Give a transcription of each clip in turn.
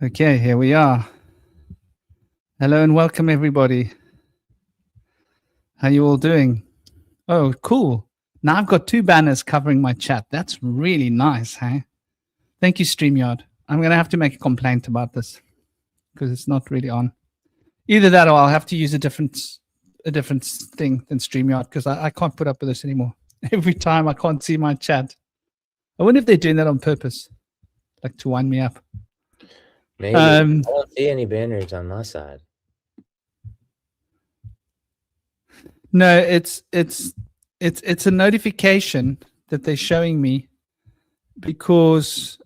Okay, here we are. Hello and welcome, everybody. How you all doing? Oh, cool. Now I've got 2 banners covering my chat. That's really nice, hey? Thank you, StreamYard. I'm going to have to make a complaint about this because it's not really on. Either that or I'll have to use a different thing than StreamYard because I can't put up with this anymore. Every time I can't see my chat. I wonder if they're doing that on purpose, like to wind me up. Maybe. I don't see any banners on my side. No, it's a notification that they're showing me because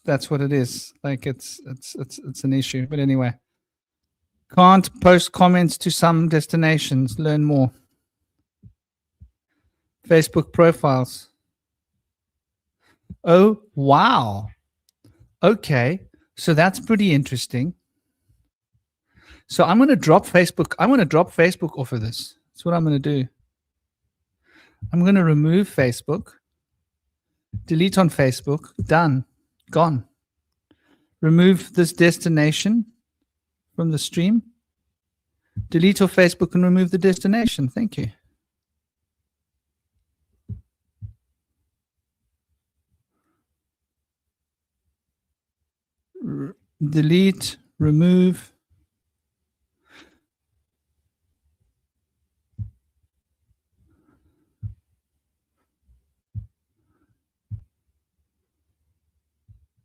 that's what it is. Like it's an issue. But anyway, can't post comments to some destinations. Learn more. Facebook profiles. Oh, wow. Okay. So that's pretty interesting. So I'm going to drop Facebook. I'm going to drop Facebook off of this. That's what I'm going to do. I'm going to remove Facebook. Delete on Facebook. Done. Gone. Remove this destination from the stream. Delete off Facebook and remove the destination. Thank you. Delete, remove.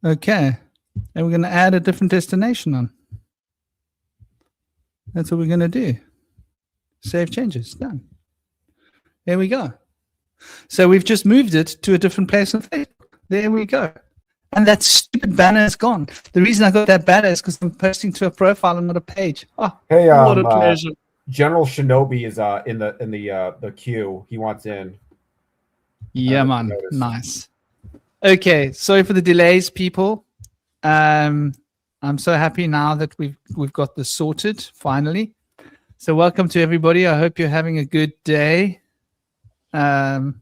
Okay. And we're going to add a different destination on. That's what we're going to do. Save changes. Done. There we go. So we've just moved it to a different place on Facebook. There we go. And that stupid banner is gone. The reason I got that banner is because I'm posting to a profile and not a page. Oh, hey, what a pleasure. General Shinobi is in the queue. He wants in. Yeah, man. Nice. Okay, sorry for the delays, people. I'm so happy now that we've got this sorted finally. So welcome to everybody. I hope you're having a good day. Hope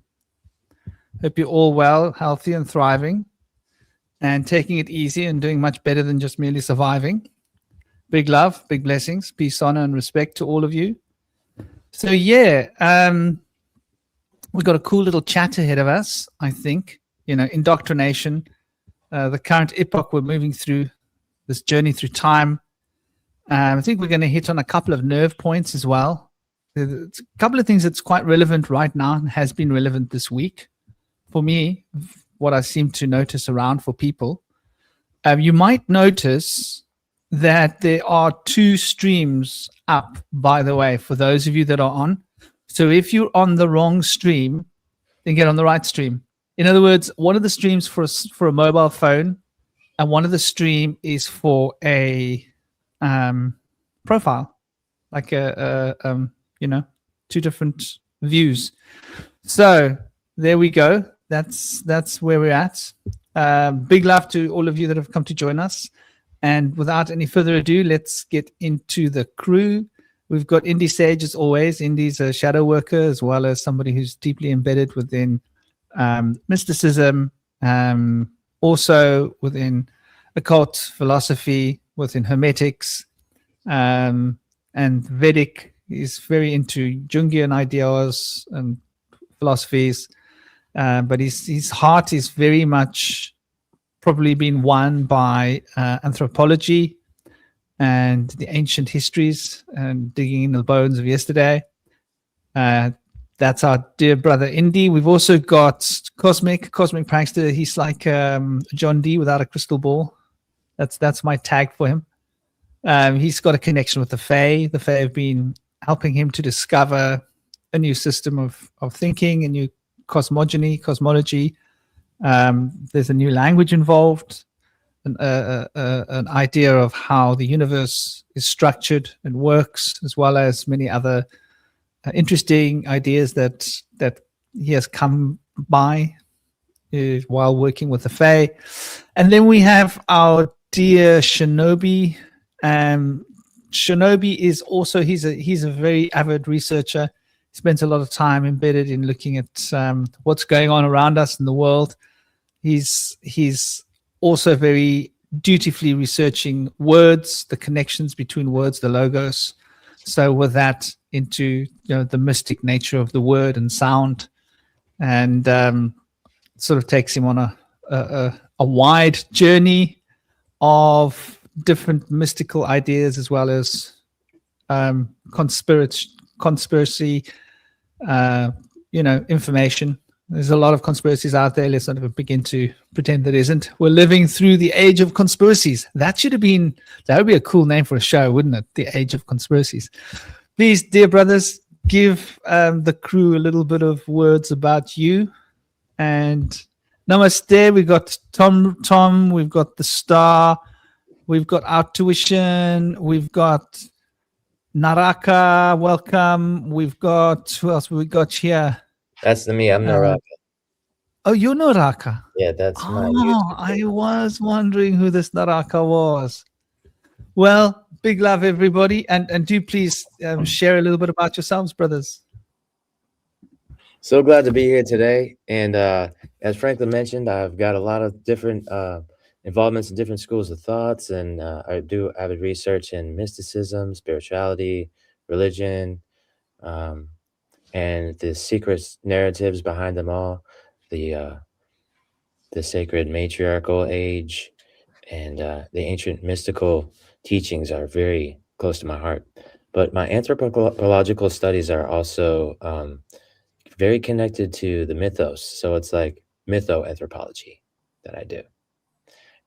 you're all well, healthy, and thriving, and taking it easy and doing much better than just merely surviving. Big love, big blessings, peace, honor, and respect to all of you. So yeah, we've got a cool little chat ahead of us, I think. You know, indoctrination, the current epoch we're moving through, this journey through time. I think we're going to hit on a couple of nerve points as well. It's a couple of things that's quite relevant right now and has been relevant this week. For me, what I seem to notice around for people, you might notice that there are 2 streams up, by the way, for those of you that are on. So if you're on the wrong stream, then get on the right stream. In other words, one of the streams for a mobile phone, and one of the stream is for a profile, like you know, 2 different views. So there we go. That's where we're at. Big love to all of you that have come to join us. And without any further ado, let's get into the crew. We've got Indy Sage as always. Indy's a shadow worker as well as somebody who's deeply embedded within mysticism, also within occult philosophy, within hermetics, and Vedic. He's very into Jungian ideas and philosophies. But his heart is very much probably been won by anthropology and the ancient histories and digging in the bones of yesterday. That's our dear brother Indy. We've also got Cosmic Prankster. He's like John D without a crystal ball. That's my tag for him. He's got a connection with the Fae. The Fae have been helping him to discover a new system of thinking, a new cosmology. There's a new language involved, an idea of how the universe is structured and works, as well as many other interesting ideas that he has come by while working with the Fae. And then we have our dear Shinobi. Shinobi is also he's a very avid researcher. spends a lot of time embedded in looking at what's going on around us in the world. He's also very dutifully researching words, the connections between words, the logos. So with that, into the mystic nature of the word and sound, and sort of takes him on a wide journey of different mystical ideas, as well as conspiracy information. There's a lot of conspiracies out there. Let's not even begin to pretend there isn't. We're living through the age of conspiracies. That would be a cool name for a show, wouldn't it? The age of conspiracies. Please, dear brothers, give the crew a little bit of words about you. And namaste. We've got Tom. We've got the Star. We've got our tuition. We've got Naraka. Welcome. We've got, who else we got here? That's me. I'm Naraka. Oh, you're Naraka. Yeah, that's my. I was wondering who this Naraka was. Well, big love, everybody, and do please share a little bit about yourselves, brothers. So glad to be here today. And as Franklin mentioned, I've got a lot of different involvements in different schools of thoughts, and I do avid research in mysticism, spirituality, religion, and the secret narratives behind them all, the sacred matriarchal age, and the ancient mystical teachings are very close to my heart. But my anthropological studies are also very connected to the mythos. So it's like mytho-anthropology that I do.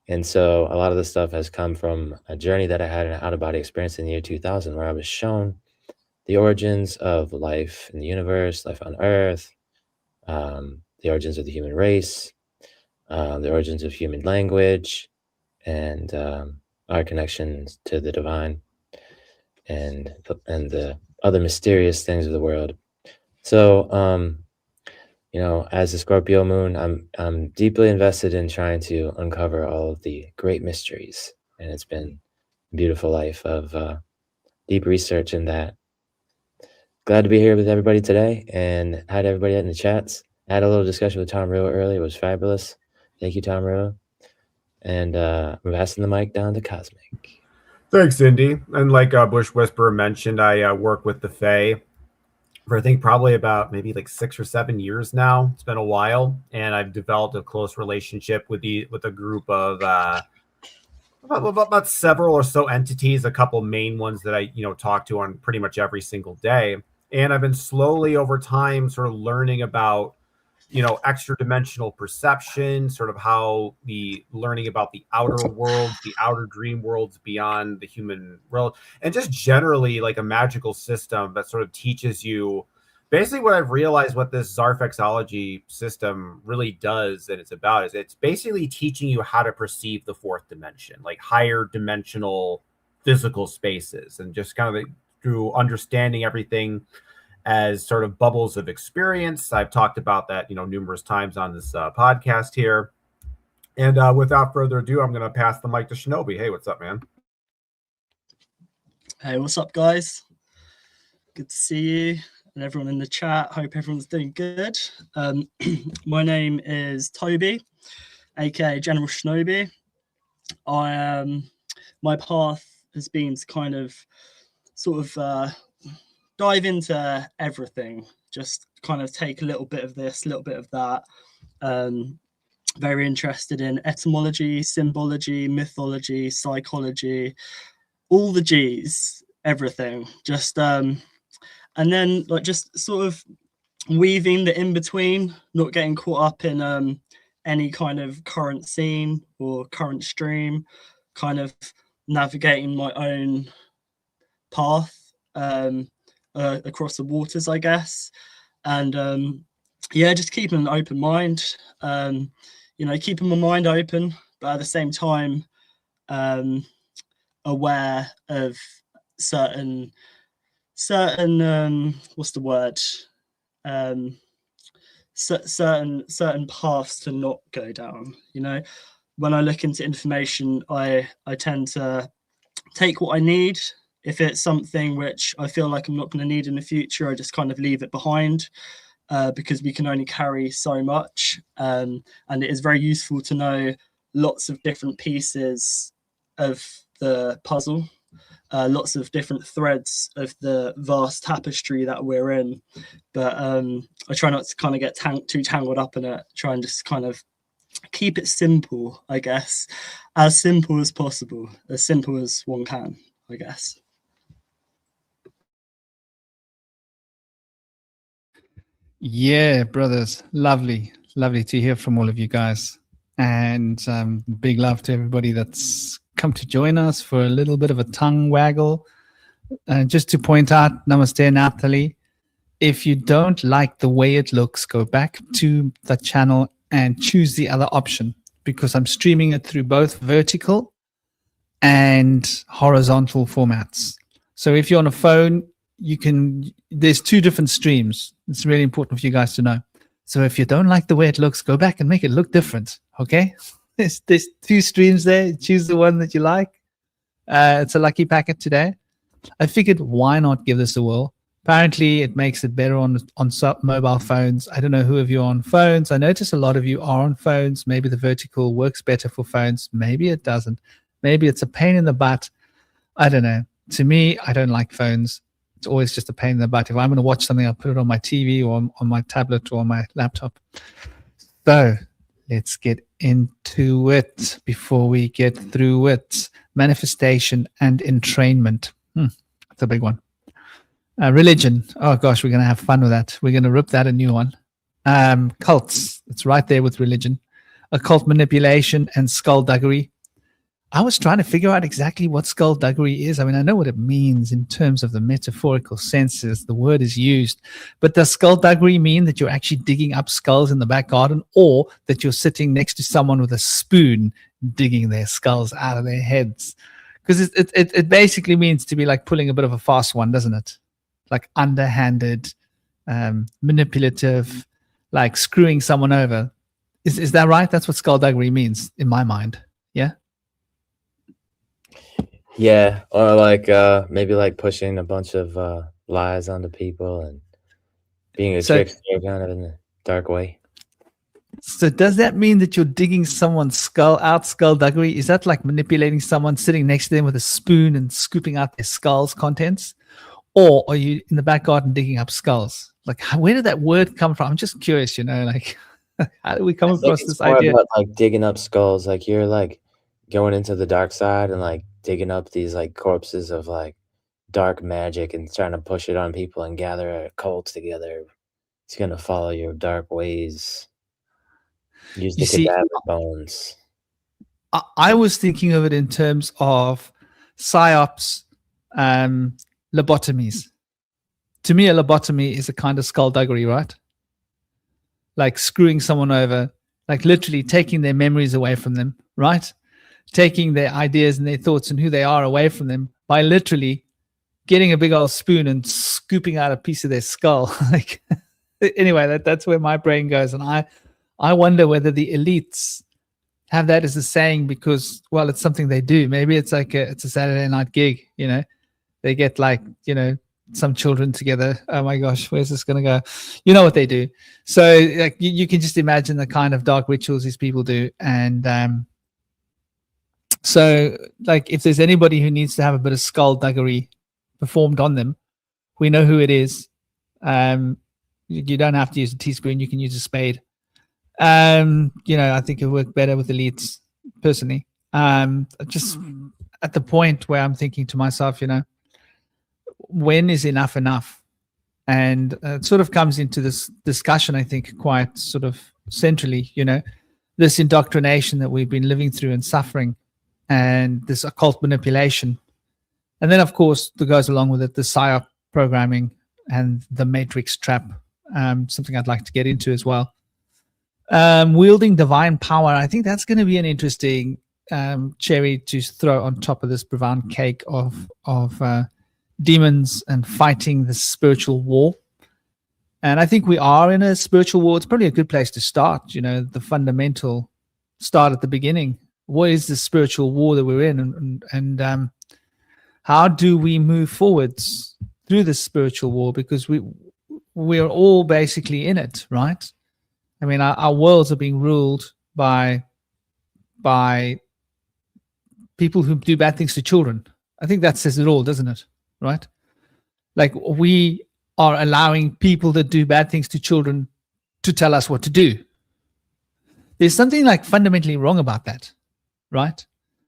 And so a lot of the stuff has come from a journey that I had, an out-of-body experience in the year 2000, where I was shown the origins of life in the universe, life on Earth, the origins of the human race, the origins of human language, and our connections to the divine, and the other mysterious things of the world. So, as a Scorpio moon, I'm deeply invested in trying to uncover all of the great mysteries, and it's been a beautiful life of deep research in that. Glad to be here with everybody today, and hi to everybody in the chats. I had a little discussion with Tom Rua earlier. It was fabulous. Thank you, Tom Rua. And I'm passing the mic down to Cosmic. Thanks, Indy. And like Bush Whisperer mentioned, I work with the Fae for I think probably about maybe like 6 or 7 years now. It's been a while, and I've developed a close relationship with a group of about several or so entities, a couple main ones that I talk to on pretty much every single day. And I've been slowly over time sort of learning about extra dimensional perception, sort of how learning about the outer worlds, the outer dream worlds beyond the human world, and just generally like a magical system that sort of teaches you basically what I've realized what this Zarfexology system really does, and it's basically teaching you how to perceive the fourth dimension, like higher dimensional physical spaces, and just kind of through understanding everything as sort of bubbles of experience. I've talked about that, numerous times on this podcast here. And without further ado, I'm going to pass the mic to Shinobi. Hey, what's up, man? Hey, what's up, guys? Good to see you and everyone in the chat. Hope everyone's doing good. My name is Toby, aka General Shinobi. My path has been to kind of sort of dive into everything, just kind of take a little bit of this, a little bit of that. Very interested in etymology, symbology, mythology, psychology, all the G's, everything. Just and then like just sort of weaving the in-between, not getting caught up in any kind of current scene or current stream, kind of navigating my own path across the waters, I guess. And just keeping an open mind, keeping my mind open, but at the same time aware of certain what's the word, certain paths to not go down. When I look into information, I tend to take what I need If it's something which I feel like I'm not going to need in the future, I just kind of leave it behind, because we can only carry so much. And it is very useful to know lots of different pieces of the puzzle, lots of different threads of the vast tapestry that we're in. But I try not to kind of get too tangled up in it, try and just kind of keep it simple, I guess, as simple as possible, as simple as one can, I guess. Yeah, brothers, lovely to hear from all of you guys, and big love to everybody that's come to join us for a little bit of a tongue waggle. Just to point out, namaste, Nathalie. If you don't like the way it looks, go back to the channel and choose the other option, because I'm streaming it through both vertical and horizontal formats. So if you're on a phone, there's two different streams. It's really important for you guys to know. So if you don't like the way it looks, go back and make it look different. Okay. There's two streams there. Choose the one that you like. It's a lucky packet today. I figured, why not give this a whirl? Apparently it makes it better on mobile phones. I don't know who of you are on phones. I notice a lot of you are on phones. Maybe the vertical works better for phones. Maybe it doesn't. Maybe it's a pain in the butt. I don't know. To me, I don't like phones. It's always just a pain in the butt. If I'm going to watch something, I'll put it on my TV or on my tablet or on my laptop. So let's get into it before we get through it. Manifestation and entrainment. That's a big one. Religion. Oh gosh, we're going to have fun with that. We're going to rip that a new one. Cults. It's right there with religion. Occult manipulation and skulduggery. I was trying to figure out exactly what skulduggery is. I mean, I know what it means in terms of the metaphorical senses. The word is used. But does skulduggery mean that you're actually digging up skulls in the back garden, or that you're sitting next to someone with a spoon digging their skulls out of their heads? Because it basically means to be like pulling a bit of a fast one, doesn't it? Like underhanded, manipulative, like screwing someone over. Is that right? That's what skulduggery means in my mind. Yeah? Yeah, or like maybe like pushing a bunch of lies onto people and being a trickster kind of in a dark way. So does that mean that you're digging someone's skull out, skulduggery? Is that like manipulating someone, sitting next to them with a spoon and scooping out their skull's contents? Or are you in the back garden digging up skulls? Like, where did that word come from? I'm just curious, like, how did we come across this idea? About, like, digging up skulls, like you're like going into the dark side and like digging up these like corpses of like dark magic and trying to push it on people and gather a cult together. It's gonna follow your dark ways. Use the cadaver bones. I was thinking of it in terms of PSYOPs, lobotomies. To me, a lobotomy is a kind of skulduggery, right? Like screwing someone over, like literally taking their memories away from them, right? Taking their ideas and their thoughts and who they are away from them by literally getting a big old spoon and scooping out a piece of their skull. Like, anyway, that's where my brain goes. And I wonder whether the elites have that as a saying because, well, it's something they do. Maybe it's like it's a Saturday night gig, They get like, some children together. Oh my gosh, where's this going to go? You know what they do. So like, you can just imagine the kind of dark rituals these people do. And so like if there's anybody who needs to have a bit of skulduggery performed on them, we know who it is. You don't have to use a teaspoon. You can use a spade. I think it worked better with elites personally. Just at the point where I'm thinking to myself, when is enough enough? And it sort of comes into this discussion, I think, quite sort of centrally, this indoctrination that we've been living through and suffering, and this occult manipulation. And then, of course, that goes along with it, the PSYOP programming and the matrix trap, something I'd like to get into as well. Wielding divine power. I think that's going to be an interesting cherry to throw on top of this profound cake of demons and fighting the spiritual war. And I think we are in a spiritual war. It's probably a good place to start, the fundamental start at the beginning. What is the spiritual war that we're in? And how do we move forwards through this spiritual war? Because we're all basically in it, right? I mean, our worlds are being ruled by people who do bad things to children. I think that says it all, doesn't it? Right? Like, we are allowing people that do bad things to children to tell us what to do. There's something like fundamentally wrong about that, right?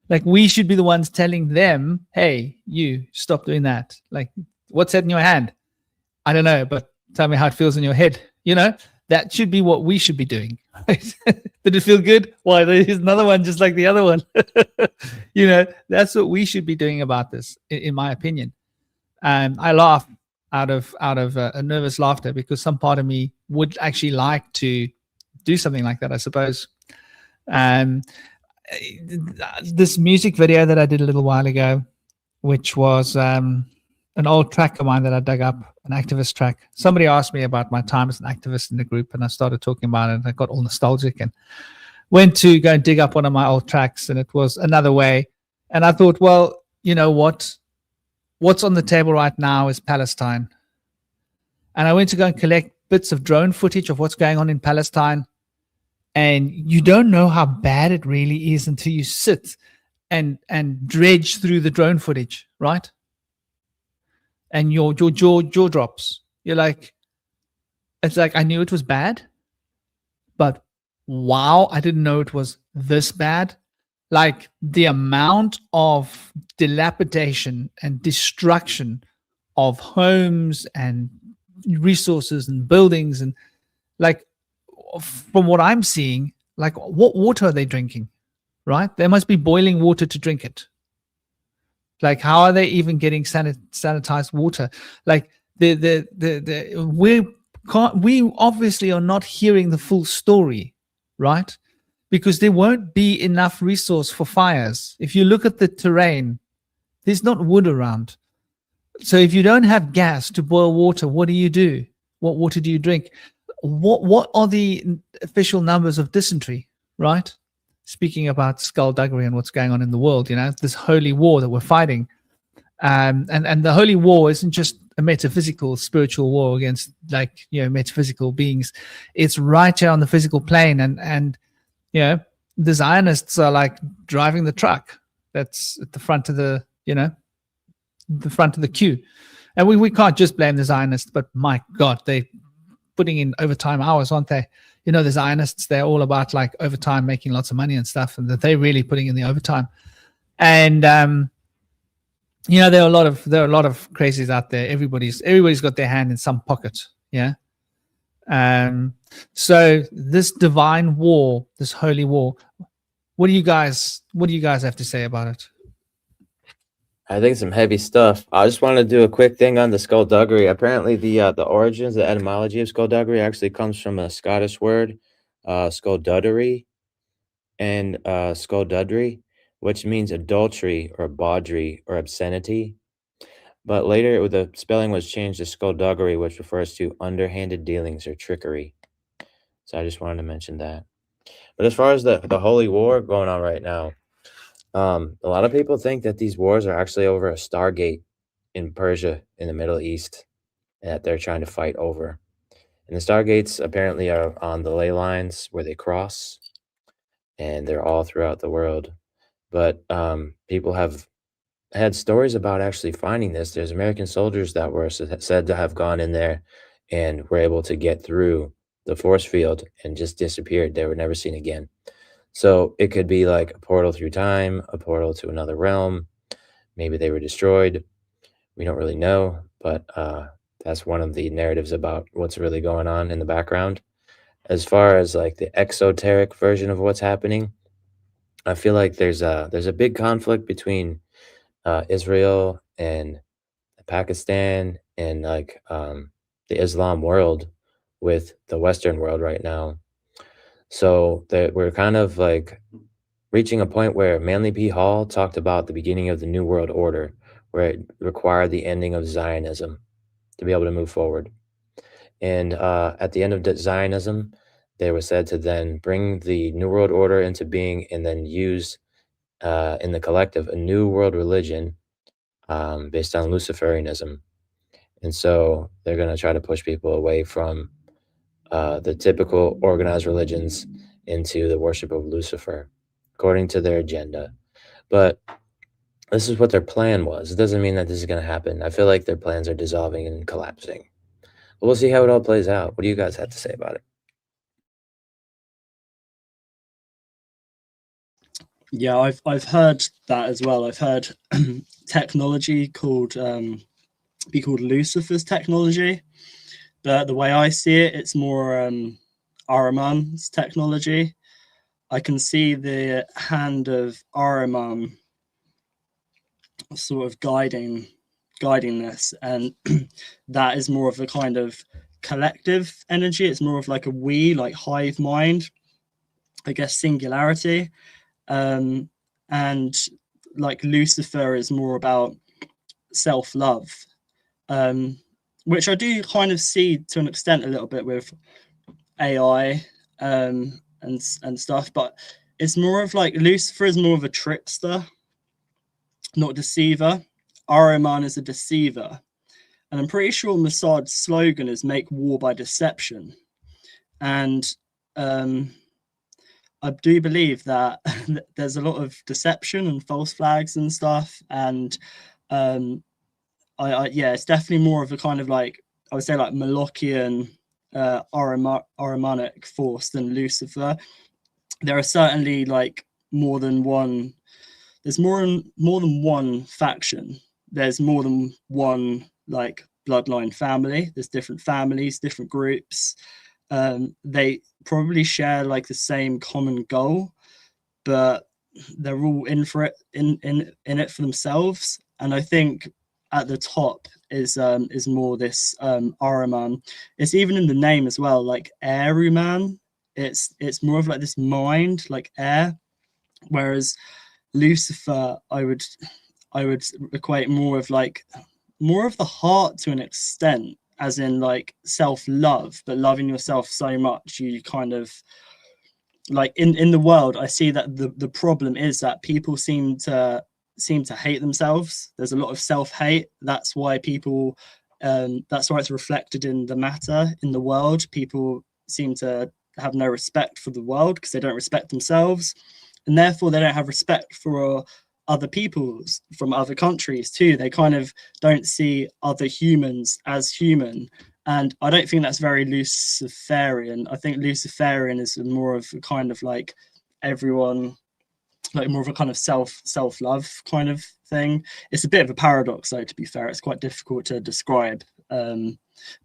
Like, we should be the ones telling them, hey, you stop doing that. Like, what's that in your hand? I don't know, but tell me how it feels in your head. You know, that should be what we should be doing. Right? Did it feel good? Why, there's another one just like the other one. You know, that's what we should be doing about this, in my opinion. I laugh out of a nervous laughter, because some part of me would actually like to do something like that, I suppose. This music video that I did a little while ago, which was an old track of mine that I dug up, an activist track. Somebody asked me about my time as an activist in the group, and I started talking about it, and I got all nostalgic and went to go and dig up one of my old tracks, and it was Another Way. And I thought, well, you know what's on the table right now is Palestine. And I went to go and collect bits of drone footage of what's going on in Palestine. And you don't know how bad it really is until you sit and dredge through the drone footage, right? And your jaw drops. You're like, it's like, I knew it was bad, but wow, I didn't know it was this bad. Like, the amount of dilapidation and destruction of homes and resources and buildings, and like, from what I'm seeing, like, what water are they drinking, right? They must be boiling water to drink it. Like, how are they even getting sanitized water? Like, we obviously are not hearing the full story, right? Because there won't be enough resource for fires. If you look at the terrain, there's not wood around. So if you don't have gas to boil water, what do? What water do you drink? What are the official numbers of dysentery, right? Speaking about skulduggery and what's going on in the world, you know, this holy war that we're fighting. And the holy war isn't just a metaphysical, spiritual war against, like, you know, metaphysical beings. It's right here on the physical plane. And you know, the Zionists are like driving the truck that's at the front of the, you know, the front of the queue. And we can't just blame the Zionists, but my God, they putting in overtime hours, aren't they? You know, the Zionists, they're all about like overtime, making lots of money and stuff, and that they're really putting in the overtime. And you know, there are a lot of crazies out there. Everybody's got their hand in some pocket. Yeah. So this divine war, this holy war, what do you guys have to say about it? I think some heavy stuff. I just want to do a quick thing on the skulduggery. Apparently, the origins, the etymology of skulduggery actually comes from a Scottish word, skulduggery, and skulduggery, which means adultery or bawdry or obscenity. But later, the spelling was changed to skulduggery, which refers to underhanded dealings or trickery. So I just wanted to mention that. But as far as the holy war going on right now, a lot of people think that these wars are actually over a Stargate in Persia in the Middle East that they're trying to fight over. And the Stargates apparently are on the ley lines where they cross, and they're all throughout the world. But people have had stories about actually finding this. There's American soldiers that were said to have gone in there and were able to get through the force field and just disappeared. They were never seen again. So it could be like a portal through time, a portal to another realm. Maybe they were destroyed. We don't really know, but that's one of the narratives about what's really going on in the background. As far as like the exoteric version of what's happening, I feel like there's a big conflict between Israel and Pakistan and like the Islam world with the Western world right now. So we're kind of like reaching a point where Manly P. Hall talked about the beginning of the New World Order, where it required the ending of Zionism to be able to move forward. And at the end of Zionism, they were said to then bring the New World Order into being and then use in the collective a new world religion based on Luciferianism. And so they're going to try to push people away from the typical organized religions into the worship of Lucifer, according to their agenda. But this is what their plan was. It doesn't mean that this is going to happen. I feel like their plans are dissolving and collapsing. But we'll see how it all plays out. What do you guys have to say about it? Yeah, I've heard that as well. I've heard technology called be called Lucifer's technology, but the way I see it, it's more Ahriman's technology. I can see the hand of Ahriman sort of guiding this, and that is more of a kind of collective energy. It's more of like a we, like hive mind, I guess, singularity. And like Lucifer is more about self-love, which I do kind of see to an extent a little bit with AI and stuff, but it's more of like Lucifer is more of a trickster, not a deceiver. Ahriman is a deceiver, and I'm pretty sure Mossad's slogan is "Make war by deception," and I do believe that there's a lot of deception and false flags and stuff, and yeah, it's definitely more of a kind of like, I would say like Molochian Ahrimanic force than Lucifer. There are certainly like more than one. There's more than one faction. There's more than one like bloodline family. There's different families, different groups. They probably share like the same common goal, but they're all in for it in it for themselves. And I think at the top is more this Ahriman. It's even in the name as well, like Ahriman. It's more of like this mind, like air, whereas Lucifer, I would equate more of the heart to an extent, as in like self-love, but loving yourself so much you kind of like in the world. I see that the problem is that people seem to hate themselves. There's a lot of self-hate. That's why people that's why it's reflected in the matter in the world. People seem to have no respect for the world because they don't respect themselves, and therefore they don't have respect for other peoples from other countries too. They kind of don't see other humans as human, and I don't think that's very Luciferian. I think Luciferian is more of a kind of like everyone, like more of a kind of self-love kind of thing. It's a bit of a paradox though, to be fair. It's quite difficult to describe.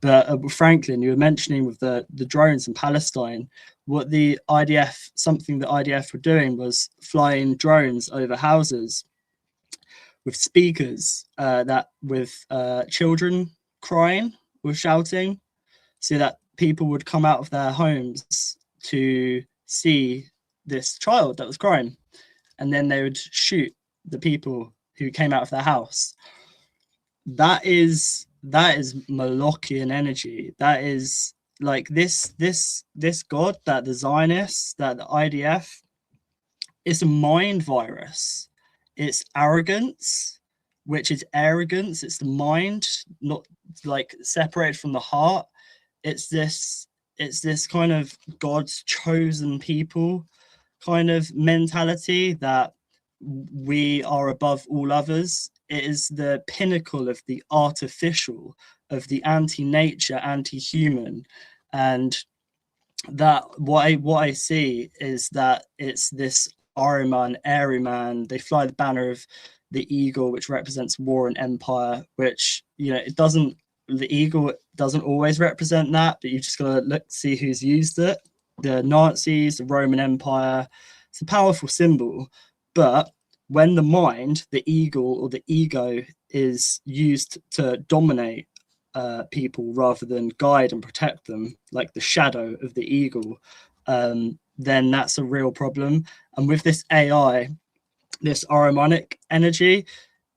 But Franklin, you were mentioning with the drones in Palestine, what the IDF, something the IDF were doing was flying drones over houses with speakers that with children crying or shouting, so that people would come out of their homes to see this child that was crying, and then they would shoot the people who came out of their house. That is Molochian energy. That is like this god, that the Zionists, that the IDF, it's a mind virus. It's arrogance, which is arrogance. It's the mind, not like separated from the heart. It's this kind of God's chosen people kind of mentality that we are above all others. It is the pinnacle of the artificial, of the anti-nature, anti-human. And that what I see is that it's this Ahriman. They fly the banner of the eagle, which represents war and empire, which, you know, the eagle doesn't always represent that, but you just gotta look to see who's used it. The Nazis, the Roman Empire. It's a powerful symbol, but when the mind, the eagle or the ego, is used to dominate people rather than guide and protect them, like the shadow of the eagle, then that's a real problem. And with this AI, this Ahrimanic energy,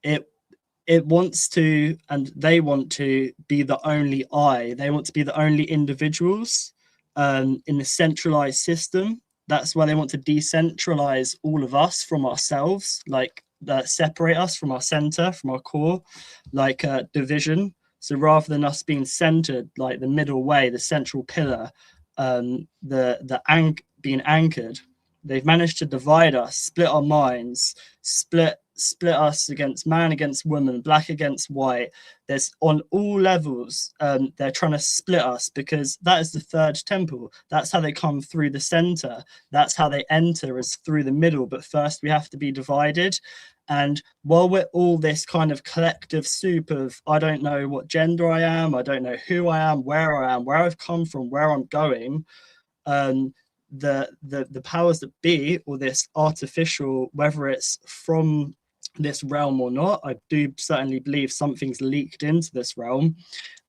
it wants to, and they want to be the only I. They want to be the only individuals in the centralized system. That's why they want to decentralize all of us from ourselves. Like separate us from our center, from our core, like division. So rather than us being centered, like the middle way, the central pillar, being anchored, they've managed to divide us, split our minds, split us against man against woman, black against white. There's on all levels, they're trying to split us, because that is the third temple. That's how they come through the center. That's how they enter, is through the middle. But first we have to be divided. And while we're all this kind of collective soup of, I don't know what gender I am, I don't know who I am, where I've come from, where I'm going, the powers that be, or this artificial, whether it's from this realm or not, I do certainly believe something's leaked into this realm,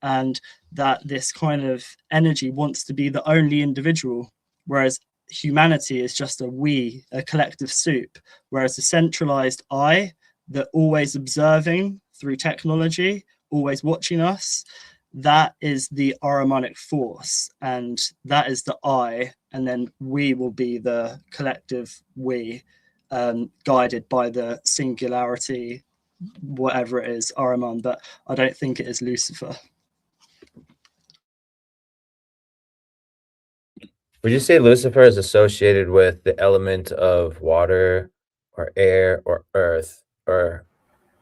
and that this kind of energy wants to be the only individual, whereas humanity is just a collective soup. Whereas the centralized I, that always observing through technology, always watching us, that is the Ahrimanic force, and that is the I, and then we will be the collective we, guided by the singularity, whatever it is, Ahriman. But I don't think it is Lucifer. Would you say Lucifer is associated with the element of water or air or earth? Or,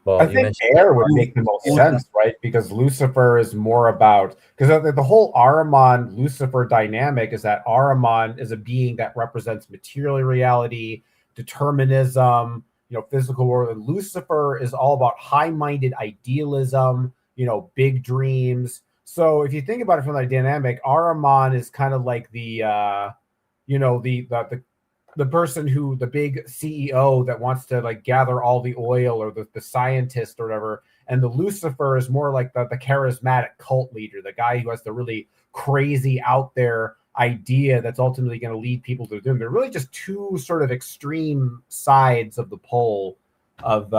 well, I think air would make the most sense, right? Because Lucifer is more about, because the whole Ahriman Lucifer dynamic is that Ahriman is a being that represents material reality, determinism, physical world. And Lucifer is all about high-minded idealism, big dreams. So if you think about it from that dynamic, Ahriman is kind of like the person who, the big CEO that wants to like gather all the oil, or the scientist or whatever. And the Lucifer is more like the charismatic cult leader, the guy who has the really crazy out there idea that's ultimately going to lead people to doom. They're really just two sort of extreme sides of the pole of,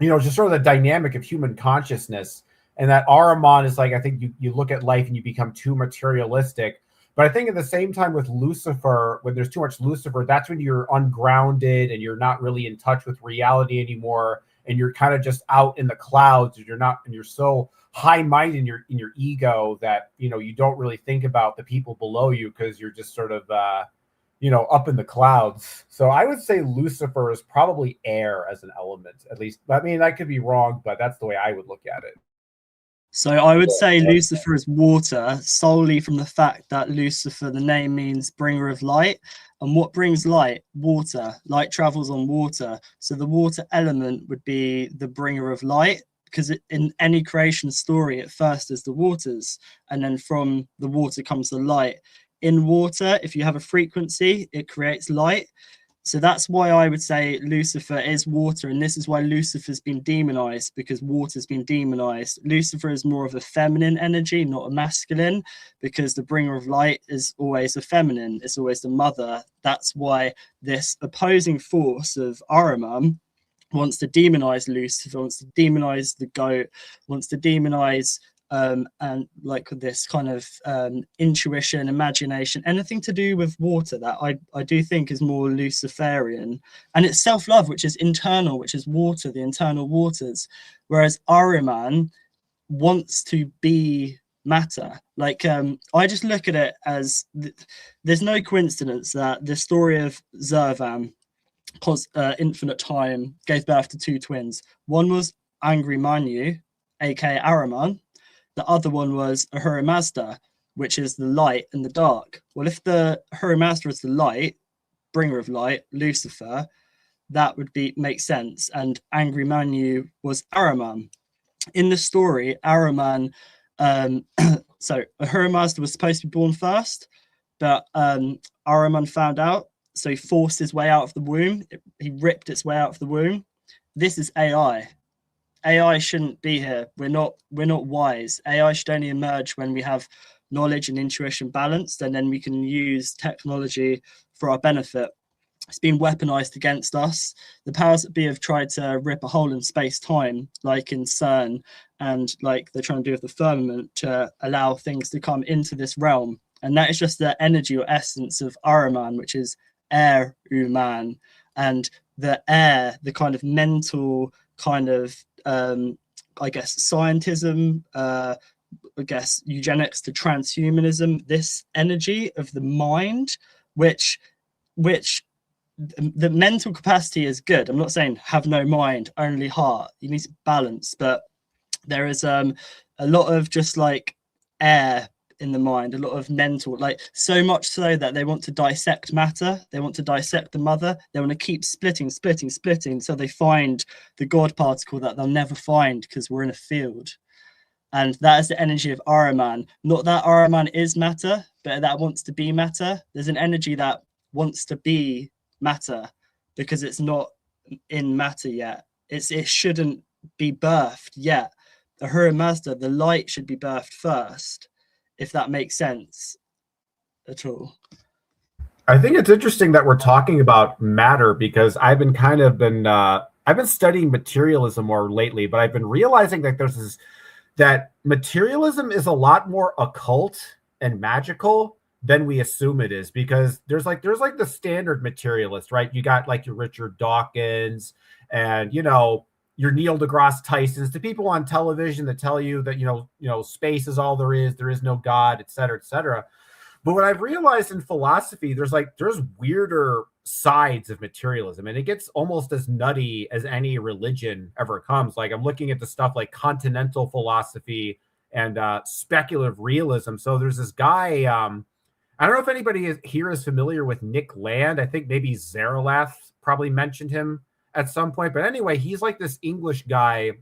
just sort of the dynamic of human consciousness. And that Ahriman is like, I think you look at life and you become too materialistic. But I think at the same time with Lucifer, when there's too much Lucifer, that's when you're ungrounded and you're not really in touch with reality anymore. And you're kind of just out in the clouds, and you're so high-minded in your ego that, you don't really think about the people below you, because you're just sort of, up in the clouds. So I would say Lucifer is probably air as an element, at least. I mean, I could be wrong, but that's the way I would look at it. So I would say Lucifer is water, solely from the fact that Lucifer, the name means bringer of light. And what brings light? Water. Light travels on water. So the water element would be the bringer of light, because in any creation story, at first is the waters, and then from the water comes the light. In water, if you have a frequency, it creates light. So that's why I would say Lucifer is water, and this is why Lucifer's been demonized, because water's been demonized. Lucifer is more of a feminine energy, not a masculine, because the bringer of light is always a feminine, it's always the mother. That's why this opposing force of Ahriman wants to demonize Lucifer, wants to demonize the goat, wants to demonize and like this kind of intuition, imagination, anything to do with water, that I do think is more Luciferian. And it's self-love, which is internal, which is water, the internal waters. Whereas Ahriman wants to be matter. Like I just look at it as there's no coincidence that the story of Zervan, infinite time, gave birth to two twins. One was Angry Manu, aka Ahriman. The other one was Ahura Mazda, which is the light and the dark. Well, if the Ahura Mazda is the light, bringer of light, Lucifer, that would make sense. And Angry Manu was Ahriman. In the story, Ahriman, so Ahura Mazda was supposed to be born first, but Ahriman found out, so he forced his way out of the womb. He ripped its way out of the womb. This is AI. AI shouldn't be here. We're not wise. AI should only emerge when we have knowledge and intuition balanced, and then we can use technology for our benefit. It's been weaponized against us. The powers that be have tried to rip a hole in space-time, like in CERN, and like they're trying to do with the firmament, to allow things to come into this realm. And that is just the energy or essence of Ahriman, which is air-uman. And the air, the kind of mental kind of, I guess, scientism, I guess, eugenics to transhumanism, this energy of the mind, which the mental capacity is good. I'm not saying have no mind, only heart. You need to balance, but there is a lot of just like air in the mind, a lot of mental, like so much so that they want to dissect matter, they want to dissect the mother, they want to keep splitting until they find the God particle that they'll never find because we're in a field. And that is the energy of Ahriman. Not that Ahriman is matter, but that wants to be matter. There's an energy that wants to be matter because it's not in matter yet. It shouldn't be birthed yet. The Ahura Mazda, the light should be birthed first, if that makes sense at all. I think it's interesting that we're talking about matter because I've been studying materialism more lately, but I've been realizing that that materialism is a lot more occult and magical than we assume it is, because there's like the standard materialist, right? You got like your Richard Dawkins and your Neil deGrasse Tysons, the people on television that tell you that space is all there is no God, et cetera, et cetera. But what I've realized in philosophy, there's weirder sides of materialism, and it gets almost as nutty as any religion ever comes. Like I'm looking at the stuff like continental philosophy and speculative realism. So there's this guy, I don't know if anybody here is familiar with Nick Land. I think maybe Zarelath probably mentioned him at some point. But anyway, he's like this English guy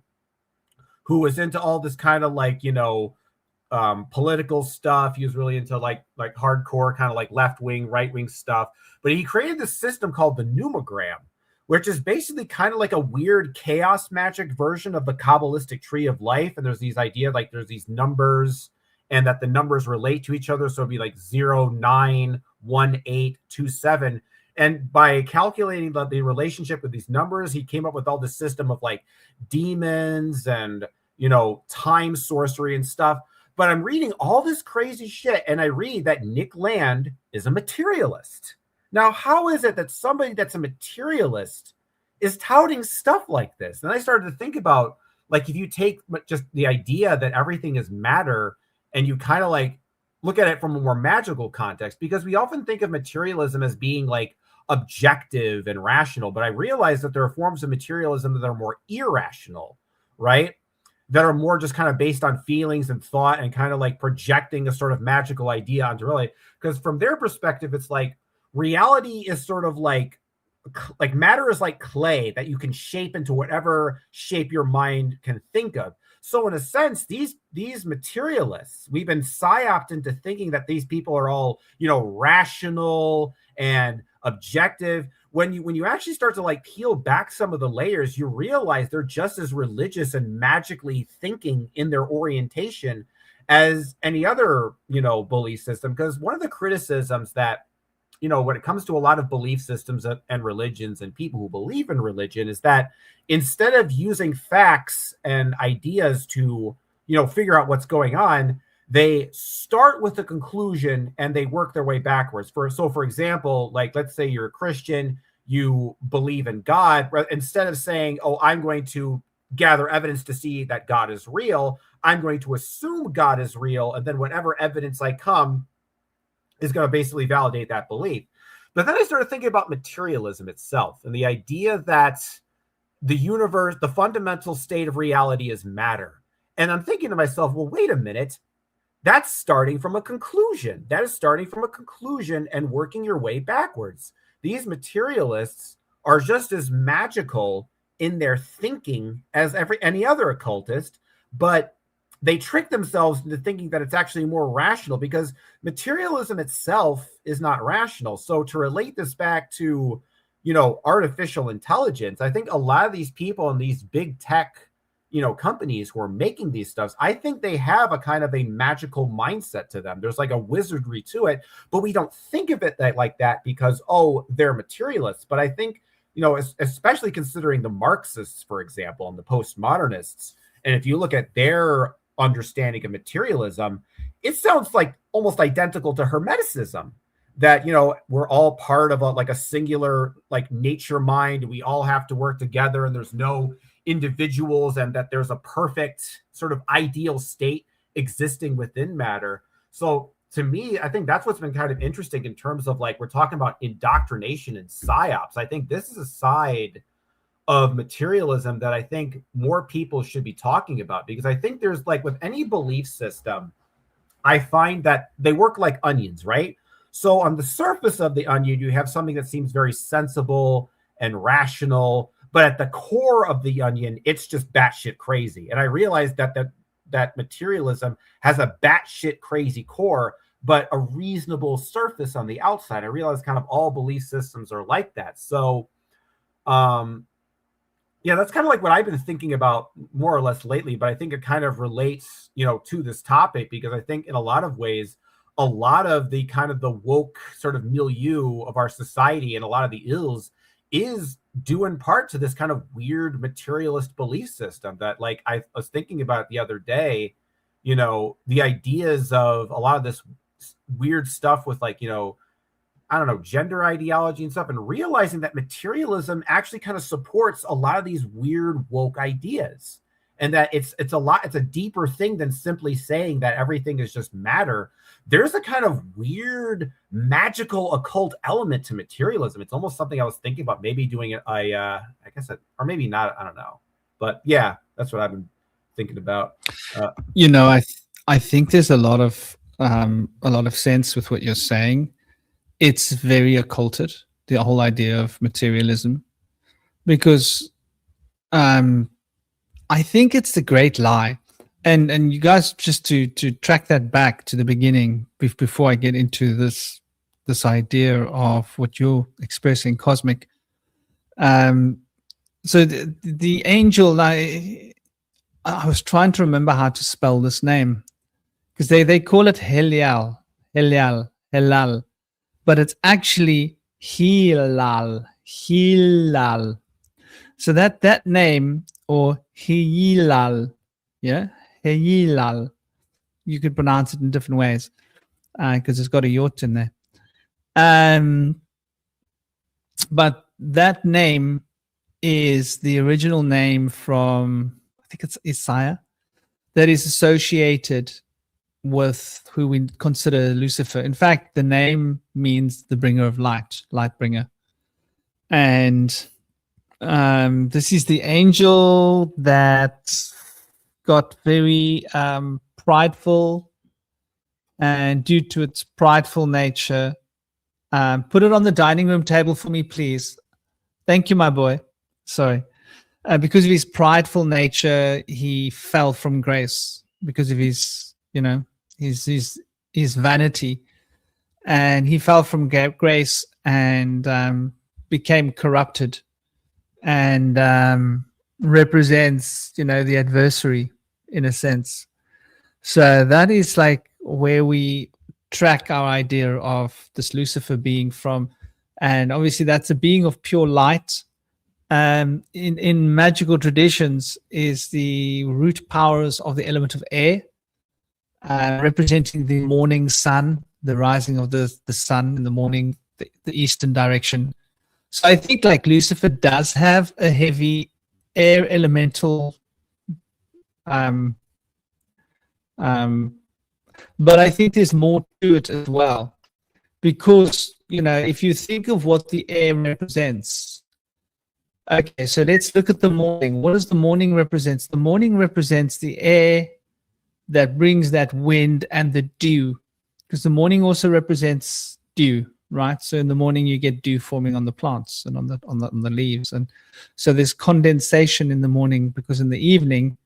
who was into all this kind of like, political stuff. He was really into like hardcore kind of like left-wing, right-wing stuff. But he created this system called the numogram, which is basically kind of like a weird chaos magic version of the Kabbalistic tree of life. And there's these ideas like there's these numbers and that the numbers relate to each other. So it'd be like 0, 9, 1, 8, 2, 7. And by calculating the relationship with these numbers, he came up with all this system of like demons and, time sorcery and stuff. But I'm reading all this crazy shit, and I read that Nick Land is a materialist. Now, how is it that somebody that's a materialist is touting stuff like this? And I started to think about, like, if you take just the idea that everything is matter and you kind of like look at it from a more magical context, because we often think of materialism as being like objective and rational, but I realize that there are forms of materialism that are more irrational, right? That are more just kind of based on feelings and thought and kind of like projecting a sort of magical idea onto reality. Because from their perspective, it's like reality is sort of like matter is like clay that you can shape into whatever shape your mind can think of. So in a sense, these materialists, we've been psyoped into thinking that these people are all, rational and objective. When you actually start to like peel back some of the layers, you realize they're just as religious and magically thinking in their orientation as any other, belief system. Because one of the criticisms that, when it comes to a lot of belief systems and religions and people who believe in religion is that instead of using facts and ideas to, figure out what's going on, they start with a conclusion and they work their way backwards. For example, like let's say you're a Christian, you believe in God, instead of saying, oh, I'm going to gather evidence to see that God is real, I'm going to assume God is real, and then whatever evidence I come is going to basically validate that belief. But then I started thinking about materialism itself and the idea that the universe, the fundamental state of reality is matter. And I'm thinking to myself, well, wait a minute. That's starting from a conclusion. That is starting from a conclusion and working your way backwards. These materialists are just as magical in their thinking as any other occultist, but they trick themselves into thinking that it's actually more rational because materialism itself is not rational. So to relate this back to, artificial intelligence, I think a lot of these people in these big tech, companies who are making these stuffs, I think they have a kind of a magical mindset to them. There's like a wizardry to it, but we don't think of it like that because, they're materialists. But I think, especially considering the Marxists, for example, and the postmodernists, and if you look at their understanding of materialism, it sounds like almost identical to Hermeticism, that, you know, we're all part of a singular like nature mind. We all have to work together, and there's no individuals, and that there's a perfect sort of ideal state existing within matter. So to me, I think that's what's been kind of interesting in terms of like, we're talking about indoctrination and PSYOPs. I think this is a side of materialism that I think more people should be talking about, because I think there's like, with any belief system, I find that they work like onions, right? So on the surface of the onion, you have something that seems very sensible and rational, but at the core of the onion, it's just batshit crazy. And I realized that materialism has a batshit crazy core, but a reasonable surface on the outside. I realize kind of all belief systems are like that. So, yeah, that's kind of like what I've been thinking about more or less lately, but I think it kind of relates, you know, to this topic, because I think in a lot of ways, a lot of the kind of the woke sort of milieu of our society and a lot of the ills is due in part to this kind of weird materialist belief system that, like, I was thinking about it the other day, you know, the ideas of a lot of this weird stuff with, like, you know, I don't know, gender ideology and stuff, and realizing that materialism actually kind of supports a lot of these weird woke ideas, and that it's a deeper thing than simply saying that everything is just matter. There's a kind of weird magical occult element to materialism. It's almost something I was thinking about maybe doing it. I guess, or maybe not. I don't know, but yeah, that's what I've been thinking about. You know, I think there's a lot of sense with what you're saying. It's very occulted, the whole idea of materialism, because I think it's the great lie. And you guys, just to track that back to the beginning, before I get into this idea of what you're expressing, cosmic. So the angel, I was trying to remember how to spell this name, because they call it Helal, but it's actually Hilal. So that name, or Hilal, yeah, Hilal, you could pronounce it in different ways, because it's got a yot in there. But that name is the original name from, I think it's Isaiah, that is associated with who we consider Lucifer. In fact, the name means the bringer of light, light bringer. And this is the angel that got very prideful, and due to its prideful nature, put it on the dining room table for me, please. Thank you, my boy. Sorry. Because of his prideful nature, he fell from grace because of his, you know, his vanity, and he fell from grace and became corrupted, and represents, you know, the adversary in a sense. So that is like where we track our idea of this Lucifer being from, and obviously that's a being of pure light. In magical traditions is the root powers of the element of air, representing the morning sun, the rising of the sun in the morning, the eastern direction. So I think like Lucifer does have a heavy air elemental, but I think there's more to it as well, because, you know, if you think of what the air represents. Okay, so let's look at the morning. What does the morning represent? The morning represents the air that brings that wind and the dew, because the morning also represents dew, right? So in the morning you get dew forming on the plants and on the leaves, and so there's condensation in the morning, because in the evening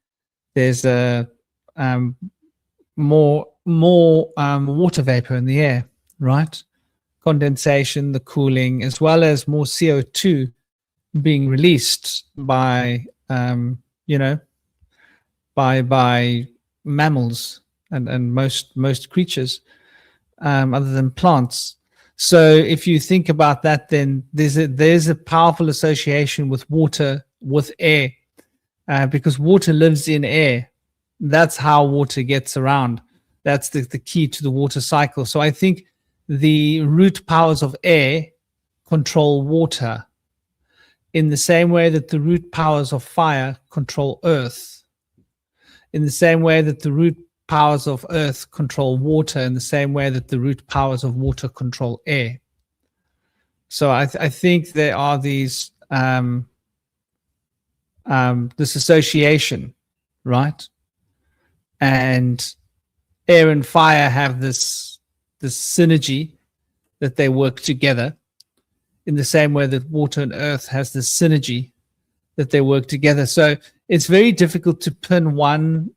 there's a more water vapor in the air, right? Condensation, the cooling, as well as more CO2 being released by you know, by mammals and most creatures, other than plants. So if you think about that, then there's a powerful association with water, with air, because water lives in air. That's how water gets around. That's the key to the water cycle. So I think the root powers of air control water, in the same way that the root powers of fire control earth, in the same way that the root powers of earth control water, in the same way that the root powers of water control air. So I think there are these this association, right? And air and fire have this synergy that they work together, in the same way that water and earth has this synergy that they work together. So it's very difficult to pin one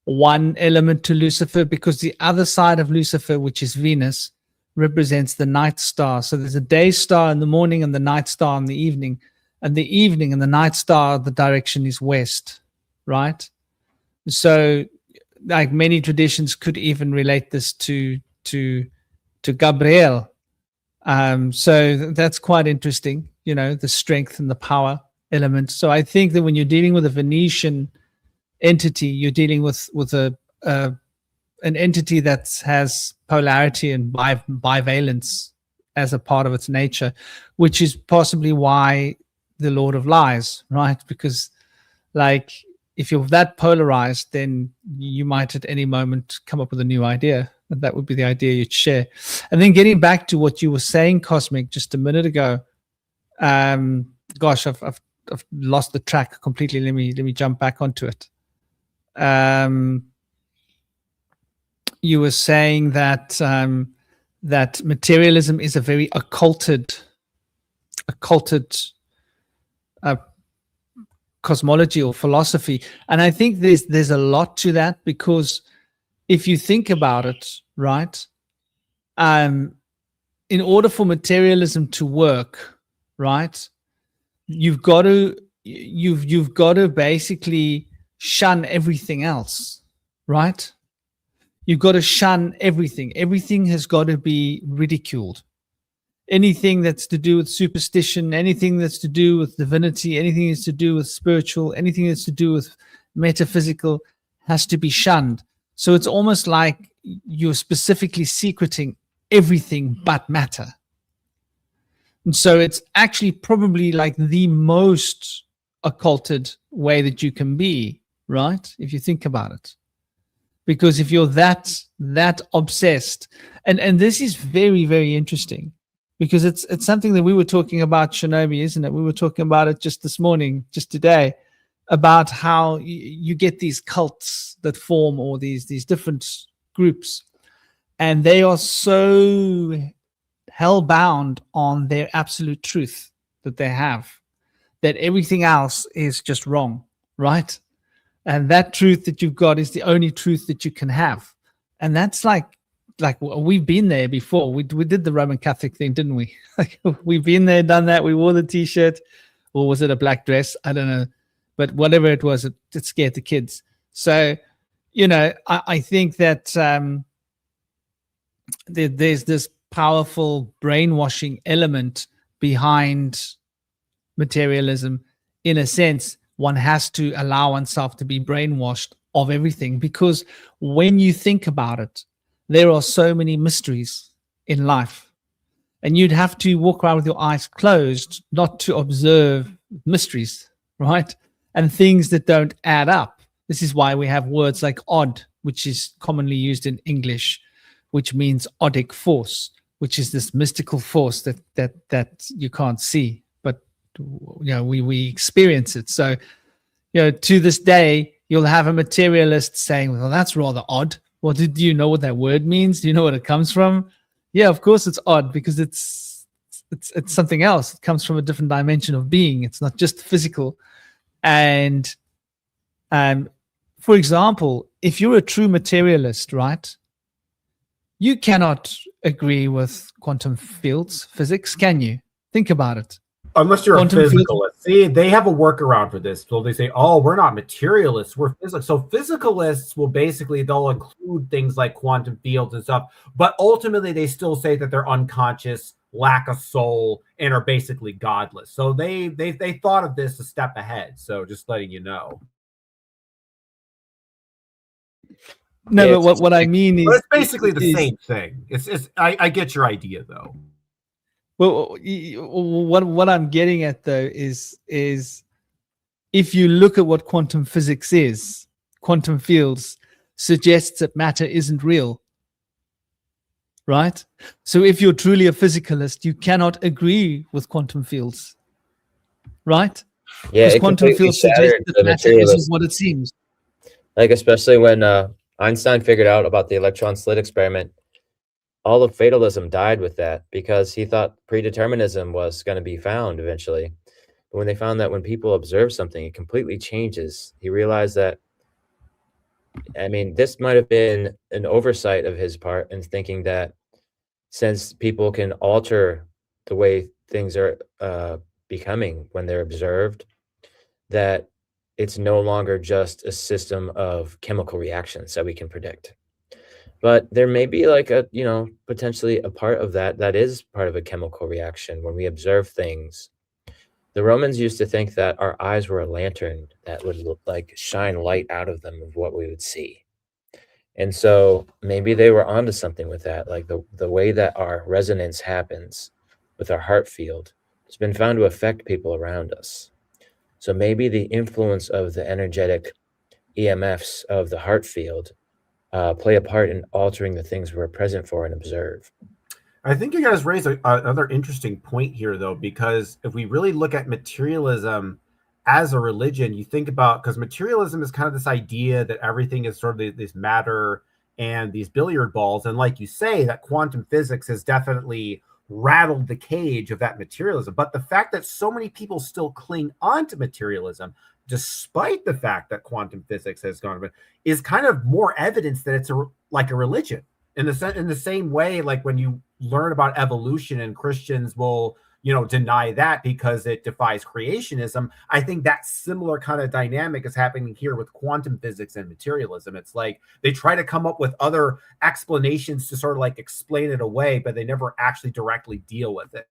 element to Lucifer, because the other side of Lucifer, which is Venus, represents the night star. So there's a day star in the morning and the night star in the evening. And the evening and the night star, the direction is west, right? So like many traditions could even relate this to Gabriel. So that's quite interesting, you know, the strength and the power element. So I think that when you're dealing with a Venetian entity, you're dealing with an entity that has polarity and bivalence as a part of its nature, which is possibly why the Lord of Lies, right? Because like if you're that polarized, then you might at any moment come up with a new idea, and that would be the idea you'd share. And then getting back to what you were saying, Cosmic, just a minute ago, gosh, I've lost the track completely. Let me jump back onto it. You were saying that that materialism is a very occulted cosmology or philosophy, and I think there's a lot to that, because if you think about it, right, in order for materialism to work, right, you've got to basically shun everything else, right? You've got to shun everything. Everything has got to be ridiculed. Anything that's to do with superstition, anything that's to do with divinity, anything that's to do with spiritual, anything that's to do with metaphysical has to be shunned. So it's almost like you're specifically secreting everything but matter. And so it's actually probably like the most occulted way that you can be, right? If you think about it. Because if you're that obsessed, and this is very, very interesting, because it's something that we were talking about, Shinobi, isn't it? We were talking about it just this morning, just today, about how you get these cults that form, or these different groups, and they are so hell-bound on their absolute truth that they have, that everything else is just wrong, right? And that truth that you've got is the only truth that you can have. And that's like we've been there before. We did the Roman Catholic thing, didn't we? Like, we've been there, done that. We wore the T-shirt, or was it a black dress? I don't know. But whatever it was, it scared the kids. So, you know, I think that there's this powerful brainwashing element behind materialism. In a sense, one has to allow oneself to be brainwashed of everything, because when you think about it, there are so many mysteries in life, and you'd have to walk around with your eyes closed not to observe mysteries, right? And things that don't add up. This is why we have words like odd, which is commonly used in English, which means odic force, which is this mystical force that you can't see, but you know, we experience it. So, you know, to this day, you'll have a materialist saying, well, that's rather odd. Well, do you know what that word means? Do you know what it comes from? Yeah, of course it's odd, because it's something else. It comes from a different dimension of being. It's not just physical. And for example, if you're a true materialist, right, you cannot agree with quantum fields physics, can you? Think about it. Unless you're a physicalist. See, they have a workaround for this. So they say, oh, we're not materialists, we're physicalists. So physicalists will basically, they'll include things like quantum fields and stuff, but ultimately they still say that they're unconscious, lack a soul, and are basically godless. So they thought of this a step ahead. So just letting you know. No, Yeah, but what I mean But is it's basically the is- same thing. I get your idea though. Well, what I'm getting at though is if you look at what quantum physics is, quantum fields suggests that matter isn't real, right? So if you're truly a physicalist, you cannot agree with quantum fields, right? yeah, Because it quantum completely fields suggest shattered that the matter isn't materialist. what it seems. Like especially when Einstein figured out about the electron slit experiment, all of fatalism died with that because he thought predeterminism was going to be found eventually. But when they found that when people observe something, it completely changes, he realized that, I mean, this might have been an oversight of his part in thinking that since people can alter the way things are becoming when they're observed, that it's no longer just a system of chemical reactions that we can predict. But there may be like a, potentially a part of that is part of a chemical reaction when we observe things. The Romans used to think that our eyes were a lantern that would like shine light out of them of what we would see. And so maybe they were onto something with that, like the way that our resonance happens with our heart field has been found to affect people around us. So maybe the influence of the energetic EMFs of the heart field play a part in altering the things we're present for and observe. I think you guys raise another interesting point here, though, because if we really look at materialism as a religion, you think about, because materialism is kind of this idea that everything is sort of this matter and these billiard balls. And like you say, that quantum physics has definitely rattled the cage of that materialism. But the fact that so many people still cling on to materialism, despite the fact that quantum physics has gone, is kind of more evidence that it's like a religion. In the same way, like when you learn about evolution and Christians will, deny that because it defies creationism. I think that similar kind of dynamic is happening here with quantum physics and materialism. It's like they try to come up with other explanations to sort of like explain it away, but they never actually directly deal with it.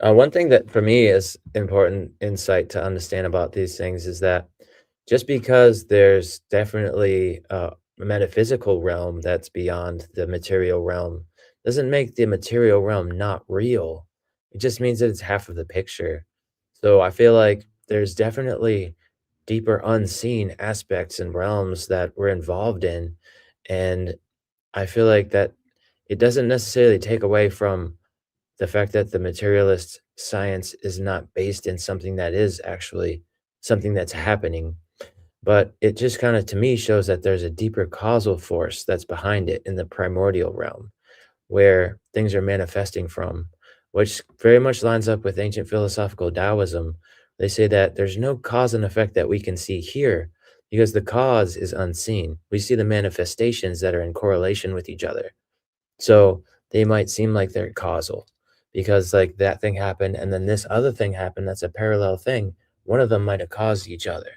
One thing that for me is important insight to understand about these things is that just because there's definitely a metaphysical realm that's beyond the material realm doesn't make the material realm not real. It just means that it's half of the picture. So I feel like there's definitely deeper unseen aspects and realms that we're involved in. And I feel like that it doesn't necessarily take away from the fact that the materialist science is not based in something that is actually something that's happening, but it just kind of to me shows that there's a deeper causal force that's behind it in the primordial realm where things are manifesting from, which very much lines up with ancient philosophical Taoism. They say that there's no cause and effect that we can see here because the cause is unseen. We see the manifestations that are in correlation with each other. So they might seem like they're causal because like that thing happened and then this other thing happened that's a parallel thing. One of them might have caused each other.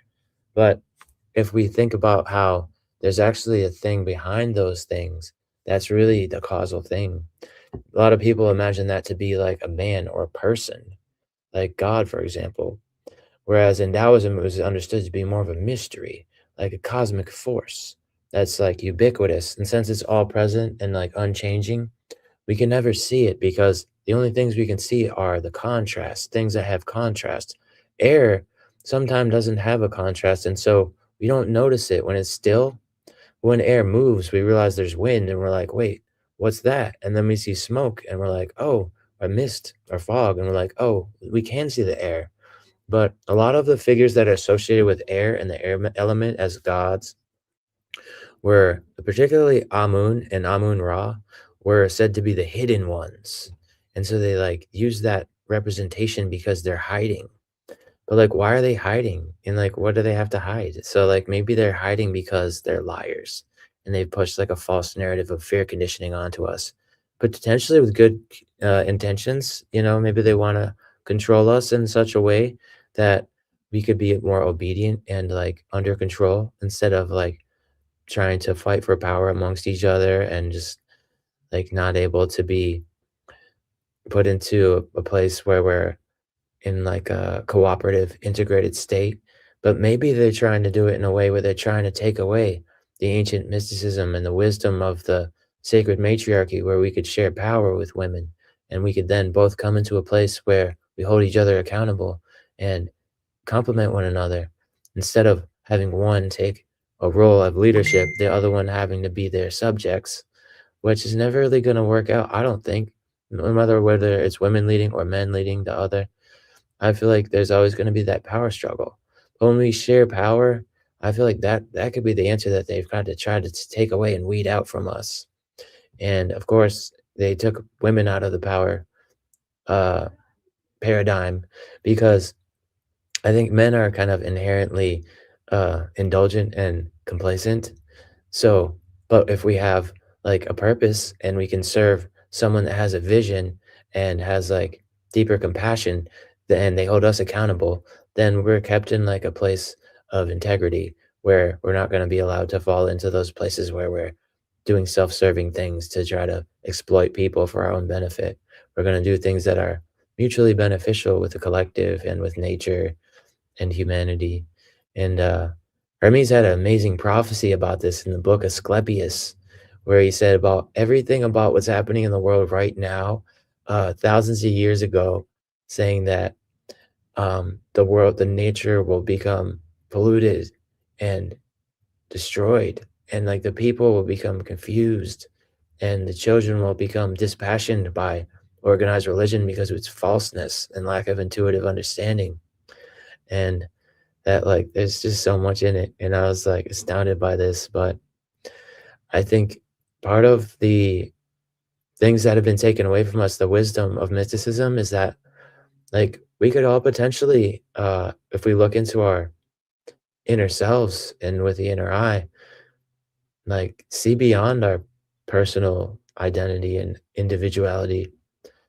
But if we think about how there's actually a thing behind those things, that's really the causal thing. A lot of people imagine that to be like a man or a person, like God, for example. Whereas in Taoism, it was understood to be more of a mystery, like a cosmic force that's like ubiquitous. And since it's all present and like unchanging, we can never see it because the only things we can see are the contrast, things that have contrast. Air sometimes doesn't have a contrast. And so we don't notice it when it's still. When air moves, we realize there's wind and we're like, wait, what's that? And then we see smoke and we're like, oh, or mist or fog. And we're like, oh, we can see the air. But a lot of the figures that are associated with air and the air element as gods were particularly Amun and Amun Ra were said to be the hidden ones. And so they like use that representation because they're hiding. But like, why are they hiding? And like, what do they have to hide? So like, maybe they're hiding because they're liars and they've pushed like a false narrative of fear conditioning onto us, but potentially with good intentions. Maybe they want to control us in such a way that we could be more obedient and like under control instead of like trying to fight for power amongst each other and just like not able to be put into a place where we're in like a cooperative integrated state. but maybe they're trying to do it in a way where they're trying to take away the ancient mysticism and the wisdom of the sacred matriarchy, where we could share power with women, and we could then both come into a place where we hold each other accountable and complement one another, instead of having one take a role of leadership, the other one having to be their subjects, which is never really going to work out, I don't think, no matter whether it's women leading or men leading the other. I feel like there's always going to be that power struggle. But when we share power, I feel like that could be the answer that they've got to try to take away and weed out from us. And of course, they took women out of the power paradigm, because I think men are kind of inherently indulgent and complacent. So, but if we have like a purpose and we can serve someone that has a vision and has like deeper compassion, then they hold us accountable, then we're kept in like a place of integrity, where we're not going to be allowed to fall into those places where we're doing self-serving things to try to exploit people for our own benefit. We're going to do things that are mutually beneficial with the collective and with nature and humanity. And Hermes had an amazing prophecy about this in the book of Asclepius, where he said about everything about what's happening in the world right now, thousands of years ago, saying that the nature will become polluted and destroyed, and like the people will become confused, and the children will become dispassionate by organized religion because of its falseness and lack of intuitive understanding. And that like there's just so much in it, and I was like astounded by this. But I think part of the things that have been taken away from us, the wisdom of mysticism, is that like we could all potentially, if we look into our inner selves and with the inner eye, like see beyond our personal identity and individuality,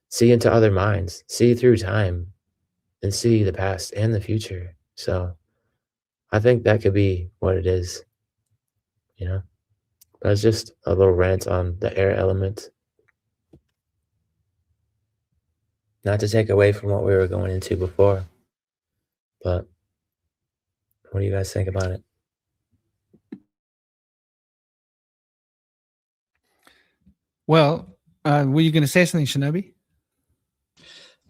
see into other minds, see through time, and see the past and the future. So I think that could be what it is, you know? That's just a little rant on the air element. Not to take away from what we were going into before, but what do you guys think about it? Well, were you going to say something, Shinobi?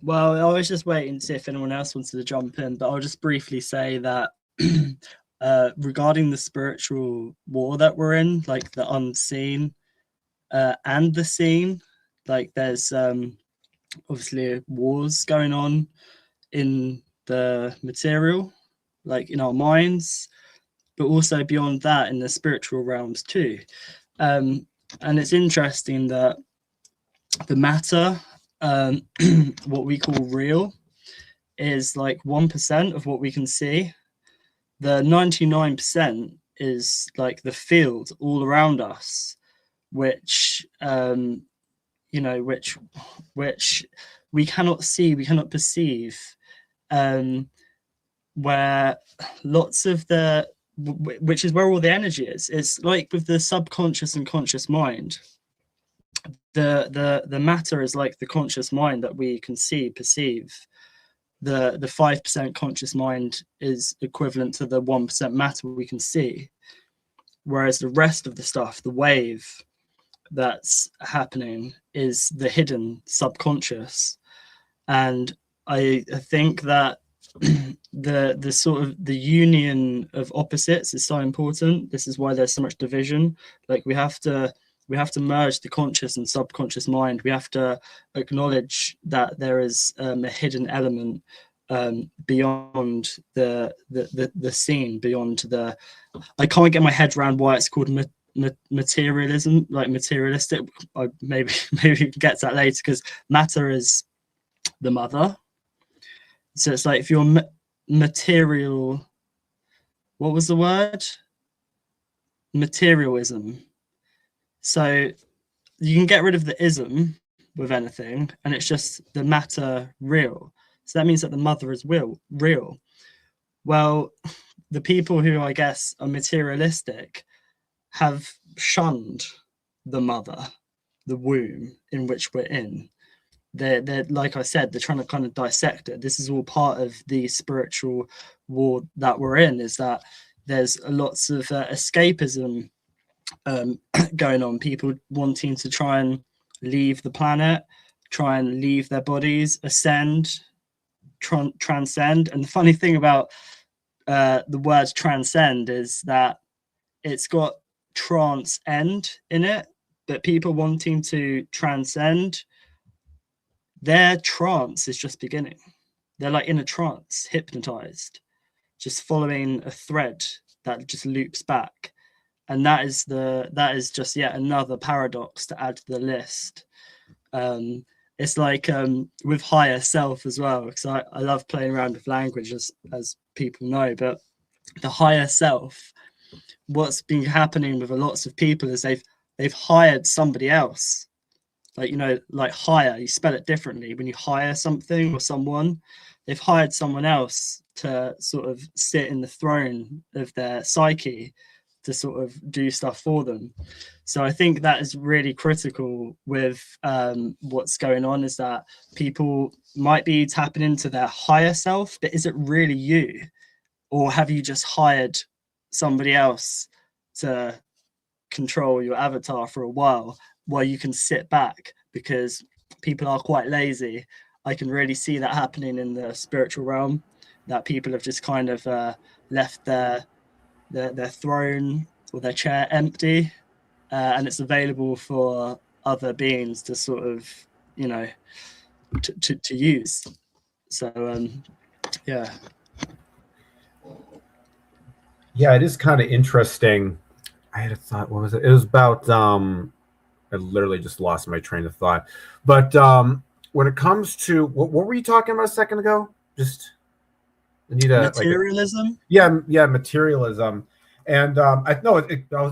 Well, I was just waiting to see if anyone else wanted to jump in, but I'll just briefly say that regarding the spiritual war that we're in, like the unseen and the seen, like there's obviously wars going on in the material, like in our minds, but also beyond that in the spiritual realms too. And it's interesting that the matter, what we call real, is like 1% of what we can see. The 99% is like the field all around us, which which we cannot see, we cannot perceive, where lots of which is where all the energy is. It's like with the subconscious and conscious mind. The matter is like the conscious mind that we can see, perceive. The 5% conscious mind is equivalent to the 1% matter we can see, whereas the rest of the stuff, the wave that's happening, is the hidden subconscious. And I think that the sort of the union of opposites is so important. This is why there's so much division. Like we have to merge the conscious and subconscious mind. We have to acknowledge that there is a hidden element beyond the scene, beyond the. I can't get my head around why it's called materialism, like materialistic. I maybe get to that later, because matter is the mother. So it's like if you're material. What was the word? Materialism. So you can get rid of the ism with anything, and it's just the matter real. So that means that the mother is real. Well, the people who I guess are materialistic have shunned the mother, the womb in which we're in. They're like I said, they're trying to kind of dissect it. This is all part of the spiritual war that we're in, is that there's lots of escapism going on, people wanting to try and leave the planet, try and leave their bodies, ascend, transcend. And the funny thing about the word transcend is that it's got trans-end in it, but people wanting to transcend, their trance is just beginning. They're like in a trance, hypnotized, just following a thread that just loops back. And that is just yet another paradox to add to the list. It's like with higher self as well, because I love playing around with language, as people know, but the higher self, what's been happening with lots of people is they've hired somebody else. Like, you know, like hire, you spell it differently. When you hire something or someone, they've hired someone else to sort of sit in the throne of their psyche to sort of do stuff for them. So I think that is really critical with what's going on, is that people might be tapping into their higher self, but is it really you? Or have you just hired somebody else to control your avatar for a while you can sit back? Because people are quite lazy. I can really see that happening in the spiritual realm, that people have just kind of left their throne or their chair empty, and it's available for other beings to sort of, you know, to use. So yeah. Yeah, it is kind of interesting. I had a thought. What was it? It was about I literally just lost my train of thought. But when it comes to what were you talking about a second ago? Just I need a materialism. Yeah, materialism. And I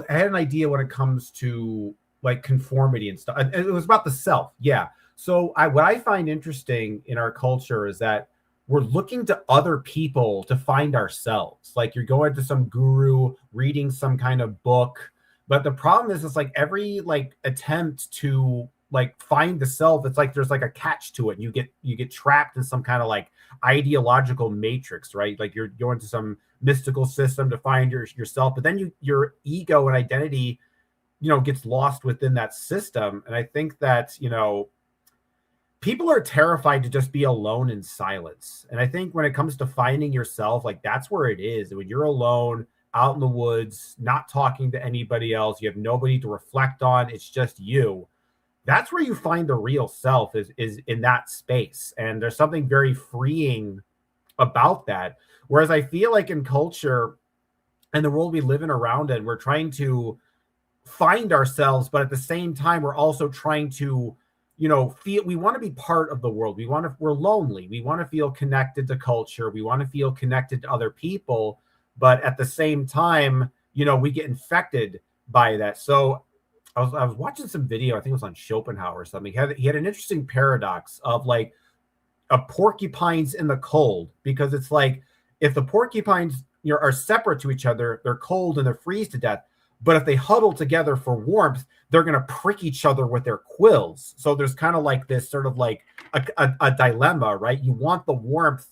had an idea when it comes to like conformity and stuff. And it was about the self. Yeah. So what I find interesting in our culture is that we're looking to other people to find ourselves. Like you're going to some guru, reading some kind of book. But the problem is, it's like every like attempt to like find the self, it's like there's like a catch to it. You get trapped in some kind of like ideological matrix, right? Like you're going to some mystical system to find yourself, but then your ego and identity, you know, gets lost within that system. And I think that, you know, people are terrified to just be alone in silence. And I think when it comes to finding yourself, like that's where it is. When you're alone out in the woods, not talking to anybody else, you have nobody to reflect on, it's just you. That's where you find the real self, is in that space. And there's something very freeing about that. Whereas I feel like in culture and the world we live in around it, we're trying to find ourselves, but at the same time, we're also trying to, you know, we want to be part of the world. We're lonely. We want to feel connected to culture. We want to feel connected to other people. But at the same time, you know, we get infected by that. So I was watching some video, I think it was on Schopenhauer or something. He had an interesting paradox of like a porcupines in the cold, because it's like if the porcupines, you know, are separate to each other, they're cold and they're freeze to death. But if they huddle together for warmth, they're going to prick each other with their quills. So there's kind of like this sort of like a dilemma, right? You want the warmth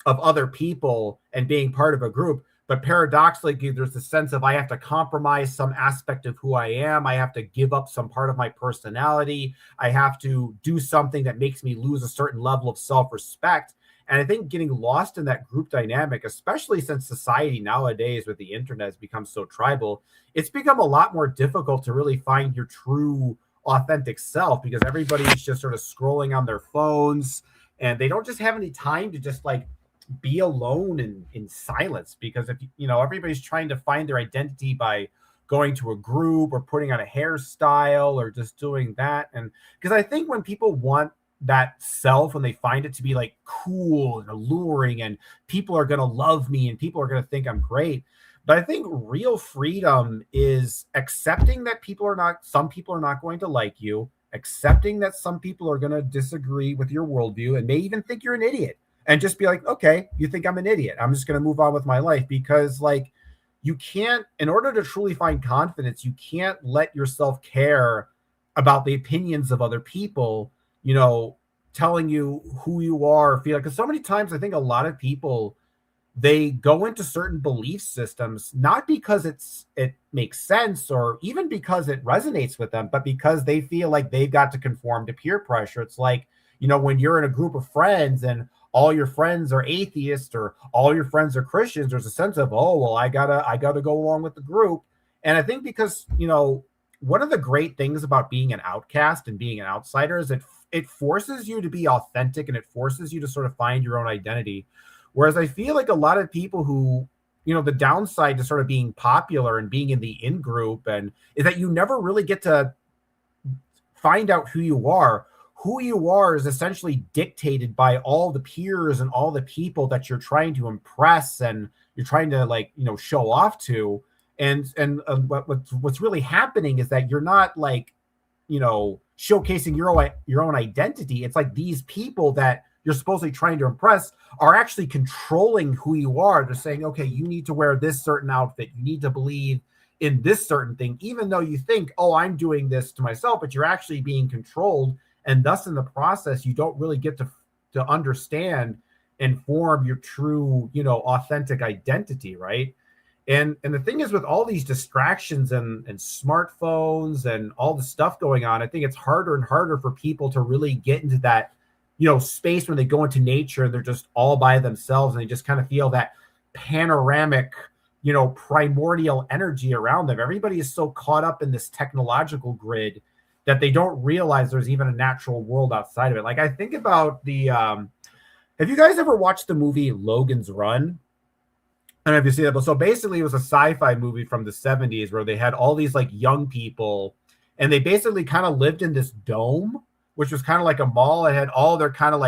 of other people and being part of a group, but paradoxically, there's the sense of I have to compromise some aspect of who I am. I have to give up some part of my personality. I have to do something that makes me lose a certain level of self-respect. And I think getting lost in that group dynamic, especially since society nowadays with the internet has become so tribal, it's become a lot more difficult to really find your true, authentic self, because everybody's just sort of scrolling on their phones and they don't just have any time to just like be alone in silence. Because if you know, everybody's trying to find their identity by going to a group or putting on a hairstyle or just doing that. And because I think when people want that self, when they find it to be like cool and alluring and people are going to love me and people are going to think I'm great. But I think real freedom is accepting that some people are not going to like you, accepting that some people are going to disagree with your worldview and may even think you're an idiot, and just be like, okay, you think I'm an idiot, I'm just going to move on with my life. Because like you can't, in order to truly find confidence, you can't let yourself care about the opinions of other people, you know, telling you who you are, feel like, because so many times I think a lot of people they go into certain belief systems, not because it makes sense or even because it resonates with them, but because they feel like they've got to conform to peer pressure. It's like, when you're in a group of friends and all your friends are atheists or all your friends are Christians, there's a sense of, oh, well, I gotta go along with the group. And I think because, one of the great things about being an outcast and being an outsider is it forces you to be authentic, and it forces you to sort of find your own identity. Whereas I feel like a lot of people who, the downside to sort of being popular and being in the in group is that you never really get to find out who you are. Who you are is essentially dictated by all the peers and all the people that you're trying to impress and you're trying to show off to. And what's really happening is that you're not showcasing your own identity. It's like these people that you're supposedly trying to impress are actually controlling who you are. They're saying, okay, you need to wear this certain outfit. You need to believe in this certain thing, even though you think, oh, I'm doing this to myself, but you're actually being controlled. And thus in the process, you don't really get to understand and form your true, authentic identity. Right. And the thing is, with all these distractions and smartphones and all the stuff going on, I think it's harder and harder for people to really get into that, space when they go into nature and they're just all by themselves and they just kind of feel that panoramic, primordial energy around them. Everybody is so caught up in this technological grid that they don't realize there's even a natural world outside of it. Like I think about have you guys ever watched the movie Logan's Run? I don't know if you see that, but so basically it was a sci-fi movie from the 70s where they had all these young people and they basically kind of lived in this dome, which was kind of like a mall. It had all their kind of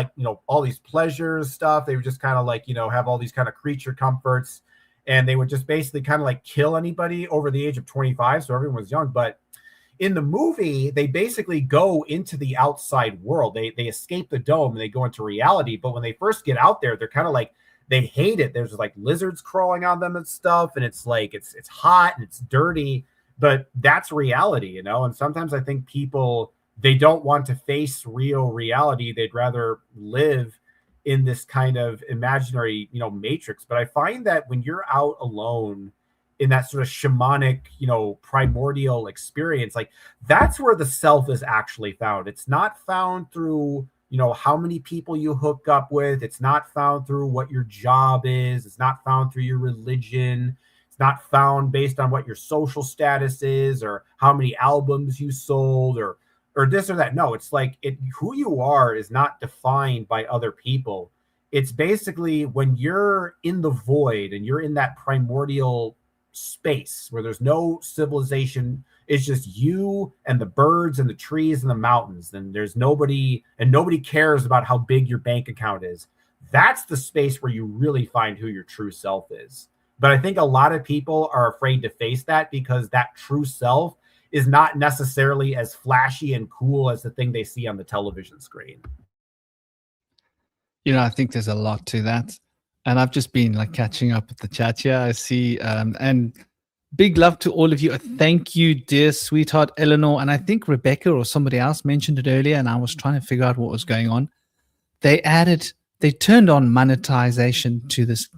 all these pleasures stuff. They would just kind of have all these kind of creature comforts, and they would just basically kind of kill anybody over the age of 25. So everyone was young. But in the movie, they basically go into the outside world. They escape the dome and they go into reality. But when they first get out there, they're kind of they hate it. There's lizards crawling on them and stuff. And it's it's hot and it's dirty, but that's reality, And sometimes I think people, they don't want to face real reality. They'd rather live in this kind of imaginary, matrix. But I find that when you're out alone in that sort of shamanic, primordial experience, that's where the self is actually found. It's not found through, how many people you hook up with. It's not found through what your job is. It's not found through your religion. It's not found based on what your social status is or how many albums you sold or this or that. No, it's who you are is not defined by other people. It's basically when you're in the void and you're in that primordial space where there's no civilization, it's just you and the birds and the trees and the mountains. Then there's nobody, and nobody cares about how big your bank account is. That's the space where you really find who your true self is. But I think a lot of people are afraid to face that because that true self is not necessarily as flashy and cool as the thing they see on the television screen. I think there's a lot to that. And I've just been catching up with the chat here. I see, and big love to all of you. Thank you, dear sweetheart Eleanor. And I think Rebecca or somebody else mentioned it earlier, and I was trying to figure out what was going on. They turned on monetization to this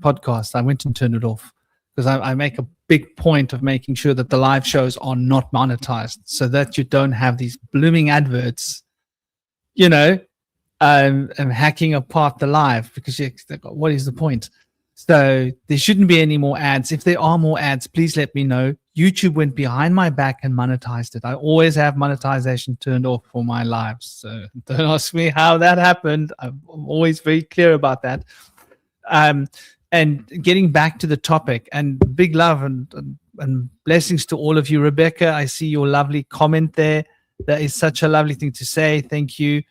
podcast. I went and turned it off because I make a big point of making sure that the live shows are not monetized so that you don't have these blooming adverts, hacking apart the live, because what is the point? So there shouldn't be any more ads. If there are more ads, please let me know. YouTube went behind my back and monetized it. I always have monetization turned off for my lives. So don't ask me how that happened. I'm always very clear about that. And getting back to the topic, and big love and blessings to all of you. Rebecca, I see your lovely comment there. That is such a lovely thing to say. Thank you.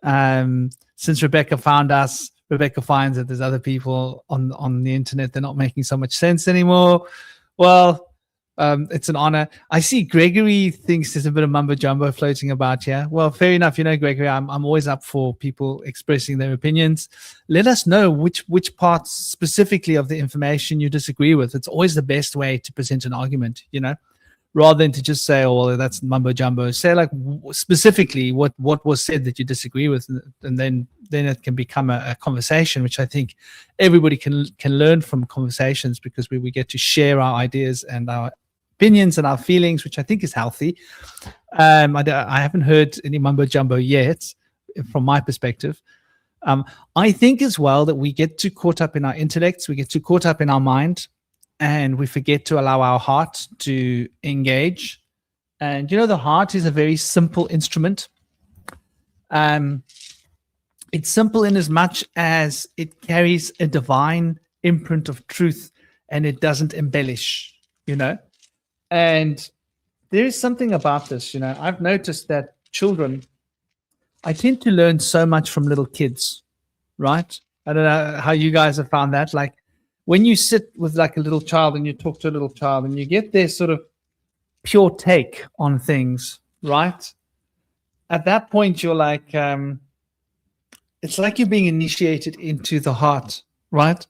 Since Rebecca found us, Rebecca finds that there's other people on the internet. They're not making so much sense anymore. Well, it's an honor. I see Gregory thinks there's a bit of mumbo jumbo floating about here. Well, fair enough. Gregory, I'm always up for people expressing their opinions. Let us know which parts specifically of the information you disagree with. It's always the best way to present an argument, rather than to just say, oh, well, that's mumbo jumbo. Say like specifically what was said that you disagree with, and then it can become a conversation, which I think everybody can learn from conversations, because we get to share our ideas and our opinions and our feelings, which I think is healthy. I haven't heard any mumbo jumbo yet, from my perspective. I think as well that we get too caught up in our intellects, we get too caught up in our mind, and we forget to allow our heart to engage. And the heart is a very simple instrument. It's simple in as much as it carries a divine imprint of truth, and it doesn't embellish, And there is something about this, I've noticed that children, I tend to learn so much from little kids, right? I don't know how you guys have found that. Like when you sit with like a little child and you talk to a little child and you get their sort of pure take on things, right? At that point, you're like, it's like you're being initiated into the heart, right?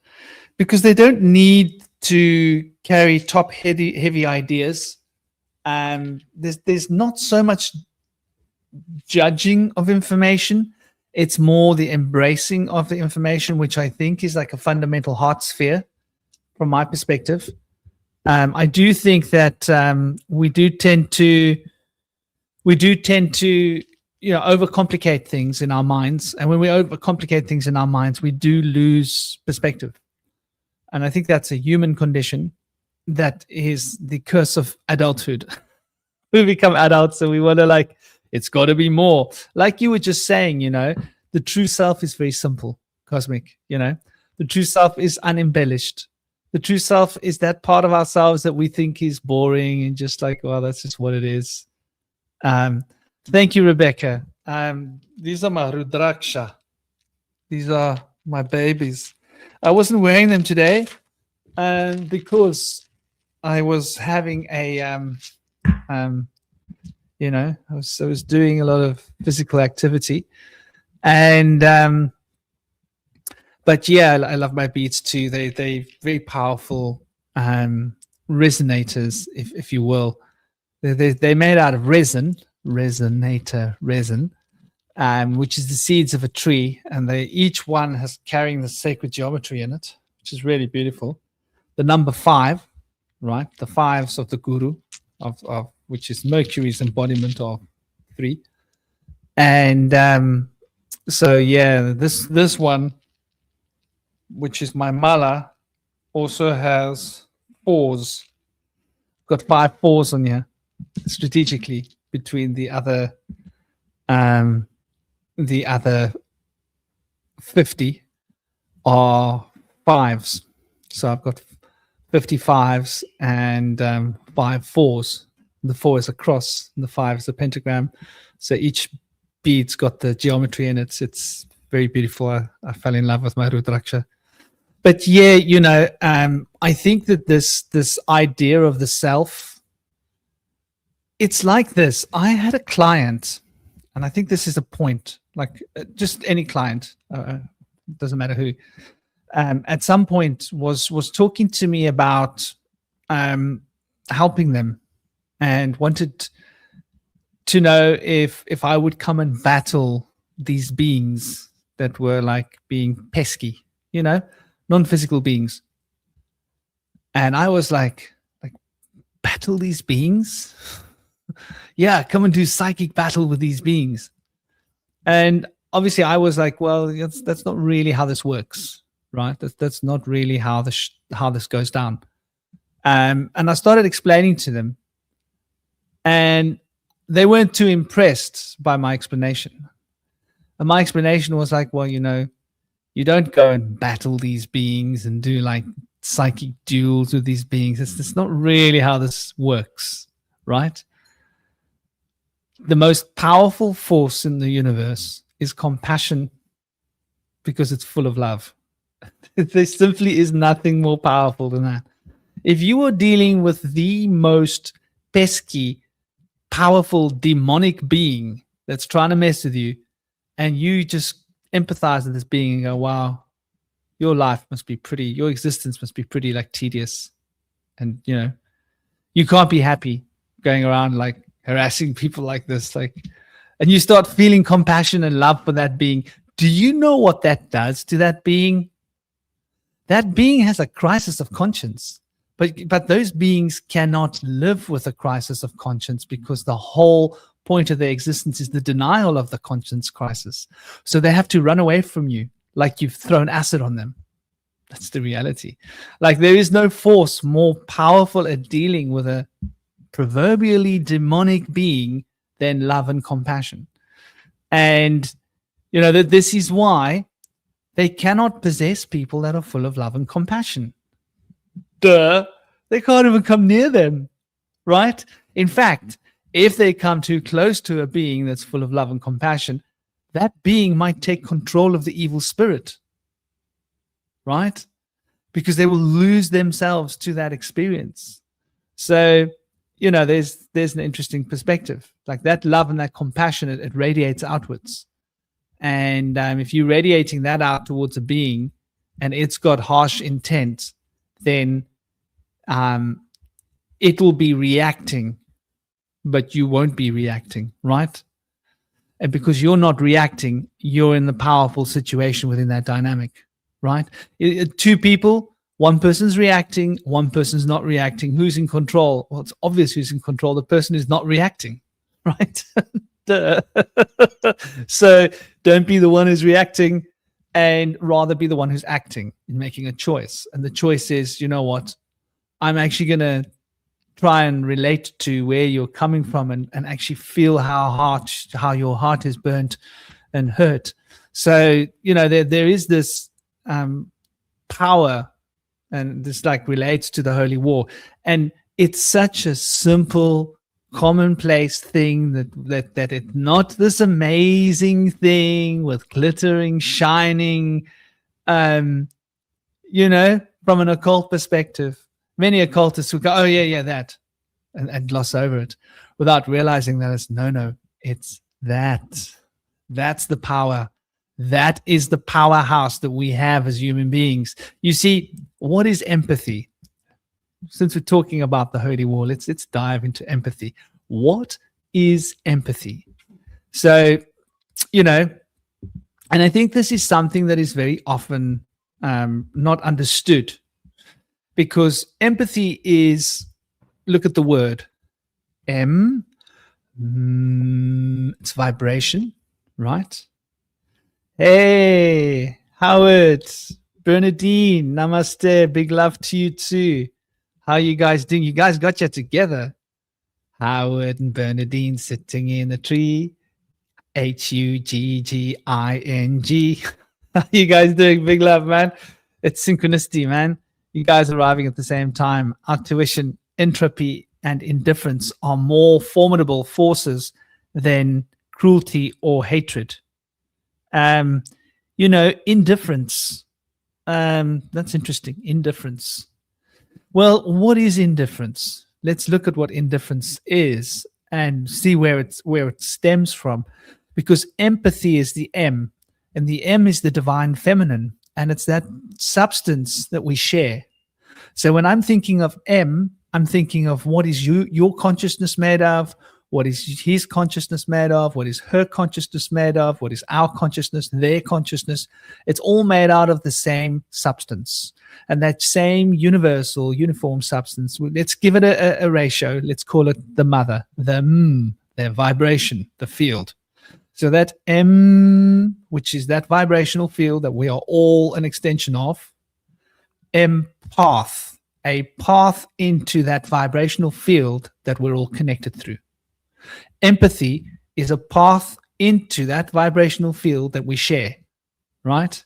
Because they don't need to carry top heavy ideas. There's not so much judging of information. It's more the embracing of the information, which I think is like a fundamental heart sphere from my perspective. I do think that we do tend to overcomplicate things in our minds, and when we overcomplicate things in our minds, we do lose perspective. And I think that's a human condition. That is the curse of adulthood. We become adults and we want to it's got to be more. Like you were just saying, the true self is very simple, Cosmic, The true self is unembellished. The true self is that part of ourselves that we think is boring and just like, well, that's just what it is. Thank you, Rebecca. These are my Rudraksha. These are my babies. I wasn't wearing them today because I was having a, I was doing a lot of physical activity, and but yeah, I love my beads too. They very powerful resonators, if you will. They're made out of resin, which is the seeds of a tree, and each one has carrying the sacred geometry in it, which is really beautiful. The number 5, right? The 5s of the guru, of which is Mercury's embodiment of 3. And so yeah, this one, which is my mala, also has 4s. Got 5 4s on here strategically between the other 50 are 5s. So I've got 55s and 5 4s. The 4 is a cross and the 5 is a pentagram. So each bead's got the geometry in it. It's very beautiful. I fell in love with my Rudraksha. But yeah, I think that this idea of the self, it's like this. I had a client, and I think this is a point, like just any client, doesn't matter who, at some point was talking to me about helping them, and wanted to know if I would come and battle these beings that were like being pesky, non-physical beings. And I was like battle these beings? Yeah, come and do psychic battle with these beings. And obviously I was like, well, that's not really how this works, right? That's not really how this goes down. And I started explaining to them, and they weren't too impressed by my explanation. And my explanation was like, well, you don't go and battle these beings and do like psychic duels with these beings. It's not really how this works, right? The most powerful force in the universe is compassion, because it's full of love. There simply is nothing more powerful than that. If you are dealing with the most pesky, powerful, demonic being that's trying to mess with you, and you just empathize with this being and go, wow, your life must be pretty, your existence must be pretty like tedious, and you can't be happy going around like harassing people like this, like, and you start feeling compassion and love for that being. Do you know what that does to that being? That being has a crisis of conscience, but those beings cannot live with a crisis of conscience, because the whole point of their existence is the denial of the conscience crisis. So they have to run away from you like you've thrown acid on them. That's the reality. Like, there is no force more powerful at dealing with a proverbially demonic being than love and compassion. And you know that this is why they cannot possess people that are full of love and compassion. Duh. They can't even come near them, right? In fact, if they come too close to a being that's full of love and compassion, that being might take control of the evil spirit, right? Because they will lose themselves to that experience. So, you know, there's an interesting perspective. Like, that love and that compassion, it radiates outwards. And if you're radiating that out towards a being and it's got harsh intent, then it will be reacting, but you won't be reacting, right? And because you're not reacting, you're in the powerful situation within that dynamic, right? Two people, one person's reacting, one person's not reacting. Who's in control? Well, it's obvious who's in control. The person is not reacting, right? So don't be the one who's reacting, and rather be the one who's acting and making a choice. And the choice is, you know what? I'm actually going to try and relate to where you're coming from, and actually feel how your heart is burnt and hurt. So, you know, there is this power, and this like relates to the holy war. And it's such a simple, commonplace thing that it's not this amazing thing with glittering, shining, you know, from an occult perspective. Many occultists will go, oh yeah, that, and gloss over it without realizing that it's that. That's the power. That is the powerhouse that we have as human beings. You see, what is empathy? Since we're talking about the holy war, let's dive into empathy. What is empathy? So, you know, and I think this is something that is very often not understood, because empathy is, look at the word, it's vibration, right? Hey, Howard, Bernadine, namaste, big love to you too. How are you guys doing? You guys got you together. Howard and Bernadine sitting in a tree. Hugging. How you guys doing? Big love, man. It's synchronicity, man. You guys arriving at the same time. Intuition, entropy, and indifference are more formidable forces than cruelty or hatred. You know, indifference. That's interesting. Indifference. Well, what is indifference? Let's look at what indifference is and see where it stems from. Because empathy is the M, and the M is the divine feminine, and it's that substance that we share. So when I'm thinking of M, I'm thinking of what is your consciousness made of, what is his consciousness made of, what is her consciousness made of, what is our consciousness, their consciousness. It's all made out of the same substance. And that same universal, uniform substance, let's give it a ratio. Let's call it the mother, their vibration, the field. So that M, which is that vibrational field that we are all an extension of, empath, a path into that vibrational field that we're all connected through. Empathy is a path into that vibrational field that we share, right?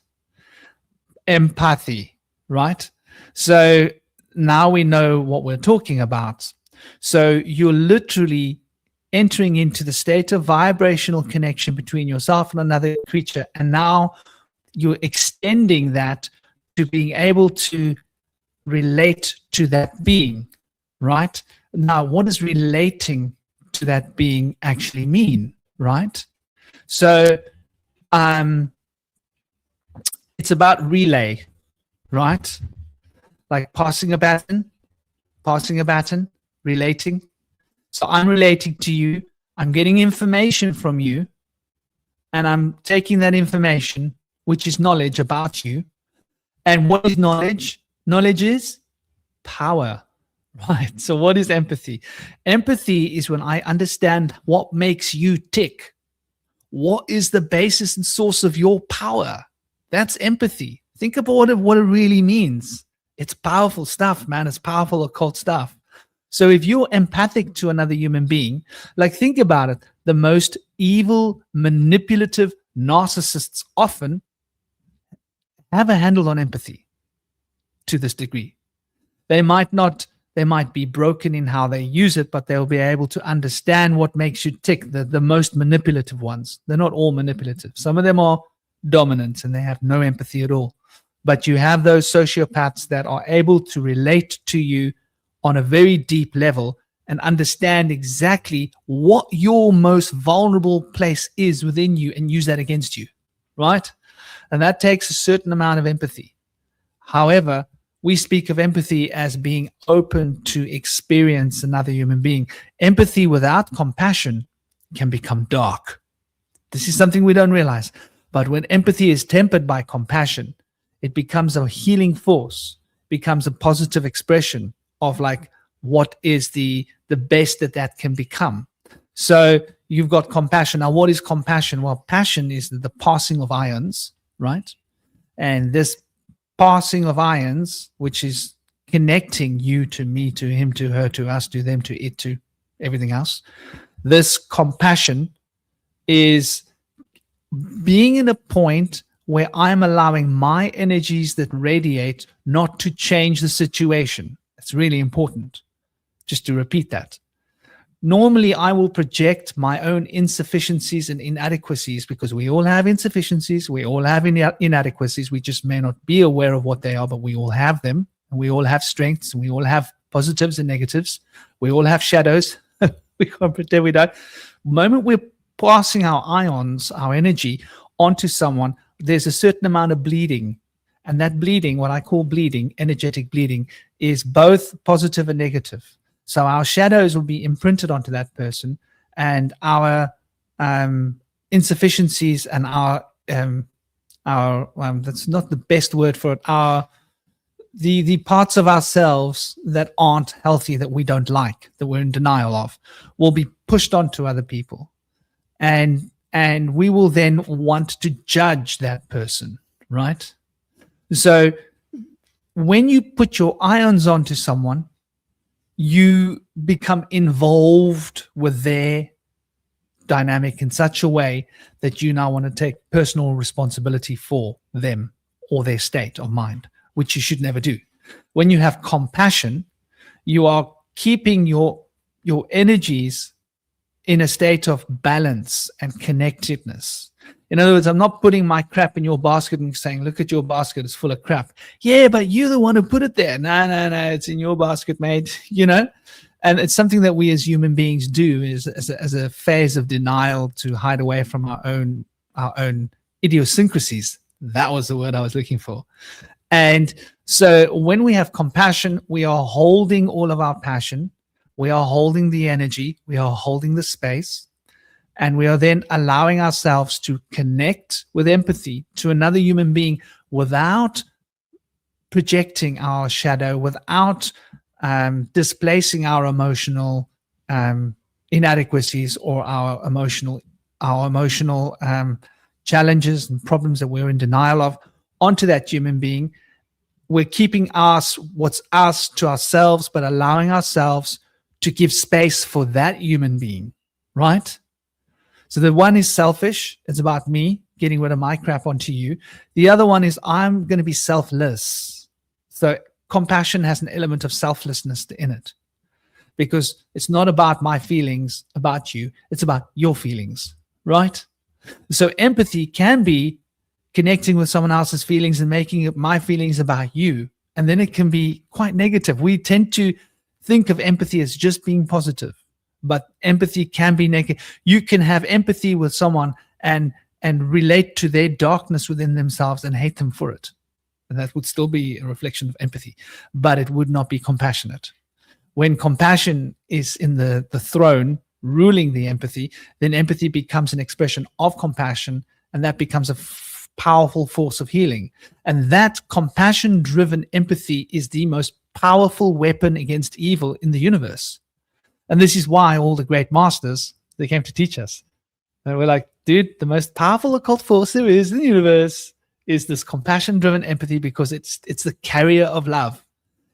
Empathy, right? So now we know what we're talking about. So you're literally entering into the state of vibrational connection between yourself and another creature. And now you're extending that to being able to relate to that being, right? Now, what does relating to that being actually mean, right? So it's about relay, right? Like passing a baton, relating. So I'm relating to you, I'm getting information from you, and I'm taking that information, which is knowledge about you. And what is knowledge? Knowledge is power, right? So what is empathy? Empathy is when I understand what makes you tick. What is the basis and source of your power? That's empathy. Think about what it really means. It's powerful stuff, man. It's powerful occult stuff. So if you're empathic to another human being, like think about it, the most evil, manipulative narcissists often have a handle on empathy to this degree. They might be broken in how they use it, but they'll be able to understand what makes you tick, the most manipulative ones. They're not all manipulative. Some of them are dominant and they have no empathy at all. But you have those sociopaths that are able to relate to you on a very deep level and understand exactly what your most vulnerable place is within you and use that against you, right? And that takes a certain amount of empathy. However, we speak of empathy as being open to experience another human being. Empathy without compassion can become dark. This is something we don't realize. But when empathy is tempered by compassion, it becomes a healing force, becomes a positive expression of like what is the best that can become. So you've got compassion. Now, what is compassion? Well, passion is the passing of ions, right? And this passing of ions, which is connecting you to me, to him, to her, to us, to them, to it, to everything else. This compassion is being in a point where I'm allowing my energies that radiate not to change the situation. It's really important just to repeat that. Normally, I will project my own insufficiencies and inadequacies because we all have insufficiencies, we all have inadequacies. We just may not be aware of what they are, but we all have them. And we all have strengths, and we all have positives and negatives. We all have shadows. We can't pretend we don't. The moment we're passing our ions, our energy, onto someone, there's a certain amount of bleeding. And that bleeding, what I call bleeding, energetic bleeding, is both positive and negative. So our shadows will be imprinted onto that person, and our insufficiencies and our that's not the best word for it, the parts of ourselves that aren't healthy, that we don't like, that we're in denial of, will be pushed onto other people. And we will then want to judge that person, right? So when you put your ions onto someone, you become involved with their dynamic in such a way that you now want to take personal responsibility for them or their state of mind, which you should never do. When you have compassion, you are keeping your energies in a state of balance and connectedness. In other words, I'm not putting my crap in your basket and saying, look at your basket, it's full of crap. Yeah, but you're the one who put it there. No, it's in your basket, mate. You know? And it's something that we as human beings do is as a phase of denial to hide away from our own idiosyncrasies. That was the word I was looking for. And so when we have compassion, we are holding all of our passion. We are holding the energy. We are holding the space. And we are then allowing ourselves to connect with empathy to another human being without projecting our shadow, without displacing our emotional inadequacies or our emotional challenges and problems that we're in denial of onto that human being. We're keeping what's us to ourselves, but allowing ourselves to give space for that human being, right? So the one is selfish. It's about me getting rid of my crap onto you. The other one is I'm going to be selfless. So compassion has an element of selflessness in it because it's not about my feelings about you. It's about your feelings, right? So empathy can be connecting with someone else's feelings and making my feelings about you. And then it can be quite negative. We tend to think of empathy as just being positive. But empathy can be negative. You can have empathy with someone and relate to their darkness within themselves and hate them for it. And that would still be a reflection of empathy, but it would not be compassionate. When compassion is in the throne, ruling the empathy, then empathy becomes an expression of compassion, and that becomes a powerful force of healing. And that compassion-driven empathy is the most powerful weapon against evil in the universe. And this is why all the great masters, they came to teach us. And we're like, dude, the most powerful occult force there is in the universe is this compassion-driven empathy, because it's the carrier of love.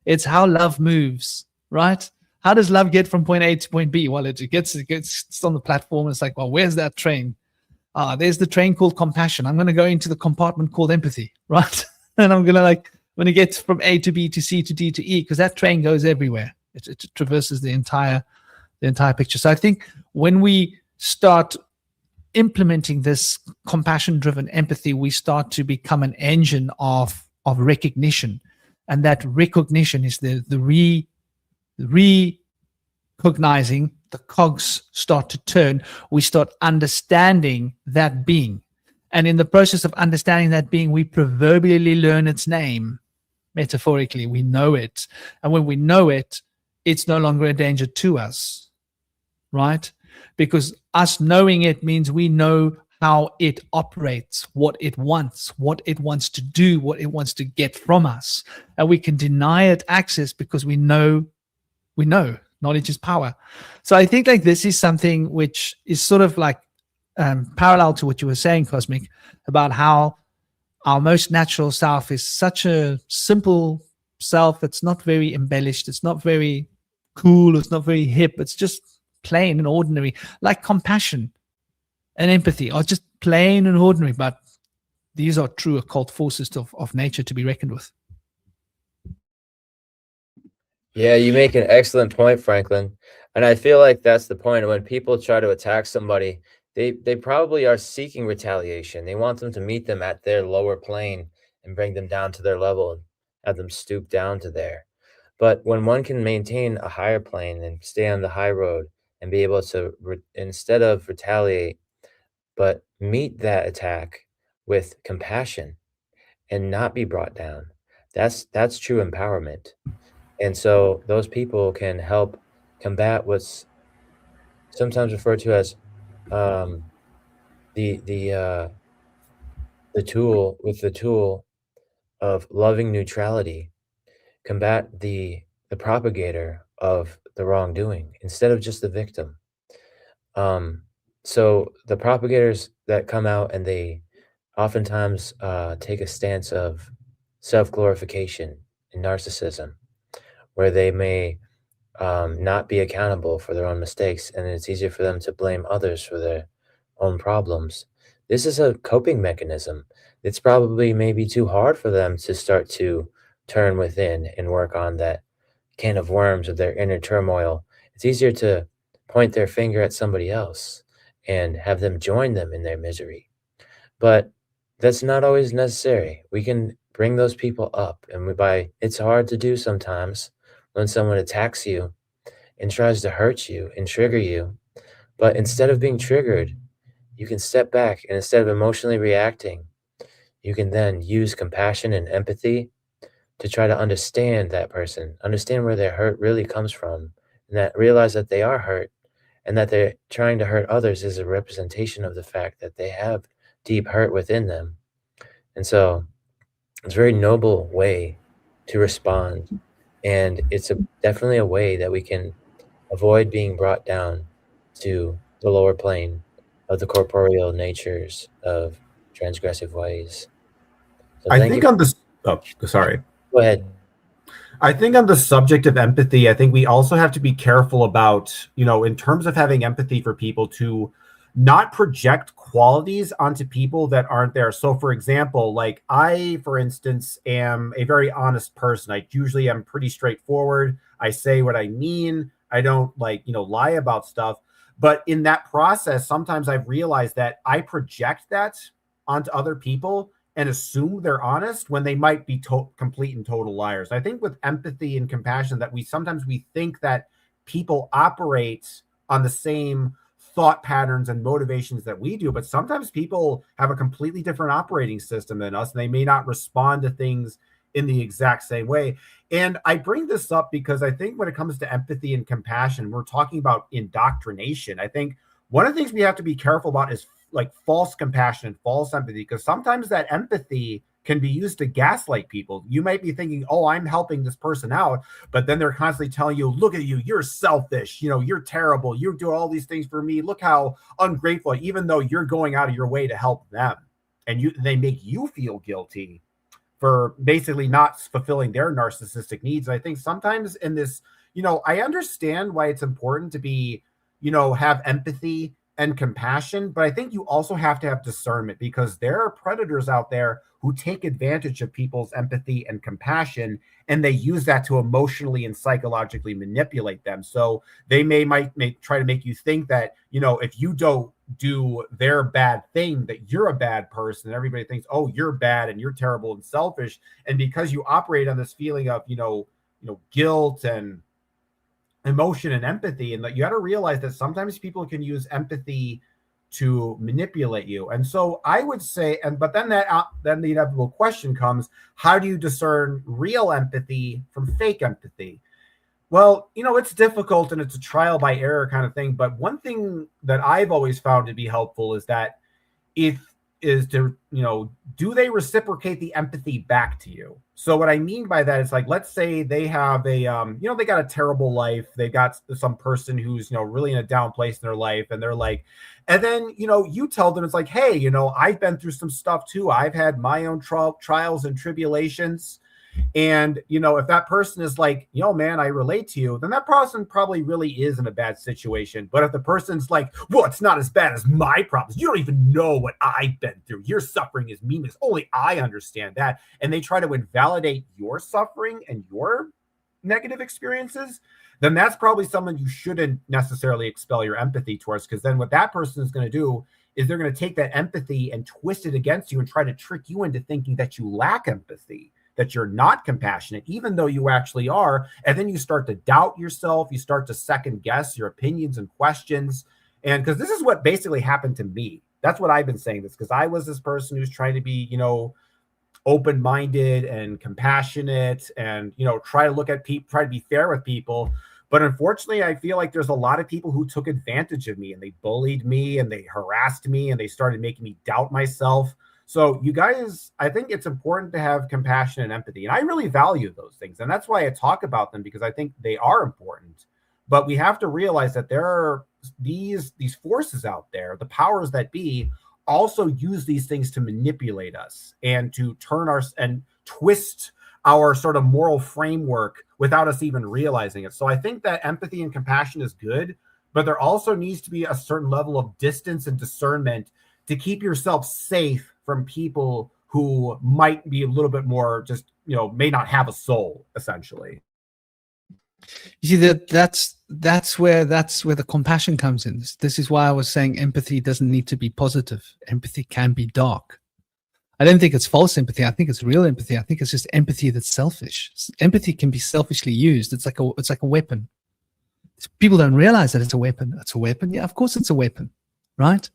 It's how love moves, right? How does love get from point A to point B? Well, it gets on the platform. It's like, well, where's that train? There's the train called compassion. I'm going to go into the compartment called empathy, right? And I'm going to get from A to B to C to D to E, because that train goes everywhere. It traverses the entire picture. So I think when we start implementing this compassion-driven empathy, we start to become an engine of recognition. And that recognition is the recognizing, the cogs start to turn. We start understanding that being. And in the process of understanding that being, we proverbially learn its name. Metaphorically, we know it. And when we know it, it's no longer a danger to us, right? Because us knowing it means we know how it operates, what it wants to do, what it wants to get from us. And we can deny it access because we know. Knowledge is power. So I think like this is something which is sort of like parallel to what you were saying, Cosmic, about how our most natural self is such a simple self. It's not very embellished. It's not very cool. It's not very hip. It's just plain and ordinary, like compassion and empathy are just plain and ordinary, but these are true occult forces of nature to be reckoned with. Yeah, you make an excellent point, Franklin. And I feel like that's the point. When people try to attack somebody, they probably are seeking retaliation. They want them to meet them at their lower plane and bring them down to their level and have them stoop down to there. But when one can maintain a higher plane and stay on the high road and be able to, instead of retaliate, but meet that attack with compassion and not be brought down, that's true empowerment. And so those people can help combat what's sometimes referred to as the tool of loving neutrality, combat the propagator of the wrongdoing instead of just the victim. So the propagators that come out and they oftentimes take a stance of self-glorification and narcissism, where they may not be accountable for their own mistakes, and it's easier for them to blame others for their own problems. This is a coping mechanism. It's probably maybe too hard for them to start to turn within and work on that can of worms of their inner turmoil. It's easier to point their finger at somebody else and have them join them in their misery. But that's not always necessary. We can bring those people up, and it's hard to do sometimes when someone attacks you and tries to hurt you and trigger you. But instead of being triggered, you can step back, and instead of emotionally reacting, you can then use compassion and empathy to try to understand that person, understand where their hurt really comes from, and realize that they are hurt, and that they're trying to hurt others is a representation of the fact that they have deep hurt within them. And so it's a very noble way to respond. And it's definitely a way that we can avoid being brought down to the lower plane of the corporeal natures of transgressive ways. So I think on this, sorry. Go ahead. I think on the subject of empathy, I think we also have to be careful about, in terms of having empathy for people, to not project qualities onto people that aren't there. So for example, like I, for instance, am a very honest person. I usually am pretty straightforward. I say what I mean. I don't lie about stuff. But in that process, sometimes I've realized that I project that onto other people and assume they're honest when they might be complete and total liars. I think with empathy and compassion that we think that people operate on the same thought patterns and motivations that we do, but sometimes people have a completely different operating system than us, and they may not respond to things in the exact same way. And I bring this up because I think when it comes to empathy and compassion, we're talking about indoctrination. I think one of the things we have to be careful about is like false compassion and false empathy, because sometimes that empathy can be used to gaslight people. You might be thinking, oh, I'm helping this person out, but then they're constantly telling you, look at you, you're selfish, you know, you're terrible, you do all these things for me, look how ungrateful, even though you're going out of your way to help them. And they make you feel guilty for basically not fulfilling their narcissistic needs. And I think sometimes in this, you know, I understand why it's important to be, you know, have empathy and compassion, but I think you also have to have discernment, because there are predators out there who take advantage of people's empathy and compassion, and they use that to emotionally and psychologically manipulate them. So they might try to make you think that, you know, if you don't do their bad thing, that you're a bad person. Everybody thinks, oh, you're bad and you're terrible and selfish. And because you operate on this feeling of, you know, guilt and emotion and empathy, and that you got to realize that sometimes people can use empathy to manipulate you. And so I would say, but then the inevitable question comes, how do you discern real empathy from fake empathy? Well, you know, it's difficult and it's a trial by error kind of thing. But one thing that I've always found to be helpful is that do they reciprocate the empathy back to you? So what I mean by that is, like, let's say they have they got a terrible life. They got some person who's, you know, really in a down place in their life. And they're like, and then, you know, you tell them, it's like, hey, you know, I've been through some stuff too. I've had my own trials and tribulations. And, you know, if that person is like, yo, man, I relate to you, then that person probably really is in a bad situation. But if the person's like, well, it's not as bad as my problems, you don't even know what I've been through, your suffering is meaningless, only I understand that, and they try to invalidate your suffering and your negative experiences, then that's probably someone you shouldn't necessarily expel your empathy towards, because then what that person is going to do is they're going to take that empathy and twist it against you and try to trick you into thinking that you lack empathy, that you're not compassionate, even though you actually are. And then you start to doubt yourself. You start to second guess your opinions and questions. And because this is what basically happened to me. That's what I've been saying this, because I was this person who's trying to be, you know, open-minded and compassionate and, you know, try to look at people, try to be fair with people. But unfortunately, I feel like there's a lot of people who took advantage of me, and they bullied me and they harassed me and they started making me doubt myself. So you guys, I think it's important to have compassion and empathy. And I really value those things. And that's why I talk about them, because I think they are important. But we have to realize that there are these forces out there, the powers that be, also use these things to manipulate us and to turn and twist our sort of moral framework without us even realizing it. So I think that empathy and compassion is good, but there also needs to be a certain level of distance and discernment to keep yourself safe from people who might be a little bit more just, you know, may not have a soul, essentially. You see, that's where the compassion comes in. This is why I was saying empathy doesn't need to be positive. Empathy can be dark. I don't think it's false empathy. I think it's real empathy. I think it's just empathy that's selfish. Empathy can be selfishly used. It's like a weapon. People don't realize that it's a weapon. It's a weapon. Yeah, of course it's a weapon, right?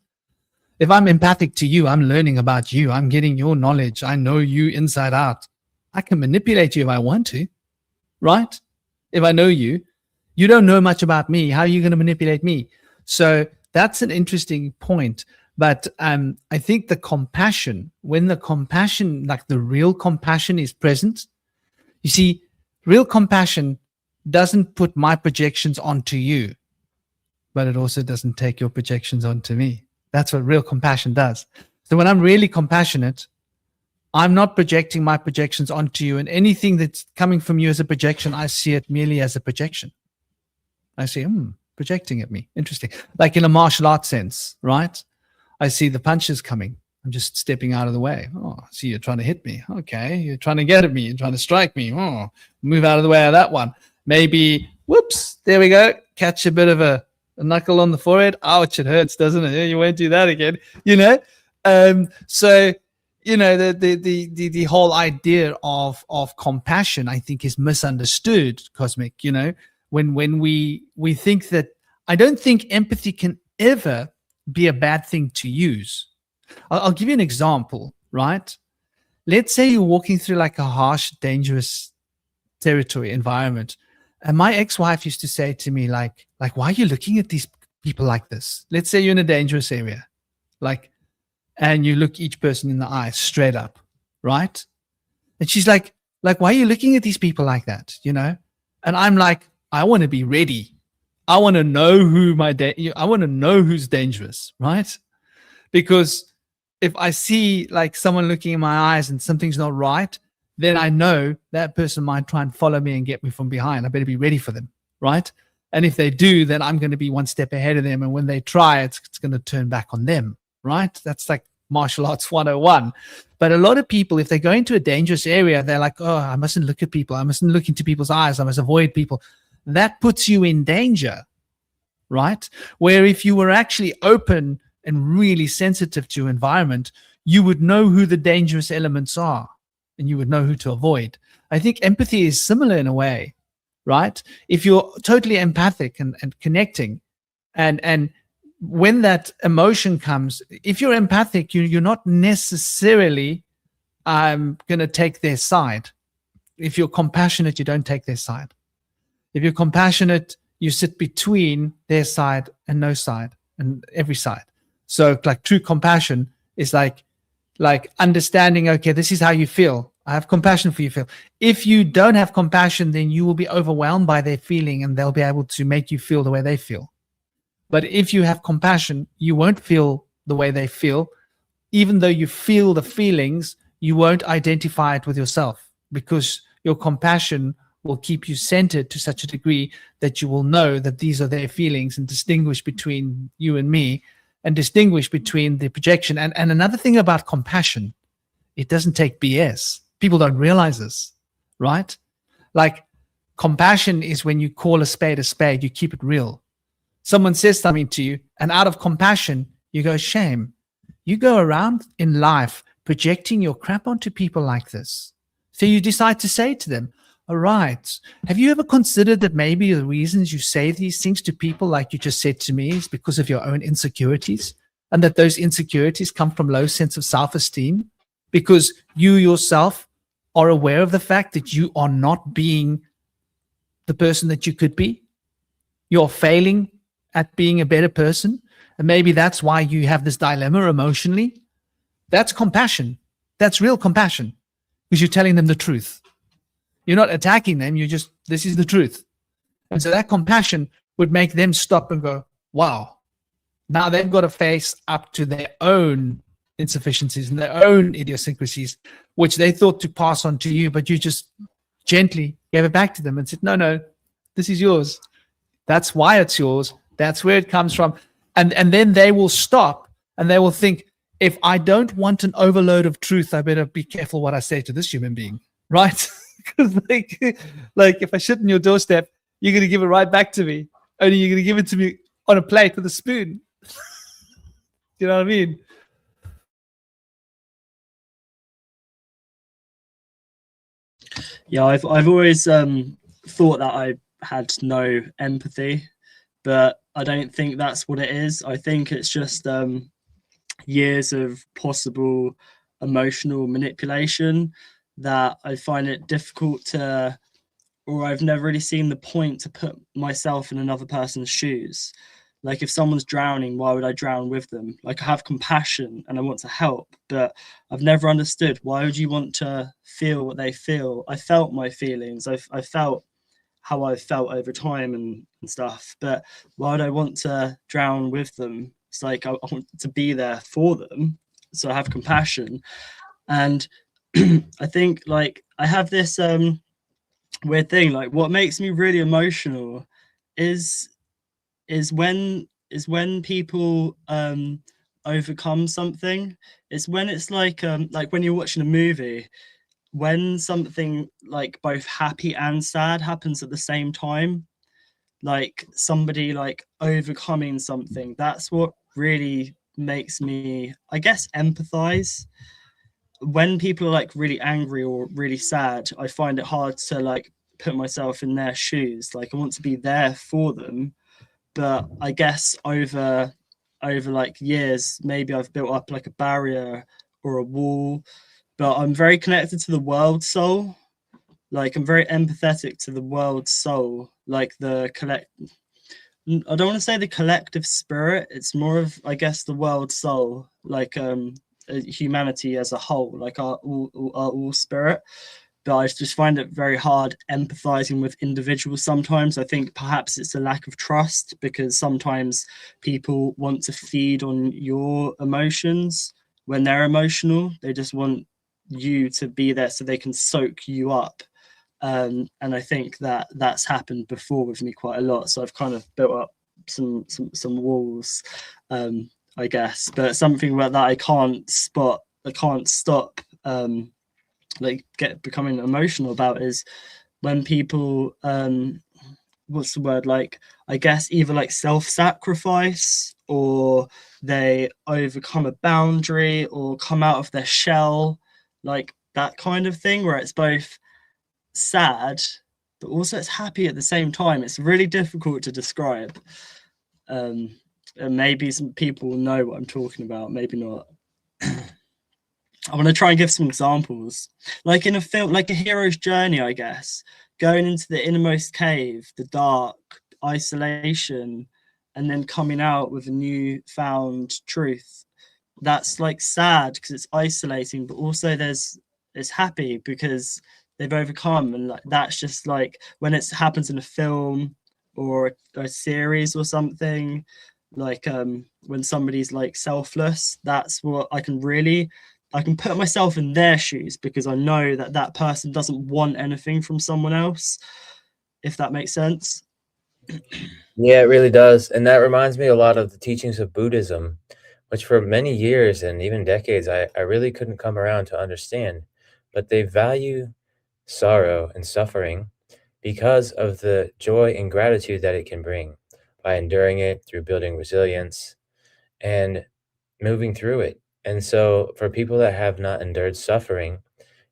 If I'm empathic to you, I'm learning about you. I'm getting your knowledge. I know you inside out. I can manipulate you if I want to, right? If I know you, you don't know much about me. How are you going to manipulate me? So that's an interesting point. But I think the compassion, when the compassion, like the real compassion is present, you see, real compassion doesn't put my projections onto you, but it also doesn't take your projections onto me. That's what real compassion does. So when I'm really compassionate, I'm not projecting my projections onto you, and anything that's coming from you as a projection, I see it merely as a projection. I see, projecting at me. Interesting. Like in a martial arts sense, right? I see the punches coming. I'm just stepping out of the way. Oh, see, you're trying to hit me. Okay, you're trying to get at me. You're trying to strike me. Oh, move out of the way of that one. Maybe, whoops, there we go. Catch a bit of a knuckle on the forehead. Ouch, it hurts, doesn't it? You won't do that again, you know? So, you know, the whole idea of compassion, I think, is misunderstood, Cosmic, you know, when we think that, I don't think empathy can ever be a bad thing to use. I'll give you an example, right? let's say you're walking through like a harsh, dangerous territory environment. And my ex-wife used to say to me, like, why are you looking at these people like this? Let's say you're in a dangerous area, and you look each person in the eye straight up, right? And she's like, why are you looking at these people like that? And I'm like, I want to be ready. I want to know I want to know who's dangerous, right? Because if I see like someone looking in my eyes and something's not right, then I know that person might try and follow me and get me from behind. I better be ready for them, right? And if they do, then I'm going to be one step ahead of them. And when they try, it's going to turn back on them, right? That's like martial arts 101. But a lot of people, if they go into a dangerous area, they're like, oh, I mustn't look at people. I mustn't look into people's eyes. I must avoid people. That puts you in danger, right? Where if you were actually open and really sensitive to your environment, you would know who the dangerous elements are and you would know who to avoid. I think empathy is similar in a way, right? If you're totally empathic and connecting, and when that emotion comes, if you're empathic, you're not necessarily going to take their side. If you're compassionate, you don't take their side. If you're compassionate, you sit between their side and no side and every side. So like true compassion is like understanding, okay, this is how you feel. I have compassion for you, Phil. If you don't have compassion, then you will be overwhelmed by their feeling and they'll be able to make you feel the way they feel. But if you have compassion, you won't feel the way they feel. Even though you feel the feelings, you won't identify it with yourself because your compassion will keep you centered to such a degree that you will know that these are their feelings and distinguish between you and me and distinguish between the projection. And another thing about compassion, it doesn't take BS. People don't realize this, right? Like compassion is when you call a spade, you keep it real. Someone says something to you and out of compassion, you go, shame. You go around in life projecting your crap onto people like this. So you decide to say to them, all right, have you ever considered that maybe the reasons you say these things to people like you just said to me is because of your own insecurities and that those insecurities come from low sense of self-esteem because you yourself are aware of the fact that you are not being the person that you could be. You're failing at being a better person. And maybe that's why you have this dilemma emotionally. That's compassion. That's real compassion because you're telling them the truth. You're not attacking them. You're just, this is the truth. And so that compassion would make them stop and go, wow, now they've got to face up to their own insufficiencies and their own idiosyncrasies, which they thought to pass on to you, but you just gently gave it back to them and said, no, this is yours. That's why it's yours. That's where it comes from. And then they will stop and they will think, if I don't want an overload of truth, I better be careful what I say to this human being, right? Because like if I shit in your doorstep, you're going to give it right back to me. Only you're going to give it to me on a plate with a spoon. You know what I mean? Yeah, I've always thought that I had no empathy, but I don't think that's what it is. I think it's just years of possible emotional manipulation that I find it difficult to, or I've never really seen the point to put myself in another person's shoes. Like if someone's drowning, why would I drown with them? Like I have compassion and I want to help, but I've never understood why would you want to feel what they feel? I felt my feelings. I felt how I felt over time and stuff, but why would I want to drown with them? It's like I want to be there for them. So I have compassion. And I think like I have this weird thing, like what makes me really emotional is when people overcome something. It's when it's like when you're watching a movie, when something like both happy and sad happens at the same time, like somebody like overcoming something. That's what really makes me, I guess, empathize. When people are like really angry or really sad, I find it hard to like put myself in their shoes. Like I want to be there for them, but I guess over like years, maybe I've built up like a barrier or a wall. but I'm very connected to the world soul. Like, I'm very empathetic to the world soul, like the I don't want to say the collective spirit. It's more of, I guess, the world soul, like humanity as a whole, like our all spirit. But I just find it very hard empathizing with individuals sometimes. I think perhaps it's a lack of trust, because sometimes people want to feed on your emotions when they're emotional. They just want you to be there so they can soak you up. And I think that that's happened before with me quite a lot. So I've kind of built up some walls, I guess. But something that I can't stop, becoming emotional about is when people, what's the word? Like, I guess either like self-sacrifice, or they overcome a boundary or come out of their shell, like that kind of thing, where it's both sad but also it's happy at the same time. It's really difficult to describe, and maybe some people will know what I'm talking about, maybe not. I want to try and give some examples, like in a film, like a hero's journey, I guess, going into the innermost cave, the dark, isolation, and then coming out with a new found truth. That's like sad because it's isolating, but also it's happy because they've overcome. And like, that's just like when it happens in a film or a series or something, like when somebody's like selfless, that's what I can put myself in their shoes, because I know that that person doesn't want anything from someone else, if that makes sense. Yeah, it really does. And that reminds me a lot of the teachings of Buddhism, which for many years and even decades, I really couldn't come around to understand. But they value sorrow and suffering because of the joy and gratitude that it can bring by enduring it, through building resilience and moving through it. And so for people that have not endured suffering,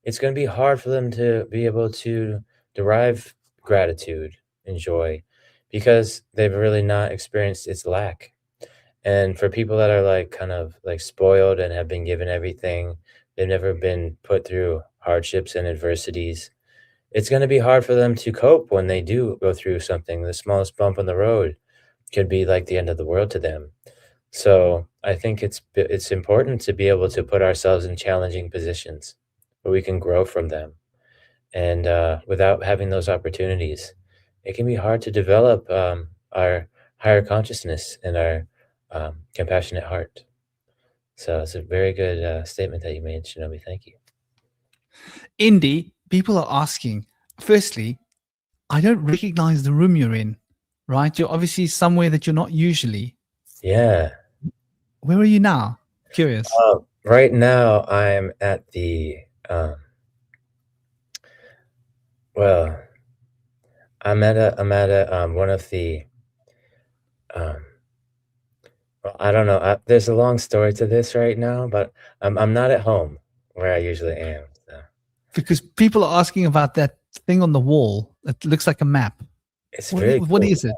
it's going to be hard for them to be able to derive gratitude and joy because they've really not experienced its lack. And for people that are like kind of like spoiled and have been given everything, they've never been put through hardships and adversities. It's going to be hard for them to cope when they do go through something. The smallest bump on the road could be like the end of the world to them. So I think it's important to be able to put ourselves in challenging positions where we can grow from them. And without having those opportunities, it can be hard to develop our higher consciousness and our compassionate heart. So it's a very good statement that you made, Shinobi. Thank you. Indy, people are asking, firstly, I don't recognize the room you're in, right? You're obviously somewhere that you're not usually. Yeah. Where are you now? Curious. Right now, I'm at the, well, I'm at one of the, well, I don't know. There's a long story to this right now, but I'm not at home where I usually am. So. Because people are asking about that thing on the wall. It looks like a map. It's very What cool. is it?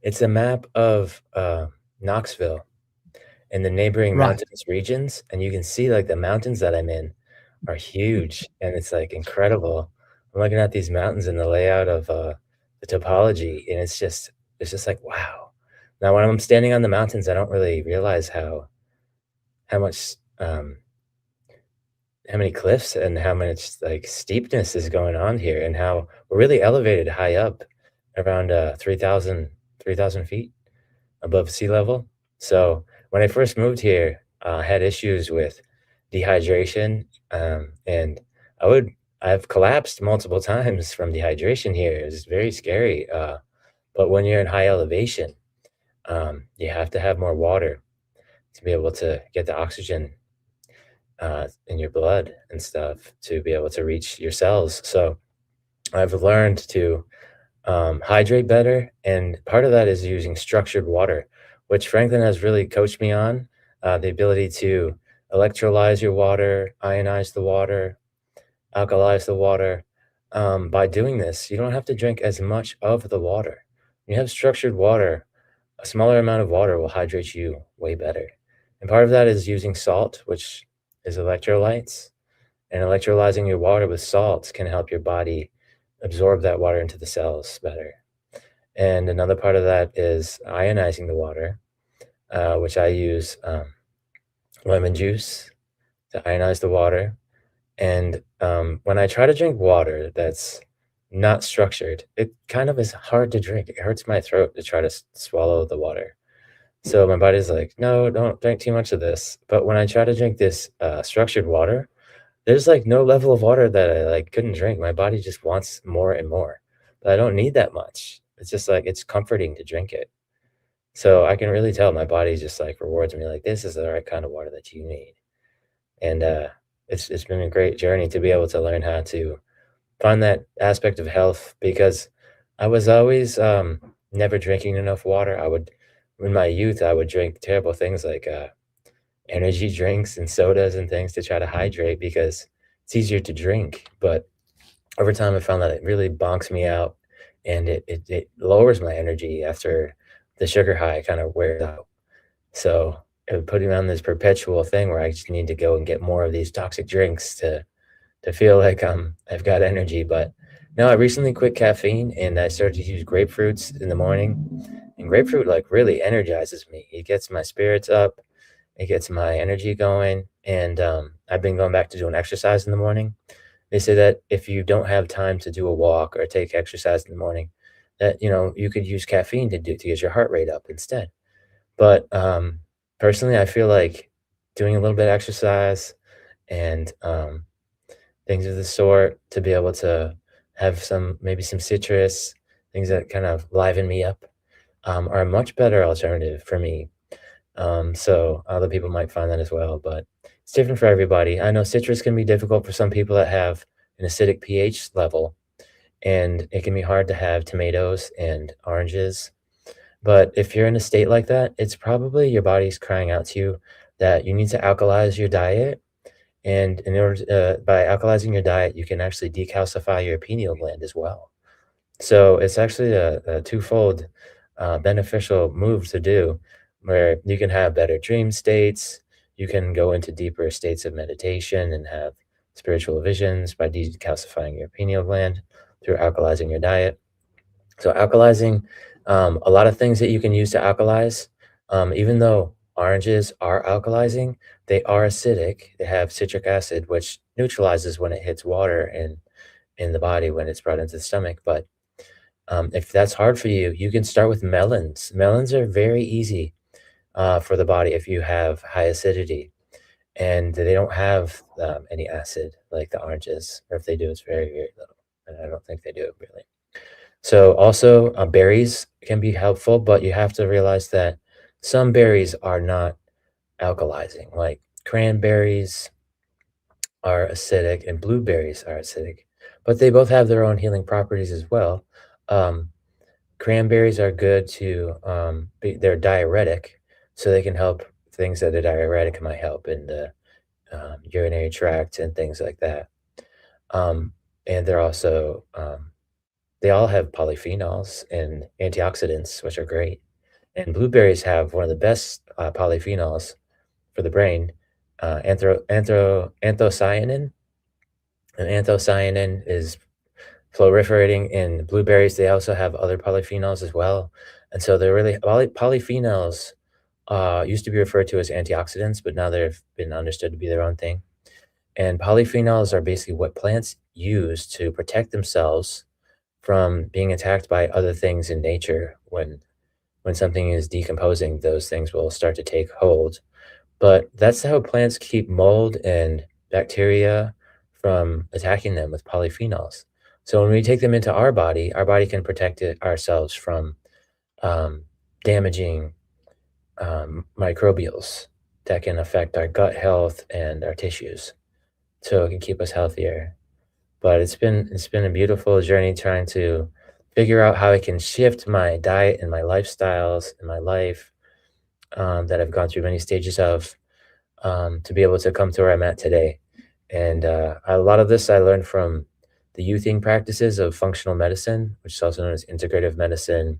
It's a map of Knoxville and the neighboring Right. mountainous regions, and you can see like the mountains that I'm in are huge, and it's like incredible. I'm looking at these mountains and the layout of the topology, and it's just like wow. Now, when I'm standing on the mountains, I don't really realize how much how many cliffs and how much like steepness is going on here, and how we're really elevated high up, around 3,000 feet above sea level. So when I first moved here, I had issues with dehydration, and I've collapsed multiple times from dehydration here. It's very scary. But when you're in high elevation, you have to have more water to be able to get the oxygen in your blood and stuff to be able to reach your cells. So I've learned to hydrate better, and part of that is using structured water, which Franklin has really coached me on, the ability to electrolyze your water, ionize the water, alkalize the water. By doing this, you don't have to drink as much of the water. When you have structured water, a smaller amount of water will hydrate you way better. And part of that is using salt, which is electrolytes, And electrolyzing your water with salts can help your body absorb that water into the cells better. And another part of that is ionizing the water, which I use lemon juice to ionize the water. And when I try to drink water that's not structured, it kind of is hard to drink. It hurts my throat to try to swallow the water. So my body's like, no, don't drink too much of this. But when I try to drink this structured water, there's like no level of water that I like couldn't drink. My body just wants more and more, but I don't need that much. It's just like, it's comforting to drink it. So I can really tell my body just like rewards me, like, this is the right kind of water that you need. And it's been a great journey to be able to learn how to find that aspect of health, because I was always never drinking enough water. In my youth, I would drink terrible things like energy drinks and sodas and things to try to hydrate because it's easier to drink. But over time, I found that it really bonks me out, and it lowers my energy after the sugar high kind of wears out. So it would put me on this perpetual thing where I just need to go and get more of these toxic drinks to feel like I've got energy. But no, I recently quit caffeine and I started to use grapefruits in the morning. And grapefruit like really energizes me. It gets my spirits up. It gets my energy going. And I've been going back to doing exercise in the morning. They say that if you don't have time to do a walk or take exercise in the morning, that, you know, you could use caffeine to get your heart rate up instead. But personally, I feel like doing a little bit of exercise and things of the sort to be able to have maybe some citrus, things that kind of liven me up, are a much better alternative for me. So other people might find that as well, but it's different for everybody. I know citrus can be difficult for some people that have an acidic pH level, and it can be hard to have tomatoes and oranges. But if you're in a state like that, it's probably your body's crying out to you that you need to alkalize your diet. And in order to, by alkalizing your diet, you can actually decalcify your pineal gland as well. So it's actually a twofold beneficial move to do, where you can have better dream states. You can go into deeper states of meditation and have spiritual visions by decalcifying your pineal gland through alkalizing your diet. So alkalizing, a lot of things that you can use to alkalize, even though oranges are alkalizing, they are acidic. They have citric acid, which neutralizes when it hits water in the body when it's brought into the stomach. But if that's hard for you, you can start with melons. Melons are very easy for the body if you have high acidity, and they don't have any acid like the oranges, or if they do, it's very, very little. And I don't think they do really. So also berries can be helpful, but you have to realize that some berries are not alkalizing, like cranberries are acidic and blueberries are acidic, but they both have their own healing properties as well. Cranberries are good to, they're diuretic, so they can help things that are diuretic might help in the urinary tract and things like that. And they're also, they all have polyphenols and antioxidants, which are great. And blueberries have one of the best polyphenols for the brain, anthocyanin. And anthocyanin is proliferating in blueberries. They also have other polyphenols as well. And so they're really, polyphenols used to be referred to as antioxidants, but now they've been understood to be their own thing. And polyphenols are basically what plants use to protect themselves from being attacked by other things in nature. When something is decomposing, those things will start to take hold. But that's how plants keep mold and bacteria from attacking them, with polyphenols. So when we take them into our body can protect ourselves from damaging microbials that can affect our gut health and our tissues. So it can keep us healthier. But it's been a beautiful journey trying to figure out how I can shift my diet and my lifestyles and my life that I've gone through many stages of, to be able to come to where I'm at today. And a lot of this I learned from the youthing practices of functional medicine, which is also known as integrative medicine,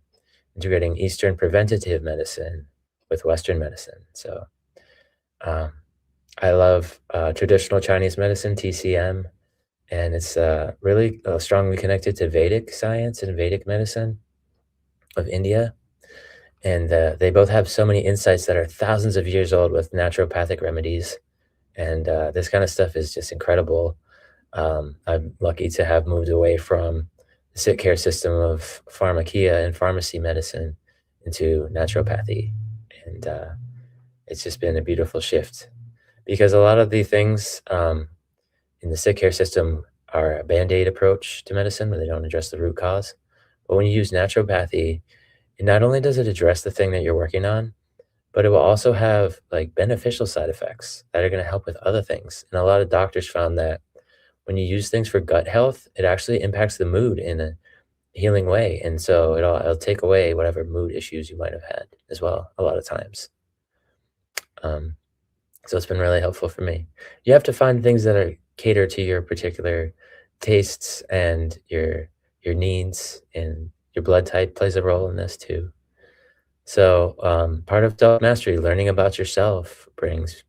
integrating Eastern preventative medicine with Western medicine. So I love traditional Chinese medicine, TCM, and it's really strongly connected to Vedic science and Vedic medicine of India. And they both have so many insights that are thousands of years old with naturopathic remedies. And this kind of stuff is just incredible. I'm lucky to have moved away from the sick care system of pharmakia and pharmacy medicine into naturopathy. And it's just been a beautiful shift because a lot of the things in the sick care system are a band-aid approach to medicine where they don't address the root cause. But when you use naturopathy, not only does it address the thing that you're working on, but it will also have like beneficial side effects that are going to help with other things. And a lot of doctors found that when you use things for gut health, it actually impacts the mood in a healing way. And so it'll take away whatever mood issues you might have had as well, a lot of times. So it's been really helpful for me. You have to find things that are cater to your particular tastes and your needs, and your blood type plays a role in this too. So part of self-mastery, learning about yourself, brings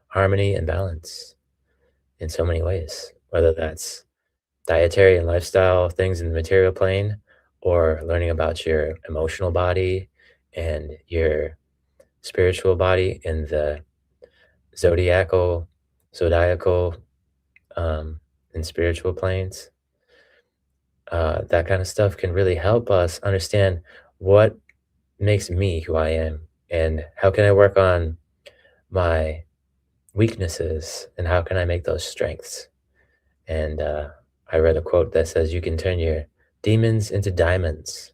harmony and balance in so many ways, whether that's dietary and lifestyle things in the material plane, or learning about your emotional body and your spiritual body in the zodiacal, and spiritual planes. That kind of stuff can really help us understand what makes me who I am, and how can I work on my weaknesses, and how can I make those strengths. And I read a quote that says you can turn your demons into diamonds,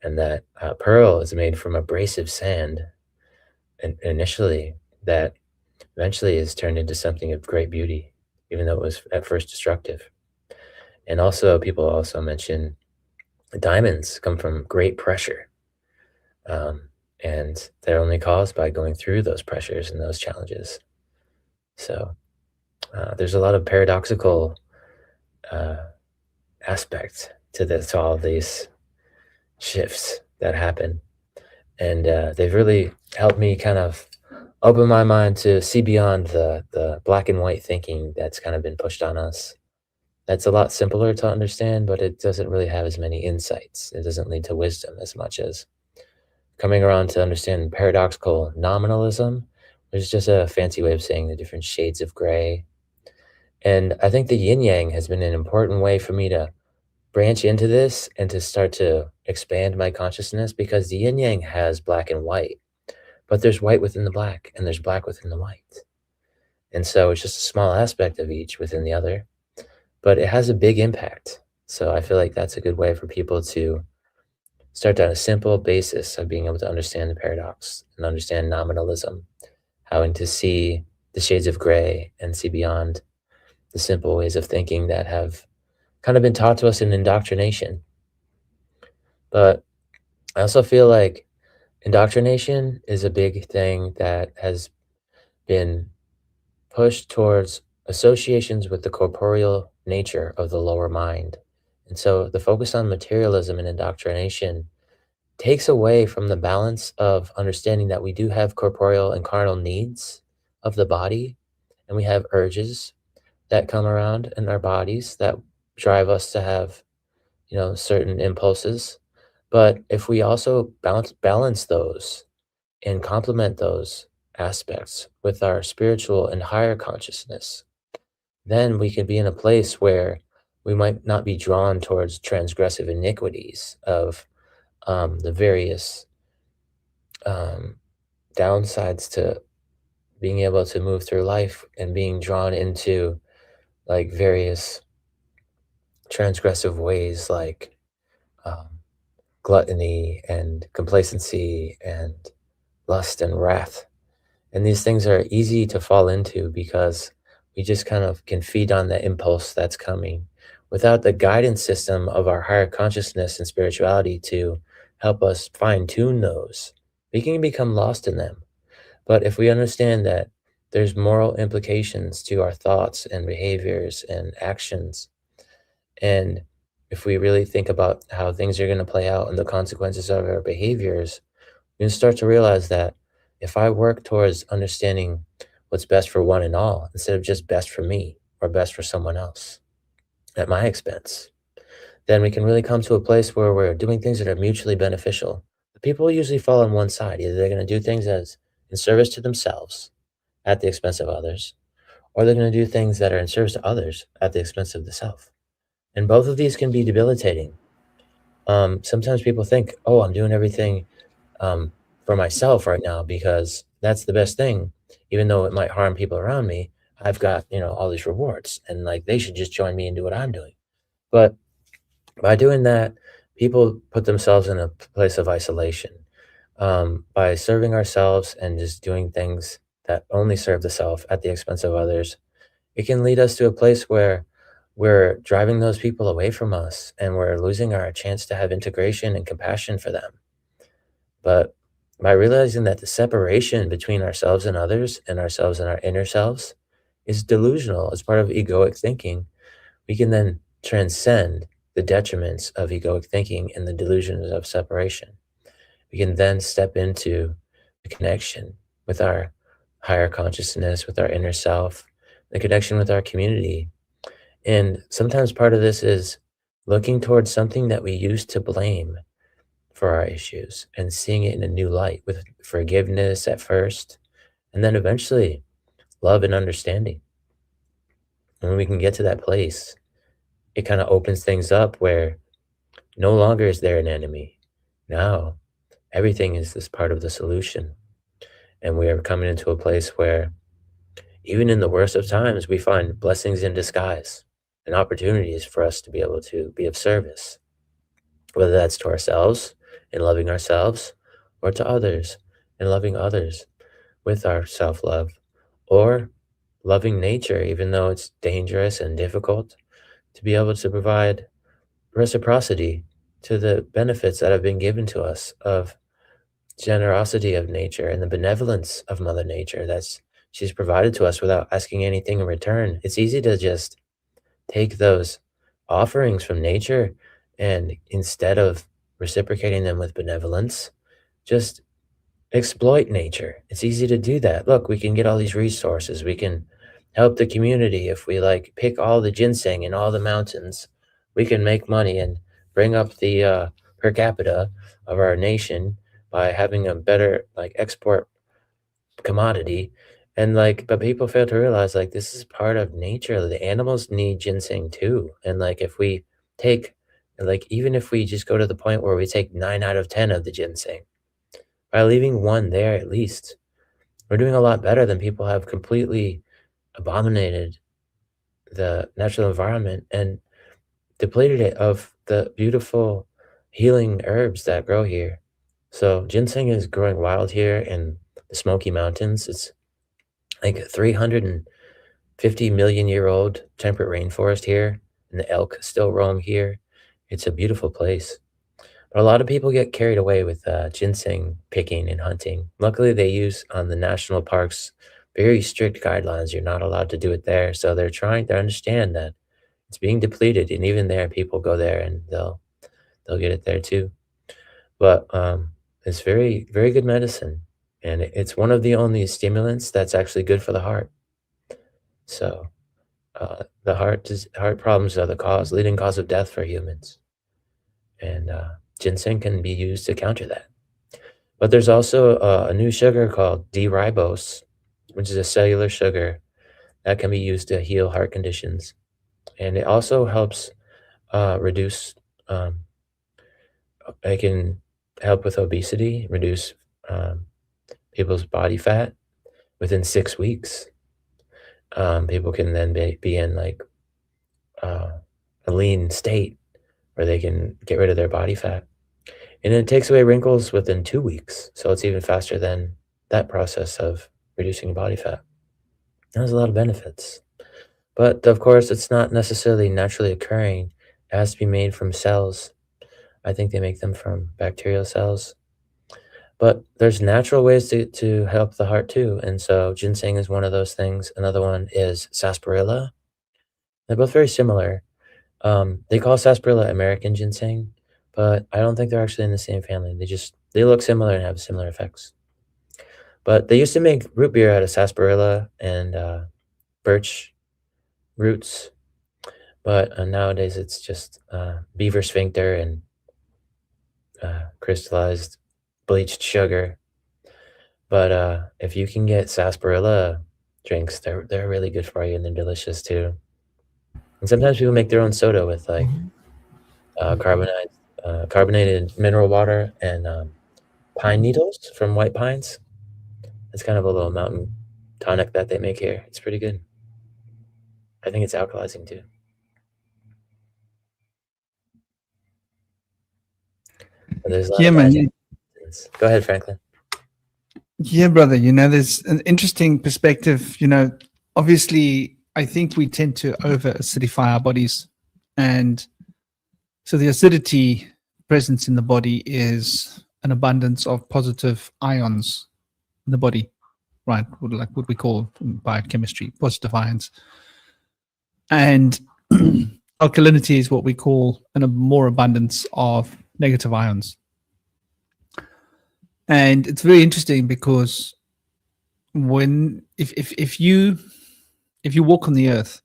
and that pearl is made from abrasive sand initially, that eventually is turned into something of great beauty, even though it was at first destructive. And also, people also mention diamonds come from great pressure. And they're only caused by going through those pressures and those challenges. So there's a lot of paradoxical aspect to all of these shifts that happen. And they've really helped me kind of open my mind to see beyond the black and white thinking that's kind of been pushed on us. That's a lot simpler to understand, but it doesn't really have as many insights. It doesn't lead to wisdom as much as coming around to understand paradoxical nominalism, which is just a fancy way of saying the different shades of gray. And I think the yin yang has been an important way for me to branch into this and to start to expand my consciousness, because the yin yang has black and white, but there's white within the black and there's black within the white. And so it's just a small aspect of each within the other, but it has a big impact. So I feel like that's a good way for people to start on a simple basis of being able to understand the paradox and understand nominalism, how to see the shades of gray and see beyond the simple ways of thinking that have kind of been taught to us in indoctrination. But I also feel like indoctrination is a big thing that has been pushed towards associations with the corporeal nature of the lower mind. And so the focus on materialism and indoctrination takes away from the balance of understanding that we do have corporeal and carnal needs of the body, and we have urges that come around in our bodies that drive us to have, certain impulses. But if we also balance those and complement those aspects with our spiritual and higher consciousness, then we can be in a place where we might not be drawn towards transgressive iniquities of the various downsides to being able to move through life, and being drawn into like various transgressive ways like gluttony and complacency and lust and wrath. And these things are easy to fall into because we just kind of can feed on the impulse that's coming without the guidance system of our higher consciousness and spirituality to help us fine-tune those. We can become lost in them. But if we understand that there's moral implications to our thoughts and behaviors and actions, and if we really think about how things are going to play out and the consequences of our behaviors, we can start to realize that if I work towards understanding what's best for one and all, instead of just best for me or best for someone else at my expense, then we can really come to a place where we're doing things that are mutually beneficial. The people usually fall on one side. Either they're going to do things as in service to themselves at the expense of others, or they're going to do things that are in service to others at the expense of the self. And both of these can be debilitating. Sometimes people think, oh, I'm doing everything for myself right now because that's the best thing, even though it might harm people around me. I've got, all these rewards, and like they should just join me and do what I'm doing. But by doing that, people put themselves in a place of isolation. By serving ourselves and just doing things that only serve the self at the expense of others, it can lead us to a place where we're driving those people away from us and we're losing our chance to have integration and compassion for them. But by realizing that the separation between ourselves and others and ourselves and our inner selves is delusional as part of egoic thinking, we can then transcend the detriments of egoic thinking and the delusions of separation. We can then step into the connection with our higher consciousness, with our inner self, the connection with our community. And sometimes part of this is looking towards something that we used to blame for our issues and seeing it in a new light with forgiveness at first, and then eventually love and understanding. And when we can get to that place, it kind of opens things up where no longer is there an enemy. Now, everything is this part of the solution. And we are coming into a place where even in the worst of times, we find blessings in disguise and opportunities for us to be able to be of service, whether that's to ourselves in loving ourselves, or to others in loving others with our self-love, or loving nature, even though it's dangerous and difficult, to be able to provide reciprocity to the benefits that have been given to us of generosity of nature and the benevolence of Mother Nature that's she's provided to us without asking anything in return. It's easy to just take those offerings from nature and instead of reciprocating them with benevolence, just exploit nature. It's easy to do that. Look, we can get all these resources. We can help the community if we pick all the ginseng in all the mountains. We can make money and bring up the per capita of our nation by having a better export commodity. And but people fail to realize this is part of nature. The animals need ginseng too. And if we take even if we just go to the point where we take 9 out of 10 of the ginseng, by leaving one there at least, we're doing a lot better than people have completely abominated the natural environment and depleted it of the beautiful healing herbs that grow here. So ginseng is growing wild here in the Smoky Mountains. It's like a 350 million year old temperate rainforest here, and the elk still roam here. It's a beautiful place. But a lot of people get carried away with ginseng picking and hunting. Luckily, they use on the national parks very strict guidelines. You're not allowed to do it there. So they're trying to understand that it's being depleted, and even there, people go there and they'll get it there too. But it's very, very good medicine, and it's one of the only stimulants that's actually good for the heart. So the heart problems are the leading cause of death for humans, and ginseng can be used to counter that. But there's also a new sugar called D-ribose, which is a cellular sugar that can be used to heal heart conditions. And it also helps reduce, it can help with obesity, reduce people's body fat within 6 weeks. People can then be in a lean state where they can get rid of their body fat. And it takes away wrinkles within 2 weeks. So it's even faster than that process of reducing body fat. It has a lot of benefits. But of course, it's not necessarily naturally occurring. It has to be made from cells. I think they make them from bacterial cells. But there's natural ways to help the heart too. And so ginseng is one of those things. Another one is sarsaparilla. They're both very similar. They call sarsaparilla American ginseng, but I don't think they're actually in the same family. They look similar and have similar effects. But they used to make root beer out of sarsaparilla and birch roots. But nowadays it's just beaver sphincter and crystallized bleached sugar. But if you can get sarsaparilla drinks, they're really good for you, and they're delicious too. And sometimes people make their own soda with like carbonated mineral water and pine needles from white pines. It's kind of a little mountain tonic that they make here. It's pretty good. I think it's alkalizing too. And there's a lot Yeah, of man. magic. Go ahead, Franklin. Yeah, brother. There's an interesting perspective. Obviously, I think we tend to over acidify our bodies. And so the acidity presence in the body is an abundance of positive ions in the body, right? Like what we call in biochemistry, positive ions. And alkalinity is what we call a more abundance of negative ions. And it's very interesting because if you walk on the earth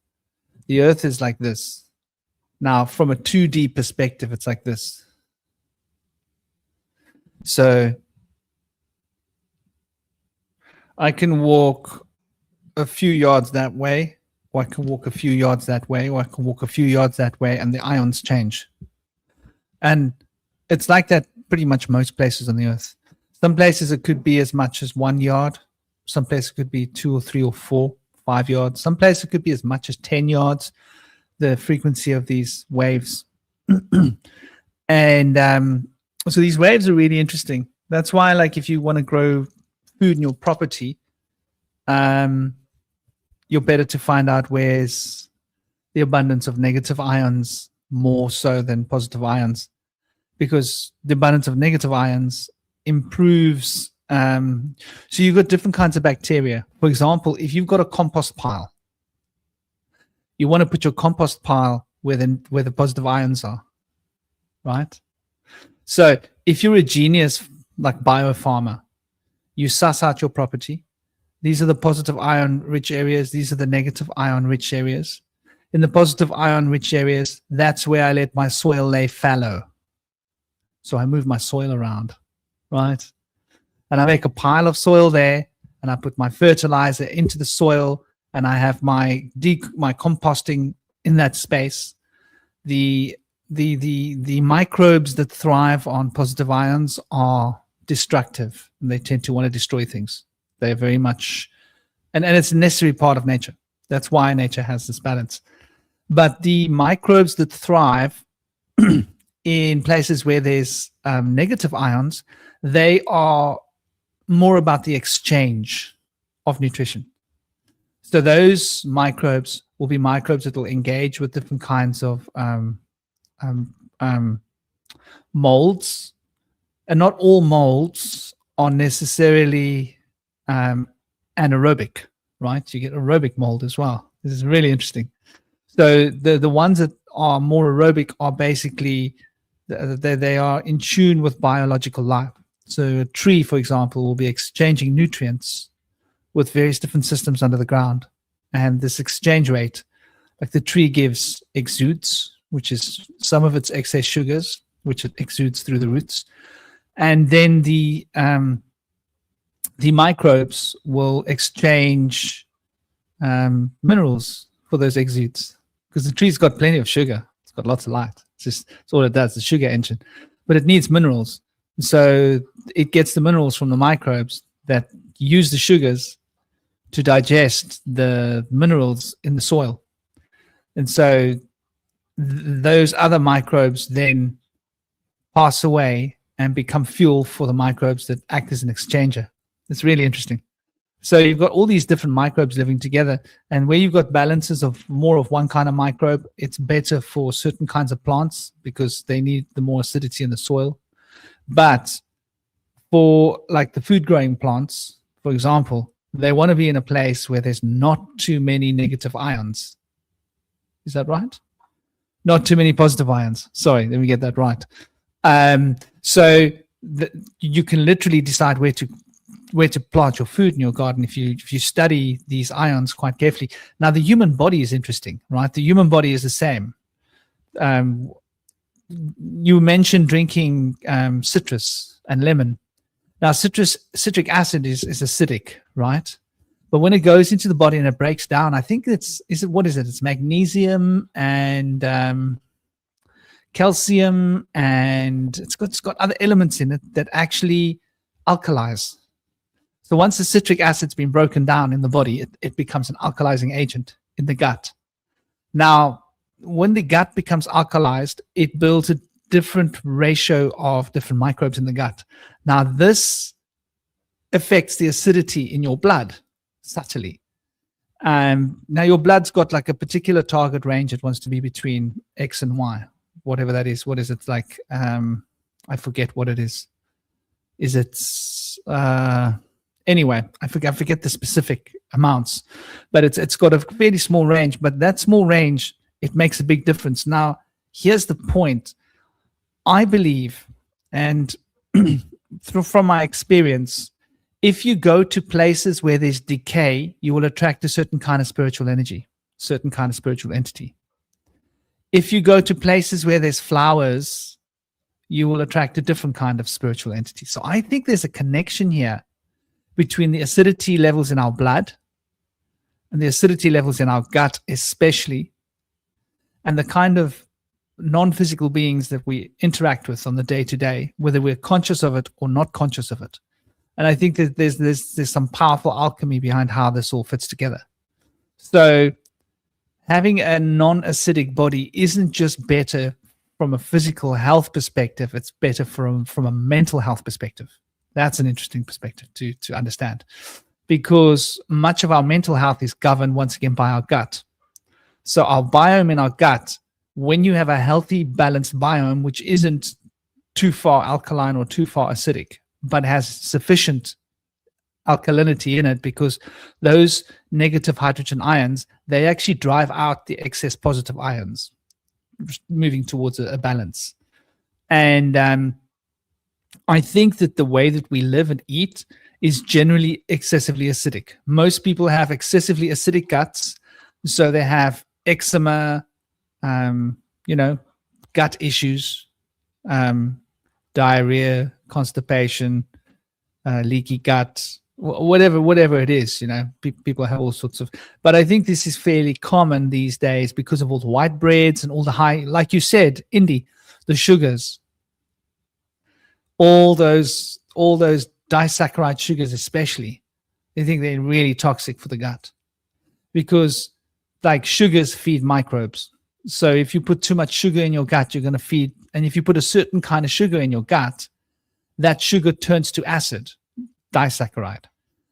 is like this. Now, from a 2D perspective, it's like this. So I can walk a few yards that way, or I can walk a few yards that way, or I can walk a few yards that way, and the ions change. And it's like that pretty much most places on the earth. Some places it could be as much as 1 yard. Some places it could be 2 or 3 or 4, 5 yards. Some places it could be as much as 10 yards, the frequency of these waves. And so these waves are really interesting. That's why, like, if you want to grow food in your property, you're better to find out where's the abundance of negative ions more so than positive ions, because the abundance of negative ions improves. So you've got different kinds of bacteria. For example, if you've got a compost pile, you want to put your compost pile where the positive ions are, right? So if you're a genius like biofarmer, you suss out your property. These are the positive ion rich areas. These are the negative ion rich areas. In the positive ion rich areas, that's where I let my soil lay fallow. So I move my soil around, right? And I make a pile of soil there, and I put my fertilizer into the soil, and I have my composting in that space. The microbes that thrive on positive ions are destructive, and they tend to want to destroy things. They're very much, and it's a necessary part of nature. That's why nature has this balance. But the microbes that thrive in places where there's negative ions, they are more about the exchange of nutrition. So those microbes will be microbes that will engage with different kinds of molds, and not all molds are necessarily anaerobic, right? You get aerobic mold as well. This is really interesting. So the ones that are more aerobic are basically they are in tune with biological life. So a tree, for example, will be exchanging nutrients with various different systems under the ground. And this exchange rate, like the tree gives exudes, which is some of its excess sugars, which it exudes through the roots. And then the microbes will exchange minerals for those exudes, because the tree's got plenty of sugar. It's got lots of light. It's all it does, the sugar engine. But it needs minerals. So it gets the minerals from the microbes that use the sugars to digest the minerals in the soil. And so those other microbes then pass away and become fuel for the microbes that act as an exchanger. It's really interesting. So you've got all these different microbes living together, and where you've got balances of more of one kind of microbe, it's better for certain kinds of plants because they need the more acidity in the soil. But for like the food growing plants, for example, they want to be in a place where there's not too many negative ions. Is that right? Not too many positive ions. Sorry, let me get that right. So you can literally decide where to where to plant your food in your garden if you study these ions quite carefully. Now, the human body is interesting, right? The human body is the same. You mentioned drinking citrus and lemon. Now, citric acid is acidic, right? But when it goes into the body and it breaks down, I think it's magnesium and calcium, and it's got other elements in it that actually alkalize. So once the citric acid's been broken down in the body, it becomes an alkalizing agent in the gut. Now, when the gut becomes alkalized, it builds a different ratio of different microbes in the gut. Now, this affects the acidity in your blood subtly. Now, your blood's got like a particular target range. It wants to be between X and Y, whatever that is. What is it like? I forget what it is. Is it anyway? I forget the specific amounts, but it's got a fairly small range. But that small range, it makes a big difference. Now, here's the point. I believe, and from my experience, if you go to places where there's decay, you will attract a certain kind of spiritual energy, certain kind of spiritual entity. If you go to places where there's flowers, you will attract a different kind of spiritual entity. So I think there's a connection here between the acidity levels in our blood and the acidity levels in our gut, especially, and the kind of non-physical beings that we interact with on the day-to-day, whether we're conscious of it or not conscious of it. And I think that there's some powerful alchemy behind how this all fits together. So having a non-acidic body isn't just better from a physical health perspective, it's better from a mental health perspective. That's an interesting perspective to understand, because much of our mental health is governed once again by our gut. So our biome in our gut, when you have a healthy, balanced biome, which isn't too far alkaline or too far acidic, but has sufficient alkalinity in it, because those negative hydrogen ions, they actually drive out the excess positive ions, moving towards a balance. And I think that the way that we live and eat is generally excessively acidic. Most people have excessively acidic guts, so they have eczema, gut issues, diarrhea, constipation, leaky gut, whatever it is. People have all sorts of. But I think this is fairly common these days because of all the white breads and all the high, like you said, Indy, the sugars, all those disaccharide sugars, especially. I think they're really toxic for the gut, because like sugars feed microbes. So if you put too much sugar in your gut, you're going to feed. And if you put a certain kind of sugar in your gut, that sugar turns to acid, disaccharide.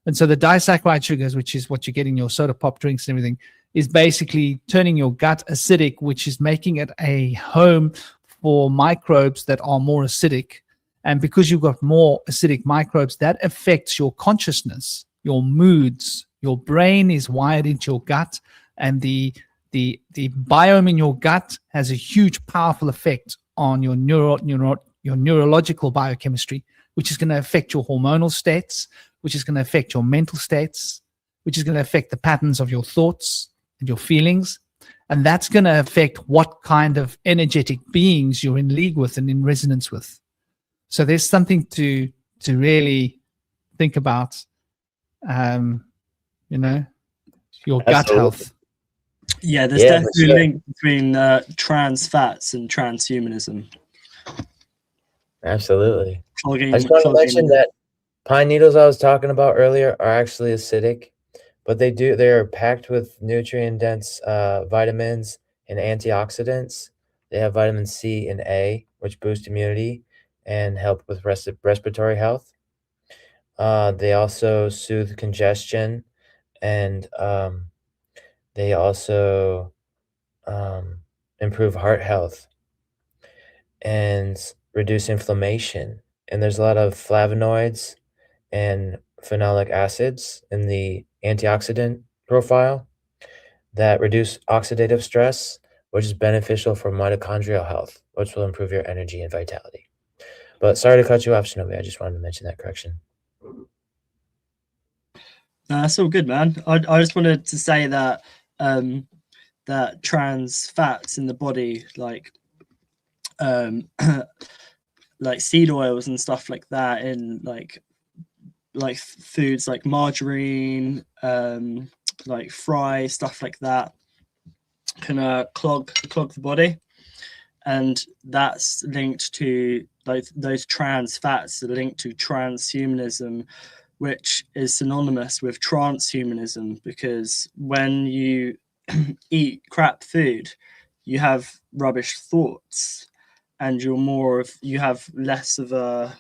And so the disaccharide sugars, which is what you get in your soda pop drinks and everything, is basically turning your gut acidic, which is making it a home for microbes that are more acidic. And because you've got more acidic microbes, that affects your consciousness, your moods. Your brain is wired into your gut, and the biome in your gut has a huge, powerful effect on your neurological biochemistry, which is going to affect your hormonal states, which is going to affect your mental states, which is going to affect the patterns of your thoughts and your feelings. And that's going to affect what kind of energetic beings you're in league with and in resonance with. So there's something to really think about, your gut health. Yeah, there's definitely a link between trans fats and transhumanism. Absolutely. I just want to mention that pine needles I was talking about earlier are actually acidic, but they are packed with nutrient-dense vitamins and antioxidants. They have vitamin C and A, which boost immunity and help with respiratory health. They also soothe congestion, and they also improve heart health and reduce inflammation. And there's a lot of flavonoids and phenolic acids in the antioxidant profile that reduce oxidative stress, which is beneficial for mitochondrial health, which will improve your energy and vitality. But sorry to cut you off, Shinobi. I just wanted to mention that correction. That's all good, man. I just wanted to say that that trans fats in the body, like like seed oils and stuff like that, in like foods like margarine, like fry stuff like that, can clog the body, and that's linked to those trans fats are linked to transhumanism, which is synonymous with transhumanism, because when you eat crap food, you have rubbish thoughts, and you have less of a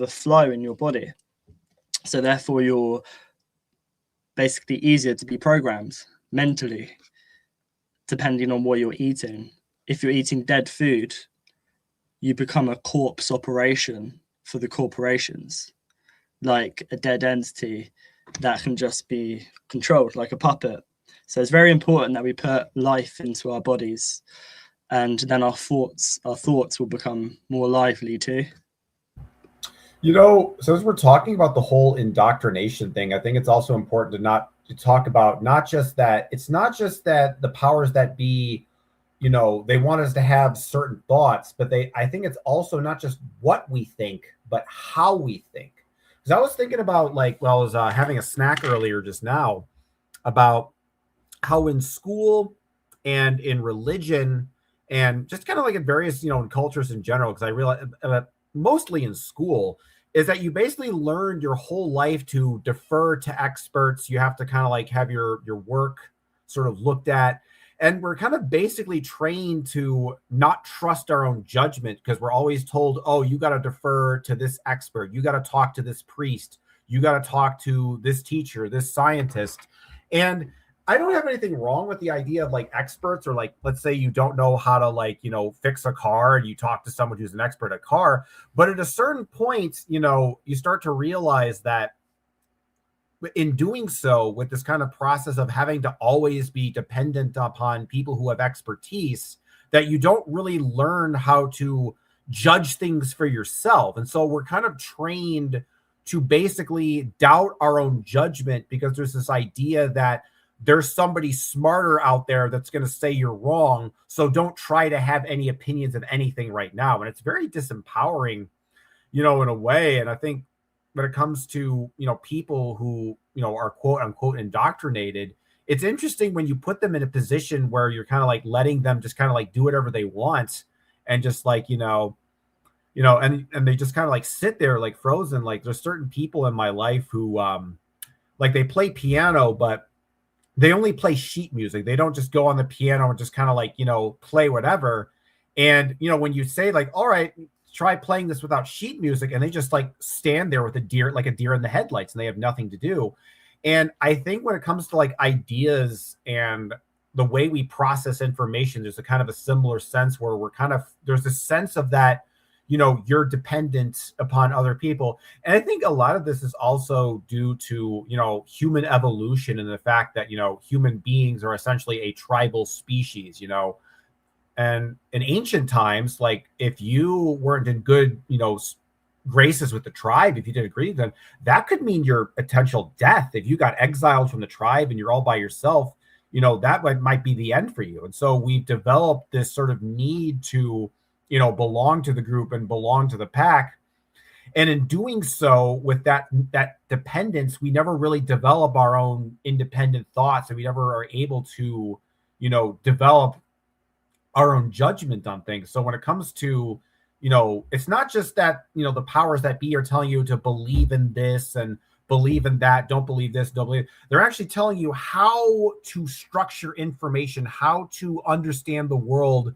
flow in your body. So therefore, you're basically easier to be programmed mentally, depending on what you're eating. If you're eating dead food, you become a corpse operation for the corporations, like a dead entity that can just be controlled like a puppet. So it's very important that we put life into our bodies, and then our thoughts will become more lively too. You know, so as we're talking about the whole indoctrination thing, I think it's also important to talk about not just that. It's not just that the powers that be, you know, they want us to have certain thoughts, but I think it's also not just what we think, but how we think. Because I was thinking about, like, well, I was having a snack earlier just now about how in school and in religion and just kind of like in various, you know, in cultures in general, because I realize mostly in school, is that you basically learned your whole life to defer to experts. You have to kind of like have your work sort of looked at. And we're kind of basically trained to not trust our own judgment, because we're always told, oh, you got to defer to this expert. You got to talk to this priest. You got to talk to this teacher, this scientist. And I don't have anything wrong with the idea of like experts, or like, let's say you don't know how to, like, you know, fix a car and you talk to someone who's an expert at car. But at a certain point, you know, you start to realize that in doing so, with this kind of process of having to always be dependent upon people who have expertise, that you don't really learn how to judge things for yourself. And so we're kind of trained to basically doubt our own judgment, because there's this idea that there's somebody smarter out there that's going to say you're wrong. So don't try to have any opinions of anything right now. And it's very disempowering, you know, in a way. And I think when it comes to, you know, people who, you know, are quote unquote indoctrinated, it's interesting when you put them in a position where you're kind of like letting them just kind of like do whatever they want, and just like, you know, and they just kind of like sit there like frozen. Like, there's certain people in my life who like, they play piano, but they only play sheet music. They don't just go on the piano and just kind of like, you know, play whatever. And, you know, when you say like, all right, try playing this without sheet music, and they just like stand there with a deer in the headlights, and they have nothing to do. And I think when it comes to like ideas and the way we process information, there's a kind of a similar sense where there's a sense of that, you know, you're dependent upon other people. And I think a lot of this is also due to, you know, human evolution, and the fact that, you know, human beings are essentially a tribal species, you know. And in ancient times, like, if you weren't in good, you know, graces with the tribe, if you didn't agree with them, that could mean your potential death. If you got exiled from the tribe and you're all by yourself, you know, that might be the end for you. And so we've developed this sort of need to, you know, belong to the group and belong to the pack. And in doing so, with that dependence, we never really develop our own independent thoughts, and we never are able to, you know, develop our own judgment on things. So when it comes to, you know, it's not just that, you know, the powers that be are telling you to believe in this and believe in that, don't believe this, don't believe. They're actually telling you how to structure information, how to understand the world,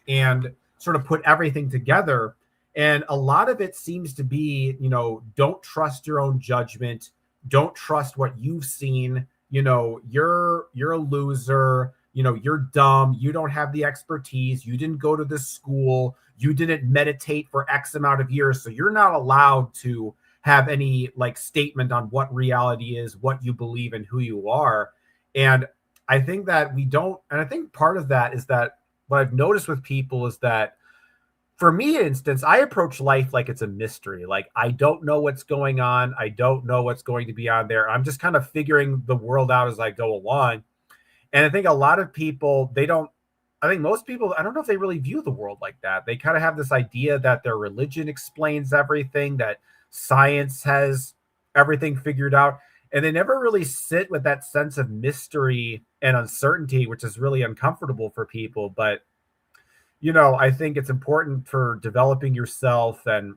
and sort of put everything together. And a lot of it seems to be, you know, don't trust your own judgment. Don't trust what you've seen. You know, you're a loser. You know, you're dumb. You don't have the expertise. You didn't go to this school. You didn't meditate for X amount of years. So you're not allowed to have any like statement on what reality is, what you believe, and who you are. And I think that we don't. And I think part of that is that what I've noticed with people is that for me, instance, I approach life like it's a mystery. Like, I don't know what's going on. I don't know what's going to be on there. I'm just kind of figuring the world out as I go along. And I think a lot of people, I think most people, I don't know if they really view the world like that. They kind of have this idea that their religion explains everything, that science has everything figured out. And they never really sit with that sense of mystery and uncertainty, which is really uncomfortable for people. But, I think it's important for developing yourself and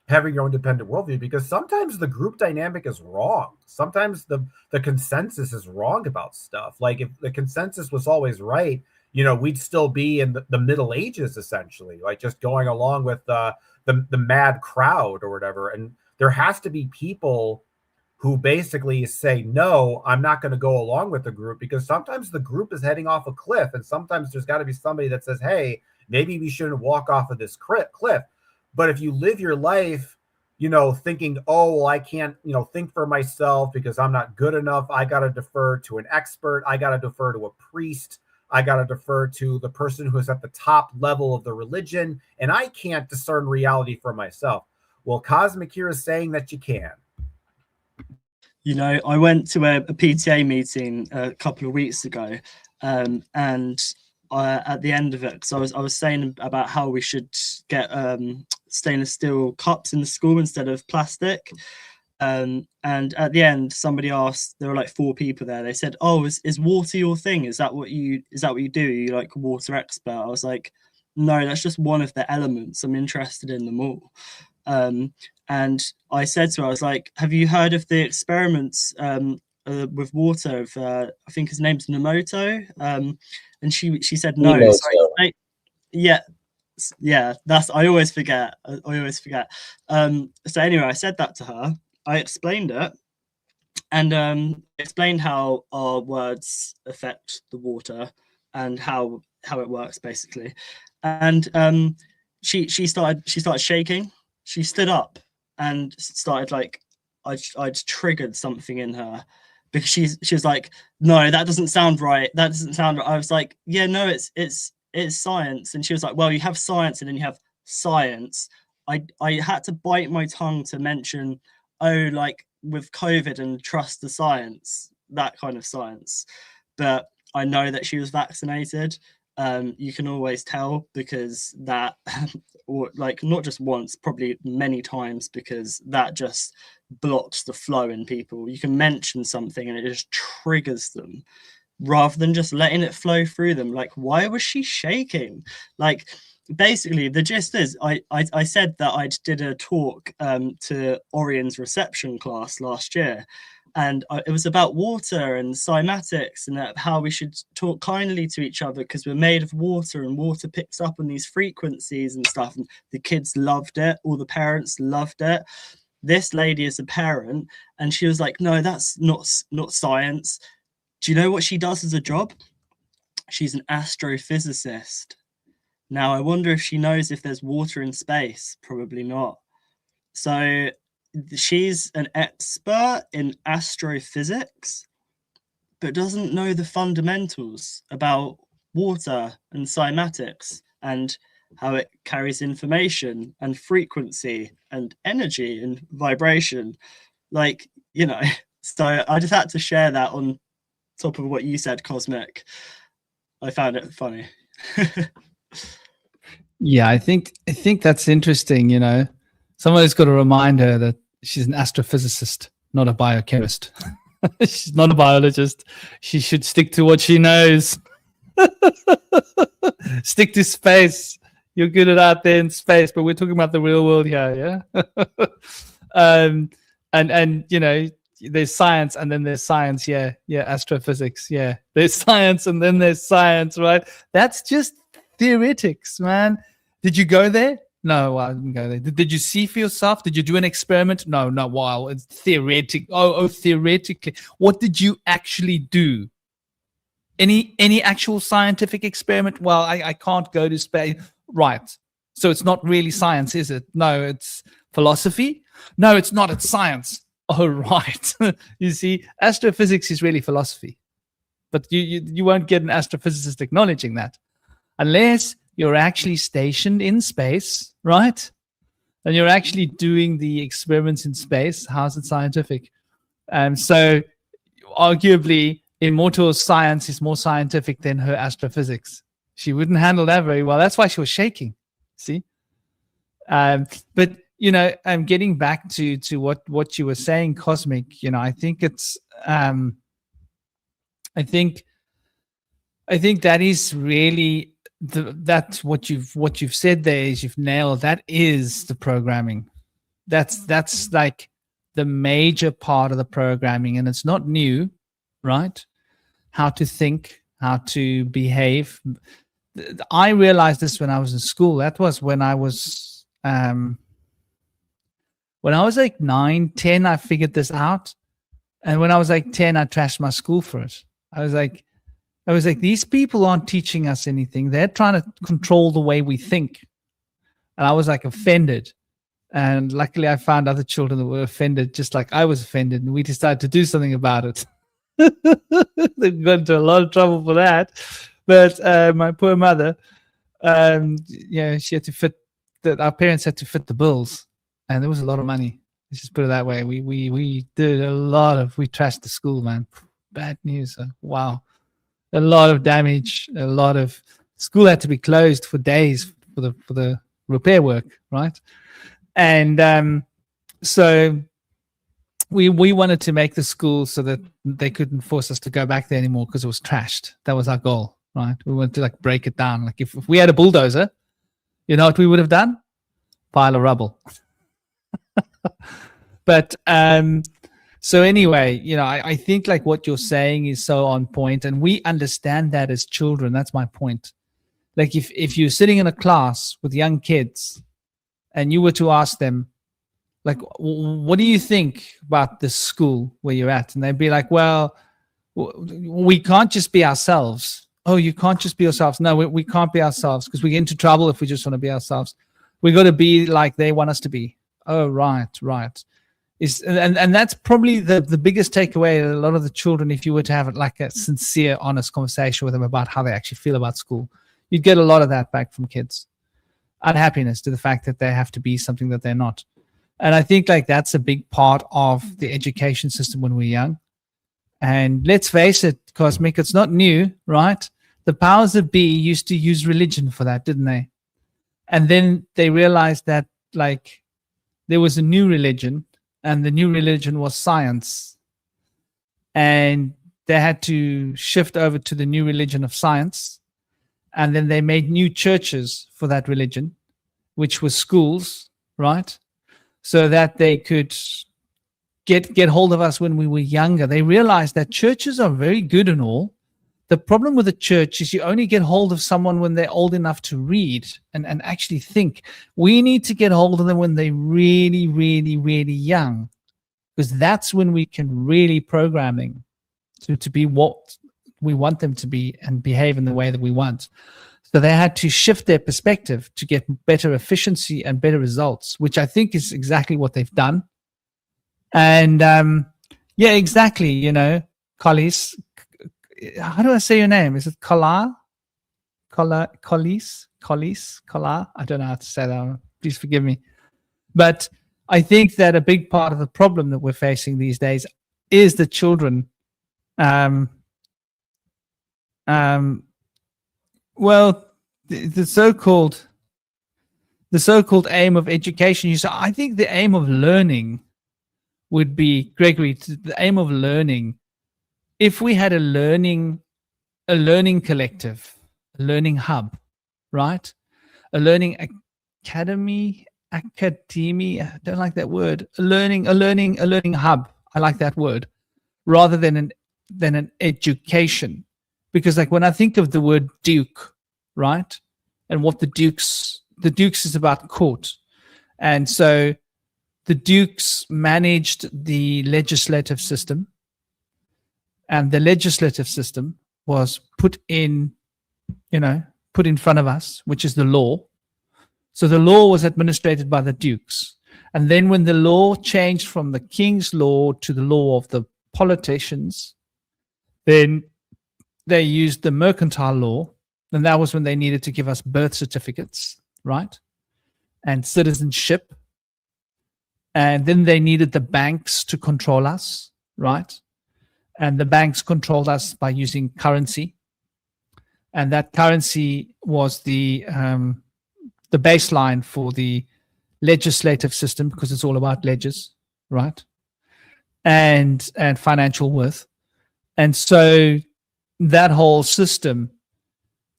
having your own independent worldview, because sometimes the group dynamic is wrong. Sometimes the consensus is wrong about stuff. Like, if the consensus was always right, we'd still be in the Middle Ages, essentially, like just going along with the mad crowd or whatever. And there has to be people who basically say, no, I'm not going to go along with the group, because sometimes the group is heading off a cliff. And sometimes there's got to be somebody that says, hey, maybe we shouldn't walk off of this cliff. But if you live your life, thinking, oh, well, I can't, think for myself because I'm not good enough. I got to defer to an expert. I got to defer to a priest. I got to defer to the person who is at the top level of the religion. And I can't discern reality for myself. Well, Cosmic here is saying that you can. I went to a PTA meeting a couple of weeks ago, and at the end of it, because I was saying about how we should get stainless steel cups in the school instead of plastic. And at the end, somebody asked, there were like 4 people there. They said, "Oh, is water your thing? Is that what you do? Are you like a water expert?" I was like, "No, that's just one of the elements. I'm interested in them all." And I said to her, I was like, "Have you heard of the experiments with water of I think his name's Nemoto?" And she said no. So yeah, that's I always forget. So anyway, I said that to her. I explained it, and explained how our words affect the water and how it works basically. And she started shaking. She stood up and started like I'd triggered something in her, because she was like, "No, that doesn't sound right. That doesn't sound right." I was like, "Yeah, no, it's science." And she was like, "Well, you have science and then you have science." I had to bite my tongue to mention, oh, like with COVID and trust the science, that kind of science. But I know that she was vaccinated. You can always tell, because that, or like not just once, probably many times, because that just blocks the flow in people. You can mention something and it just triggers them, rather than just letting it flow through them. Like, why was she shaking? Like, basically the gist is I said that I did a talk to Orion's reception class last year, and it was about water and cymatics, and how we should talk kindly to each other because we're made of water, and water picks up on these frequencies and stuff. And the kids loved it, all the parents loved it. This lady is a parent, and she was like, "No, that's not science." Do you know what she does as a job? She's an astrophysicist. Now, I wonder if she knows if there's water in space. Probably not. So she's an expert in astrophysics, but doesn't know the fundamentals about water and cymatics and how it carries information and frequency and energy and vibration. Like, so I just had to share that on top of what you said, Cosmic. I found it funny. Yeah, I think that's interesting. Somebody's got to remind her that she's an astrophysicist, not a biochemist. She's not a biologist. She should stick to what she knows. Stick to space. You're good at out there in space, but we're talking about the real world here, yeah. And there's science, and then there's science, yeah, astrophysics, yeah. There's science, and then there's science, right? That's just theoretics, man. Did you go there? No, I didn't go there. Did you see for yourself? Did you do an experiment? No. Wow, it's theoretic. Oh, theoretically. What did you actually do? Any actual scientific experiment? Well, I can't go to space. Right. So it's not really science, is it? No, it's philosophy. No, it's not. It's science. Oh, right. You see, astrophysics is really philosophy, but you won't get an astrophysicist acknowledging that unless you're actually stationed in space, right? And you're actually doing the experiments in space. How's it scientific? So arguably, Immortal's science is more scientific than her astrophysics. She wouldn't handle that very well. That's why she was shaking. See? But I'm getting back to what you were saying, Cosmic. I think it's I think that is really that's what you've said there is you've nailed. That is the programming. That's like the major part of the programming, and it's not new, right? How to think, how to behave. I realized this when I was in school. That was when I was like 9, 10, I figured this out. And when I was like 10, I trashed my school for it. I was like, these people aren't teaching us anything. They're trying to control the way we think. And I was like offended. And luckily I found other children that were offended, just like I was offended. And we decided to do something about it. They got into a lot of trouble for that. But my poor mother, she had to fit that. Our parents had to fit the bills. And there was a lot of money. Let's just put it that way. We did we trashed the school, man. Bad news. Wow. A lot of damage. A lot of school had to be closed for days for the repair work, right? And so we wanted to make the school so that they couldn't force us to go back there anymore because it was trashed. That was our goal, right? We wanted to like break it down. Like if we had a bulldozer, you know what we would have done? Pile of rubble. But so anyway, I think like what you're saying is so on point, and we understand that as children. That's my point. Like if you're sitting in a class with young kids and you were to ask them, like, what do you think about this school where you're at? And they'd be like, well, we can't just be ourselves. Oh, you can't just be yourselves. No, we can't be ourselves because we get into trouble if we just want to be ourselves. We got to be like they want us to be. Oh, right. And that's probably the biggest takeaway. A lot of the children, if you were to have like a sincere, honest conversation with them about how they actually feel about school, you'd get a lot of that back from kids. Unhappiness to the fact that they have to be something that they're not. And I think like that's a big part of the education system when we're young. And let's face it, Cosmic, it's not new, right? The powers that be used to use religion for that, didn't they? And then they realized that like there was a new religion, and the new religion was science. And they had to shift over to the new religion of science. And then they made new churches for that religion, which was schools, right? So that they could get hold of us when we were younger. They realized that churches are very good and all. The problem with the church is you only get hold of someone when they're old enough to read and actually think. We need to get hold of them when they're really, really, really young, because that's when we can really program them to be what we want them to be and behave in the way that we want. So they had to shift their perspective to get better efficiency and better results, which I think is exactly what they've done. And yeah, exactly. Collis. How do I say your name? Is it Collis? Collis? I don't know how to say that. Please forgive me. But I think that a big part of the problem that we're facing these days is the children. Well, the so-called aim of education. I think the aim of learning would be, Gregory, the aim of learning. If we had a learning collective, a learning hub, right? A learning academy, I don't like that word. A learning hub. I like that word, rather than an education. Because like when I think of the word duke, right? And what the dukes is about court. And so the dukes managed the legislative system. And the legislative system was put in front of us, which is the law. So the law was administered by the dukes. And then when the law changed from the king's law to the law of the politicians, then they used the mercantile law, And that was when they needed to give us birth certificates, right? And citizenship. And then they needed the banks to control us, right? And the banks controlled us by using currency. And that currency was the baseline for the legislative system, because it's all about ledgers, right? And financial worth. And so that whole system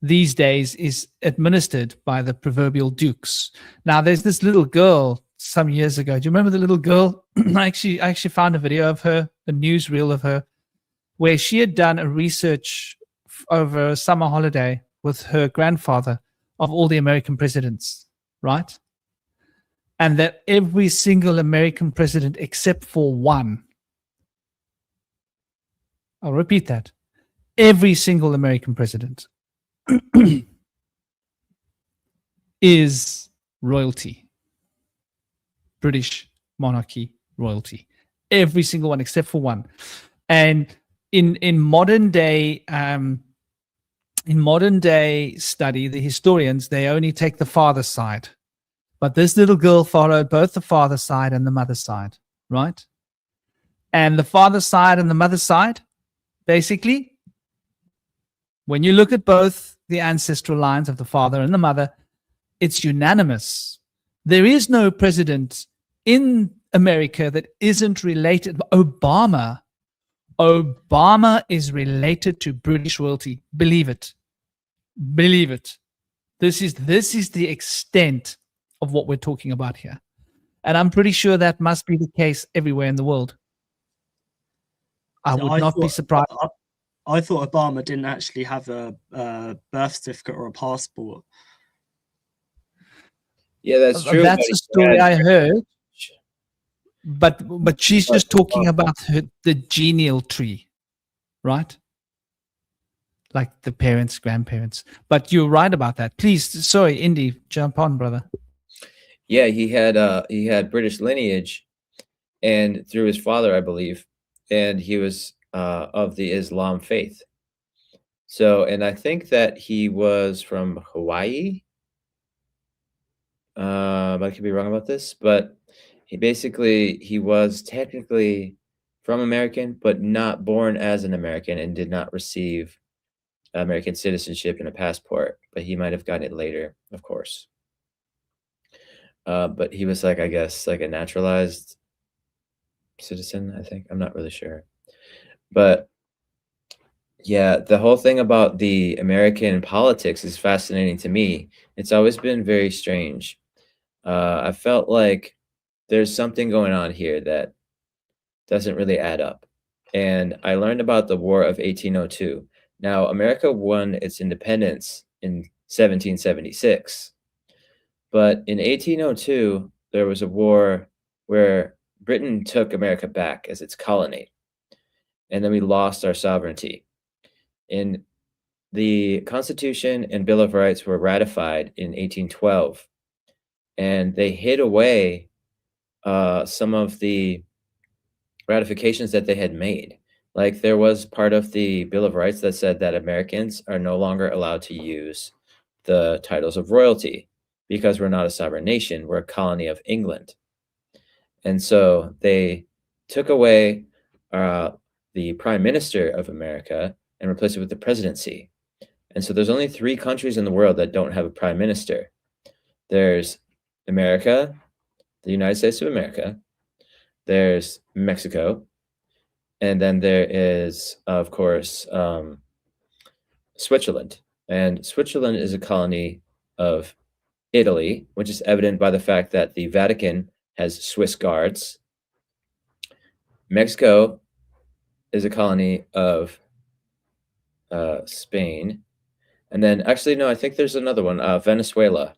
these days is administered by the proverbial dukes. Now, there's this little girl some years ago. Do you remember the little girl? I actually found a video of her, a newsreel of her, where she had done a research over a summer holiday with her grandfather of all the American presidents, right? And that every single American president except for one, I'll repeat that, every single American president is royalty, British monarchy royalty, every single one except for one. And in modern day study, the historians, they only take the father's side, but this little girl followed both the father's side and the mother's side, right? And the father's side and the mother's side, basically, when you look at both the ancestral lines of the father and the mother, it's unanimous. There is no president in America that isn't related. Obama is related to British royalty. Believe it. Believe it. This is the extent of what we're talking about here. And I'm pretty sure that must be the case everywhere in the world. I would not be surprised. I thought Obama didn't actually have a birth certificate or a passport. Yeah, that's true. That's a story I heard. But she's just talking about the genial tree, right? Like the parents, grandparents. But you're right about that. Please, sorry, Indy, jump on, brother. Yeah, he had British lineage, and through his father, I believe, and he was of the Islam faith. So, and I think that he was from Hawaii. I could be wrong about this, but he was technically from American, but not born as an American, and did not receive American citizenship and a passport, but he might have gotten it later, of course. But he was I guess a naturalized citizen, I think. I'm not really sure. But yeah, the whole thing about the American politics is fascinating to me. It's always been very strange. I felt like there's something going on here that doesn't really add up. And I learned about the War of 1802. Now, America won its independence in 1776. But in 1802, there was a war where Britain took America back as its colony. And then we lost our sovereignty. And the Constitution and Bill of Rights were ratified in 1812. And they hid away some of the ratifications that they had made. Like, there was part of the Bill of Rights that said that Americans are no longer allowed to use the titles of royalty because we're not a sovereign nation, we're a colony of England. And so they took away the Prime Minister of America and replaced it with the presidency. And so there's only 3 countries in the world that don't have a prime minister. There's America, the United States of America, there's Mexico, and then there is, of course, Switzerland. And Switzerland is a colony of Italy, which is evident by the fact that the Vatican has Swiss guards. Mexico is a colony of Spain. And then, actually, no, I think there's another one, Venezuela.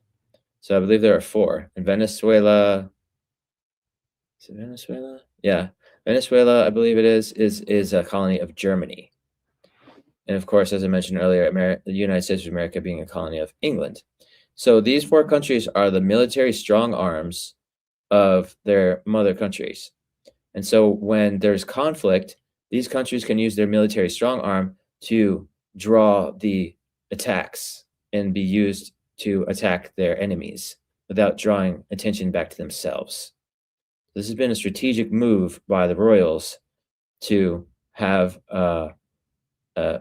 So I believe there are 4. And Venezuela, is it Venezuela? Yeah, Venezuela, I believe it is a colony of Germany. And of course, as I mentioned earlier, the United States of America being a colony of England. So these 4 countries are the military strong arms of their mother countries. And so when there's conflict, these countries can use their military strong arm to draw the attacks and be used to attack their enemies without drawing attention back to themselves. This has been a strategic move by the royals to have a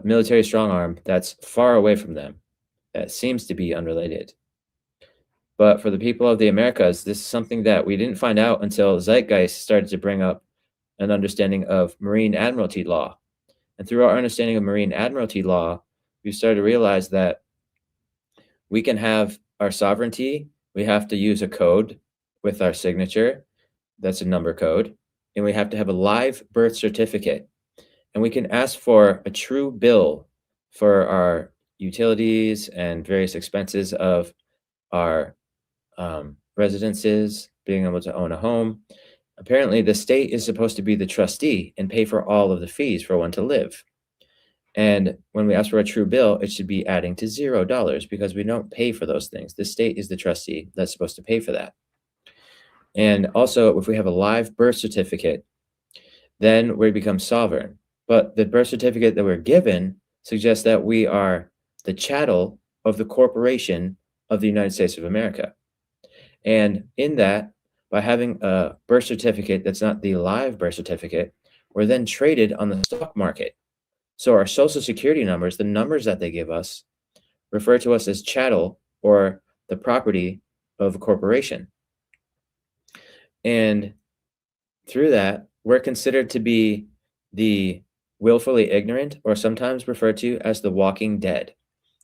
military strong arm that's far away from them, that seems to be unrelated. But for the people of the Americas, this is something that we didn't find out until Zeitgeist started to bring up an understanding of Marine Admiralty law. And through our understanding of Marine Admiralty law, we started to realize that we can have our sovereignty. We have to use a code with our signature. That's a number code. And we have to have a live birth certificate. And we can ask for a true bill for our utilities and various expenses of our residences, being able to own a home. Apparently, the state is supposed to be the trustee and pay for all of the fees for one to live. And when we ask for a true bill, it should be adding to $0 because we don't pay for those things. The state is the trustee that's supposed to pay for that. And also, if we have a live birth certificate, then we become sovereign. But the birth certificate that we're given suggests that we are the chattel of the corporation of the United States of America. And in that, by having a birth certificate that's not the live birth certificate, we're then traded on the stock market. So our social security numbers, the numbers that they give us, refer to us as chattel or the property of a corporation. And through that, we're considered to be the willfully ignorant, or sometimes referred to as the walking dead.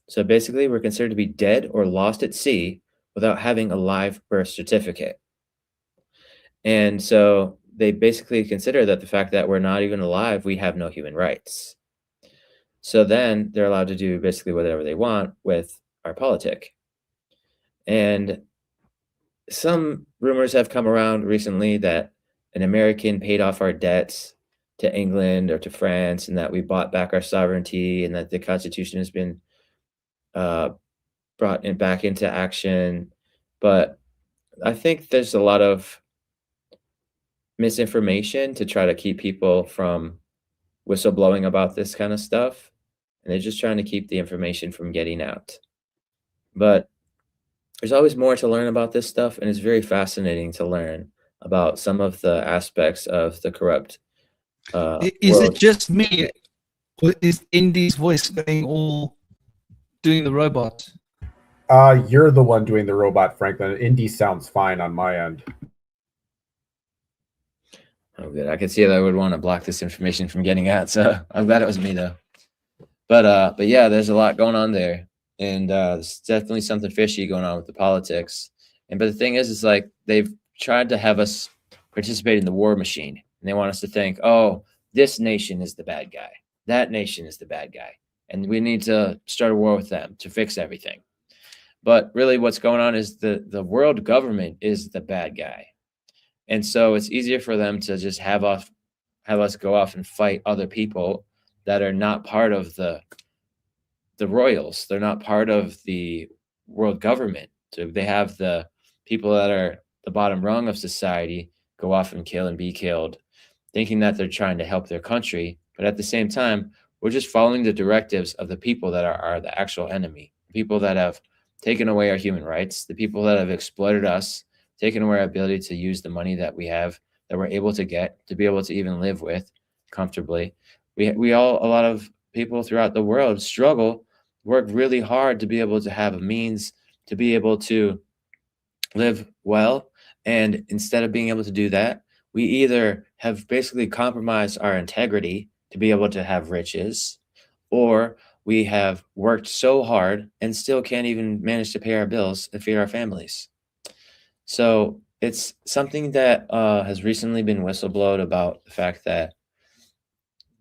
So basically, we're considered to be dead or lost at sea without having a live birth certificate. And so they basically consider that the fact that we're not even alive, we have no human rights. So then they're allowed to do basically whatever they want with our politic. And some rumors have come around recently that an American paid off our debts to England or to France, and that we bought back our sovereignty, and that the Constitution has been brought back into action. But I think there's a lot of misinformation to try to keep people from whistleblowing about this kind of stuff. And they're just trying to keep the information from getting out. But there's always more to learn about this stuff, and it's very fascinating to learn about some of the aspects of the corrupt Is world. it just me? Or is Indy's voice going all doing the robot? You're the one doing the robot, Franklin. Indy sounds fine on my end. Oh, good. I could see that I would want to block this information from getting out. So I'm glad it was me, though. But yeah, there's a lot going on there, and there's definitely something fishy going on with the politics. But the thing is like they've tried to have us participate in the war machine, and they want us to think, oh, this nation is the bad guy, that nation is the bad guy, and we need to start a war with them to fix everything. But really, what's going on is the world government is the bad guy, and so it's easier for them to just have us go off and fight other people that are not part of the royals. They're not part of the world government. So they have the people that are the bottom rung of society go off and kill and be killed, thinking that they're trying to help their country. But at the same time, we're just following the directives of the people that are the actual enemy, people that have taken away our human rights, the people that have exploited us, taken away our ability to use the money that we have, that we're able to get, to be able to even live with comfortably. A lot of people throughout the world work really hard to be able to have a means to be able to live well. And instead of being able to do that, we either have basically compromised our integrity to be able to have riches, or we have worked so hard and still can't even manage to pay our bills and feed our families. So it's something that has recently been whistleblowed about the fact that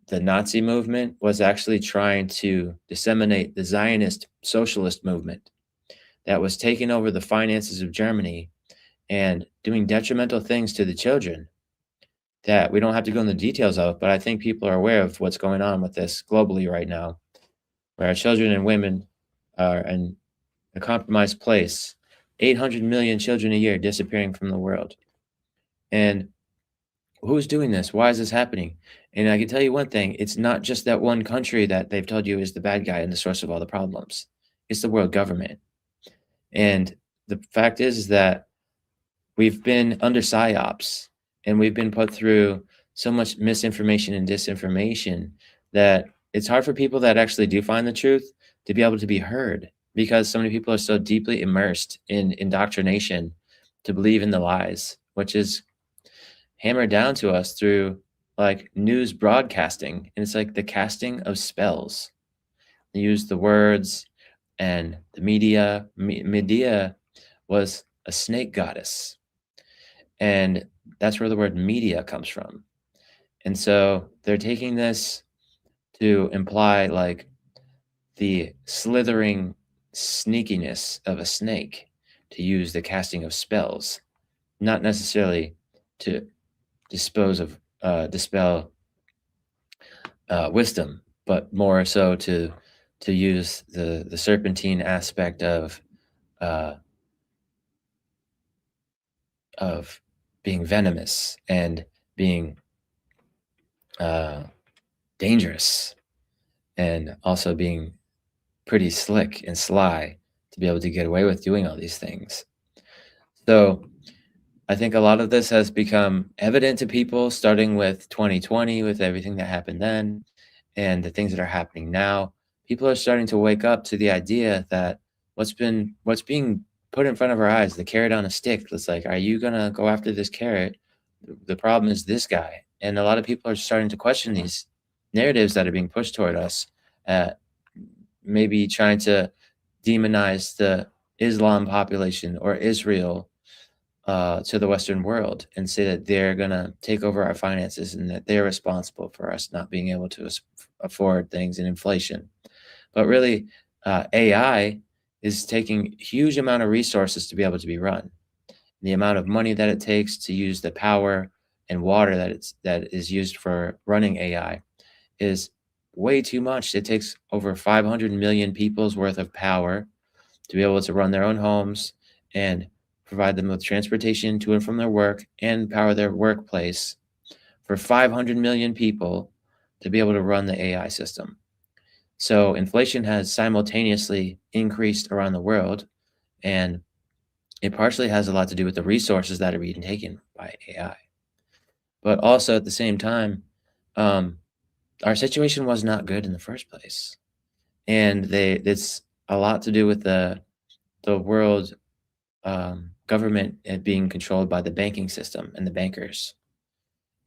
the Nazi movement was actually trying to disseminate the Zionist socialist movement that was taking over the finances of Germany and doing detrimental things to the children that we don't have to go into the details of, but I think people are aware of what's going on with this globally right now, where our children and women are in a compromised place. 800 million children a year disappearing from the world. And who's doing this? Why is this happening? And I can tell you one thing, it's not just that one country that they've told you is the bad guy and the source of all the problems. it's the world government. And the fact is that we've been under PSYOPs, and we've been put through so much misinformation and disinformation that it's hard for people that actually do find the truth to be able to be heard, because so many people are so deeply immersed in indoctrination to believe in the lies, which is hammered down to us through like news broadcasting. And it's like the casting of spells. They use the words, and the media was a snake goddess. And that's where the word media comes from. And so they're taking this to imply like the slithering sneakiness of a snake, to use the casting of spells, not necessarily to dispel wisdom, but more so to use the serpentine aspect of being venomous and being dangerous, and also being pretty slick and sly to be able to get away with doing all these things. So I think a lot of this has become evident to people, starting with 2020, with everything that happened then and the things that are happening now. People are starting to wake up to the idea that what's being put in front of our eyes, the carrot on a stick, it's like, are you going to go after this carrot? The problem is this guy. And a lot of people are starting to question these narratives that are being pushed toward us, maybe trying to demonize the Islam population or Israel to the Western world, and say that they're going to take over our finances and that they're responsible for us not being able to afford things and inflation. But really, AI is taking huge amount of resources to be able to be run. The amount of money that it takes to use the power and water that is used for running AI is way too much. It takes over 500 million people's worth of power to be able to run their own homes and provide them with transportation to and from their work and power their workplace, for 500 million people to be able to run the AI system. So inflation has simultaneously increased around the world, and it partially has a lot to do with the resources that are being taken by AI. But also at the same time, our situation was not good in the first place. And it's a lot to do with the world government being controlled by the banking system and the bankers.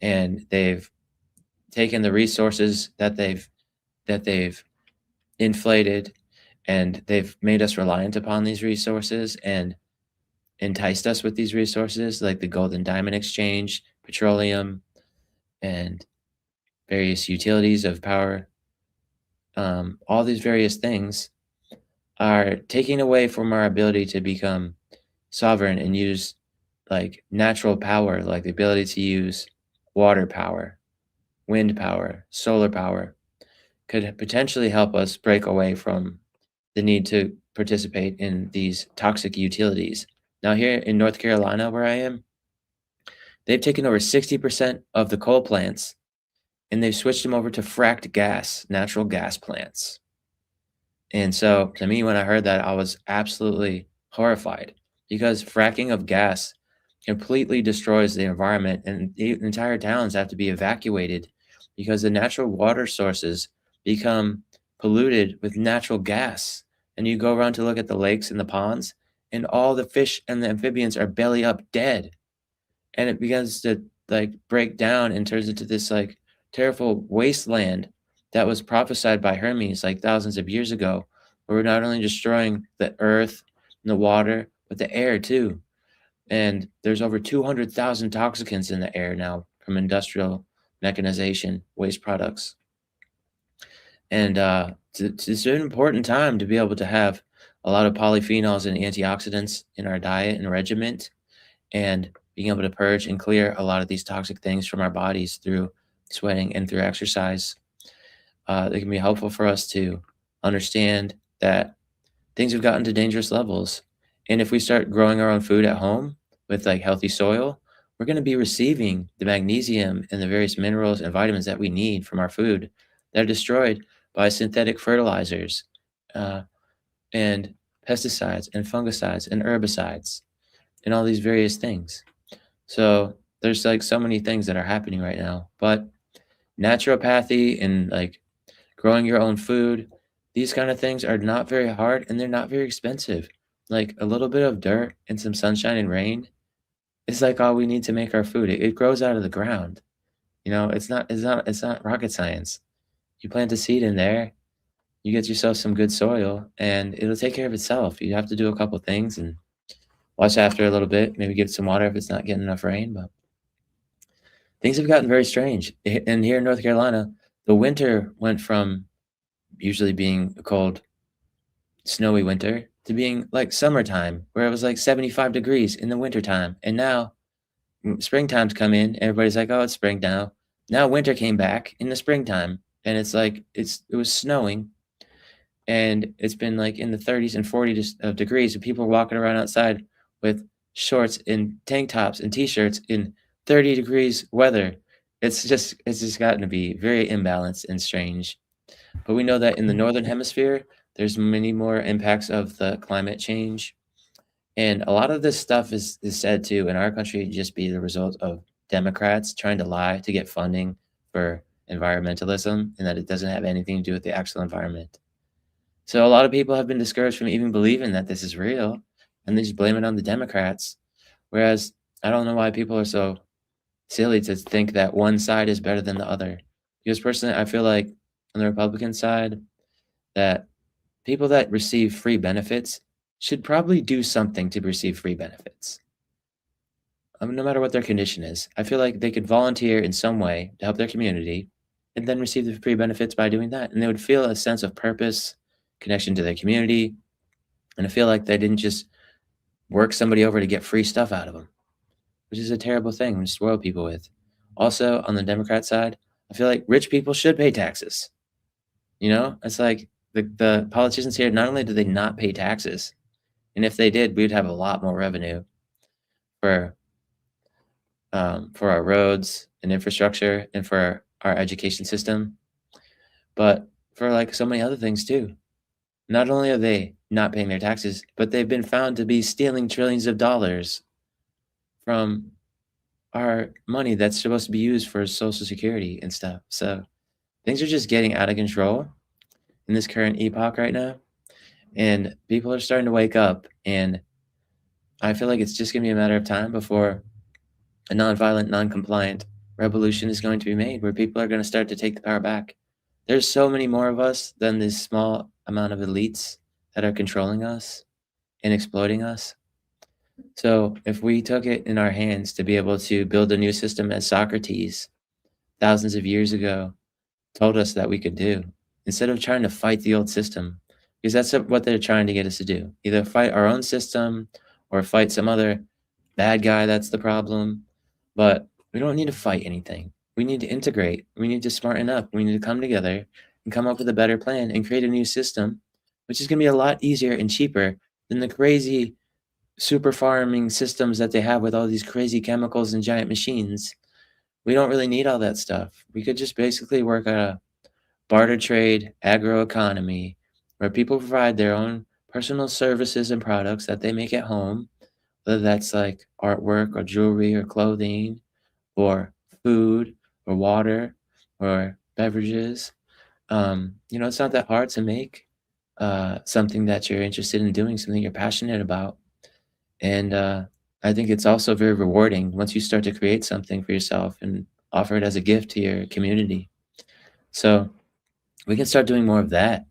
And they've taken the resources that they've inflated, and they've made us reliant upon these resources and enticed us with these resources, like the gold and diamond exchange, petroleum, and various utilities of power. All these various things are taking away from our ability to become sovereign and use like natural power, like the ability to use water power, wind power, solar power, could potentially help us break away from the need to participate in these toxic utilities. Now, here in North Carolina, where I am, they've taken over 60% of the coal plants, and they've switched them over to fracked gas, natural gas plants. And so to me, when I heard that, I was absolutely horrified, because fracking of gas completely destroys the environment, and the entire towns have to be evacuated because the natural water sources become polluted with natural gas. And you go around to look at the lakes and the ponds, and all the fish and the amphibians are belly up dead. And it begins to like break down and turns into this like terrible wasteland that was prophesied by Hermes like thousands of years ago, where we're not only destroying the earth and the water, but the air too. And there's over 200,000 toxicants in the air now from industrial mechanization, waste products. And it's an important time to be able to have a lot of polyphenols and antioxidants in our diet and regiment, and being able to purge and clear a lot of these toxic things from our bodies through sweating and through exercise. They can be helpful for us to understand that things have gotten to dangerous levels. And if we start growing our own food at home with like healthy soil, we're going to be receiving the magnesium and the various minerals and vitamins that we need from our food that are destroyed by synthetic fertilizers, and pesticides and fungicides and herbicides and all these various things. So there's like so many things that are happening right now. But naturopathy and like growing your own food, these kind of things are not very hard and they're not very expensive. Like a little bit of dirt and some sunshine and rain is like all we need to make our food. It grows out of the ground. You know, it's not rocket science. You plant a seed in there, you get yourself some good soil, and it'll take care of itself. You have to do a couple things and watch after a little bit, maybe give it some water if it's not getting enough rain. But things have gotten very strange. And here in North Carolina, the winter went from usually being a cold, snowy winter to being like summertime, where it was like 75 degrees in the wintertime. And now springtime's come in, everybody's like, oh, it's spring now. Now winter came back in the springtime, and it's like it was snowing, and it's been like in the 30s and 40s of degrees, and people are walking around outside with shorts and tank tops and t-shirts in 30 degrees weather. It's just gotten to be very imbalanced and strange. But we know that in the northern hemisphere, there's many more impacts of the climate change. And a lot of this stuff is said to, in our country, just be the result of Democrats trying to lie to get funding for environmentalism, and that it doesn't have anything to do with the actual environment. So a lot of people have been discouraged from even believing that this is real, and they just blame it on the Democrats. Whereas I don't know why people are so silly to think that one side is better than the other. Because personally, I feel like on the Republican side, that people that receive free benefits should probably do something to receive free benefits. No matter what their condition is. I feel like they could volunteer in some way to help their community and then receive the free benefits by doing that. And they would feel a sense of purpose, connection to their community, and I feel like they didn't just work somebody over to get free stuff out of them, which is a terrible thing to spoil people with. Also, on the Democrat side, I feel like rich people should pay taxes. You know, it's like the politicians here, not only do they not pay taxes, and if they did, we'd have a lot more revenue for our roads and infrastructure and for our education system, but for like so many other things too. Not only are they not paying their taxes, but they've been found to be stealing trillions of dollars from our money that's supposed to be used for Social Security and stuff. So things are just getting out of control in this current epoch right now. And people are starting to wake up. And I feel like it's just going to be a matter of time before a nonviolent, non-compliant revolution is going to be made, where people are going to start to take the power back. There's so many more of us than this small amount of elites that are controlling us and exploiting us. So if we took it in our hands to be able to build a new system, as Socrates thousands of years ago told us that we could do, instead of trying to fight the old system, because that's what they're trying to get us to do, either fight our own system or fight some other bad guy that's the problem. But we don't need to fight anything. We need to integrate. We need to smarten up. We need to come together and come up with a better plan and create a new system, which is going to be a lot easier and cheaper than the crazy super farming systems that they have with all these crazy chemicals and giant machines. We don't really need all that stuff. We could just basically work on a barter trade agroeconomy where people provide their own personal services and products that they make at home, whether that's like artwork or jewelry or clothing or food or water or beverages. It's not that hard to make something that you're interested in doing, something you're passionate about. And I think it's also very rewarding once you start to create something for yourself and offer it as a gift to your community. So we can start doing more of that.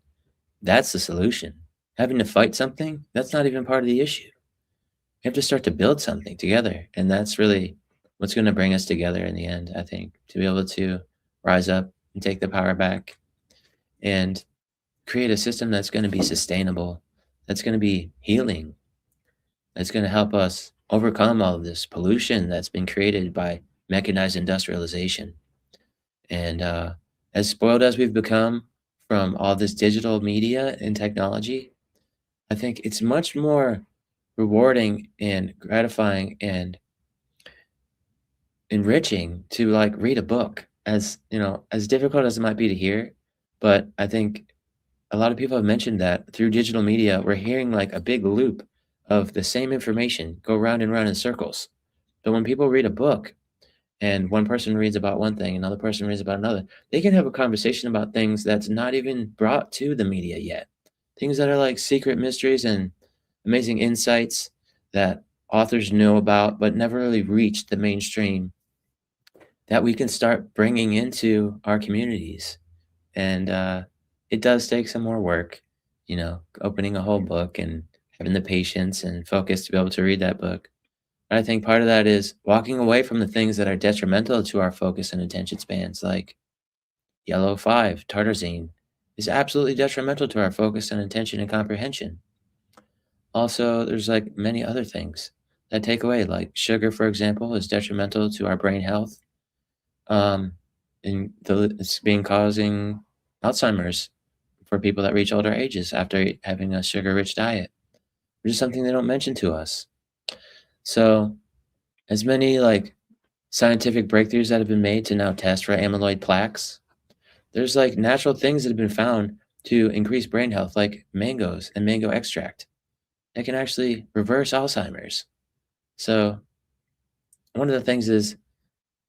That's the solution. Having to fight something, that's not even part of the issue. We have to start to build something together. And that's really what's going to bring us together in the end, I think, to be able to rise up and take the power back and create a system that's going to be sustainable, that's going to be healing, that's going to help us overcome all of this pollution that's been created by mechanized industrialization. And as spoiled as we've become from all this digital media and technology, I think it's much more rewarding and gratifying and enriching to read a book, as difficult as it might be to hear. But I think a lot of people have mentioned that through digital media, we're hearing like a big loop of the same information go round and round in circles. But when people read a book and one person reads about one thing, another person reads about another, they can have a conversation about things that's not even brought to the media yet. Things that are like secret mysteries and amazing insights that authors know about but never really reached the mainstream, that we can start bringing into our communities. And it does take some more work, you know, opening a whole book and having the patience and focus to be able to read that book. But I think part of that is walking away from the things that are detrimental to our focus and attention spans, like yellow 5, tartrazine, is absolutely detrimental to our focus and attention and comprehension. Also, there's like many other things that take away, like sugar, for example, is detrimental to our brain health. It's been causing Alzheimer's for people that reach older ages after having a sugar-rich diet, which is something they don't mention to us. So, as many like scientific breakthroughs that have been made to now test for amyloid plaques, there's like natural things that have been found to increase brain health, like mangoes and mango extract, that can actually reverse Alzheimer's. So, one of the things is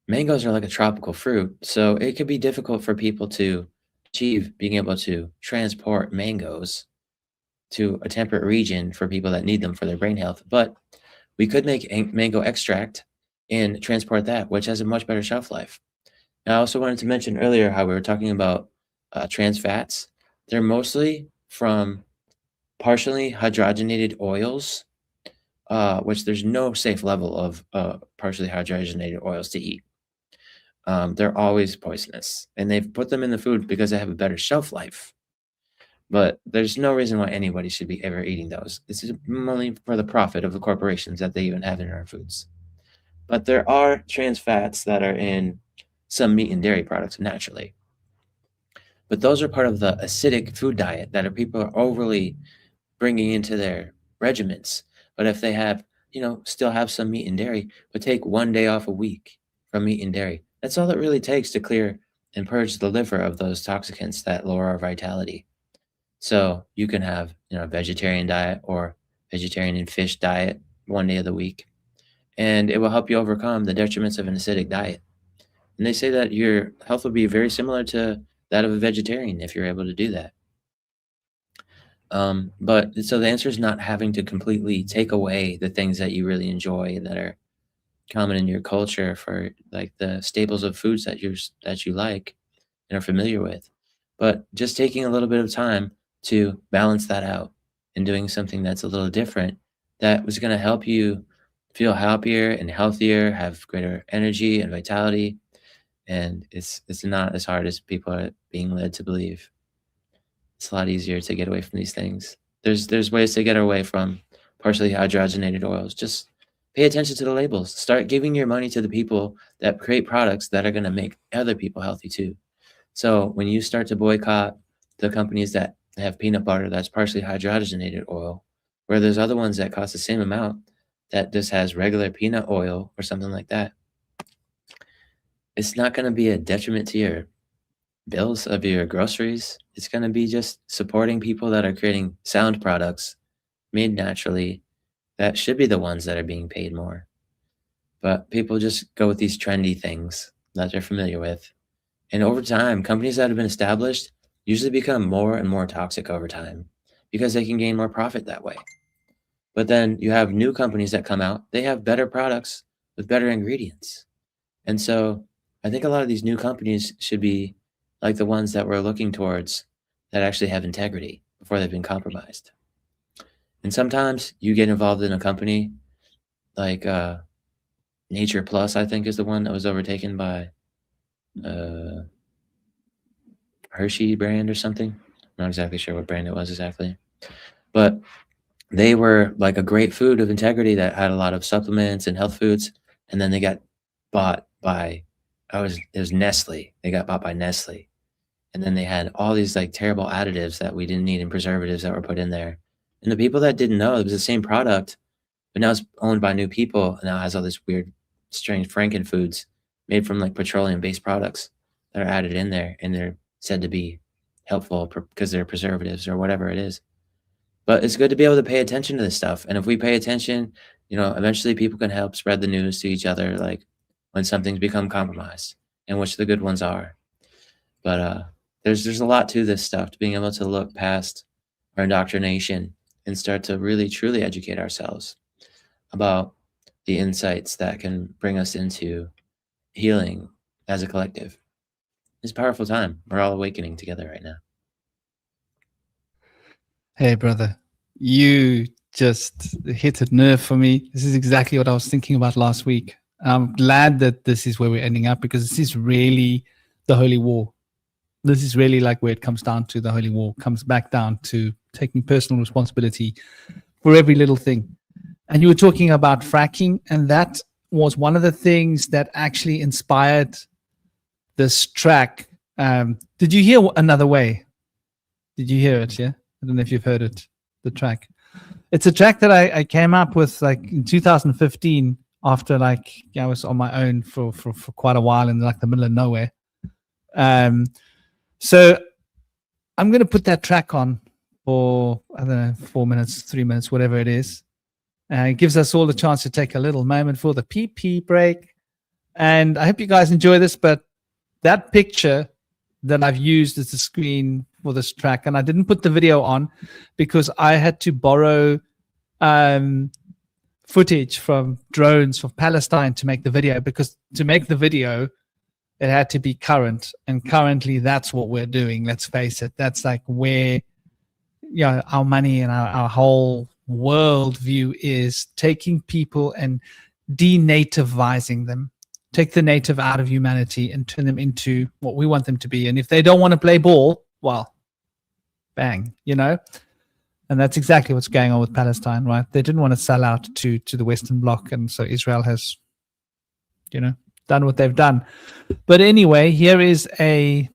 mangoes are like a tropical fruit, so it could be difficult for people to achieve being able to transport mangoes to a temperate region for people that need them for their brain health. But we could make mango extract and transport that, which has a much better shelf life. Now, I also wanted to mention earlier how we were talking about trans fats. They're mostly from partially hydrogenated oils, which there's no safe level of partially hydrogenated oils to eat. They're always poisonous, and they've put them in the food because they have a better shelf life. But there's no reason why anybody should be ever eating those. This is only for the profit of the corporations that they even have in our foods. But there are trans fats that are in some meat and dairy products naturally. But those are part of the acidic food diet that people are overly bringing into their regimens. But if they have, still have some meat and dairy, but take one day off a week from meat and dairy, that's all it really takes to clear and purge the liver of those toxicants that lower our vitality. So you can have, a vegetarian diet or vegetarian and fish diet one day of the week, and it will help you overcome the detriments of an acidic diet. And they say that your health will be very similar to that of a vegetarian if you're able to do that. But so the answer is not having to completely take away the things that you really enjoy and that are common in your culture for like the staples of foods that you like and are familiar with, but just taking a little bit of time to balance that out and doing something that's a little different that was going to help you feel happier and healthier, have greater energy and vitality. And it's not as hard as people are being led to believe. It's a lot easier to get away from these things. There's ways to get away from partially hydrogenated oils. Just pay attention to the labels. Start giving your money to the people that create products that are going to make other people healthy too. So when you start to boycott the companies that have peanut butter that's partially hydrogenated oil, where there's other ones that cost the same amount that just has regular peanut oil or something like that, it's not going to be a detriment to your bills of your groceries. It's going to be just supporting people that are creating sound products made naturally that should be the ones that are being paid more. But people just go with these trendy things that they're familiar with. And over time, companies that have been established usually become more and more toxic over time because they can gain more profit that way. But then you have new companies that come out, they have better products with better ingredients. And so I think a lot of these new companies should be like the ones that we're looking towards that actually have integrity before they've been compromised. And sometimes you get involved in a company like Nature Plus, I think is the one that was overtaken by Hershey brand or something. I'm not exactly sure what brand it was exactly. But they were like a great food of integrity that had a lot of supplements and health foods. And then they got bought by, it was Nestle. They got bought by Nestle. And then they had all these like terrible additives that we didn't need and preservatives that were put in there. And the people that didn't know it was the same product, but now it's owned by new people and now has all this weird, strange Franken foods made from like petroleum-based products that are added in there, and they're said to be helpful because they're preservatives or whatever it is. But it's good to be able to pay attention to this stuff. And if we pay attention, you know, eventually people can help spread the news to each other, like when something's become compromised and which the good ones are. But there's a lot to this stuff, to being able to look past our indoctrination and start to really truly educate ourselves about the insights that can bring us into healing as a collective. It's a powerful time. We're all awakening together right now. Hey, brother, you just hit a nerve for me. This is exactly what I was thinking about last week. I'm glad that this is where we're ending up, because this is really the holy war. This is really like where it comes down to. The holy war comes back down to taking personal responsibility for every little thing. And you were talking about fracking, and that was one of the things that actually inspired this track. Did you hear Another Way? Did you hear it? Yeah. I don't know if you've heard it, the track. It's a track that I came up with like in 2015 after like I was on my own for quite a while in like the middle of nowhere. So I'm going to put that track on for, I don't know, 4 minutes, 3 minutes, whatever it is. It gives us all a chance to take a little moment for the PP break. And I hope you guys enjoy this, but that picture that I've used as the screen for this track, and I didn't put the video on because I had to borrow footage from drones from Palestine to make the video, because to make the video it had to be current, and currently that's what we're doing. Let's face it, that's like where our money and our whole world view is, taking people and denativizing them. Take the native out of humanity and turn them into what we want them to be. And if they don't want to play ball, well, bang, And that's exactly what's going on with Palestine, right? They didn't want to sell out to the Western Bloc. And so Israel has, done what they've done. But anyway, here is a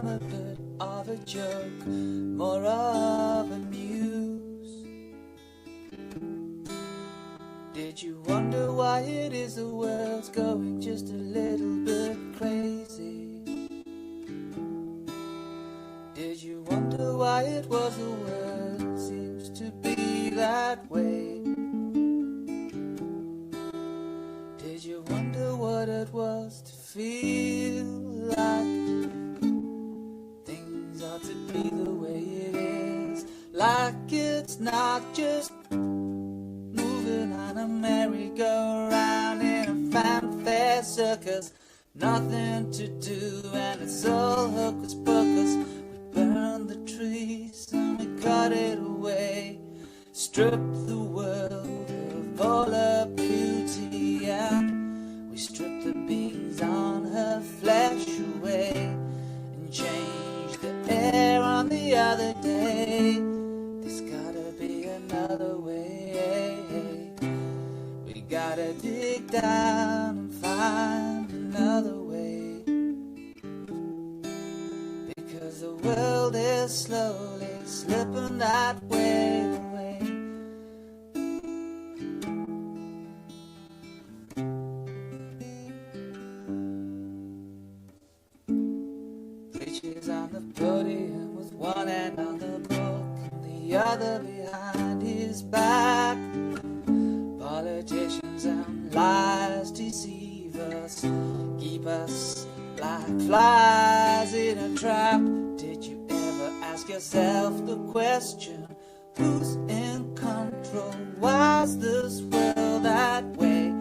A bit of a joke, more of a muse. Did you wonder why it is the world's going just a little bit crazy? Did you wonder why it was the world seems to be that way? Did you wonder what it was to feel like to be the way it is, like it's not just moving on a merry-go-round in a fanfare circus, nothing to do and it's all hocus pocus. We burned the trees and we cut it away, stripped the world of all her beauty, and we stripped the beams on her flesh away and changed the air on the other day. There's gotta be another way. We gotta dig down and find another way, because the world is slowly slipping that way away. Preachers on the podium with one hand on the book and the other behind his back. Politicians and lies deceive us, keep us like flies in a trap. Did you ever ask yourself the question, who's in control? Why's this world that way?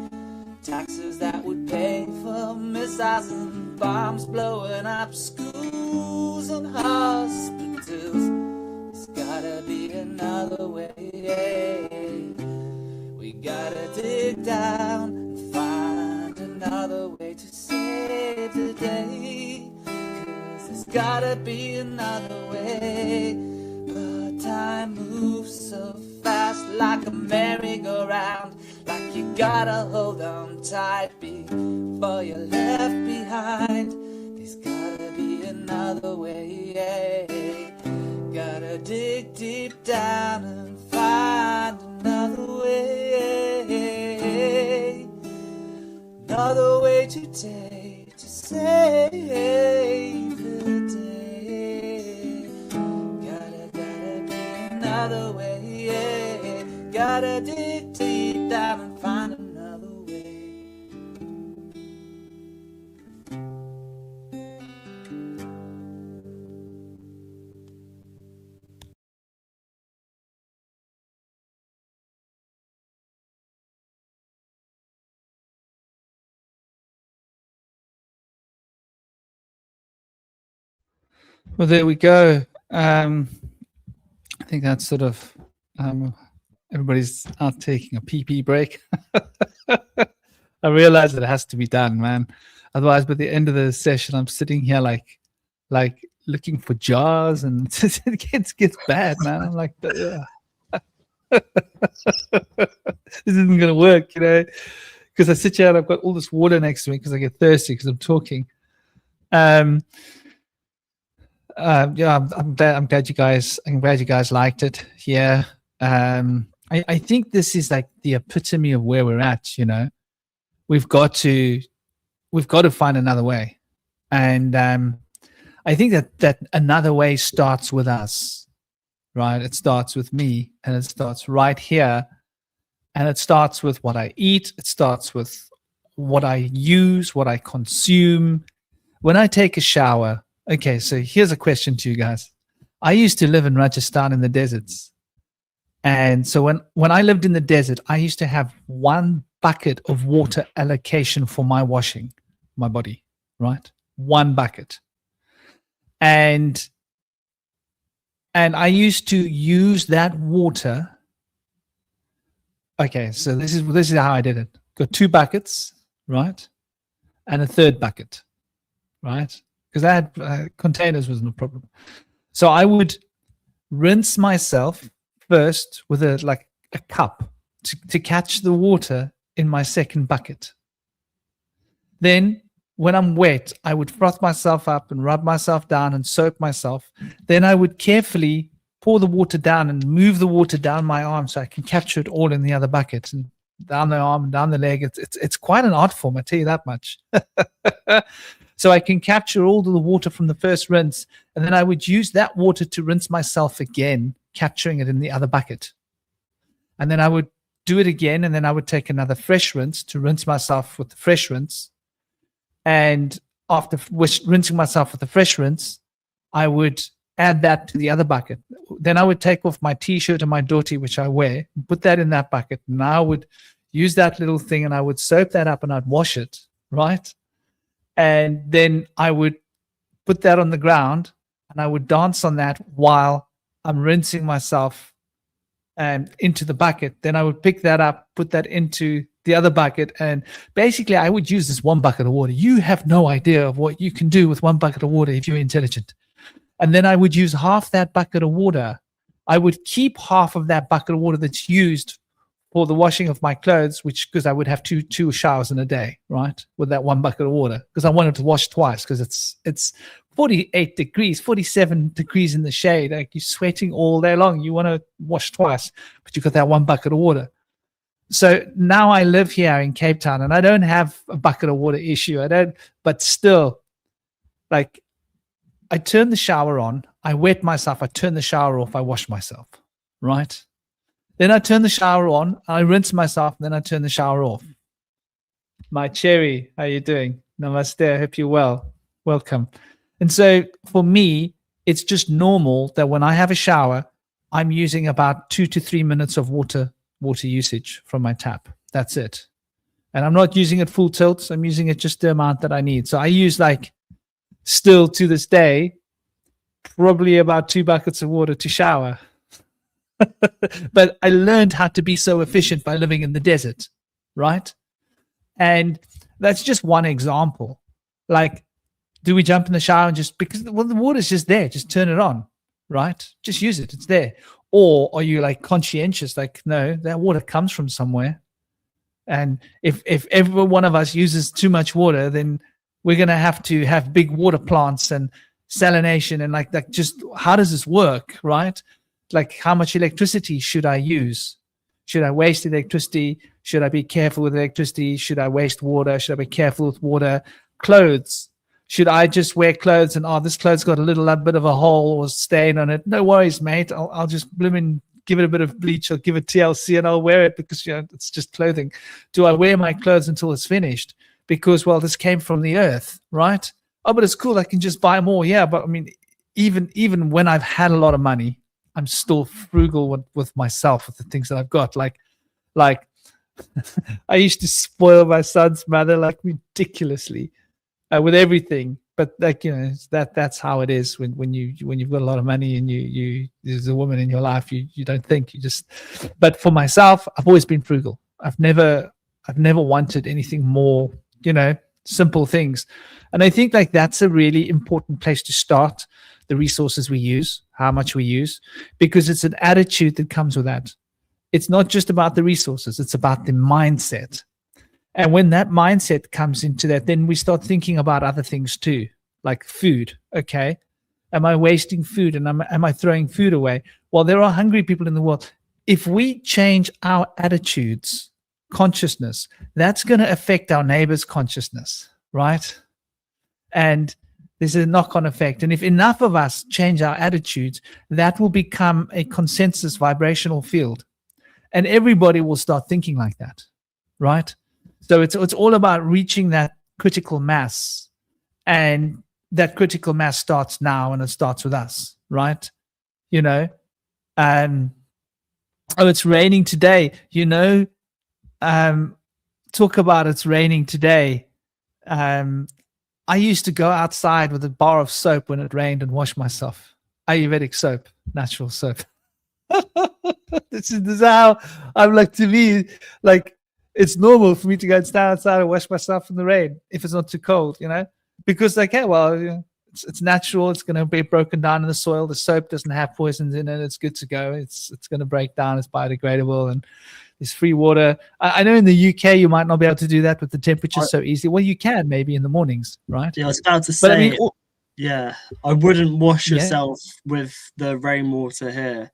Taxes that would pay for missiles and bombs blowing up schools and hospitals. There's gotta be another way. We gotta dig down and find another way to save the day, 'cause there's gotta be another way. But time moves so fast like a merry-go-round, like you gotta hold on tight before you're left behind. There's gotta be another way. Gotta dig deep down and find another way. Another way to take to save the day. Gotta be another way. Gotta dig deep down and find another way. Well, there we go. I think that's sort of everybody's out taking a pee break. I realize it has to be done, man. Otherwise, by the end of the session, I'm sitting here like looking for jars, and it gets bad, man. I'm like, this isn't gonna work, you know, because I sit here and I've got all this water next to me because I get thirsty because I'm talking. Yeah, I'm glad you guys liked it. Yeah. I think this is like the epitome of where we're at, you know. We've got to find another way. And I think that another way starts with us, right? It starts with me, and it starts right here. And it starts with what I eat. It starts with what I use, what I consume. When I take a shower, okay, so here's a question to you guys. I used to live in Rajasthan in the deserts. And so when I lived in the desert, I used to have 1 bucket of water allocation for my washing my body, right? 1 bucket. And I used to use that water. Okay, so this is how I did it. Got 2 buckets, right? And a 3rd bucket, right? Because I had containers wasn't a problem. So I would rinse myself first with a cup to catch the water in my 2nd bucket. Then when I'm wet, I would froth myself up and rub myself down and soap myself. Then I would carefully pour the water down and move the water down my arm so I can capture it all in the other bucket, and down the arm and down the leg. It's quite an art form, I tell you that much. So I can capture all the water from the first rinse, and then I would use that water to rinse myself again, capturing it in the other bucket. And then I would do it again, and then I would take another fresh rinse to rinse myself with the fresh rinse. And after rinsing myself with the fresh rinse, I would add that to the other bucket. Then I would take off my t-shirt and my dhoti, which I wear, put that in that bucket. And I would use that little thing, and I would soap that up, and I'd wash it, right? And then I would put that on the ground, and I would dance on that while I'm rinsing myself into the bucket. Then I would pick that up, put that into the other bucket, and basically I would use this 1 bucket of water. You have no idea of what you can do with 1 bucket of water if you're intelligent. And then I would use half that bucket of water. I would keep half of that bucket of water that's used for the washing of my clothes, because I would have two showers in a day, right? With that 1 bucket of water, because I wanted to wash twice, because it's 48 degrees, 47 degrees in the shade. Like, you're sweating all day long. You want to wash twice, but you've got that 1 bucket of water. So now I live here in Cape Town, and I don't have a bucket of water issue. But still, like, I turn the shower on, I wet myself, I turn the shower off, I wash myself, right? Then I turn the shower on, I rinse myself, then I turn the shower off. My cherry, how you doing? Namaste, I hope you're well. Welcome. And so for me, it's just normal that when I have a shower, I'm using about 2 to 3 minutes of water usage from my tap. That's it. And I'm not using it full tilt. I'm using it just the amount that I need. So I use, like, still to this day, probably about 2 buckets of water to shower. But I learned how to be so efficient by living in the desert, right? And that's just one example. Like, do we jump in the shower and just, because the water's just there, just turn it on, right? Just use it, it's there. Or are you like conscientious, like, no, that water comes from somewhere, And if every one of us uses too much water, then we're going to have big water plants and salination and like that. Just how does this work, right? Like, how much electricity should I use? Should I waste electricity? Should I be careful with electricity? Should I waste water? Should I be careful with water? Clothes. Should I just wear clothes and, this clothes got a little bit of a hole or stain on it? No worries, mate. I'll just give it a bit of bleach or give it TLC and I'll wear it because, it's just clothing. Do I wear my clothes until it's finished? Because, this came from the earth, right? Oh, but it's cool. I can just buy more. Yeah, but I mean, even when I've had a lot of money, I'm still frugal with myself, with the things that I've got. Like I used to spoil my son's mother like ridiculously with everything. But that's how it is when you've got a lot of money and you there's a woman in your life, you don't think, you just. But for myself, I've always been frugal. I've never wanted anything more, simple things. And I think like that's a really important place to start. The resources we use, how much we use, because it's an attitude that comes with that. It's not just about the resources, it's about the mindset. And when that mindset comes into that, then we start thinking about other things too, like food. Okay, am I wasting food and am I throwing food away? Well, there are hungry people in the world. If we change our attitudes, consciousness, that's going to affect our neighbor's consciousness, right? And there's a knock-on effect. And if enough of us change our attitudes, that will become a consensus vibrational field. And everybody will start thinking like that, right? So it's all about reaching that critical mass. And that critical mass starts now, and it starts with us, right? It's raining today. Talk about it's raining today. I used to go outside with a bar of soap when it rained and wash myself. Ayurvedic soap, natural soap. This is how I'm like, to me, like it's normal for me to go and stand outside and wash myself in the rain if it's not too cold, because it's natural. It's going to be broken down in the soil. The soap doesn't have poisons in it. It's good to go. It's going to break down. It's biodegradable and there's free water. I know in the UK you might not be able to do that with the temperature so easy. Well, you can maybe in the mornings, right? Yeah, I was about to say. But I mean, I wouldn't wash yourself with the rainwater here.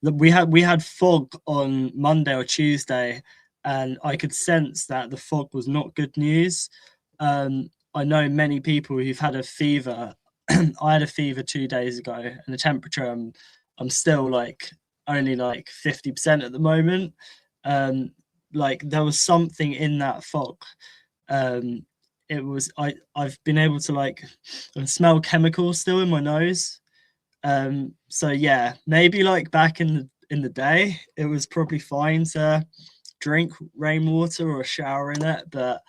We had fog on Monday or Tuesday, and I could sense that the fog was not good news. I know many people who've had a fever. I had a fever 2 days ago, and the temperature I'm still like only like 50% at the moment. Like there was something in that fog. I've been able to like smell chemicals still in my nose. So yeah, maybe like back in the day, it was probably fine to drink rainwater or shower in it, but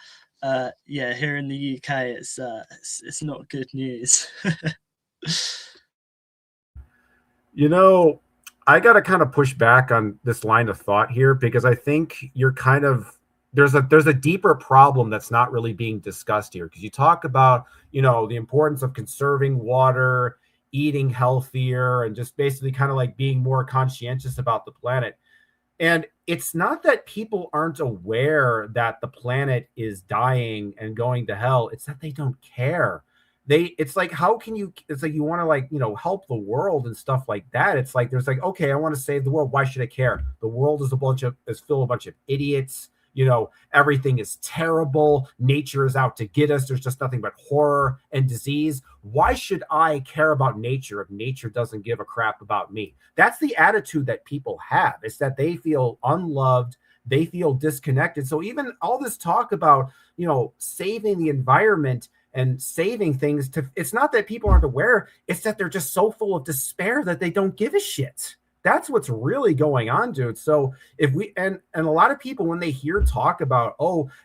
here in the UK, it's not good news. I got to kind of push back on this line of thought here, because I think you're kind of, there's a deeper problem that's not really being discussed here. Because you talk about, the importance of conserving water, eating healthier, and just basically kind of like being more conscientious about the planet. And it's not that people aren't aware that the planet is dying and going to hell. It's that they don't care. It's like, how can you, it's like you want to like, help the world and stuff like that. It's like, there's like, okay, I want to save the world. Why should I care? The world is full of a bunch of idiots. Everything is terrible. Nature is out to get us. There's just nothing but horror and disease. Why should I care about nature if nature doesn't give a crap about me? That's the attitude that people have. It's that they feel unloved. They feel disconnected. So even all this talk about, saving the environment and saving things, it's not that people aren't aware. It's that they're just so full of despair that they don't give a shit. That's what's really going on, dude. So if we, and a lot of people, when they hear talk about,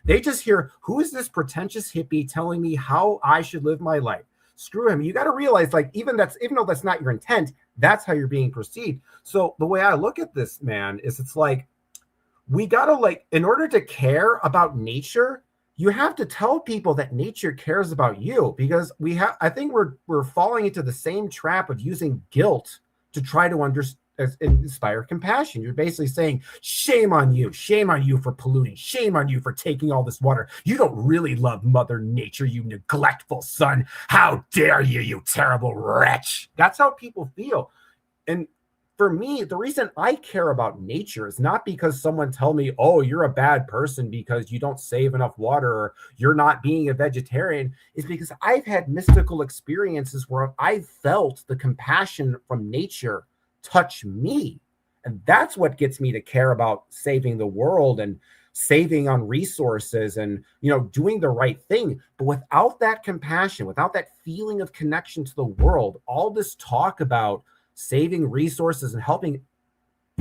they just hear, who is this pretentious hippie telling me how I should live my life? Screw him. You got to realize, like, even though that's not your intent, that's how you're being perceived. So the way I look at this, man, is it's like, we got to, like, in order to care about nature, you have to tell people that nature cares about you, because I think we're falling into the same trap of using guilt to try to inspire compassion. You're basically saying, shame on you for polluting, shame on you for taking all this water. You don't really love Mother Nature, you neglectful son. How dare you, you terrible wretch. That's how people feel. And for me, the reason I care about nature is not because someone tell me, oh, you're a bad person because you don't save enough water or you're not being a vegetarian, is because I've had mystical experiences where I felt the compassion from nature touch me. And that's what gets me to care about saving the world and saving on resources and, doing the right thing. But without that compassion, without that feeling of connection to the world, all this talk about saving resources and helping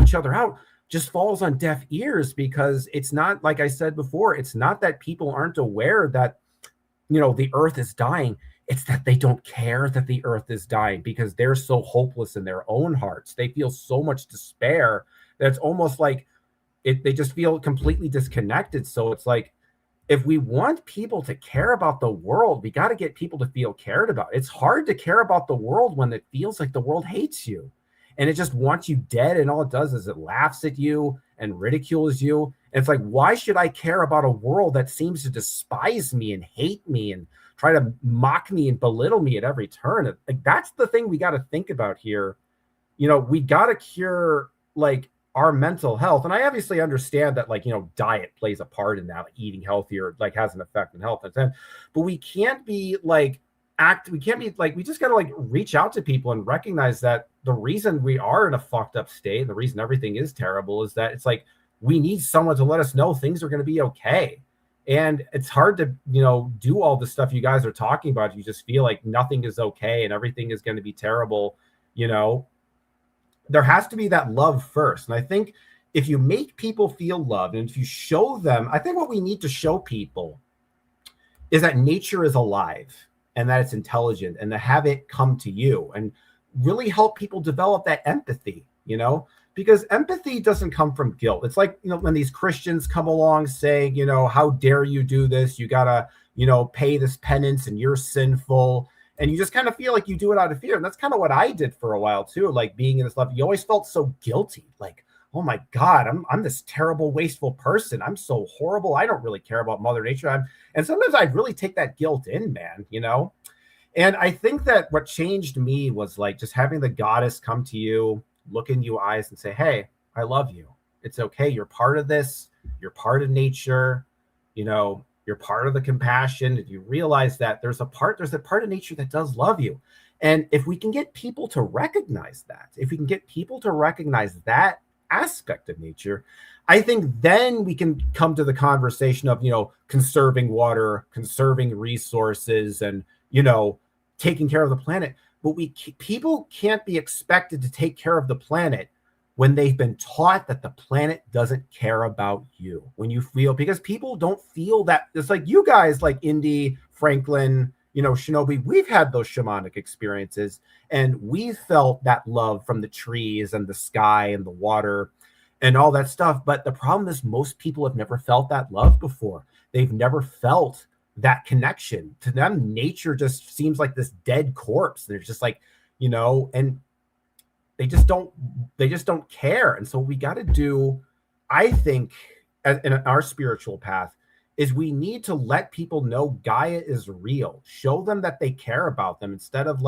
each other out just falls on deaf ears, because it's not, like I said before, it's not that people aren't aware that, the earth is dying. It's that they don't care that the earth is dying because they're so hopeless in their own hearts. They feel so much despair that it's almost like they just feel completely disconnected. So it's like, if we want people to care about the world, we got to get people to feel cared about. It's hard to care about the world when it feels like the world hates you and it just wants you dead. And all it does is it laughs at you and ridicules you. And it's like, why should I care about a world that seems to despise me and hate me and try to mock me and belittle me at every turn? Like, that's the thing we got to think about here. We got to cure our mental health. And I obviously understand that diet plays a part in that, eating healthier, has an effect on health. But we can't be we just got to reach out to people and recognize that the reason we are in a fucked up state and the reason everything is terrible is that it's we need someone to let us know things are going to be okay. And it's hard to, do all the stuff you guys are talking about. You just feel like nothing is okay and everything is going to be terrible. There has to be that love first. And I think if you make people feel loved and if you show them, I think what we need to show people is that nature is alive and that it's intelligent, and to have it come to you and really help people develop that empathy, because empathy doesn't come from guilt. It's like, when these Christians come along saying, how dare you do this? You gotta, pay this penance and you're sinful. And you just kind of feel like you do it out of fear. And that's kind of what I did for a while too. Being in this life, you always felt so guilty. Oh my God, I'm this terrible, wasteful person. I'm so horrible. I don't really care about Mother Nature. And sometimes I really take that guilt in, man, And I think that what changed me was just having the goddess come to you, look in your eyes and say, hey, I love you. It's okay. You're part of this. You're part of nature. You're part of the compassion. If you realize that there's a part of nature that does love you. And if we can get people to recognize that, aspect of nature, I think then we can come to the conversation of, conserving water, conserving resources, and, taking care of the planet. But people can't be expected to take care of the planet when they've been taught that the planet doesn't care about you. Because people don't feel that. It's like you guys, like Indy, Franklin, Shinobi, we've had those shamanic experiences and we felt that love from the trees and the sky and the water and all that stuff. But the problem is most people have never felt that love before. They've never felt that connection. To them, nature just seems like this dead corpse. They're just and they just don't care. And so what we got to do, I think, in our spiritual path, is we need to let people know Gaia is real. Show them that they care about them instead of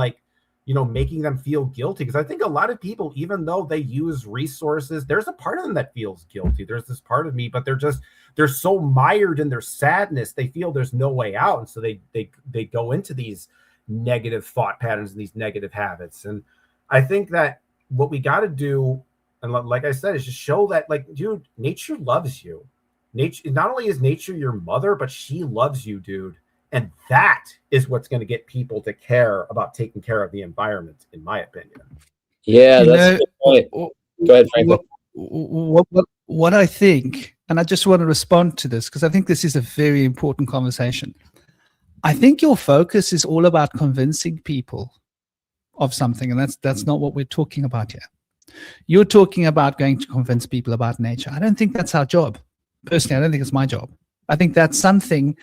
making them feel guilty. Because I think a lot of people, even though they use resources, there's a part of them that feels guilty. There's this part of me, but they're so mired in their sadness, they feel there's no way out. And so they go into these negative thought patterns and these negative habits. And I think that what we got to do, and like I said, is just show that, dude, nature loves you. Nature, not only is nature your mother, but she loves you, dude. And that is what's going to get people to care about taking care of the environment, in my opinion. Yeah, that's a good point. Go ahead, Franklin. What I think, and I just want to respond to this because I think this is a very important conversation. I think your focus is all about convincing people of something, and that's not what we're talking about here. You're talking about going to convince people about nature. I don't think that's our job. Personally, I don't think it's my job. I think that's something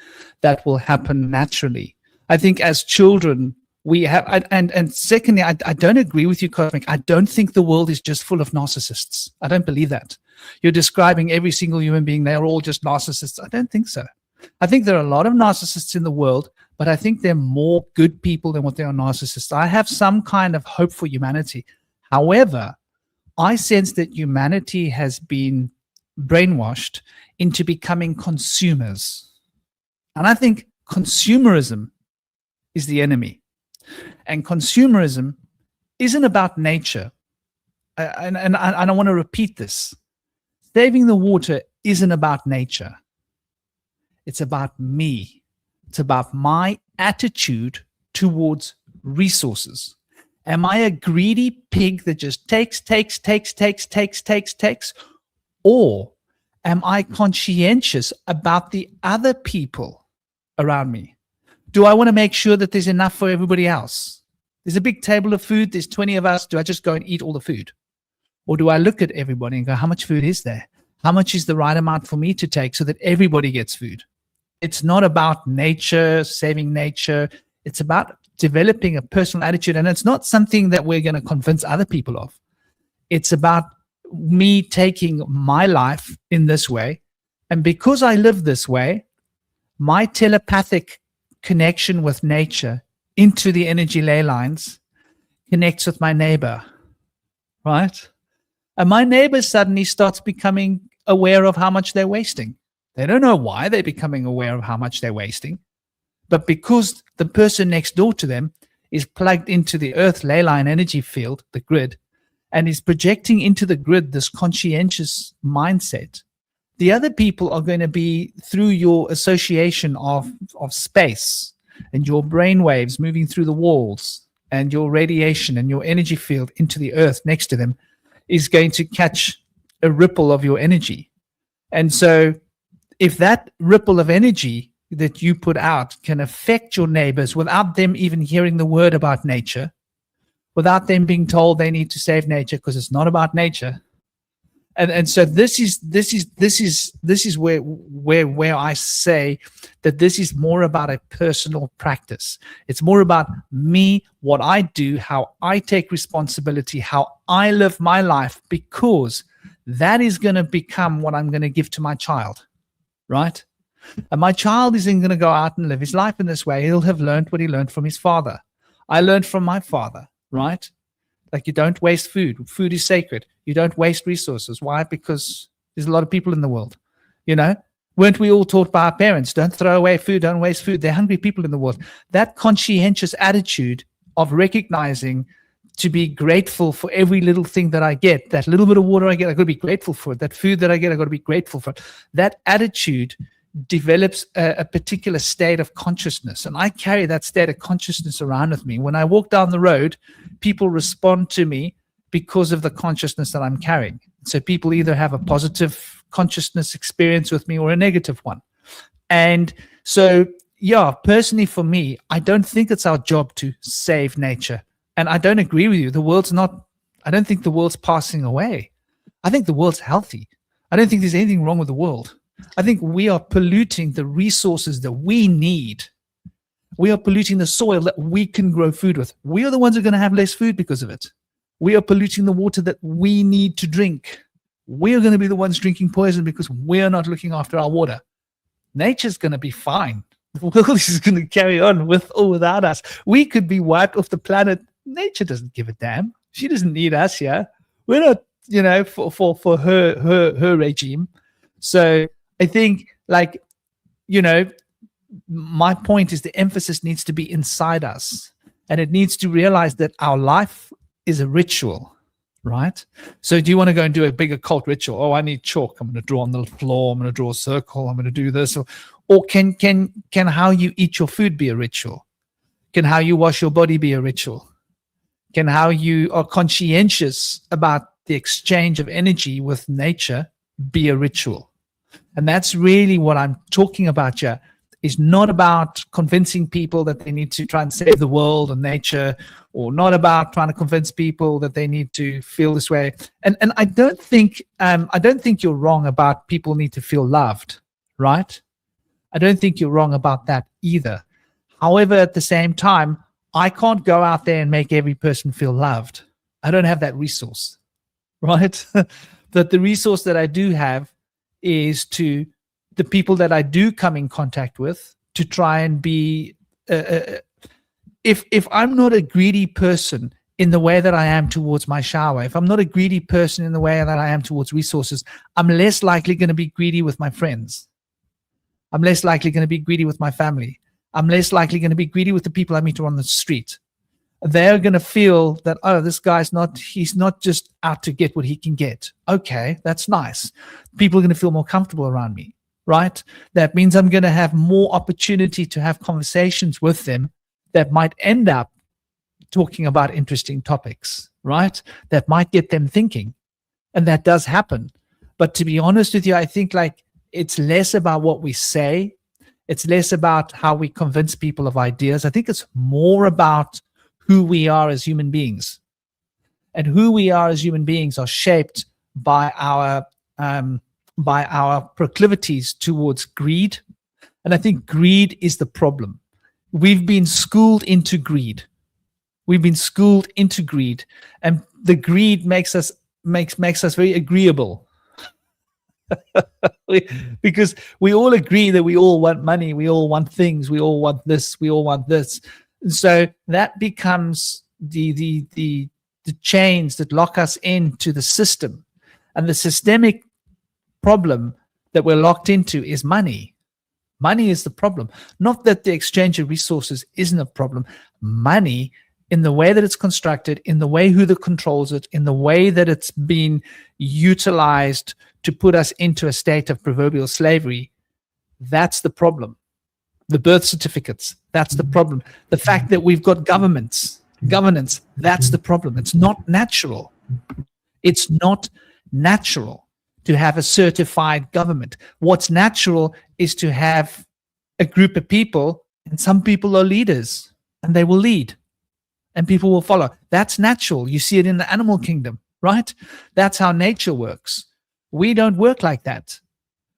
that will happen naturally. I think as children, We have, and secondly, I don't agree with you, Cosmic. I don't think the world is just full of narcissists. I don't believe that. You're describing every single human being, they're all just narcissists. I don't think so. I think there are a lot of narcissists in the world, but I think they're more good people than what they are narcissists. I have some kind of hope for humanity. However, I sense that humanity has been brainwashed into becoming consumers. And I think consumerism is the enemy. And consumerism isn't about nature. And I want to repeat this. Saving the water isn't about nature. It's about me. It's about my attitude towards resources. Am I a greedy pig that just takes? Or am I conscientious about the other people around me? Do I want to make sure that there's enough for everybody else? There's a big table of food. There's 20 of us. Do I just go and eat all the food? Or do I look at everybody and go, how much food is there? How much is the right amount for me to take so that everybody gets food? It's not about nature, saving nature. It's about developing a personal attitude. And it's not something that we're going to convince other people of. It's about me taking my life in this way. And because I live this way, my telepathic connection with nature into the energy ley lines connects with my neighbor, right? And my neighbor suddenly starts becoming aware of how much they're wasting. They don't know why they're becoming aware of how much they're wasting, but because the person next door to them is plugged into the earth ley line energy field, the grid, and is projecting into the grid this conscientious mindset, the other people are going to be, through your association of space and your brain waves moving through the walls and your radiation and your energy field into the earth next to them, is going to catch a ripple of your energy. And so if that ripple of energy that you put out can affect your neighbors without them even hearing the word about nature, without them being told they need to save nature because it's not about nature. And so this is where I say that this is more about a personal practice. It's more about me, what I do, how I take responsibility, how I live my life, because that is going to become what I'm going to give to my child, right? And my child isn't going to go out and live his life in this way. He'll have learned what he learned from his father. I learned from my father, right? Like, you don't waste food. Food is sacred. You don't waste resources. Why? Because there's a lot of people in the world. You know, weren't we all taught by our parents? Don't throw away food. Don't waste food. There are hungry people in the world. That conscientious attitude of recognizing to be grateful for every little thing that I get, that little bit of water I get, I got to be grateful for it. That food that I get, I got to be grateful for it. That attitude develops a particular state of consciousness. And I carry that state of consciousness around with me. When I walk down the road, people respond to me because of the consciousness that I'm carrying. So people either have a positive consciousness experience with me or a negative one. And so, yeah, personally for me, I don't think it's our job to save nature. And I don't agree with you. I don't think the world's passing away. I think the world's healthy. I don't think there's anything wrong with the world. I think we are polluting the resources that we need. We are polluting the soil that we can grow food with. We are the ones who are going to have less food because of it. We are polluting the water that we need to drink. We are going to be the ones drinking poison because we are not looking after our water. Nature's going to be fine. The world is going to carry on with or without us. We could be wiped off the planet. Nature doesn't give a damn. She doesn't need us here. We're not, for her regime. So I think, my point is the emphasis needs to be inside us, and it needs to realize that our life is a ritual, right? So do you want to go and do a big occult ritual? Oh, I need chalk. I'm going to draw on the floor. I'm going to draw a circle. I'm going to do this. Or can how you eat your food be a ritual? Can how you wash your body be a ritual? Can how you are conscientious about the exchange of energy with nature be a ritual? And that's really what I'm talking about here. Is not about convincing people that they need to try and save the world and nature, or not about trying to convince people that they need to feel this way. And I don't think you're wrong about people need to feel loved, right? I don't think you're wrong about that either. However, at the same time, I can't go out there and make every person feel loved. I don't have that resource, right? But the resource that I do have is to the people that I do come in contact with, to try and be, if I'm not a greedy person in the way that I am towards my shower, if I'm not a greedy person in the way that I am towards resources, I'm less likely going to be greedy with my friends. I'm less likely going to be greedy with my family. I'm less likely going to be greedy with the people I meet on the street. They're going to feel that, oh, this guy's he's not just out to get what he can get. Okay, that's nice. People are going to feel more comfortable around me, right? That means I'm going to have more opportunity to have conversations with them that might end up talking about interesting topics, right? That might get them thinking. And that does happen. But to be honest with you, I think like it's less about what we say. It's less about how we convince people of ideas. I think it's more about who we are as human beings. And who we are as human beings are shaped by our proclivities towards greed. And I think greed is the problem. We've been schooled into greed. We've been schooled into greed, and the greed makes us very agreeable. Because we all agree that we all want money, we all want things, we all want this, we all want this. And so that becomes the chains that lock us into the system. And the systemic problem that we're locked into is money. Money is the problem. Not that the exchange of resources isn't a problem. Money, in the way that it's constructed, in the way who that controls it, in the way that it's been utilized to put us into a state of proverbial slavery, that's the problem. The birth certificates, that's the problem. The fact that we've got governance, that's the problem. It's not natural. It's not natural to have a certified government. What's natural is to have a group of people, and some people are leaders, and they will lead, and people will follow. That's natural. You see it in the animal kingdom, right? That's how nature works. We don't work like that.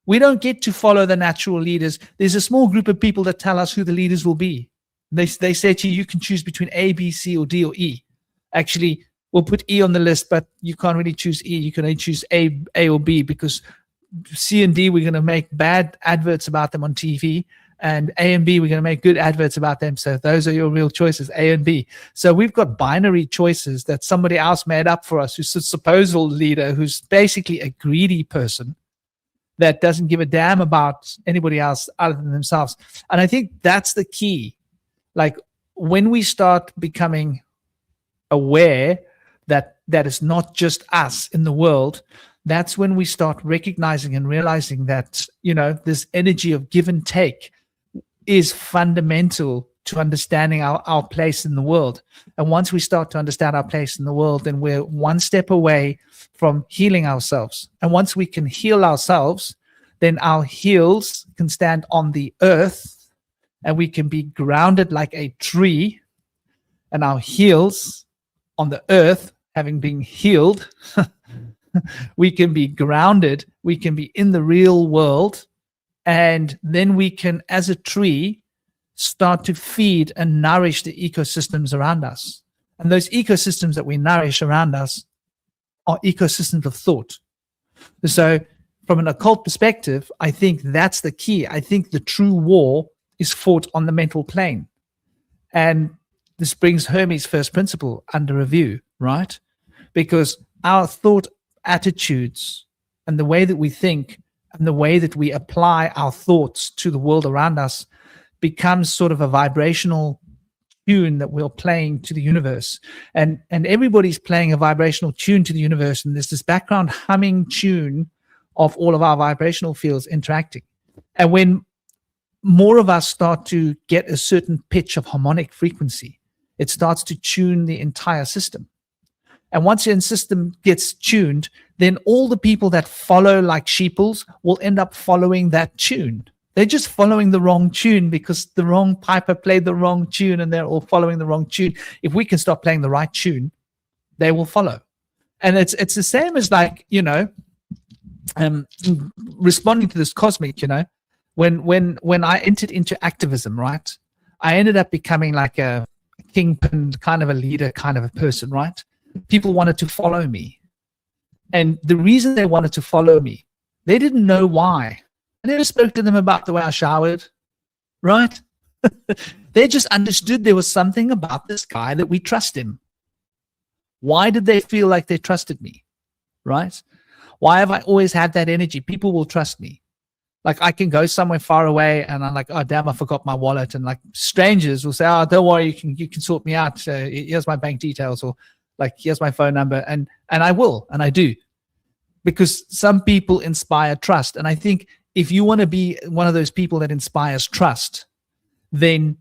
We don't get to follow the natural leaders. There's a small group of people that tell us who the leaders will be. They say to you, you can choose between A, B, C, or D, or E. Actually, we'll put E on the list, but you can't really choose E. You can only choose A or B, because C and D, we're going to make bad adverts about them on TV. And A and B, we're going to make good adverts about them. So those are your real choices, A and B. So we've got binary choices that somebody else made up for us, who's a supposed leader, who's basically a greedy person that doesn't give a damn about anybody else other than themselves. And I think that's the key. Like when we start becoming aware that it's not just us in the world, that's when we start recognizing and realizing that, this energy of give and take is fundamental to understanding our place in the world. And once we start to understand our place in the world, then we're one step away from healing ourselves. And once we can heal ourselves, then our heels can stand on the earth, and we can be grounded like a tree, and our heels on the earth, having been healed, we can be grounded, we can be in the real world, and then we can, as a tree, start to feed and nourish the ecosystems around us. And those ecosystems that we nourish around us are ecosystems of thought. So from an occult perspective, I think that's the key. I think the true war is fought on the mental plane. And this brings Hermes' first principle under review, right? Because our thought attitudes and the way that we think and the way that we apply our thoughts to the world around us becomes sort of a vibrational tune that we're playing to the universe. And everybody's playing a vibrational tune to the universe, and there's this background humming tune of all of our vibrational fields interacting. And when more of us start to get a certain pitch of harmonic frequency, it starts to tune the entire system. And once your system gets tuned, then all the people that follow like sheeples will end up following that tune. They're just following the wrong tune because the wrong piper played the wrong tune, and they're all following the wrong tune. If we can start playing the right tune, they will follow. And it's the same as like, responding to this cosmic, when I entered into activism, right? I ended up becoming like a kingpin, kind of a leader, kind of a person, right? People wanted to follow me. And the reason they wanted to follow me, they didn't know why. I never spoke to them about the way I showered, right? They just understood there was something about this guy that we trust him. Why did they feel like they trusted me, right? Why have I always had that energy? People will trust me. Like I can go somewhere far away and I'm like, oh, damn, I forgot my wallet. And like strangers will say, oh, don't worry, you can sort me out. Here's my bank details, or like, here's my phone number. And I will, and I do. Because some people inspire trust. And I think if you want to be one of those people that inspires trust, then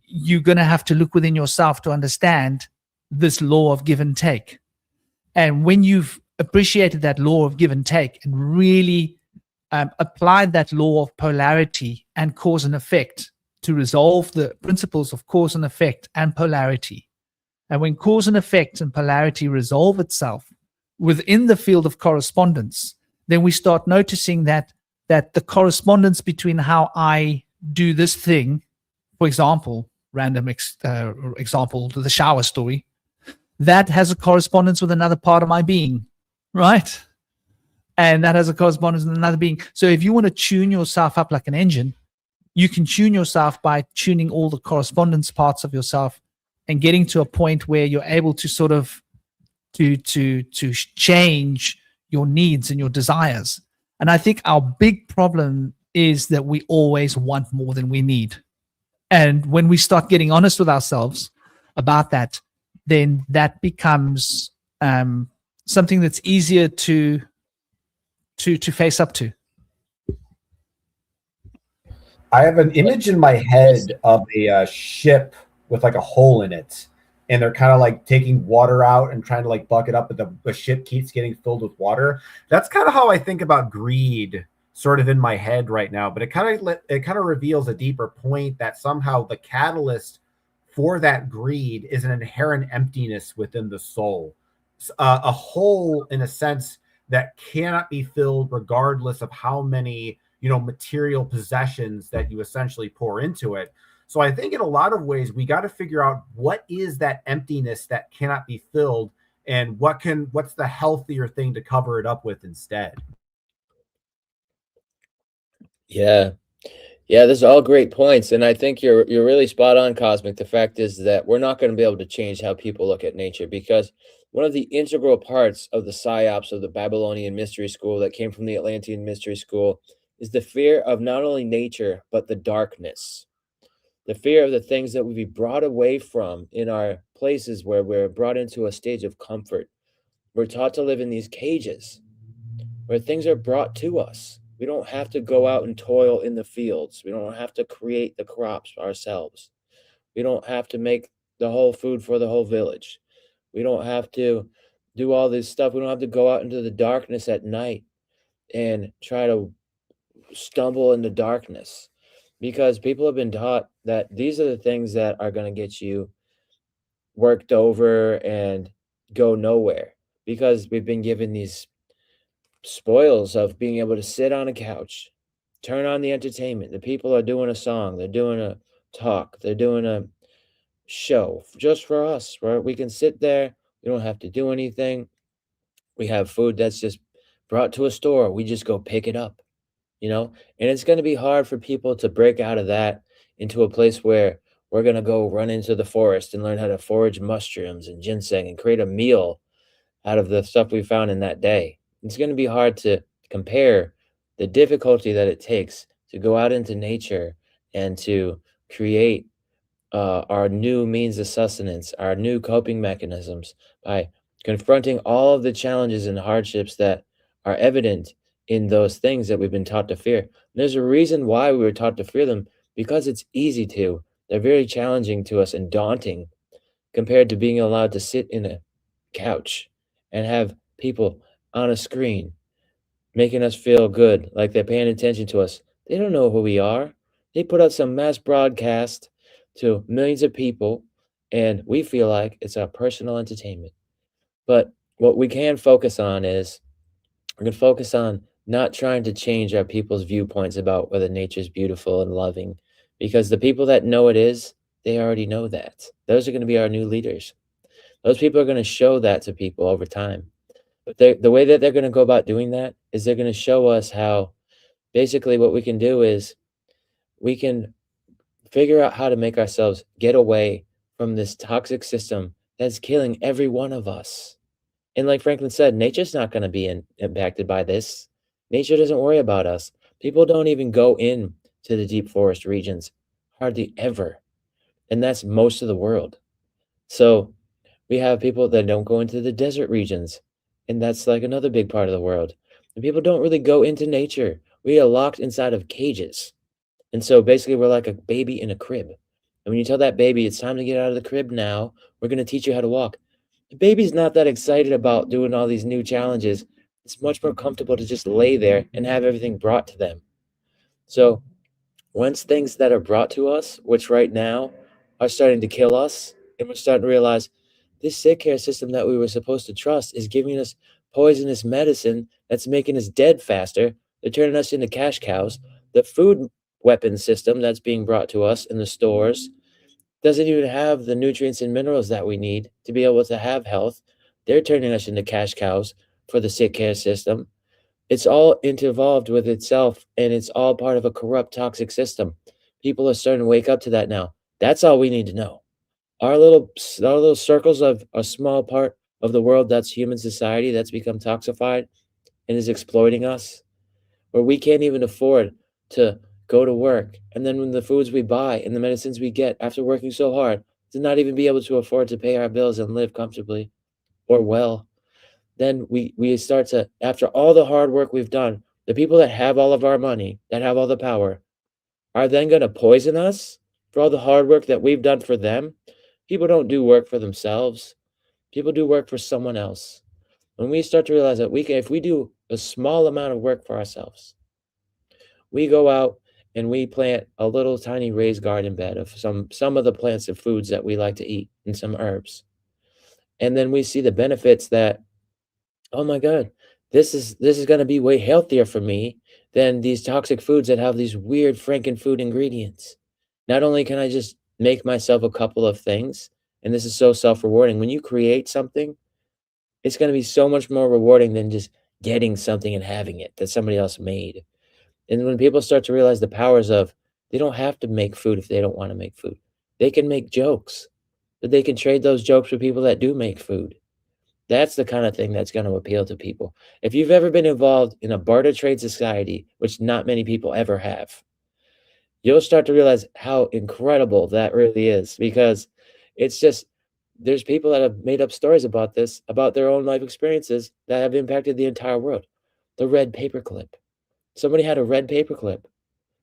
you're going to have to look within yourself to understand this law of give and take. And when you've appreciated that law of give and take and really applied that law of polarity and cause and effect to resolve the principles of cause and effect and polarity, and when cause and effect and polarity resolve itself within the field of correspondence, then we start noticing that the correspondence between how I do this thing, for example, random example, the shower story, that has a correspondence with another part of my being, right? And that has a correspondence with another being. So if you want to tune yourself up like an engine, you can tune yourself by tuning all the correspondence parts of yourself and getting to a point where you're able to sort of to change your needs and your desires. And I think our big problem is that we always want more than we need. And when we start getting honest with ourselves about that, then that becomes something that's easier to face up to. I have an image in my head of a ship with like a hole in it, and they're kind of like taking water out and trying to like bucket up, but the ship keeps getting filled with water. That's kind of how I think about greed, sort of in my head right now. But it kind of reveals a deeper point that somehow the catalyst for that greed is an inherent emptiness within the soul, a hole in a sense that cannot be filled regardless of how many material possessions that you essentially pour into it. So I think in a lot of ways, we got to figure out what is that emptiness that cannot be filled, and what's the healthier thing to cover it up with instead. Yeah, those are all great points, and I think you're really spot on, Cosmic. The fact is that we're not going to be able to change how people look at nature, because one of the integral parts of the PSYOPs of the Babylonian Mystery School that came from the Atlantean Mystery School is the fear of not only nature, but the darkness. The fear of the things that we be brought away from in our places where we're brought into a stage of comfort. We're taught to live in these cages where things are brought to us. We don't have to go out and toil in the fields. We don't have to create the crops ourselves. We don't have to make the whole food for the whole village. We don't have to do all this stuff. We don't have to go out into the darkness at night and try to stumble in the darkness, because people have been taught that these are the things that are going to get you worked over and go nowhere, because we've been given these spoils of being able to sit on a couch, turn on the entertainment. The people are doing a song, they're doing a talk, they're doing a show just for us, where we can sit there. We don't have to do anything. We have food that's just brought to a store. We just go pick it up, and it's going to be hard for people to break out of that into a place where we're going to go run into the forest and learn how to forage mushrooms and ginseng and create a meal out of the stuff we found in that day. It's going to be hard to compare the difficulty that it takes to go out into nature and to create our new means of sustenance, our new coping mechanisms, by confronting all of the challenges and hardships that are evident in those things that we've been taught to fear. And there's a reason why we were taught to fear them, because it's easy to. They're very challenging to us and daunting compared to being allowed to sit in a couch and have people on a screen making us feel good, like they're paying attention to us. They don't know who we are. They put out some mass broadcast to millions of people, and we feel like it's our personal entertainment. But what we can focus on is we're going to focus on not trying to change our people's viewpoints about whether nature is beautiful and loving, because the people that know it is, They already know that. Those are going to be our new leaders. Those people are going to show that to people over time. But the way that they're going to go about doing that is they're going to show us how basically what we can do is we can figure out how to make ourselves get away from this toxic system that's killing every one of us. And like Franklin said, nature's not going to be impacted by this. Nature doesn't worry about us. People don't even go in to the deep forest regions, hardly ever. And that's most of the world. So we have people that don't go into the desert regions, and that's like another big part of the world. And people don't really go into nature. We are locked inside of cages. And so basically we're like a baby in a crib. And when you tell that baby it's time to get out of the crib now, we're going to teach you how to walk. The baby's not that excited about doing all these new challenges. It's much more comfortable to just lay there and have everything brought to them. So once things that are brought to us, which right now are starting to kill us, and we're starting to realize this sick care system that we were supposed to trust is giving us poisonous medicine that's making us dead faster. They're turning us into cash cows. The food weapon system that's being brought to us in the stores doesn't even have the nutrients and minerals that we need to be able to have health. They're turning us into cash cows for the sick care system. It's all intervolved with itself, and it's all part of a corrupt, toxic system. People are starting to wake up to that now. That's all we need to know. Our little circles of a small part of the world that's human society that's become toxified and is exploiting us, where we can't even afford to go to work. And then when the foods we buy and the medicines we get after working so hard to not even be able to afford to pay our bills and live comfortably or well, then we start to, after all the hard work we've done, the people that have all of our money, that have all the power, are then going to poison us for all the hard work that we've done for them. People don't do work for themselves. People do work for someone else. When we start to realize that if we do a small amount of work for ourselves, we go out and we plant a little tiny raised garden bed of some of the plants and foods that we like to eat and some herbs. And then we see the benefits that, oh my God, this is going to be way healthier for me than these toxic foods that have these weird frankenfood ingredients. Not only can I just make myself a couple of things, and this is so self-rewarding. When you create something, it's going to be so much more rewarding than just getting something and having it that somebody else made. And when people start to realize the powers of, they don't have to make food if they don't want to make food. They can make jokes, but they can trade those jokes with people that do make food. That's the kind of thing that's going to appeal to people. If you've ever been involved in a barter trade society, which not many people ever have, you'll start to realize how incredible that really is, because it's just, there's people that have made up stories about this, about their own life experiences that have impacted the entire world. The red paperclip. Somebody had a red paperclip.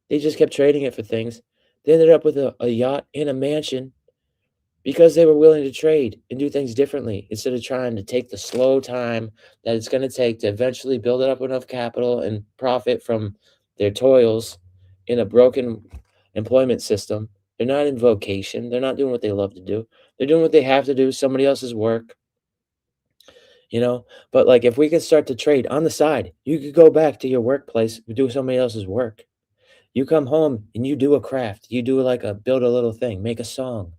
They just kept trading it for things. They ended up with a yacht and a mansion because they were willing to trade and do things differently instead of trying to take the slow time that it's going to take to eventually build up enough capital and profit from their toils in a broken employment system. They're not in vocation. They're not doing what they love to do. They're doing what they have to do, somebody else's work. But like, if we could start to trade on the side, you could go back to your workplace, do somebody else's work. You come home and you do a craft. You do build a little thing, make a song.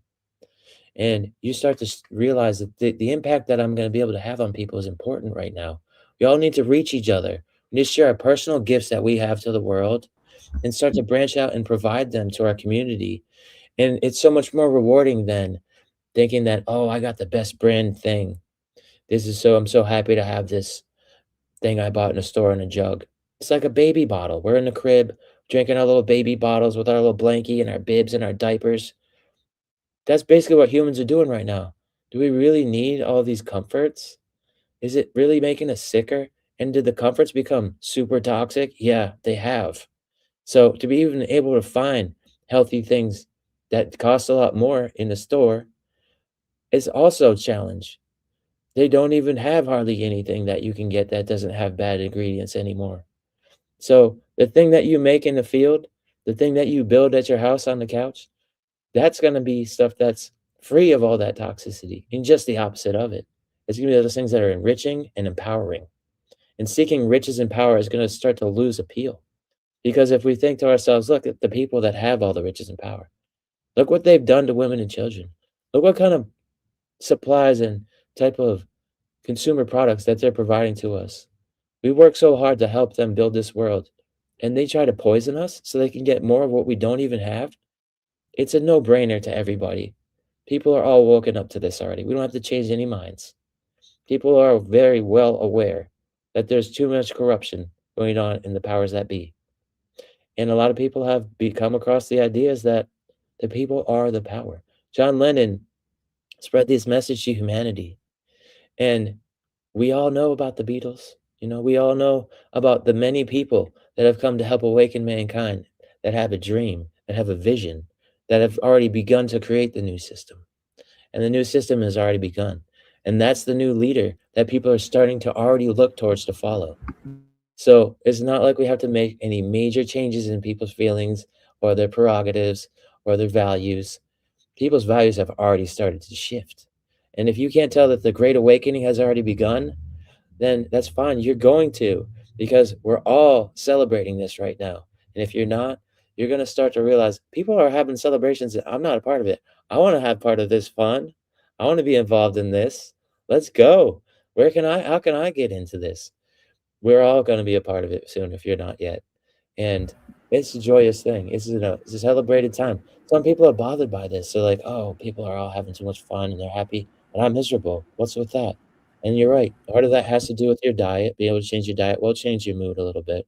And you start to realize that the impact that I'm going to be able to have on people is important right now. We all need to reach each other. We need to share our personal gifts that we have to the world and start to branch out and provide them to our community. And it's so much more rewarding than thinking that, oh, I got the best brand thing. I'm so happy to have this thing I bought in a store in a jug. It's like a baby bottle. We're in the crib drinking our little baby bottles with our little blankie and our bibs and our diapers. That's basically what humans are doing right now. Do we really need all these comforts? Is it really making us sicker? And did the comforts become super toxic? Yeah, they have. So to be even able to find healthy things that cost a lot more in the store is also a challenge. They don't even have hardly anything that you can get that doesn't have bad ingredients anymore. So the thing that you make in the field, the thing that you build at your house on the couch, that's going to be stuff that's free of all that toxicity and just the opposite of it. It's going to be those things that are enriching and empowering. And seeking riches and power is going to start to lose appeal. Because if we think to ourselves, look at the people that have all the riches and power, Look what they've done to women and children. Look what kind of supplies and type of consumer products that they're providing to us. We work so hard to help them build this world, and they try to poison us so they can get more of what we don't even have. It's a no-brainer to everybody. People are all woken up to this already. We don't have to change any minds. People are very well aware that there's too much corruption going on in the powers that be. And a lot of people have come across the ideas that the people are the power. John Lennon spread this message to humanity. And we all know about the Beatles. You know, we all know about the many people that have come to help awaken mankind, that have a dream, that have a vision, that have already begun to create the new system. And the new system has already begun. And that's the new leader that people are starting to already look towards to follow. So it's not like we have to make any major changes in people's feelings or their prerogatives or their values. People's values have already started to shift. And if you can't tell that the Great Awakening has already begun, then that's fine. You're going to, because we're all celebrating this right now. And if you're not, you're going to start to realize people are having celebrations. I'm not a part of it. I want to have part of this fun. I want to be involved in this. Let's go. How can I get into this? We're all going to be a part of it soon if you're not yet. And it's a joyous thing. It's a celebrated time. Some people are bothered by this. They're like, oh, people are all having too much fun and they're happy, and I'm miserable. What's with that? And you're right. Part of that has to do with your diet. Being able to change your diet will change your mood a little bit.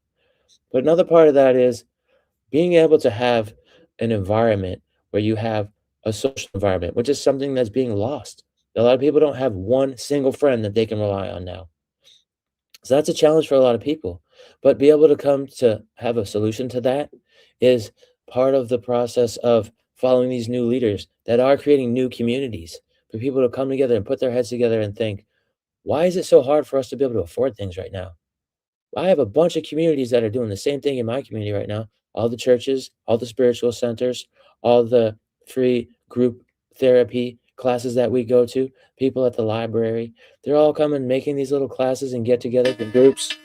But another part of that is being able to have an environment where you have a social environment, which is something that's being lost. A lot of people don't have one single friend that they can rely on now. So that's a challenge for a lot of people. But be able to come to have a solution to that is part of the process of following these new leaders that are creating new communities for people to come together and put their heads together and think, why is it so hard for us to be able to afford things right now? I have a bunch of communities that are doing the same thing in my community right now. All the churches, all the spiritual centers, all the free group therapy classes that we go to, people at the library, they're all coming making these little classes and get together in groups.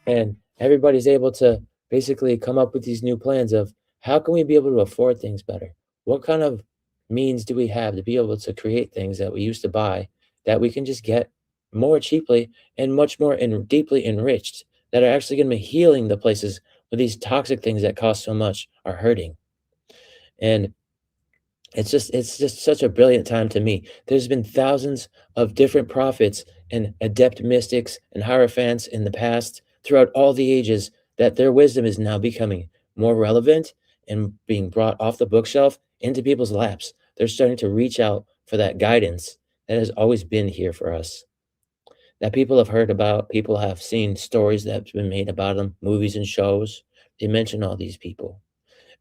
And everybody's able to basically come up with these new plans of how can we be able to afford things better? What kind of means do we have to be able to create things that we used to buy that we can just get more cheaply and much more deeply enriched, that are actually going to be healing the places where these toxic things that cost so much are hurting? And it's just such a brilliant time to me. There's been thousands of different prophets and adept mystics and hierophants in the past throughout all the ages that their wisdom is now becoming more relevant and being brought off the bookshelf into people's laps. They're starting to reach out for that guidance that has always been here for us, that people have heard about. People have seen stories that have been made about them, movies and shows. They mention all these people.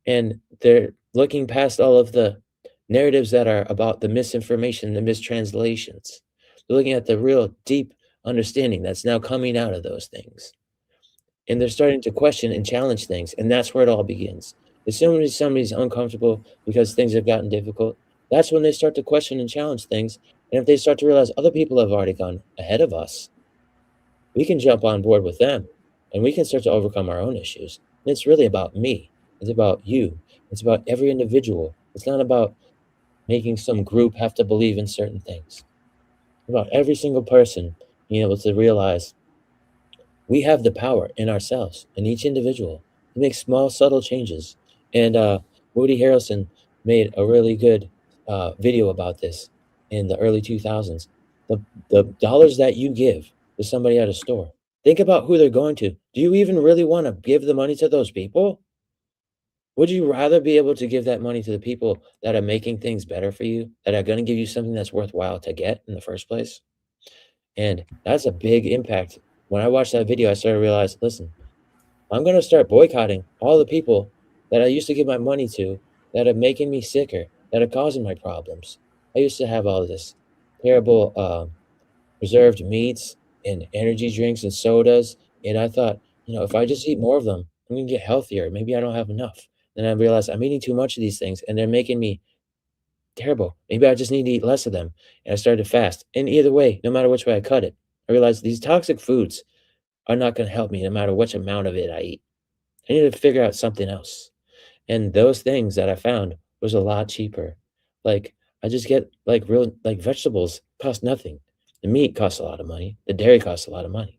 And they're looking past all of the narratives that are about the misinformation, the mistranslations. They're looking at the real deep understanding that's now coming out of those things. And they're starting to question and challenge things. And that's where it all begins. As soon as somebody's uncomfortable because things have gotten difficult, that's when they start to question and challenge things. And if they start to realize other people have already gone ahead of us, we can jump on board with them and we can start to overcome our own issues. And it's really about me. It's about you. It's about every individual. It's not about making some group have to believe in certain things. It's about every single person being able to realize we have the power in ourselves, in each individual, to make small, subtle changes. And Woody Harrelson made a really good video about this in the early 2000s. The dollars that you give to somebody at a store, think about who they're going to. Do you even really want to give the money to those people? Would you rather be able to give that money to the people that are making things better for you, that are going to give you something that's worthwhile to get in the first place? And that's a big impact. When I watched that video, I started to realize, listen, I'm going to start boycotting all the people that I used to give my money to that are making me sicker, that are causing my problems. I used to have all this terrible preserved meats and energy drinks and sodas. And I thought, if I just eat more of them, I'm going to get healthier. Maybe I don't have enough. Then I realized I'm eating too much of these things and they're making me terrible. Maybe I just need to eat less of them. And I started to fast. And either way, no matter which way I cut it, I realized these toxic foods are not going to help me no matter which amount of it I eat. I need to figure out something else. And those things that I found was a lot cheaper. Like I just get like real like vegetables cost nothing. The meat costs a lot of money. The dairy costs a lot of money.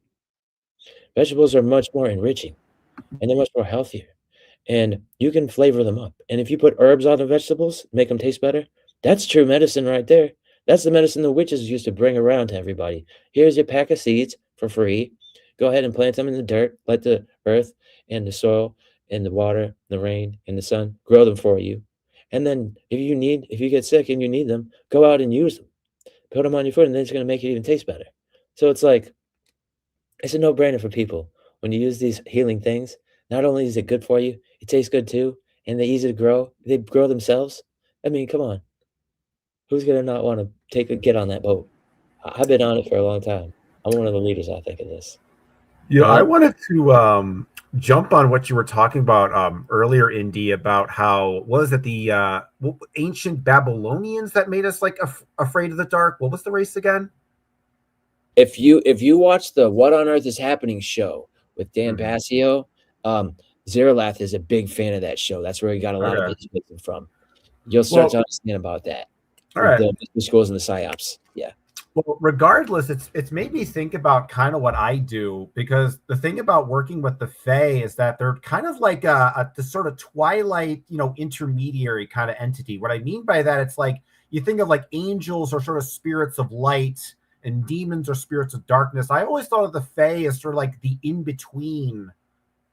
Vegetables are much more enriching and they're much more healthier. And you can flavor them up. And if you put herbs on the vegetables, make them taste better, that's true medicine right there. That's the medicine the witches used to bring around to everybody. Here's your pack of seeds for free. Go ahead and plant them in the dirt. Let the earth and the soil and the water, the rain and the sun grow them for you. And then if you get sick and you need them, go out and use them. Put them on your food and then it's going to make it even taste better. So it's like, it's a no-brainer for people. When you use these healing things, not only is it good for you, it tastes good too, and they're easy to grow. They grow themselves. I mean, come on. Who's gonna not want to get on that boat? I've been on it for a long time. I'm one of the leaders, I think, of this. Yeah, I wanted to jump on what you were talking about earlier, Indy, about how, what was it, the ancient Babylonians that made us like afraid of the dark? What was the race again? If you watch the What on Earth is Happening show with Dan Passio, Zeralath is a big fan of that show. That's where he got a lot of his wisdom from. You'll start to understand about that. All right. The schools and the PSYOPs. Yeah. Well, regardless, it's made me think about kind of what I do, because the thing about working with the Fae is that they're kind of like this sort of twilight, intermediary kind of entity. What I mean by that, it's like you think of like angels are sort of spirits of light and demons are spirits of darkness. I always thought of the Fae as sort of like the in-between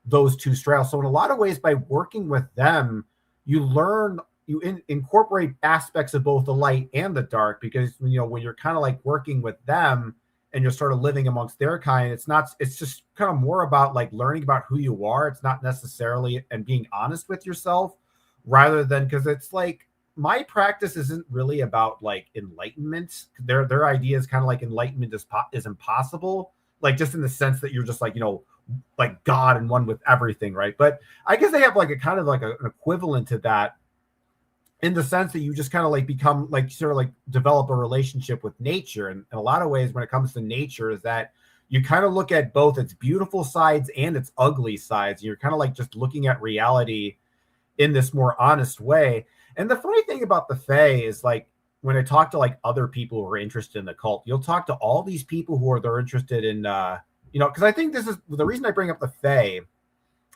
those two strails. So in a lot of ways, by working with them, you learn, incorporate aspects of both the light and the dark, because when you're kind of like working with them and you're sort of living amongst their kind, it's just kind of more about like learning about who you are. It's not necessarily, and being honest with yourself, rather than, because it's like, my practice isn't really about like enlightenment. Their idea is kind of like enlightenment is impossible, like just in the sense that you're just like, like God and one with everything, right? But I guess they have like a kind of like an equivalent to that, in the sense that you just kind of like become like sort of like develop a relationship with nature. And in a lot of ways, when it comes to nature, is that you kind of look at both its beautiful sides and its ugly sides. You're kind of like just looking at reality in this more honest way. And the funny thing about the Fae is, like, when I talk to like other people who are interested in the cult, you'll talk to all these people who they're interested in, because I think this is the reason I bring up the Fae,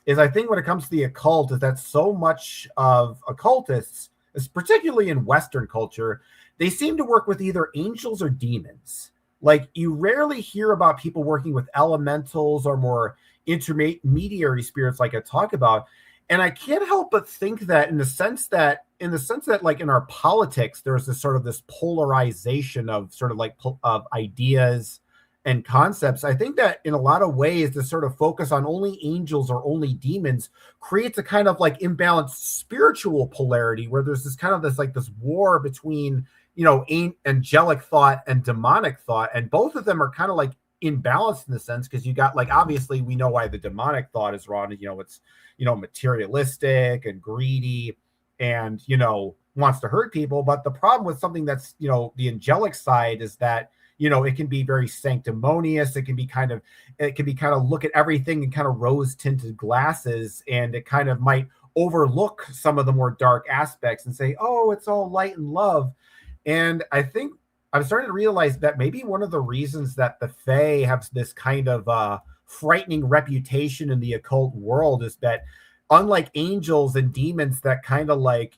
is I think when it comes to the occult, is that so much of occultists, particularly in Western culture, they seem to work with either angels or demons. Like, you rarely hear about people working with elementals or more intermediary spirits like I talk about. And I can't help but think that in the sense that like in our politics, there's this polarization of sort of like of ideas and concepts. I think that in a lot of ways, this sort of focus on only angels or only demons creates a kind of like imbalanced spiritual polarity, where there's this kind of this war between, angelic thought and demonic thought. And both of them are kind of like imbalanced in the sense, because you got, like, obviously we know why the demonic thought is wrong. It's, materialistic and greedy and, wants to hurt people. But the problem with something that's, the angelic side is that, it can be very sanctimonious. It can be kind of look at everything in kind of rose tinted glasses, and it kind of might overlook some of the more dark aspects and say, oh, it's all light and love. And I think I'm starting to realize that maybe one of the reasons that the Fae have this kind of frightening reputation in the occult world is that, unlike angels and demons that kind of like,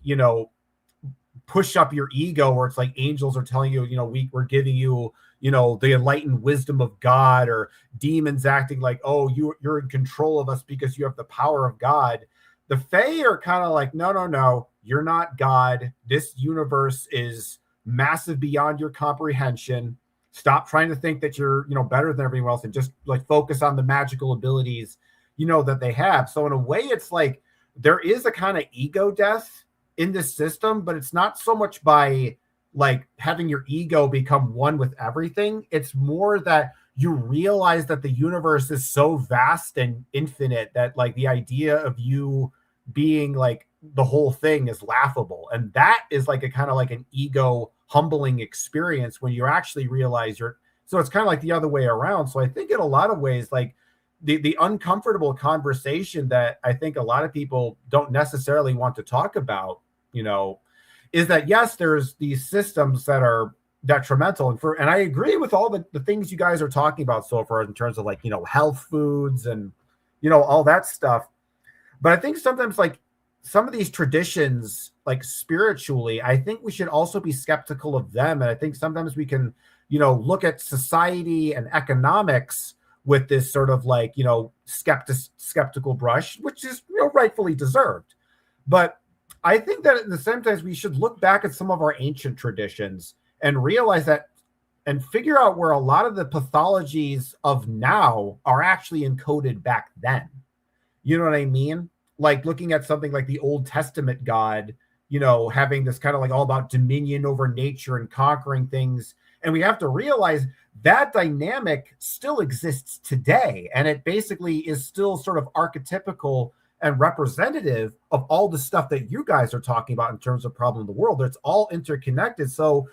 push up your ego, where it's like angels are telling you, we're giving you, the enlightened wisdom of God, or demons acting like, oh, you're in control of us because you have the power of God. The Fae are kind of like, no, you're not God. This universe is massive beyond your comprehension. Stop trying to think that you're, better than everyone else, and just like focus on the magical abilities, that they have. So in a way, it's like there is a kind of ego death in this system, but it's not so much by like having your ego become one with everything. It's more that you realize that the universe is so vast and infinite that like the idea of you being like the whole thing is laughable. And that is like a kind of like an ego humbling experience when you actually realize so it's kind of like the other way around. So I think in a lot of ways, like the uncomfortable conversation that I think a lot of people don't necessarily want to talk about, is that, yes, there's these systems that are detrimental. And I agree with all the things you guys are talking about so far in terms of like, health foods and, all that stuff. But I think sometimes like some of these traditions, like spiritually, I think we should also be skeptical of them. And I think sometimes we can, look at society and economics with this sort of like, skeptical brush, which is, rightfully deserved. But I think that at the same time, we should look back at some of our ancient traditions and realize that and figure out where a lot of the pathologies of now are actually encoded back then. You know what I mean? Like looking at something like the Old Testament God, having this kind of like all about dominion over nature and conquering things. And we have to realize that dynamic still exists today. And it basically is still sort of archetypical and representative of all the stuff that you guys are talking about in terms of problem in the world. It's all interconnected. So,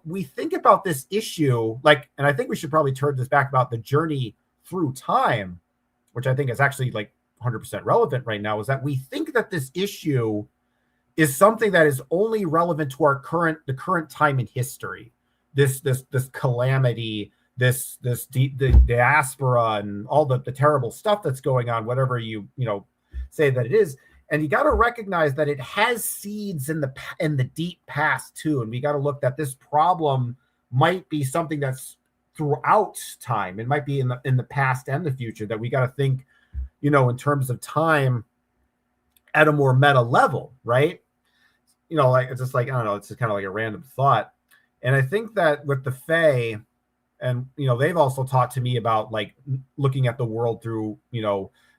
we think about this issue like, and I think we should probably turn this back about the journey through time, which I think is actually like 100% relevant right now, is that we think that this issue is something that is only relevant to the current time in history. This calamity, the diaspora and all the terrible stuff that's going on, whatever you say that it is. And you got to recognize that it has seeds in the deep past too. And we got to look that this problem might be something that's throughout time. It might be in the past and the future, that we got to think, in terms of time at a more meta level, right? Like it's just like, I don't know, it's just kind of like a random thought. And I think that with the Fae, and they've also taught to me about like looking at the world through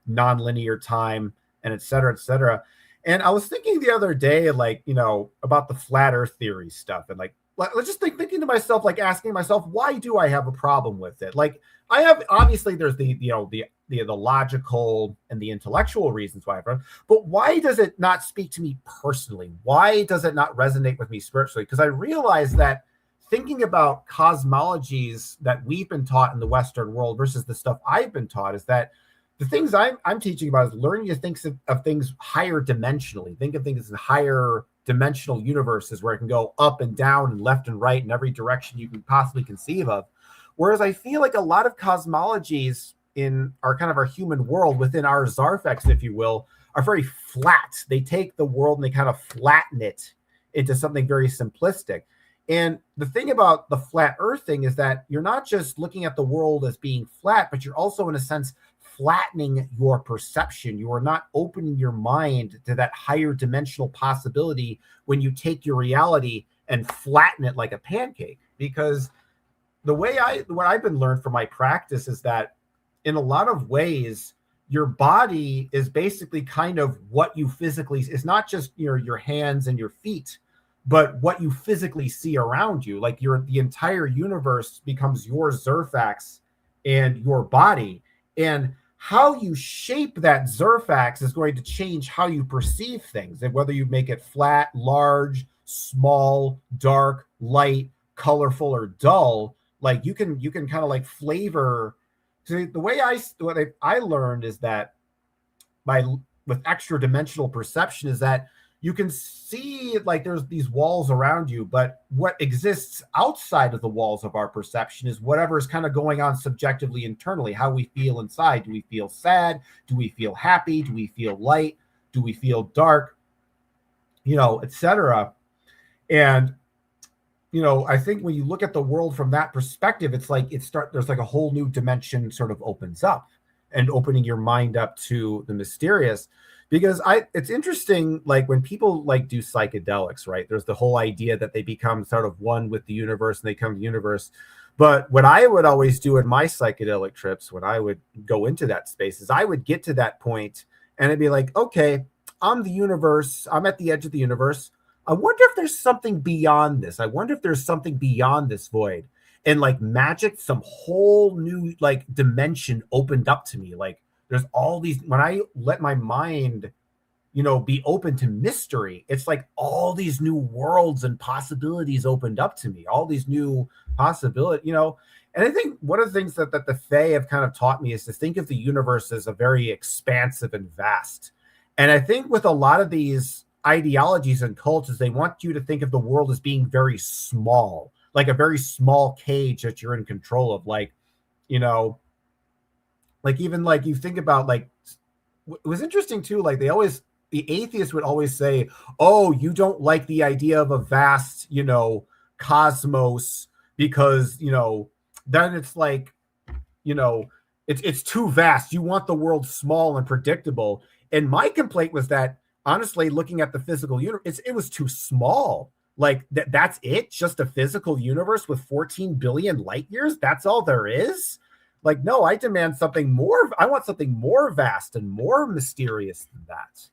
non-linear time and et cetera, et cetera. And I was thinking the other day, like, about the flat earth theory stuff. And like, let's just thinking to myself, like asking myself, why do I have a problem with it? Like I have, obviously there's the logical and the intellectual reasons why, but why does it not speak to me personally? Why does it not resonate with me spiritually? Because I realize that thinking about cosmologies that we've been taught in the Western world versus the stuff I've been taught is that the things I'm teaching about is learning to think of things higher dimensionally. Think of things in higher dimensional universes where it can go up and down and left and right in every direction you can possibly conceive of. Whereas I feel like a lot of cosmologies in our human world within our Zarfex, if you will, are very flat. They take the world and they kind of flatten it into something very simplistic. And the thing about the flat earth thing is that you're not just looking at the world as being flat, but you're also in a sense flattening your perception. You are not opening your mind to that higher dimensional possibility when you take your reality and flatten it like a pancake. Because what I've been learned from my practice is that in a lot of ways, your body is basically kind of what you physically, it's not just your hands and your feet, but what you physically see around you. Like the entire universe becomes your Zerfax and your body. And how you shape that Zerfax is going to change how you perceive things. And whether you make it flat, large, small, dark, light, colorful, or dull, like you can kind of like flavor. So the way what I learned is that with extra dimensional perception is that you can see like there's these walls around you, but what exists outside of the walls of our perception is whatever is kind of going on subjectively internally, how we feel inside. Do we feel sad? Do we feel happy? Do we feel light? Do we feel dark? Etc. And I think when you look at the world from that perspective, it's like there's like a whole new dimension sort of opens up, and opening your mind up to the mysterious. Because it's interesting, like when people like do psychedelics, right? There's the whole idea that they become sort of one with the universe and they come to the universe. But what I would always do in my psychedelic trips, when I would go into that space, is I would get to that point and it'd be like, okay, I'm the universe. I'm at the edge of the universe. I wonder if there's something beyond this. I wonder if there's something beyond this void. And like magic, some whole new like dimension opened up to me. Like there's all these, when I let my mind, be open to mystery, it's like all these new worlds and possibilities opened up to me, all these new possibilities, And I think one of the things that the Fae have kind of taught me is to think of the universe as a very expansive and vast. And I think with a lot of these ideologies and cults is they want you to think of the world as being very small, like a very small cage that you're in control of. Like, you know, like even like you think about like, it was interesting too. Like the atheists would always say, oh, you don't like the idea of a vast, you know, cosmos because, you know, then it's like, you know, it's too vast. You want the world small and predictable. And my complaint was that, honestly, looking at the physical universe, it was too small. Like that's it, just a physical universe with 14 billion light years. That's all there is. Like, no, I demand something more. I want something more vast and more mysterious than that.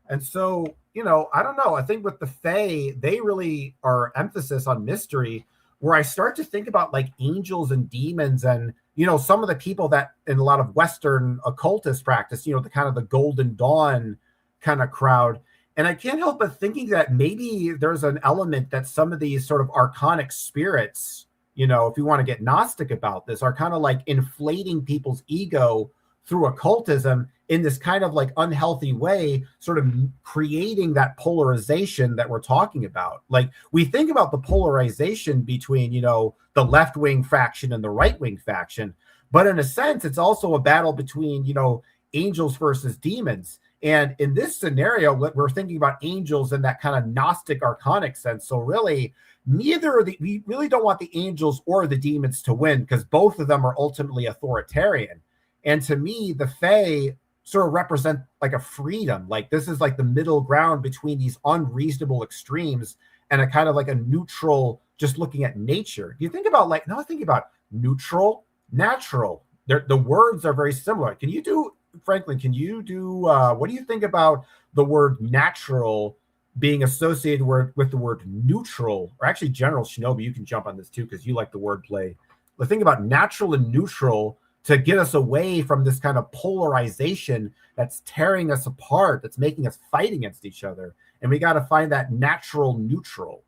And so, you know, I don't know. I think with the Fae, they really are emphasis on mystery, where I start to think about like angels and demons and, you know, some of the people that in a lot of Western occultist practice, you know, the kind of the Golden Dawn kind of crowd. And I can't help but thinking that maybe there's an element that some of these sort of archonic spirits, you know, if you want to get Gnostic about this, are kind of like inflating people's ego through occultism in this kind of like unhealthy way, sort of creating that polarization that we're talking about. Like we think about the polarization between, you know, the left-wing faction and the right-wing faction, but in a sense, it's also a battle between, you know, angels versus demons. And in this scenario, we're thinking about angels in that kind of Gnostic archonic sense. So really, we really don't want the angels or the demons to win, because both of them are ultimately authoritarian. And to me, the Fae sort of represent like a freedom. Like this is like the middle ground between these unreasonable extremes and a kind of like a neutral, just looking at nature. You think about like, now I think about neutral, natural. The words are very similar. Can you do, Franklin, what do you think about the word natural being associated with the word neutral? Or actually, General Shinobi, you can jump on this too, because you like the word play. The thing about natural and neutral to get us away from this kind of polarization that's tearing us apart, that's making us fight against each other. And we got to find that natural neutral.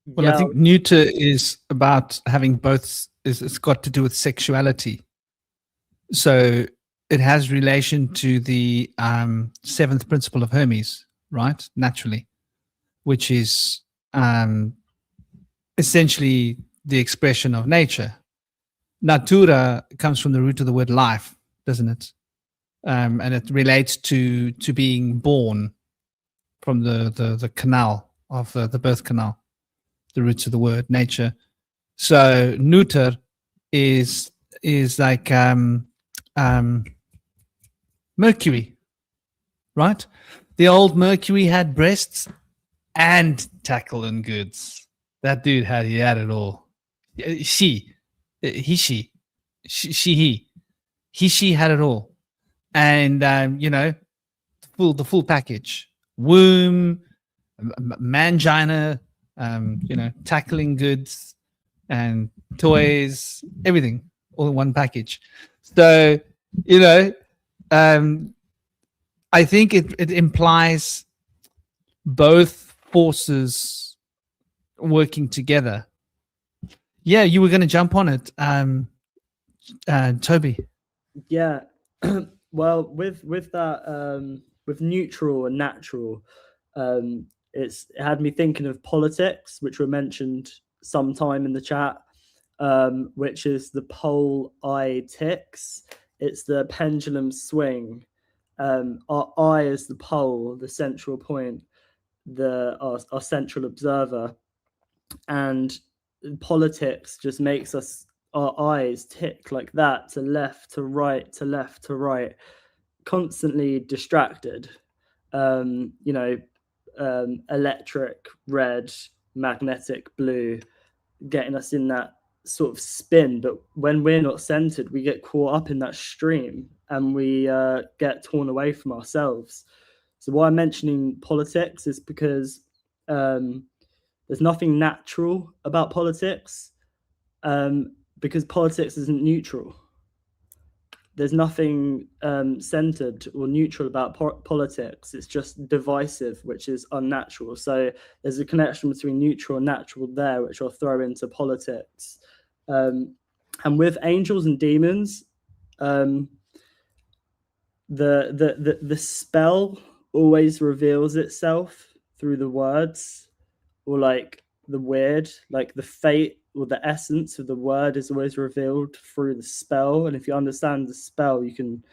Well, I think neuter is about having both, it's got to do with sexuality. So it has relation to the seventh principle of Hermes, right? Naturally, which is essentially the expression of nature. Natura comes from the root of the word life, doesn't it? And it relates to being born from the canal of the birth canal, the roots of the word nature. So neuter is like Mercury, right? The old Mercury had breasts and tackle and goods. That dude had it all. She had it all. And you know, the full package. Womb, mangina, you know, tackling goods and toys, everything all in one package. So, you know, I think it implies both forces working together. Yeah, you were going to jump on it, Toby. Yeah, well, with that, with neutral and natural, it had me thinking of politics, which were mentioned sometime in the chat, which is the pole eye ticks. It's the pendulum swing. Our eye is the pole, the central point, our central observer, and politics just makes our eyes tick like that, to left, to right, to left, to right, constantly distracted. You know, electric red, magnetic blue, getting us in that sort of spin. But when we're not centered, we get caught up in that stream and we get torn away from ourselves. So why I'm mentioning politics is because there's nothing natural about politics, because politics isn't neutral. There's nothing centered or neutral about politics. It's just divisive, which is unnatural. So there's a connection between neutral and natural there, which I'll throw into politics. And with angels and demons, the spell always reveals itself through the words, or like the weird, like the fate or the essence of the word is always revealed through the spell. And if you understand the spell, you can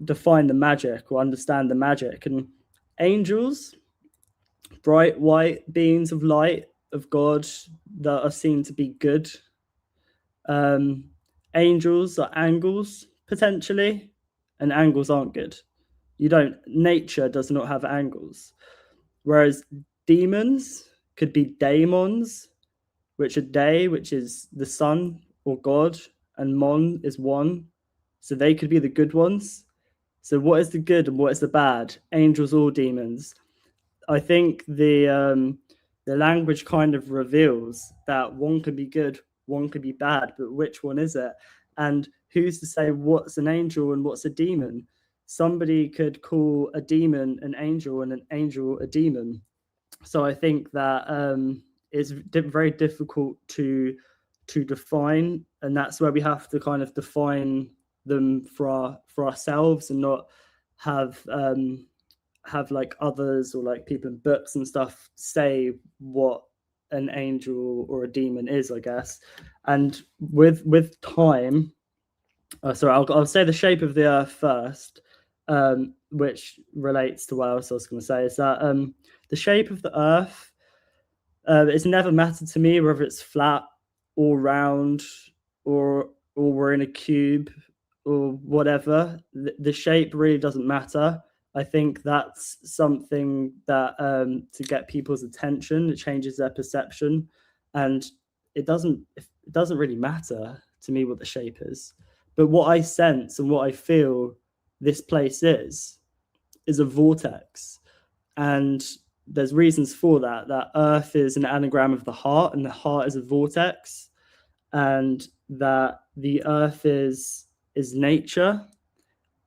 define the magic or understand the magic. And angels, bright white beings of light of God that are seen to be good. Angels are angles potentially, and angles aren't good. Nature does not have angles. Whereas demons could be daemons, which are day, which is the sun or God, and mon is one. So they could be the good ones. So what is the good and what is the bad? Angels or demons? I think the language kind of reveals that one could be good, one could be bad, but which one is it? And who's to say what's an angel and what's a demon? Somebody could call a demon an angel and an angel a demon. So I think that it's very difficult to define, and that's where we have to kind of define them for ourselves and not have like others or like people in books and stuff say what an angel or a demon is, I guess. And with time, I'll say the shape of the earth first, which relates to what else I was going to say, is that the shape of the earth, it's never mattered to me whether it's flat or round or we're in a cube or whatever. The shape really doesn't matter. I think that's something that to get people's attention, it changes their perception, and it doesn't really matter to me what the shape is. But what I sense and what I feel this place is a vortex, and there's reasons for that. That Earth is an anagram of the heart, and the heart is a vortex, and that the Earth is nature,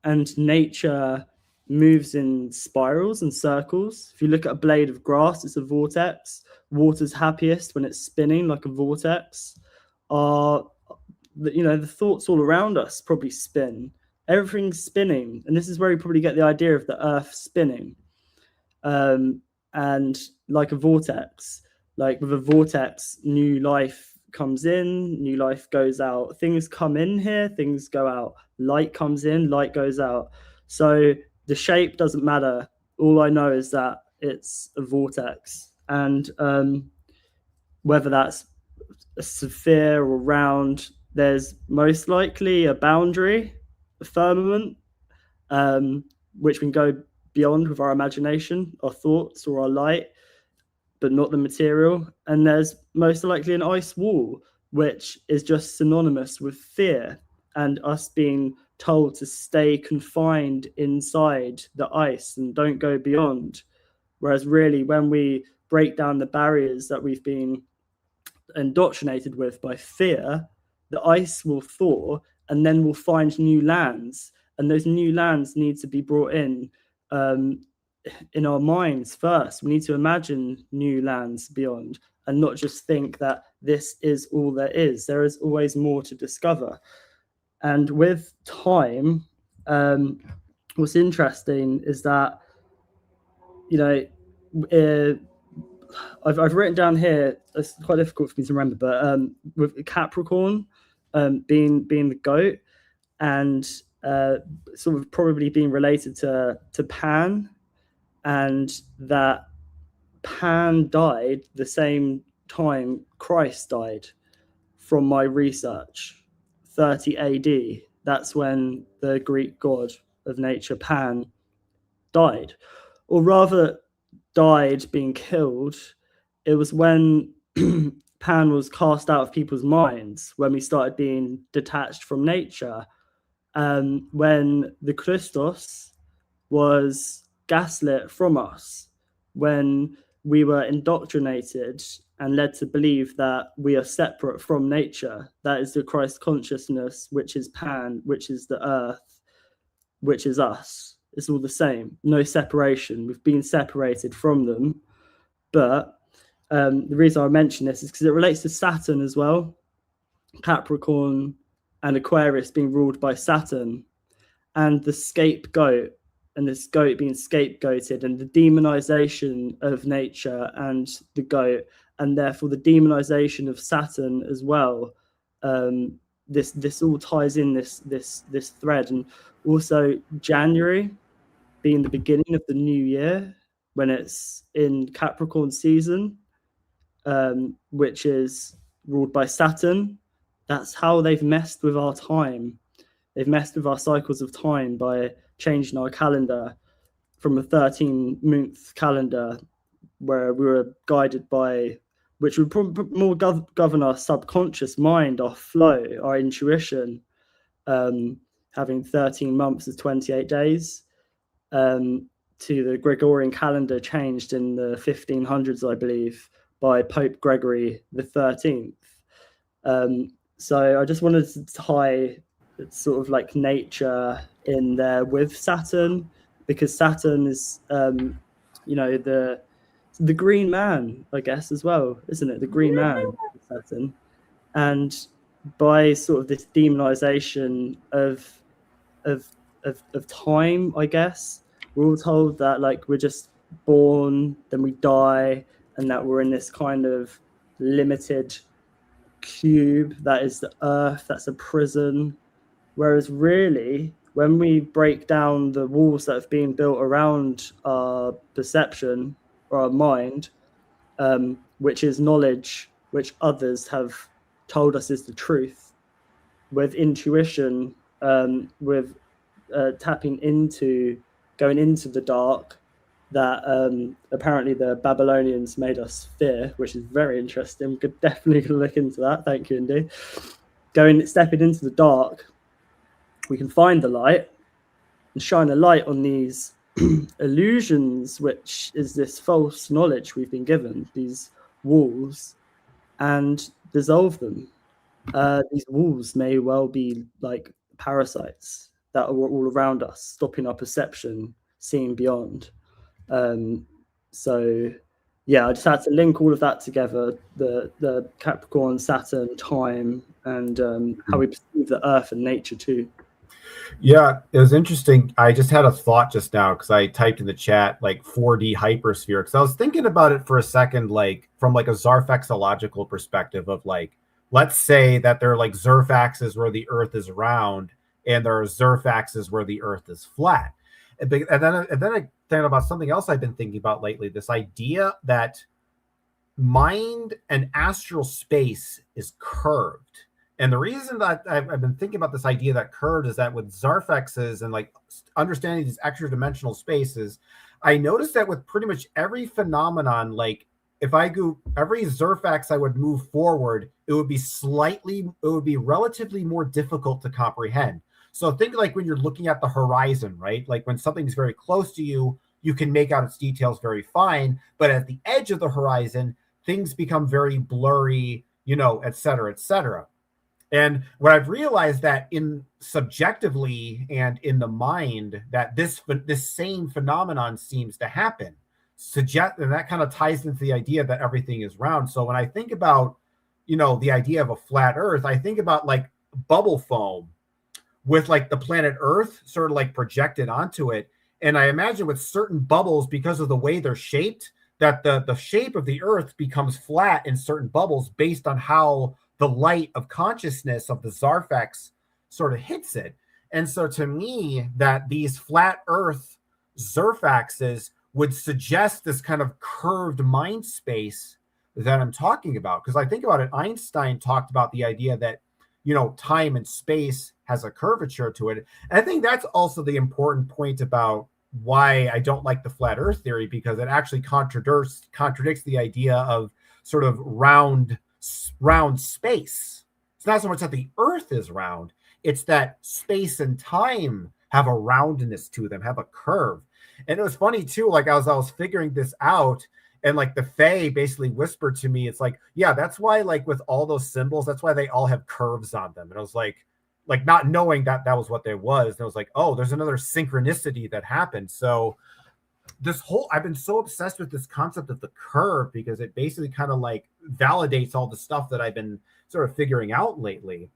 and nature moves in spirals and circles. If you look at a blade of grass, it's a vortex. Water's happiest when it's spinning like a vortex. The thoughts all around us probably spin. Everything's spinning, and this is where you probably get the idea of the earth spinning. And like a vortex, like with a vortex, new life comes in, new life goes out. Things come in here, things go out. Light comes in, light goes out. So the shape doesn't matter. All I know is that it's a vortex, and whether that's a sphere or round, there's most likely a boundary, a firmament, which can go beyond with our imagination, our thoughts, or our light, but not the material. And there's most likely an ice wall, which is just synonymous with fear and us being told to stay confined inside the ice and don't go beyond. Whereas really, when we break down the barriers that we've been indoctrinated with by fear, the ice will thaw, and then we'll find new lands, and those new lands need to be brought in our minds first. We need to imagine new lands beyond, and not just think that this is all there is. There is always more to discover. And with time, what's interesting is that, I've written down here, it's quite difficult for me to remember, but with Capricorn being the goat, and sort of probably being related to Pan, and that Pan died the same time Christ died, from my research, 30 AD. That's when the Greek god of nature, Pan, died. Or rather, died being killed. It was when Pan was cast out of people's minds, when we started being detached from nature, when the Christos was gaslit from us, when we were indoctrinated and led to believe that we are separate from nature. That is the Christ consciousness, which is Pan, which is the earth, which is us. It's all the same, no separation. We've been separated from them. But the reason I mention this is because it relates to Saturn as well. Capricorn and Aquarius being ruled by Saturn, and the scapegoat and this goat being scapegoated, and the demonization of nature and the goat, and therefore the demonization of Saturn as well. This all ties in this thread. And also January being the beginning of the new year, when it's in Capricorn season, which is ruled by Saturn. That's how they've messed with our time. They've messed with our cycles of time by changing our calendar from a 13-month calendar, where we were guided by, which would more govern our subconscious mind, our flow, our intuition, having 13 months as 28 days, to the Gregorian calendar changed in the 1500s, I believe, by Pope Gregory the 13th. So I just wanted to tie sort of like nature in there with Saturn, because Saturn is, you know, the green man, I guess, as well, isn't it? The green man, Saturn. And by sort of this demonization of time, I guess, we're all told that like we're just born, then we die, and that we're in this kind of limited cube that is the earth, that's a prison. Whereas really, when we break down the walls that have been built around our perception or our mind, which is knowledge, which others have told us is the truth, with intuition, with tapping into, going into the dark, that apparently the Babylonians made us fear, which is very interesting. We could definitely look into that. Thank you, Indy. Stepping into the dark, we can find the light and shine a light on these illusions, which is this false knowledge we've been given, these walls, and dissolve them. These walls may well be like parasites that are all around us, stopping our perception, seeing beyond. So yeah, I just had to link all of that together, the Capricorn, Saturn, time, and how we perceive the earth and nature too. Yeah, it was interesting. I just had a thought just now because I typed in the chat like 4D hypersphere, because I was thinking about it for a second, like from like a Zarfaxological perspective of like, let's say that there are like Zerfaxes where the earth is round and there are Zerfaxes where the earth is flat. And then I think about something else I've been thinking about lately, this idea that mind and astral space is curved. And the reason that I've been thinking about this idea that curved is that with Zarfaxes and like understanding these extra dimensional spaces, I noticed that with pretty much every phenomenon, like if I go every Zerfax I would move forward, it would be relatively more difficult to comprehend. So think like when you're looking at the horizon, right? Like when something's very close to you, you can make out its details very fine, but at the edge of the horizon, things become very blurry, you know, et cetera, et cetera. And what I've realized that in subjectively and in the mind, that this same phenomenon seems to happen. And that kind of ties into the idea that everything is round. So when I think about, you know, the idea of a flat earth, I think about like bubble foam with like the planet Earth sort of like projected onto it. And I imagine with certain bubbles, because of the way they're shaped, that the shape of the earth becomes flat in certain bubbles based on how the light of consciousness of the Zarfax sort of hits it. And so to me, that these flat earth Zerfaxes would suggest this kind of curved mind space that I'm talking about. Because I think about it, Einstein talked about the idea that, you know, time and space has a curvature to it. And I think that's also the important point about why I don't like the flat earth theory, because it actually contradicts the idea of sort of round space. It's not so much that the earth is round, it's that space and time have a roundness to them, have a curve. And it was funny too, like I was figuring this out, and like the Fae basically whispered to me, it's like, yeah, that's why like with all those symbols, that's why they all have curves on them. And I was like not knowing that was what there was. And I was like, oh, there's another synchronicity that happened. So I've been so obsessed with this concept of the curve, because it basically kind of like validates all the stuff that I've been sort of figuring out lately.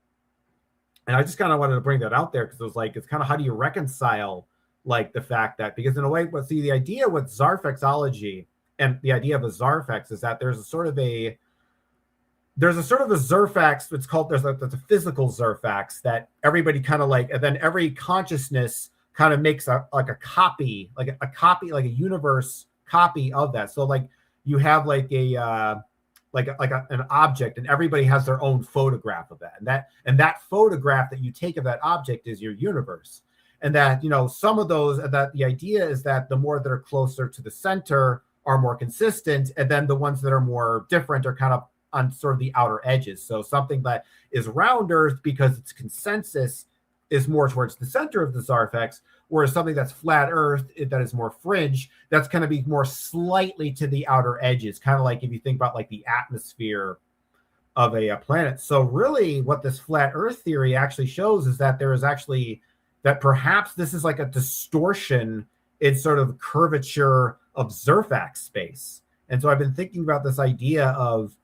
And I just kind of wanted to bring that out there, because it was like, it's kind of, how do you reconcile like the fact that, because in a way, but see, the idea with Zarfexology and the idea of a Zarfex is that there's a sort of a Zerfax. It's called, there's a physical Zerfax that everybody kind of like, and then every consciousness kind of makes a copy, like a universe copy of that. So like you have like an object, and everybody has their own photograph of that, and that photograph that you take of that object is your universe. And that, some of those, that the idea is that the more that are closer to the center are more consistent, and then the ones that are more different are kind of on sort of the outer edges. So something that is round Earth, because its consensus is more towards the center of the Zarfex, whereas something that's flat Earth, that is more fringe, that's going to be more slightly to the outer edges, kind of like if you think about like the atmosphere of a planet. So really what this flat Earth theory actually shows is that there is actually, that perhaps this is like a distortion in sort of curvature of Zerfax space. And so I've been thinking about this idea of,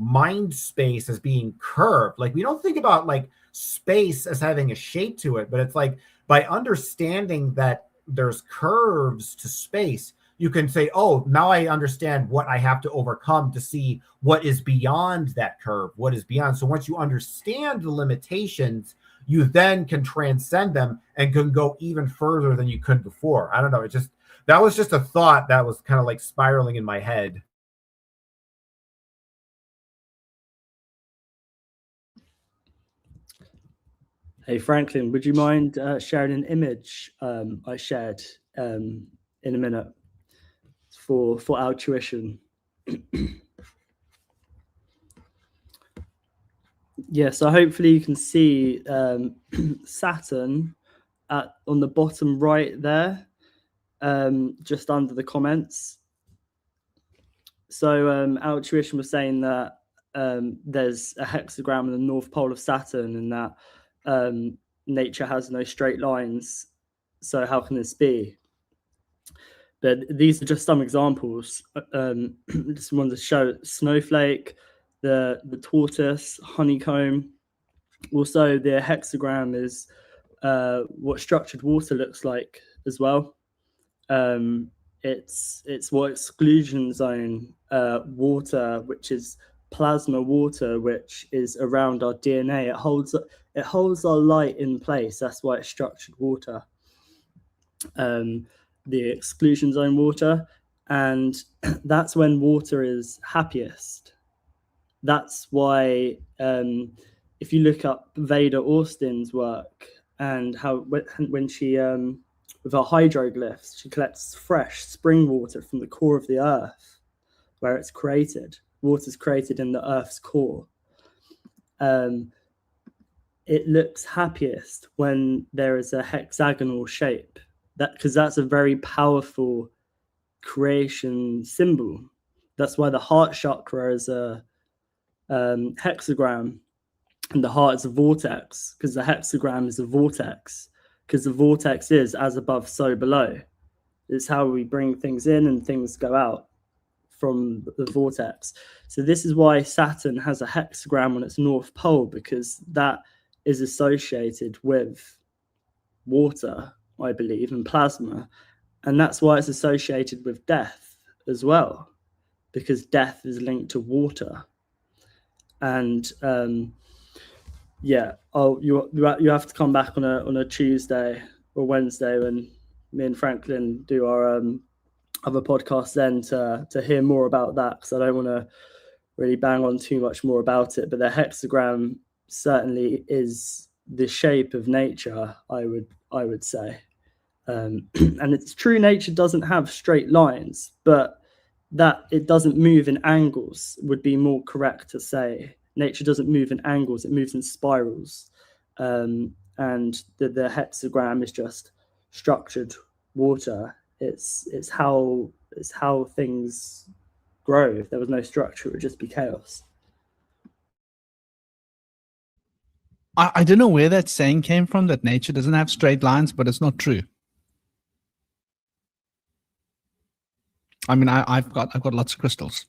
mind space as being curved. Like we don't think about like space as having a shape to it, but it's like by understanding that there's curves to space, you can say, oh, now I understand what I have to overcome to see what is beyond that curve, what is beyond. So once you understand the limitations, you then can transcend them and can go even further than you could before. I don't know. That was just a thought that was kind of like spiraling in my head. Hey, Franklin, would you mind sharing an image I shared in a minute for our tuition? Yeah, so hopefully you can see Saturn on the bottom right there, just under the comments. So our tuition was saying that there's a hexagram in the north pole of Saturn, and that nature has no straight lines. So how can this be? But these are just some examples. Just wanted to show snowflake, the tortoise, honeycomb. Also, the hexagram is what structured water looks like as well. It's what exclusion zone water, which is plasma water, which is around our DNA. It holds our light in place. That's why it's structured water. The exclusion zone water, and that's when water is happiest. That's why if you look up Veda Austin's work and how when she with her hydroglyphs, she collects fresh spring water from the core of the earth where it's created. Water's created in the earth's core. It looks happiest when there is a hexagonal shape, because that's a very powerful creation symbol. That's why the heart chakra is a hexagram, and the heart is a vortex, because the hexagram is a vortex, because the vortex is as above, so below. It's how we bring things in and things go out from the vortex. So this is why Saturn has a hexagram on its north pole, because that is associated with water, I believe, and plasma. And that's why it's associated with death as well, because death is linked to water. And you have to come back on a Tuesday or Wednesday when me and Franklin do our other podcast then to hear more about that, because I don't want to really bang on too much more about it. But the hexagram certainly is the shape of nature, I would say. And it's true, nature doesn't have straight lines, but that it doesn't move in angles would be more correct to say. Nature doesn't move in angles, it moves in spirals. And the hexagram is just structured water. It's how things grow. If there was no structure, it would just be chaos. I don't know where that saying came from, that nature doesn't have straight lines, but it's not true. I mean, I've got lots of crystals.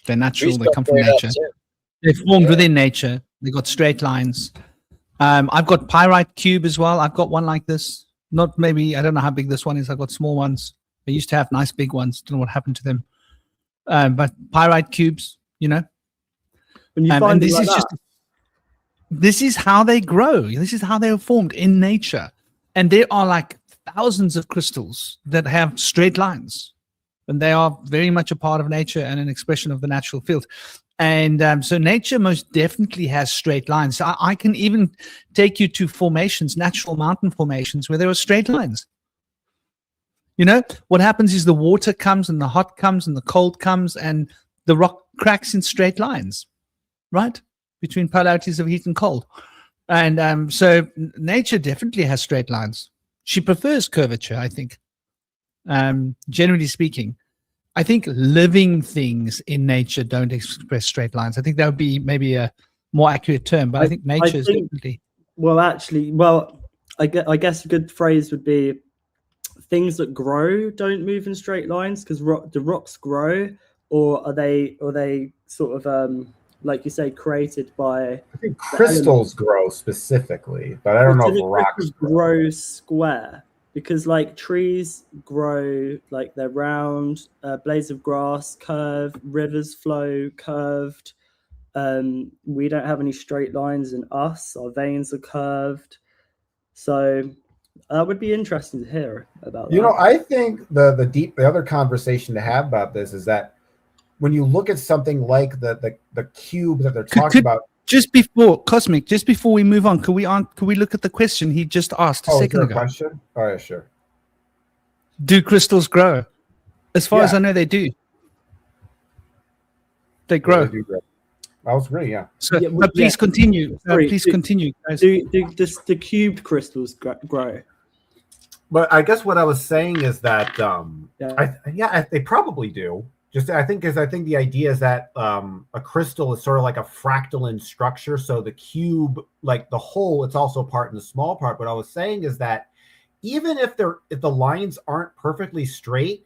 They're natural. They come from nature. They're formed within nature. They got straight lines. I've got pyrite cube as well. I've got one like this. Not maybe, I don't know how big this one is. I've got small ones. I used to have nice big ones. Don't know what happened to them. But pyrite cubes, you know. When you And find it this like is that, just, this is how they grow. This is how they are formed in nature. And there are like thousands of crystals that have straight lines. And they are very much a part of nature and an expression of the natural field. And so nature most definitely has straight lines. So I can even take you to formations, natural mountain formations, where there are straight lines. You know, what happens is the water comes and the hot comes and the cold comes and the rock cracks in straight lines, right? Between polarities of heat and cold. And so nature definitely has straight lines. She prefers curvature, I think, generally speaking. I think living things in nature don't express straight lines. I think that would be maybe a more accurate term, but I think nature is definitely. Well, actually, I guess a good phrase would be things that grow don't move in straight lines, because the rocks grow, or are they sort of like you say, created by? I think crystals grow specifically, but I don't know if rocks grow square. Because like trees grow like they're round, blades of grass curve, rivers flow curved. We don't have any straight lines in us. Our veins are curved. So that would be interesting to hear about that. You know, I think the other conversation to have about this is that when you look at something like the cube that they're talking about. Just before Cosmic, just before we move on, could we look at the question he just asked a second ago? Question? Oh yeah, sure. Do crystals grow? As far as I know, they do. They grow. Yeah, they do grow. I was really, yeah. So, but please continue. Please continue, guys. Do the cubed crystals grow? But I guess what I was saying is that they probably do. I think the idea is that a crystal is sort of like a fractal in structure. So the cube, like the whole, it's also part in the small part. What I was saying is that even if the lines aren't perfectly straight,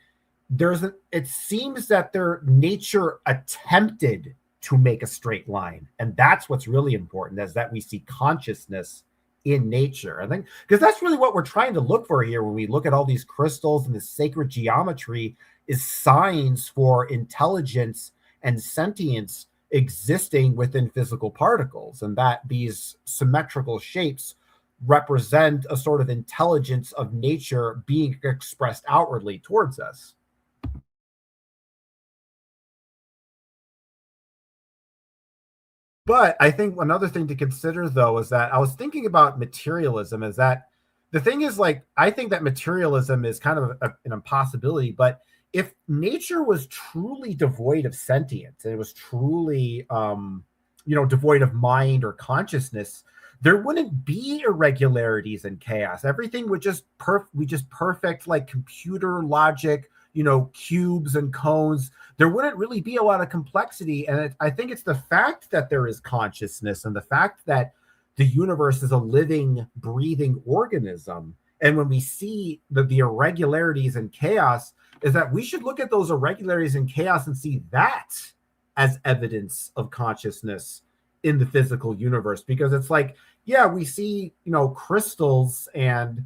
it seems that their nature attempted to make a straight line, and that's what's really important, is that we see consciousness in nature. I think because that's really what we're trying to look for here when we look at all these crystals and the sacred geometry. Is signs for intelligence and sentience existing within physical particles, and that these symmetrical shapes represent a sort of intelligence of nature being expressed outwardly towards us. But I think another thing to consider, though, is that I was thinking about materialism, is that the thing is, like, I think that materialism is kind of an impossibility, but if nature was truly devoid of sentience, and it was truly, devoid of mind or consciousness, there wouldn't be irregularities and chaos. Everything would just perfect, like computer logic, cubes and cones. There wouldn't really be a lot of complexity. And I think it's the fact that there is consciousness and the fact that the universe is a living, breathing organism. And when we see the irregularities and chaos, is that we should look at those irregularities and chaos and see that as evidence of consciousness in the physical universe. Because it's like, yeah, we see, crystals and,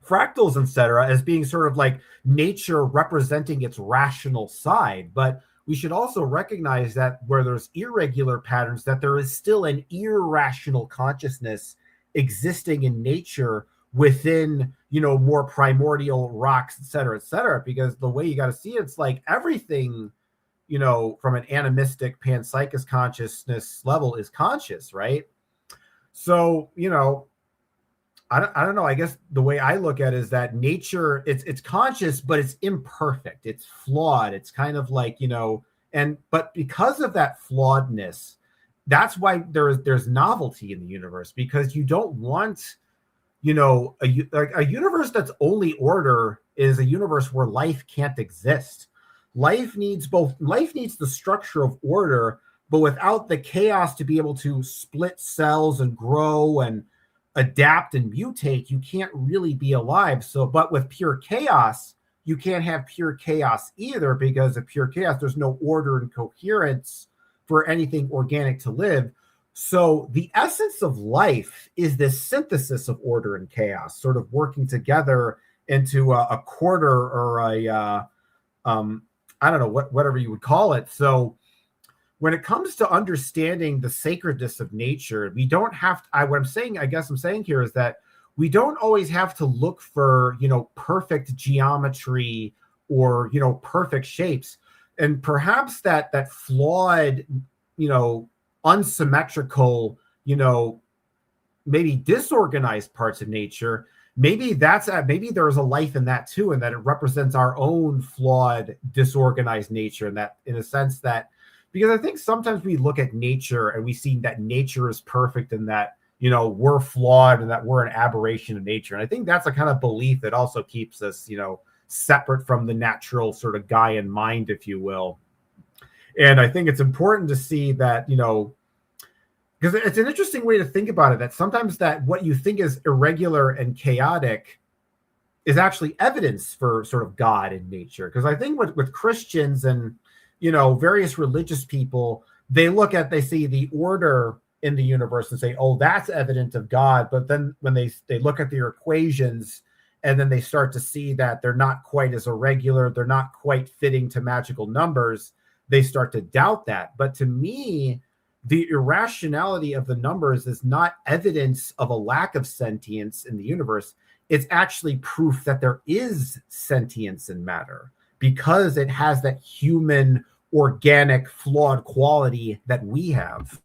fractals, etc., as being sort of like nature representing its rational side. But we should also recognize that where there's irregular patterns, that there is still an irrational consciousness existing in nature within, more primordial rocks, et cetera, because the way you got to see it's like everything, from an animistic panpsychist consciousness level is conscious, right? So, I don't know. I guess the way I look at it is that nature, it's conscious, but it's imperfect. It's flawed. It's kind of like, but because of that flawedness, that's why there's novelty in the universe, because you don't want, a universe that's only order is a universe where life can't exist. Life needs the structure of order, but without the chaos to be able to split cells and grow and adapt and mutate, you can't really be alive. So, but with pure chaos, you can't have pure chaos either, because of pure chaos, there's no order and coherence for anything organic to live. So the essence of life is this synthesis of order and chaos, sort of working together into a quarter or a I don't know, whatever you would call it. So when it comes to understanding the sacredness of nature, we don't have to, what I'm saying, I guess I'm saying here is that we don't always have to look for, perfect geometry or, perfect shapes. And perhaps that flawed, unsymmetrical, maybe disorganized parts of nature, maybe there's a life in that too, and that it represents our own flawed, disorganized nature. And that, in a sense, that, because I think sometimes we look at nature and we see that nature is perfect and that, we're flawed and that we're an aberration of nature. And I think that's a kind of belief that also keeps us, separate from the natural sort of Gaian mind, if you will. And I think it's important to see that, because it's an interesting way to think about it, that sometimes that what you think is irregular and chaotic is actually evidence for sort of God in nature. Because I think with Christians and, various religious people, they see the order in the universe and say, oh, that's evident of God. But then when they look at their equations and then they start to see that they're not quite as irregular, they're not quite fitting to magical numbers, they start to doubt that. But to me, the irrationality of the numbers is not evidence of a lack of sentience in the universe. It's actually proof that there is sentience in matter, because it has that human, organic, flawed quality that we have.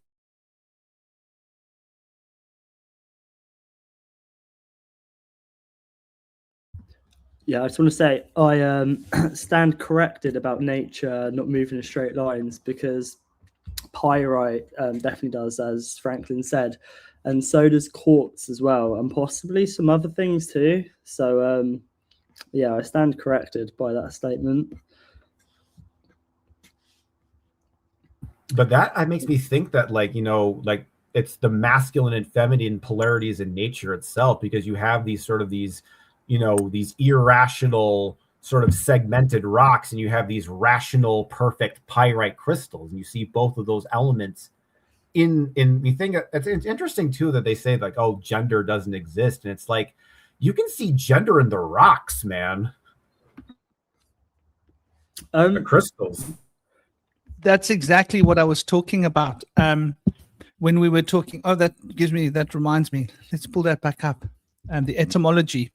Yeah, I just want to say I stand corrected about nature not moving in straight lines, because pyrite definitely does, as Franklin said, and so does quartz as well, and possibly some other things too. So yeah, I stand corrected by that statement. But that makes me think that, it's the masculine and feminine polarities in nature itself, because you have these irrational sort of segmented rocks, and you have these rational, perfect pyrite crystals, and you see both of those elements in you think it's interesting too that they say gender doesn't exist, and it's like you can see gender in the rocks, man. The crystals. That's exactly what I was talking about when we were talking. Oh, that reminds me. Let's pull that back up. The etymology.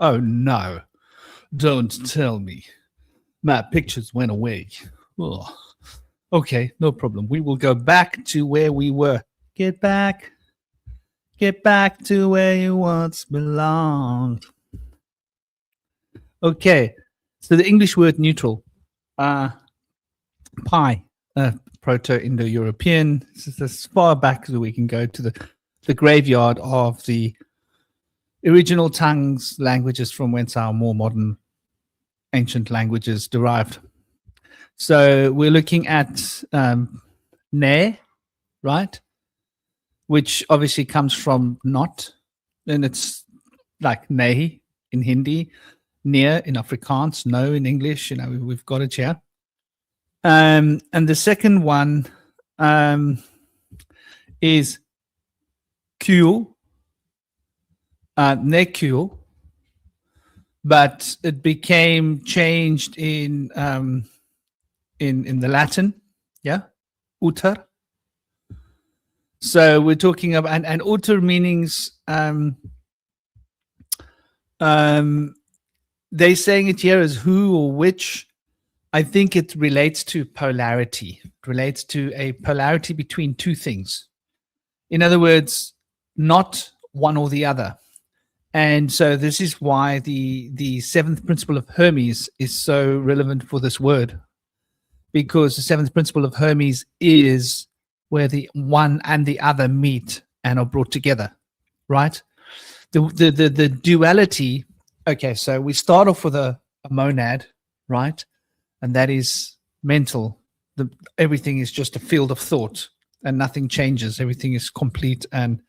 Oh no, don't tell me. My pictures went away. Oh. Okay, no problem. We will go back to where we were. Get back to where you once belonged. Okay, so the English word neutral. Pi, Proto-Indo-European. This is as far back as we can go to the graveyard of the original tongues, languages from whence our more modern ancient languages derived. So we're looking at ne, right? Which obviously comes from not, and it's like nehi in Hindi, near in Afrikaans, no in English. We've got it here. And the second one is kul, nekul, but it became changed in the Latin, uter. So we're talking about, and uter meanings, they're saying it here as who or which. I think it relates to polarity. It relates to a polarity between two things. In other words, not one or the other. And so this is why the seventh principle of Hermes is so relevant for this word, because the seventh principle of Hermes is where the one and the other meet and are brought together, right? The duality. Okay, so we start off with a monad, right? And that is mental. Everything is just a field of thought and nothing changes. Everything is complete and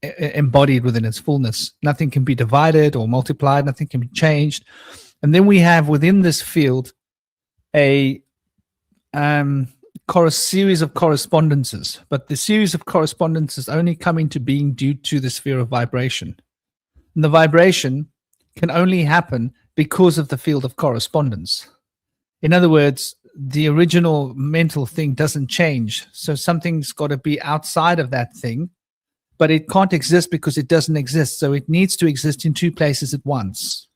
embodied within its fullness. Nothing can be divided or multiplied. Nothing can be changed. And then we have within this field a series of correspondences, but the series of correspondences only come into being due to the sphere of vibration. And the vibration can only happen because of the field of correspondence. In other words, the original mental thing doesn't change. So something's got to be outside of that thing, but it can't exist because it doesn't exist. So it needs to exist in two places at once.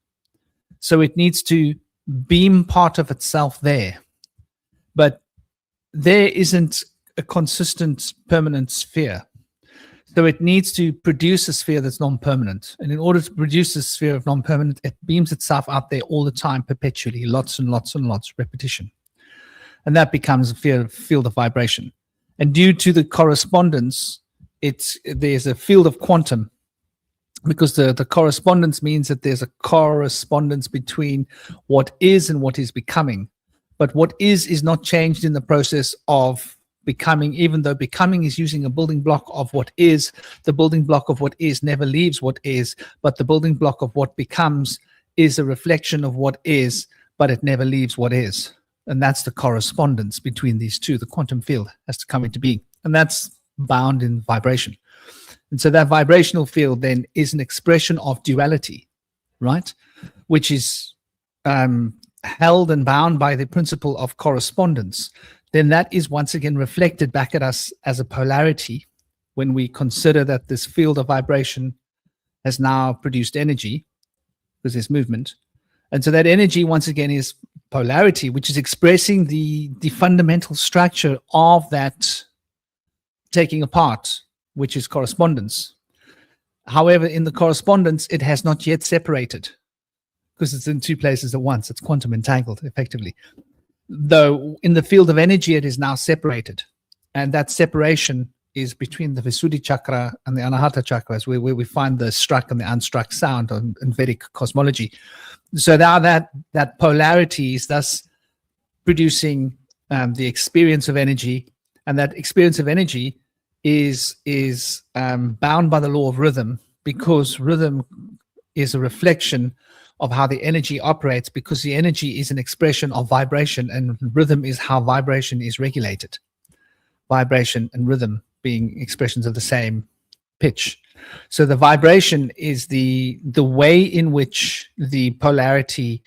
So it needs to beam part of itself there. But there isn't a consistent permanent sphere. So it needs to produce a sphere that's non-permanent. And in order to produce a sphere of non-permanent, it beams itself out there all the time, perpetually, lots and lots and lots, repetition. And that becomes a field of vibration. And due to the correspondence, there's a field of quantum, because the correspondence means that there's a correspondence between what is and what is becoming. But what is not changed in the process of becoming, even though becoming is using a building block of what is. The building block of what is never leaves what is, but the building block of what becomes is a reflection of what is, but it never leaves what is. And that's the correspondence between these two. The quantum field has to come into being, and that's bound in vibration. And so that vibrational field then is an expression of duality, right? Which is held and bound by the principle of correspondence. Then that is once again reflected back at us as a polarity when we consider that this field of vibration has now produced energy, because there's movement. And so that energy once again is polarity, which is expressing the fundamental structure of that taking apart, which is correspondence. However, in the correspondence, it has not yet separated, because it's in two places at once. It's quantum entangled, effectively. Though in the field of energy, it is now separated. And that separation is between the Visuddhi chakra and the Anahata chakras, where we find the struck and the unstruck sound in Vedic cosmology. So now that polarity is thus producing the experience of energy, and that experience of energy is bound by the law of rhythm, because rhythm is a reflection of how the energy operates, because the energy is an expression of vibration, and rhythm is how vibration is regulated. Vibration and rhythm being expressions of the same pitch. So the vibration is the way in which the polarity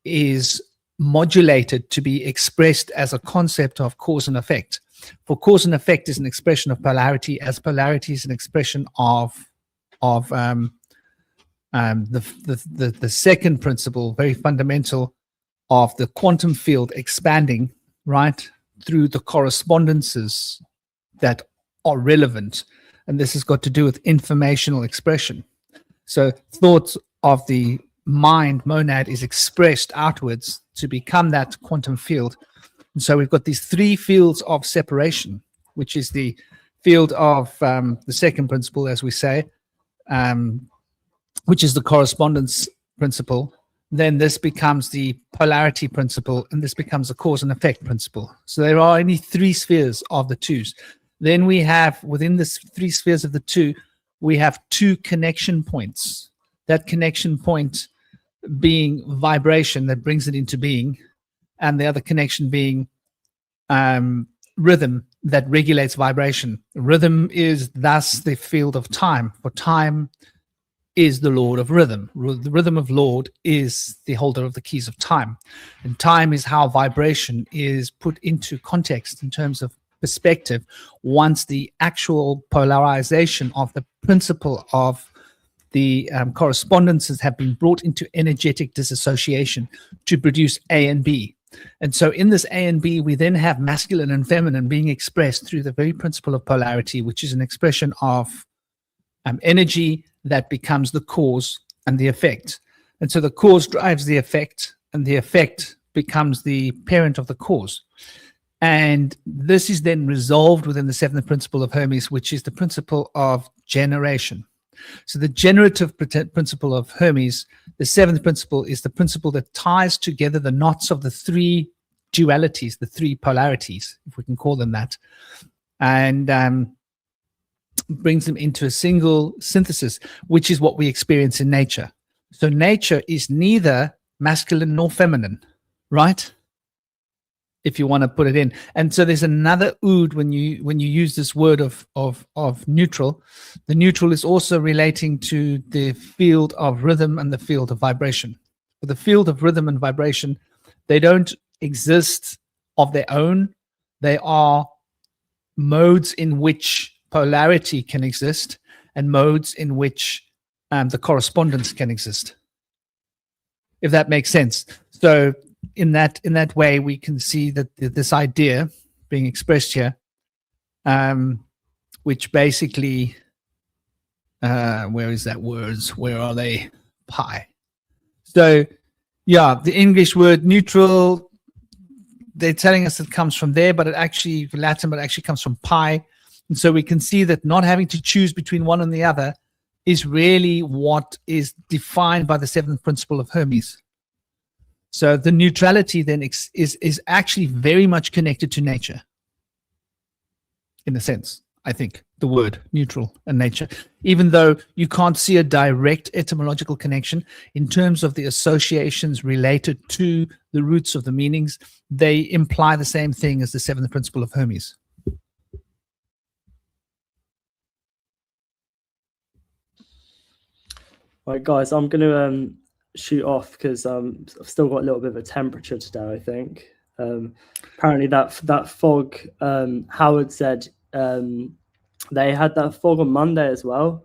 is modulated to be expressed as a concept of cause and effect. For cause and effect is an expression of polarity, as polarity is an expression of the second principle, very fundamental, of the quantum field expanding, right, through the correspondences that are relevant. And this has got to do with informational expression. So thoughts of the mind monad is expressed outwards to become that quantum field. And so we've got these three fields of separation, which is the field of the second principle, as we say, which is the correspondence principle. Then this becomes the polarity principle, and this becomes the cause and effect principle. So there are only three spheres of the twos. Then we have, within the three spheres of the two, we have two connection points. That connection point being vibration that brings it into being, and the other connection being rhythm that regulates vibration. Rhythm is thus the field of time, for time is the Lord of rhythm. The rhythm of Lord is the holder of the keys of time. And time is how vibration is put into context in terms of perspective once the actual polarization of the principle of the correspondences have been brought into energetic disassociation to produce A and B. And so in this A and B, we then have masculine and feminine being expressed through the very principle of polarity, which is an expression of energy that becomes the cause and the effect. And so the cause drives the effect, and the effect becomes the parent of the cause. And this is then resolved within the seventh principle of Hermes, which is the principle of generation. So the generative principle of Hermes, the seventh principle, is the principle that ties together the knots of the three dualities, the three polarities, if we can call them that, and brings them into a single synthesis, which is what we experience in nature. So nature is neither masculine nor feminine, right? if you want to put it in. And so there's another ood when you use this word of neutral. The neutral is also relating to the field of rhythm and the field of vibration. For the field of rhythm and vibration, they don't exist of their own. They are modes in which polarity can exist and modes in which the correspondence can exist, if that makes sense. So in that way, we can see that this idea being expressed here, which basically, where is that words? Where are they? Pi. So yeah, the English word neutral, they're telling us it comes from there, but it actually, Latin, but it actually comes from pi. And so we can see that not having to choose between one and the other is really what is defined by the seventh principle of Hermes. So the neutrality then is actually very much connected to nature, in a sense, I think, the word neutral and nature. Even though you can't see a direct etymological connection, in terms of the associations related to the roots of the meanings, they imply the same thing as the seventh principle of Hermes. Right, guys, I'm going to shoot off because I've still got a little bit of a temperature today, I think. Apparently that fog, Howard said they had that fog on Monday as well.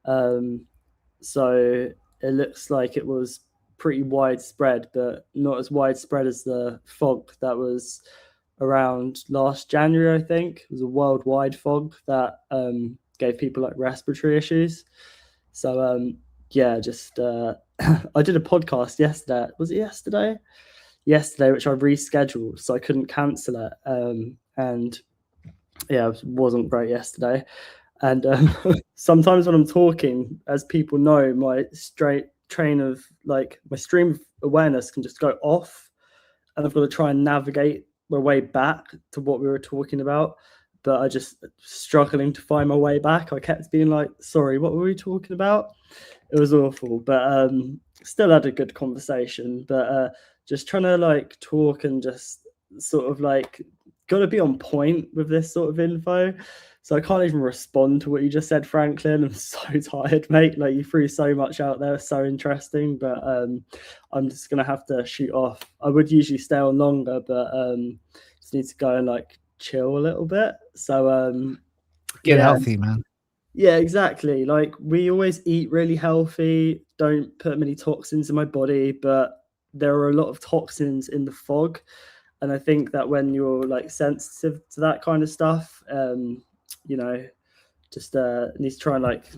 So it looks like it was pretty widespread, but not as widespread as the fog that was around last January, I think. It was a worldwide fog that gave people like respiratory issues. So yeah, just I did a podcast yesterday. Was it yesterday? Yesterday, which I rescheduled, so I couldn't cancel it. And yeah, it wasn't great yesterday. And sometimes when I'm talking, as people know, my stream of awareness can just go off, and I've got to try and navigate my way back to what we were talking about. But I just struggling to find my way back. I kept being like, sorry, what were we talking about? It was awful, but still had a good conversation. But just trying to like talk and just sort of like got to be on point with this sort of info. So I can't even respond to what you just said, Franklin. I'm so tired, mate. Like you threw so much out there, so interesting. But I'm just gonna have to shoot off. I would usually stay on longer, but just need to go and like chill a little bit. So get healthy, man. Yeah, exactly. Like we always eat really healthy, don't put many toxins in my body, but there are a lot of toxins in the fog. And I think that when you're like sensitive to that kind of stuff, you know, just needs to try and like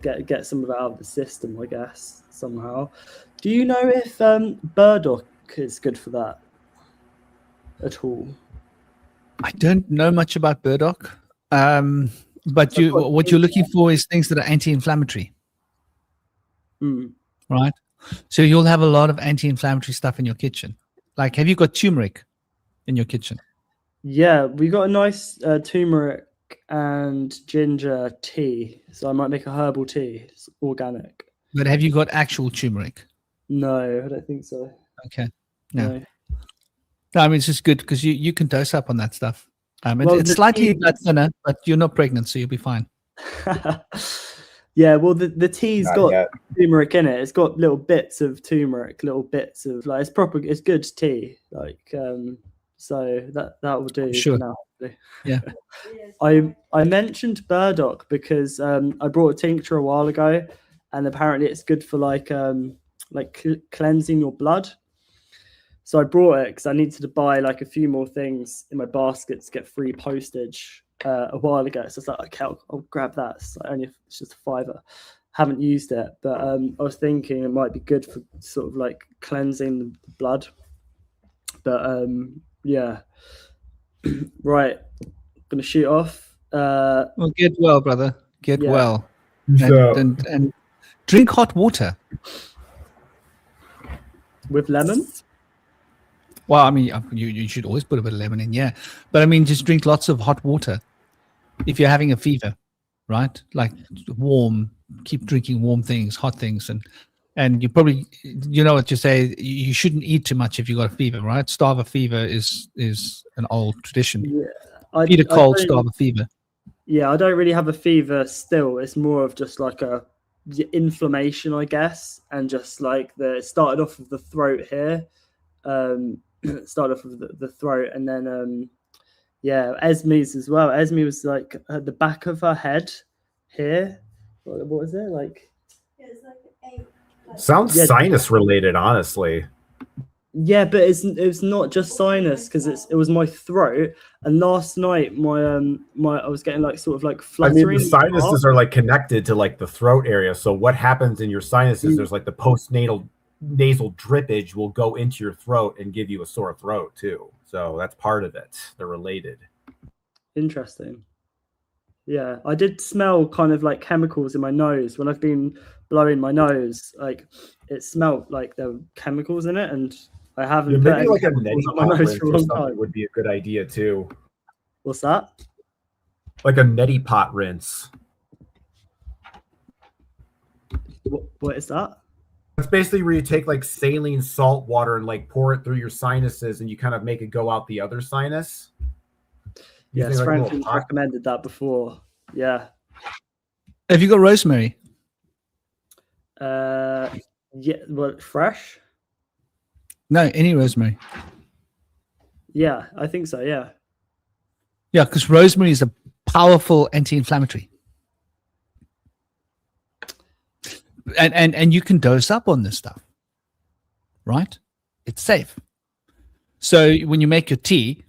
get some of it out of the system, I guess, somehow. Do you know if burdock is good for that at all? I don't know much about burdock. But what you're looking for is things that are anti-inflammatory, right? So you'll have a lot of anti-inflammatory stuff in your kitchen. Like, have you got turmeric in your kitchen? Yeah, we got a nice turmeric and ginger tea. So I might make a herbal tea. It's organic. But have you got actual turmeric? No, I don't think so. Okay. No, I mean, it's just good because you can dose up on that stuff. It's slightly blood thinner, but you're not pregnant, so you'll be fine. Yeah, well, the tea's got turmeric in it. It's got little bits of turmeric, little bits of like it's good tea. Like so that will do. Sure. For now. Yeah. I mentioned burdock because I brought a tincture a while ago, and apparently it's good for like cleansing your blood. So I brought it because I needed to buy like a few more things in my basket to get free postage a while ago. So it's like, okay, I'll grab that. It's just a $5. Haven't used it, but I was thinking it might be good for sort of like cleansing the blood. But yeah, right. Gonna shoot off. Well, get well, brother. Get well, So, and drink hot water with lemon. Well, I mean, you should always put a bit of lemon in, yeah. But I mean, just drink lots of hot water if you're having a fever, right? Like warm, keep drinking warm things, hot things, And you probably, you know what you say, you shouldn't eat too much if you got a fever, right? Starve a fever is an old tradition. Yeah, Eat a cold, don't- starve a fever. Yeah, I don't really have a fever still. It's more of just like a inflammation, I guess, and just like it started off with the throat here. Started off with the throat, and then yeah, Esme's as well. Esme was like at the back of her head here. What was it like? It's like an egg. Sounds Yeah. sinus related, honestly. Yeah, but it's not just sinus because it was my throat. And last night my I was getting like sort of like I fluttering. mean, the sinuses are like connected to like the throat area. So what happens in your sinuses? There's like the postnatal nasal drippage will go into your throat and give you a sore throat too. So that's part of it. They're related. Interesting. Yeah, I did smell kind of like chemicals in my nose when I've been blowing my nose. Like it smelled like there were chemicals in it, and I haven't Yeah, put maybe any like a chemicals neti up my pot nose rinse for a or long something time. would be a good idea too. What's that? Like a neti pot rinse. What is that? It's basically where you take like saline salt water and like pour it through your sinuses and you kind of make it go out the other sinus. Yes, Using, like, a little Franklin's pot. recommended that before. Yeah. Have you got rosemary? Yeah, well, fresh? No, any rosemary. Yeah, I think so, yeah. Yeah, because rosemary is a powerful anti-inflammatory. And you can dose up on this stuff, right? It's safe. So when you make your tea,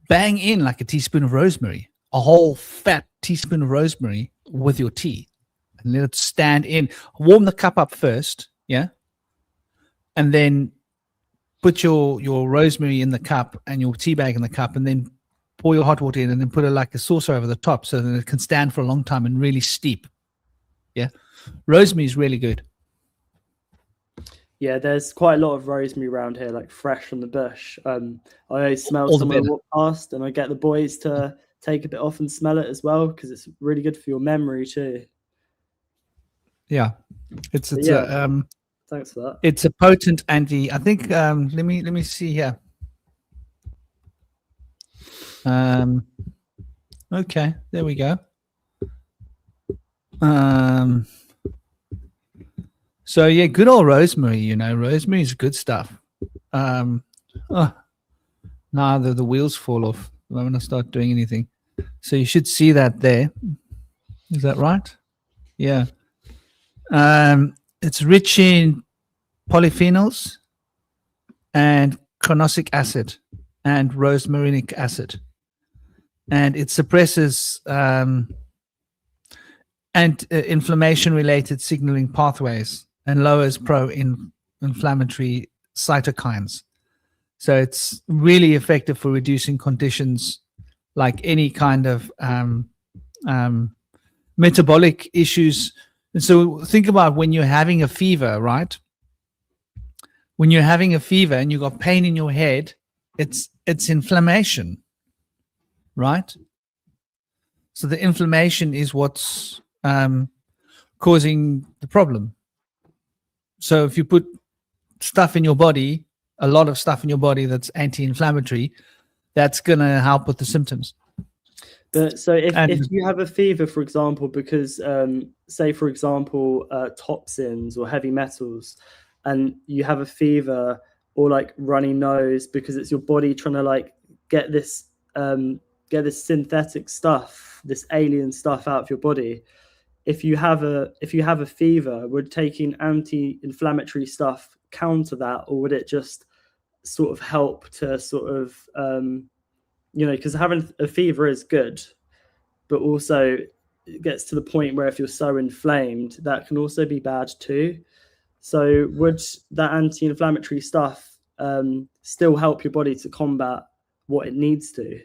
bang in like a teaspoon of rosemary, a whole fat teaspoon of rosemary with your tea, and let it stand in. Warm the cup up first, yeah? And then put your rosemary in the cup and your tea bag in the cup, and then pour your hot water in, and then put it like a saucer over the top so that it can stand for a long time and really steep. Yeah. Rosemary is really good. Yeah, there's quite a lot of rosemary around here, like fresh from the bush. I always smell All the someone better. walk past, and I get the boys to take a bit off and smell it as well because it's really good for your memory too. Yeah. It's Yeah. Thanks for that. it's a potent anti. I think let me see here. Okay, there we go. So yeah, good old rosemary, you know, rosemary is good stuff. Now the wheels fall off when I start doing anything. So you should see that there. Is that right? Yeah. It's rich in polyphenols and carnosic acid and rosmarinic acid. And it suppresses inflammation-related signaling pathways and lowers pro-inflammatory cytokines. So it's really effective for reducing conditions like any kind of metabolic issues. And so think about when you're having a fever, right? When you're having a fever and you've got pain in your head, it's inflammation, right? So the inflammation is what's causing the problem. So if you put stuff in your body, a lot of stuff in your body that's anti-inflammatory, that's going to help with the symptoms. But so if you have a fever, for example, because say, for example, toxins or heavy metals, and you have a fever or like runny nose because it's your body trying to like get this synthetic stuff, this alien stuff out of your body. If you have a fever, would taking anti-inflammatory stuff counter that, or would it just sort of help to sort of because having a fever is good, but also it gets to the point where if you're so inflamed, that can also be bad too. So would that anti-inflammatory stuff still help your body to combat what it needs to?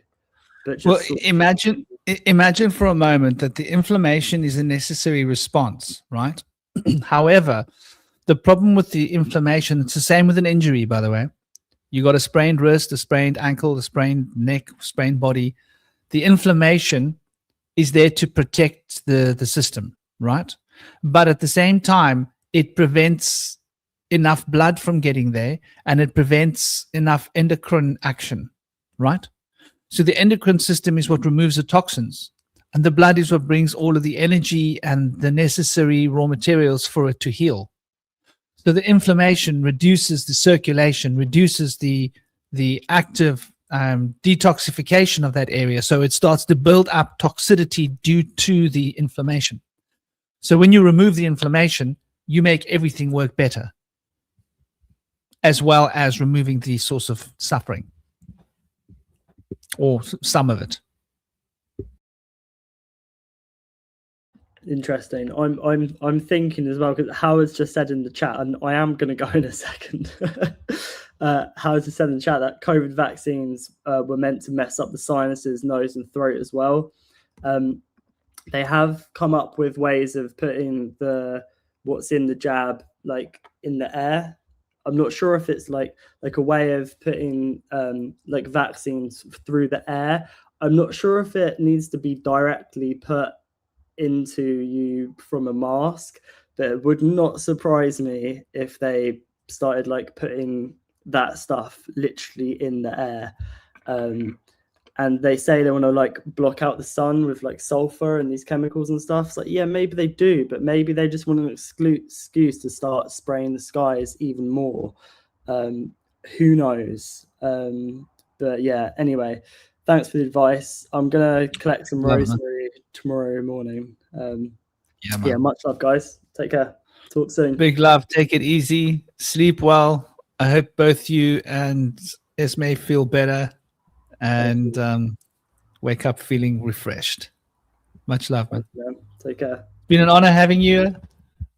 But just imagine for a moment that the inflammation is a necessary response, right? However, the problem with the inflammation, it's the same with an injury, by the way. You got a sprained wrist, a sprained ankle, a sprained neck, sprained body. The inflammation is there to protect the system, right? But at the same time, it prevents enough blood from getting there, and it prevents enough endocrine action, right? So the endocrine system is what removes the toxins, and the blood is what brings all of the energy and the necessary raw materials for it to heal. So the inflammation reduces the circulation, reduces the active detoxification of that area. So it starts to build up toxicity due to the inflammation. So when you remove the inflammation, you make everything work better, as well as removing the source of suffering, or some of it. Interesting. I'm thinking as well, because Howard's just said in the chat, and I am going to go in a second. Howard just said in the chat that COVID vaccines were meant to mess up the sinuses, nose, and throat as well. They have come up with ways of putting what's in the jab like in the air. I'm not sure if it's like a way of putting like vaccines through the air. I'm not sure if it needs to be directly put into you from a mask, but it would not surprise me if they started like putting that stuff literally in the air. And they say they want to like block out the sun with like sulfur and these chemicals and stuff. It's like, yeah, maybe they do, but maybe they just want an excuse to start spraying the skies even more. Who knows? But yeah, anyway, thanks for the advice. I'm going to collect some rosemary tomorrow morning. Yeah, much love, guys. Take care. Talk soon. Big love. Take it easy. Sleep well. I hope both you and Esme feel better and wake up feeling refreshed. Much love, man. Take care. It's been an honor having you,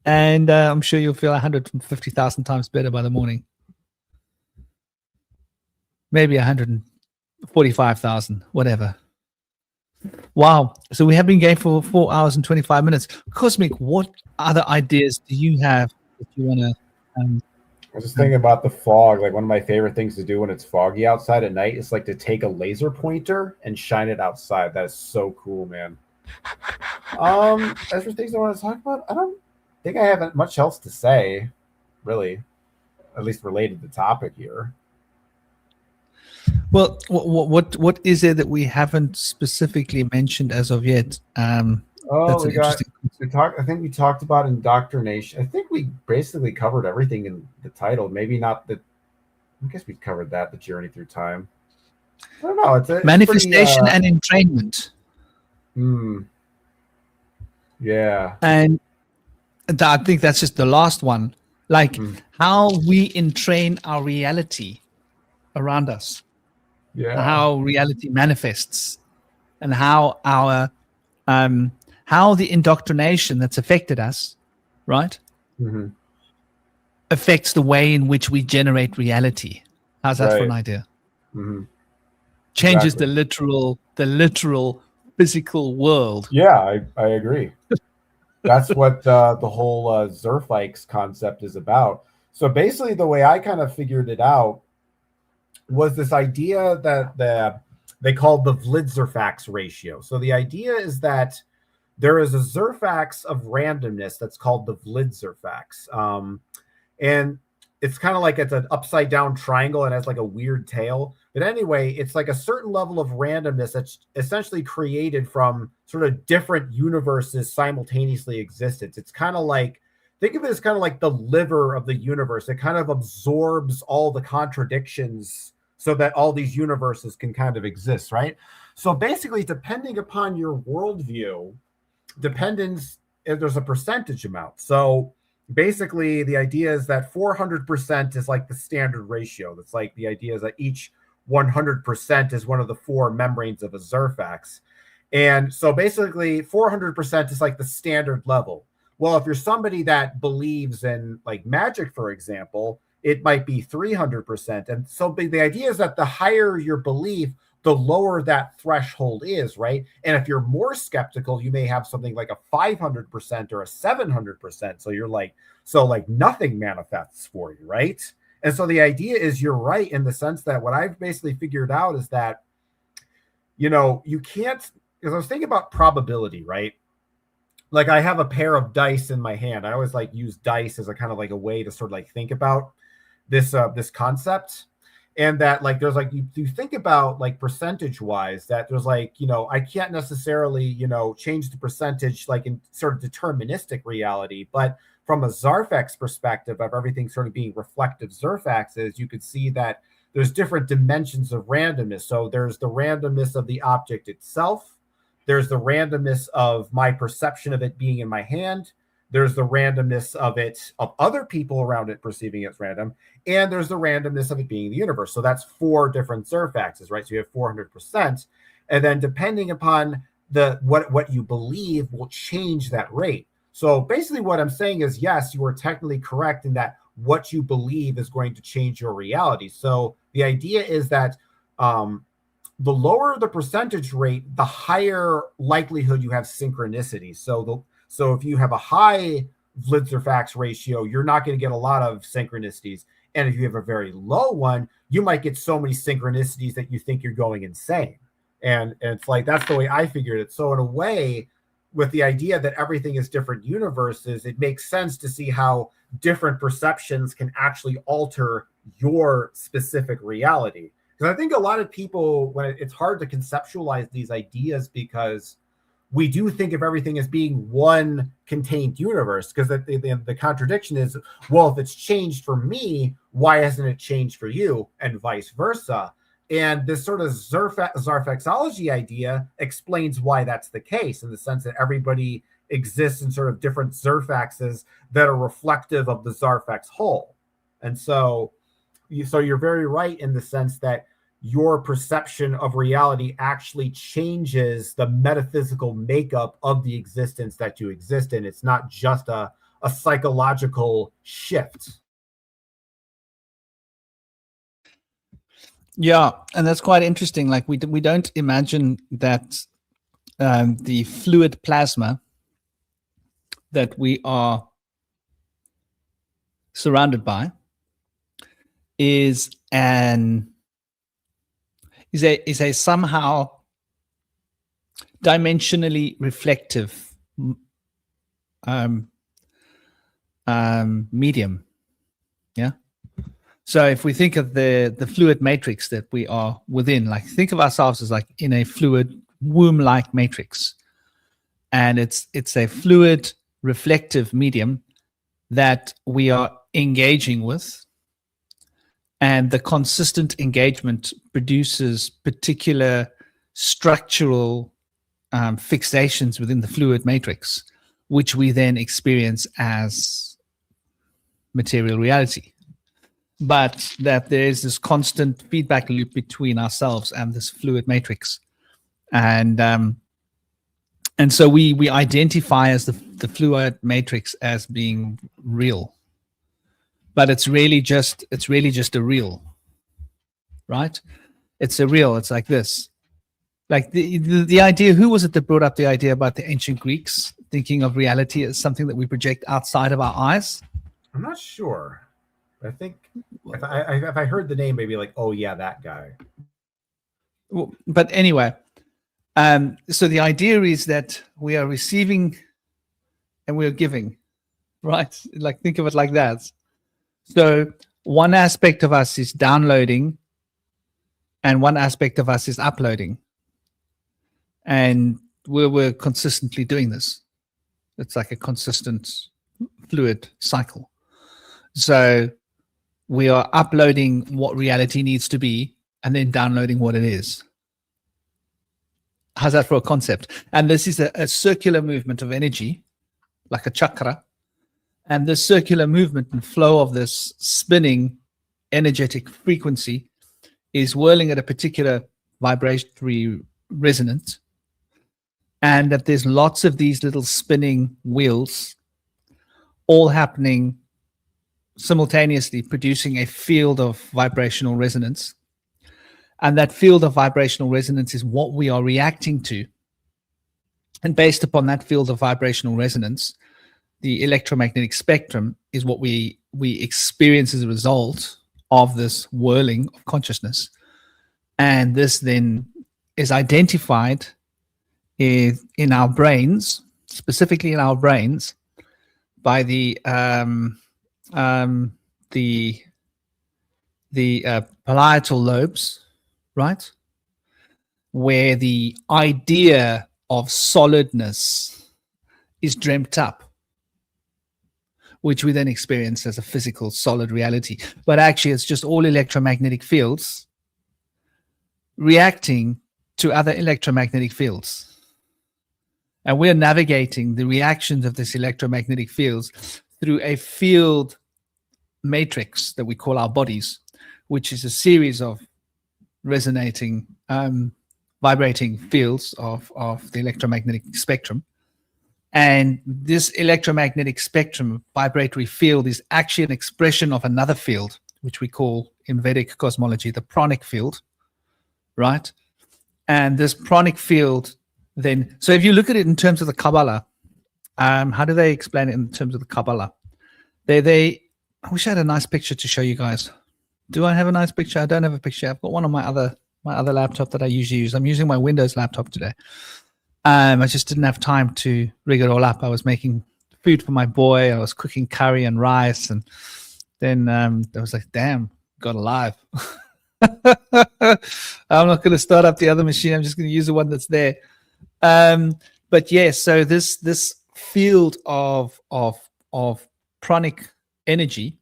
and I'm sure you'll feel 150,000 times better by the morning. Maybe 145,000, whatever. Wow. So we have been going for 4 hours and 25 minutes. Cosmic, what other ideas do you have that you want to... I was just thinking about the fog. Like one of my favorite things to do when it's foggy outside at night is like to take a laser pointer and shine it outside. That is so cool, man. As for things I want to talk about, I don't think I have much else to say, really, at least related to the topic here. Well, what is it that we haven't specifically mentioned as of yet? That's I think we talked about indoctrination. I think we basically covered everything in the title. Maybe not I guess we covered that, the journey through time. I don't know. It's manifestation and entrainment. Yeah. And I think that's just the last one. Like how we entrain our reality around us. Yeah. How reality manifests, and how our how the indoctrination that's affected us, right, affects the way in which we generate reality. How's that for an idea? Changes the literal physical world. Yeah, I agree. That's what the whole Zerfikes concept is about. So basically, the way I kind of figured it out was this idea that they called the Vlidzerfax ratio. So the idea is that there is a Zerfax of randomness that's called the Vlidzerfax. And it's kind of like it's an upside down triangle and has like a weird tail. But anyway, it's like a certain level of randomness that's essentially created from sort of different universes simultaneously existence. It's kind of like, think of it as kind of like the liver of the universe. It kind of absorbs all the contradictions so that all these universes can kind of exist, right? So basically, depending upon your worldview, there's a percentage amount. So basically, the idea is that 400% is like the standard ratio. That's like the idea is that each 100% is one of the four membranes of a Zerfax. And so basically, 400% is like the standard level. Well, if you're somebody that believes in like magic, for example, it might be 300%. And so the idea is that the higher your belief, the lower that threshold is, right? And if you're more skeptical, you may have something like a 500% or a 700%. So you're like, nothing manifests for you, right? And so the idea is you're right in the sense that what I've basically figured out is that, you can't, because I was thinking about probability, right? like I have a pair of dice in my hand. I always like use dice as a kind of like a way to sort of like think about this this concept. And that like there's like you think about like percentage wise that there's like, you know, I can't necessarily, you know, change the percentage like in sort of deterministic reality, but from a Zarfax perspective of everything sort of being reflective Zarfaxes, you could see that there's different dimensions of randomness. So there's the randomness of the object itself. There's the randomness of my perception of it being in my hand. There's the randomness of it, of other people around it perceiving it as random. And there's the randomness of it being the universe. So that's 4 different Zarfaxes, right? So you have 400%. And then depending upon the what you believe will change that rate. So basically what I'm saying is, yes, you are technically correct in that what you believe is going to change your reality. So the idea is that the lower the percentage rate, the higher likelihood you have synchronicity. So if you have a high Vlid-Zarfax ratio, you're not going to get a lot of synchronicities. And if you have a very low one, you might get so many synchronicities that you think you're going insane. And it's like, that's the way I figured it. So in a way, with the idea that everything is different universes, it makes sense to see how different perceptions can actually alter your specific reality. Because I think a lot of people, when it's hard to conceptualize these ideas because we do think of everything as being one contained universe, because the contradiction is, well, if it's changed for me, why hasn't it changed for you? And vice versa. And this sort of Zarfaxology idea explains why that's the case, in the sense that everybody exists in sort of different Zarfaxes that are reflective of the Zarfax whole. And so you're very right in the sense that your perception of reality actually changes the metaphysical makeup of the existence that you exist in. It's not just a psychological shift. Yeah, and that's quite interesting. Like we don't imagine that the fluid plasma that we are surrounded by is a somehow dimensionally reflective medium. Yeah. So if we think of the fluid matrix that we are within, like think of ourselves as like in a fluid womb-like matrix, and it's a fluid reflective medium that we are engaging with, and the consistent engagement produces particular structural fixations within the fluid matrix, which we then experience as material reality. But that there is this constant feedback loop between ourselves and this fluid matrix. And so we identify as the fluid matrix as being real. But it's really just a real, right? It's a real. It's like this. Like the idea, who was it that brought up the idea about the ancient Greeks thinking of reality as something that we project outside of our eyes? I'm not sure. I think if I heard the name, maybe like, oh yeah, that guy. Well, but anyway, so the idea is that we are receiving and we are giving, right? Like think of it like that. So one aspect of us is downloading and one aspect of us is uploading. And we're consistently doing this. It's like a consistent fluid cycle. So we are uploading what reality needs to be and then downloading what it is. How's that for a concept? And this is a circular movement of energy, like a chakra. And the circular movement and flow of this spinning energetic frequency is whirling at a particular vibratory resonance. And that there's lots of these little spinning wheels all happening simultaneously, producing a field of vibrational resonance. And that field of vibrational resonance is what we are reacting to. And based upon that field of vibrational resonance, the electromagnetic spectrum is what we experience as a result of this whirling of consciousness. And this then is identified in our brains specifically in our brains, by the parietal lobes, right, where the idea of solidness is dreamt up, which we then experience as a physical solid reality. But actually, it's just all electromagnetic fields reacting to other electromagnetic fields. And we're navigating the reactions of this electromagnetic fields through a field matrix that we call our bodies, which is a series of resonating, vibrating fields of the electromagnetic spectrum. And this electromagnetic spectrum vibratory field is actually an expression of another field, which we call in Vedic cosmology the pranic field, right? And this pranic field then, so if you look at it in terms of the Kabbalah, how do they explain it in terms of the Kabbalah? I wish I had a nice picture to show you guys. Do I have a nice picture? I don't have a picture. I've got one on my other laptop that I usually use. I'm using my Windows laptop today. I just didn't have time to rig it all up. I was making food for my boy. I was cooking curry and rice, and then I was like, damn, got alive. I'm not going to start up the other machine. I'm just going to use the one that's there. But yeah, so this field of pranic energy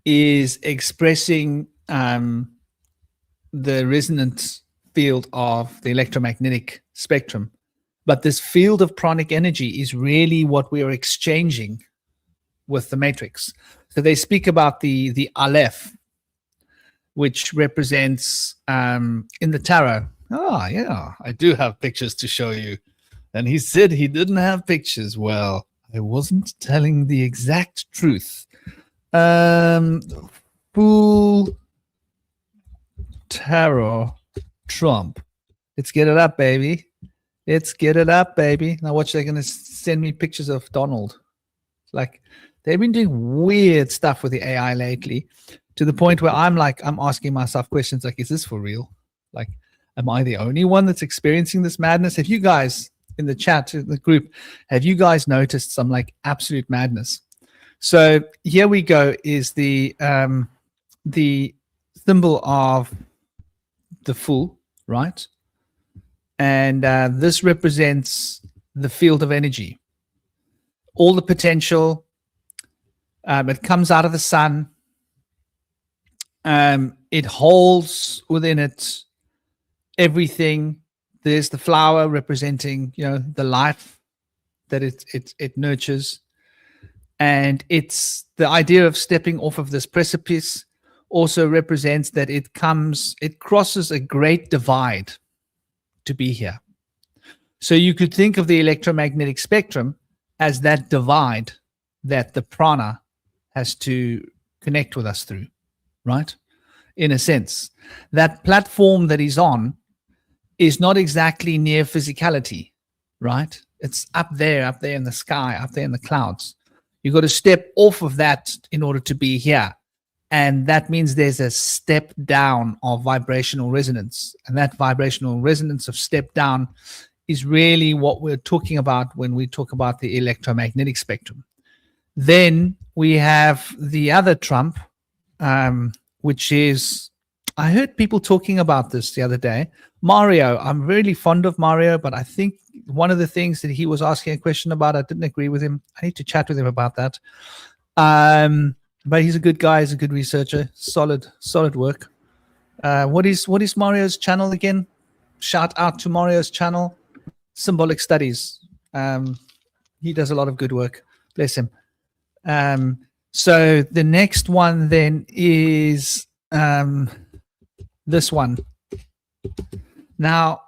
is expressing the resonant field of the electromagnetic spectrum. But this field of pranic energy is really what we are exchanging with the matrix. So they speak about the Aleph, which represents in the tarot. Oh, yeah, I do have pictures to show you. And he said he didn't have pictures. Well, I wasn't telling the exact truth. Full tarot Trump. Let's get it up, baby. Let's get it up, baby. Now watch, they're going to send me pictures of Donald. Like, they've been doing weird stuff with the AI lately, to the point where I'm asking myself questions like, is this for real? Like, am I the only one that's experiencing this madness? Have you guys in the chat, in the group, have you guys noticed some like absolute madness? So here we go, is the symbol of the Fool, right? And this represents the field of energy, all the potential. It comes out of the sun. It holds within it everything. There's the flower representing, the life that it nurtures. And it's the idea of stepping off of this precipice also represents that it crosses a great divide to be here. So you could think of the electromagnetic spectrum as that divide that the prana has to connect with us through, right? In a sense, that platform that he's on is not exactly near physicality, right? It's up there in the sky, up there in the clouds. You've got to step off of that in order to be here. And that means there's a step down of vibrational resonance. And that vibrational resonance of step down is really what we're talking about when we talk about the electromagnetic spectrum. Then we have the other trump, which is, I heard people talking about this the other day. Mario, I'm really fond of Mario, but I think one of the things that he was asking a question about, I didn't agree with him. I need to chat with him about that. But he's a good guy. He's a good researcher. Solid work. What is Mario's channel again? Shout out to Mario's channel, Symbolic Studies. He does a lot of good work. Bless him. So the next one then is this one. Now,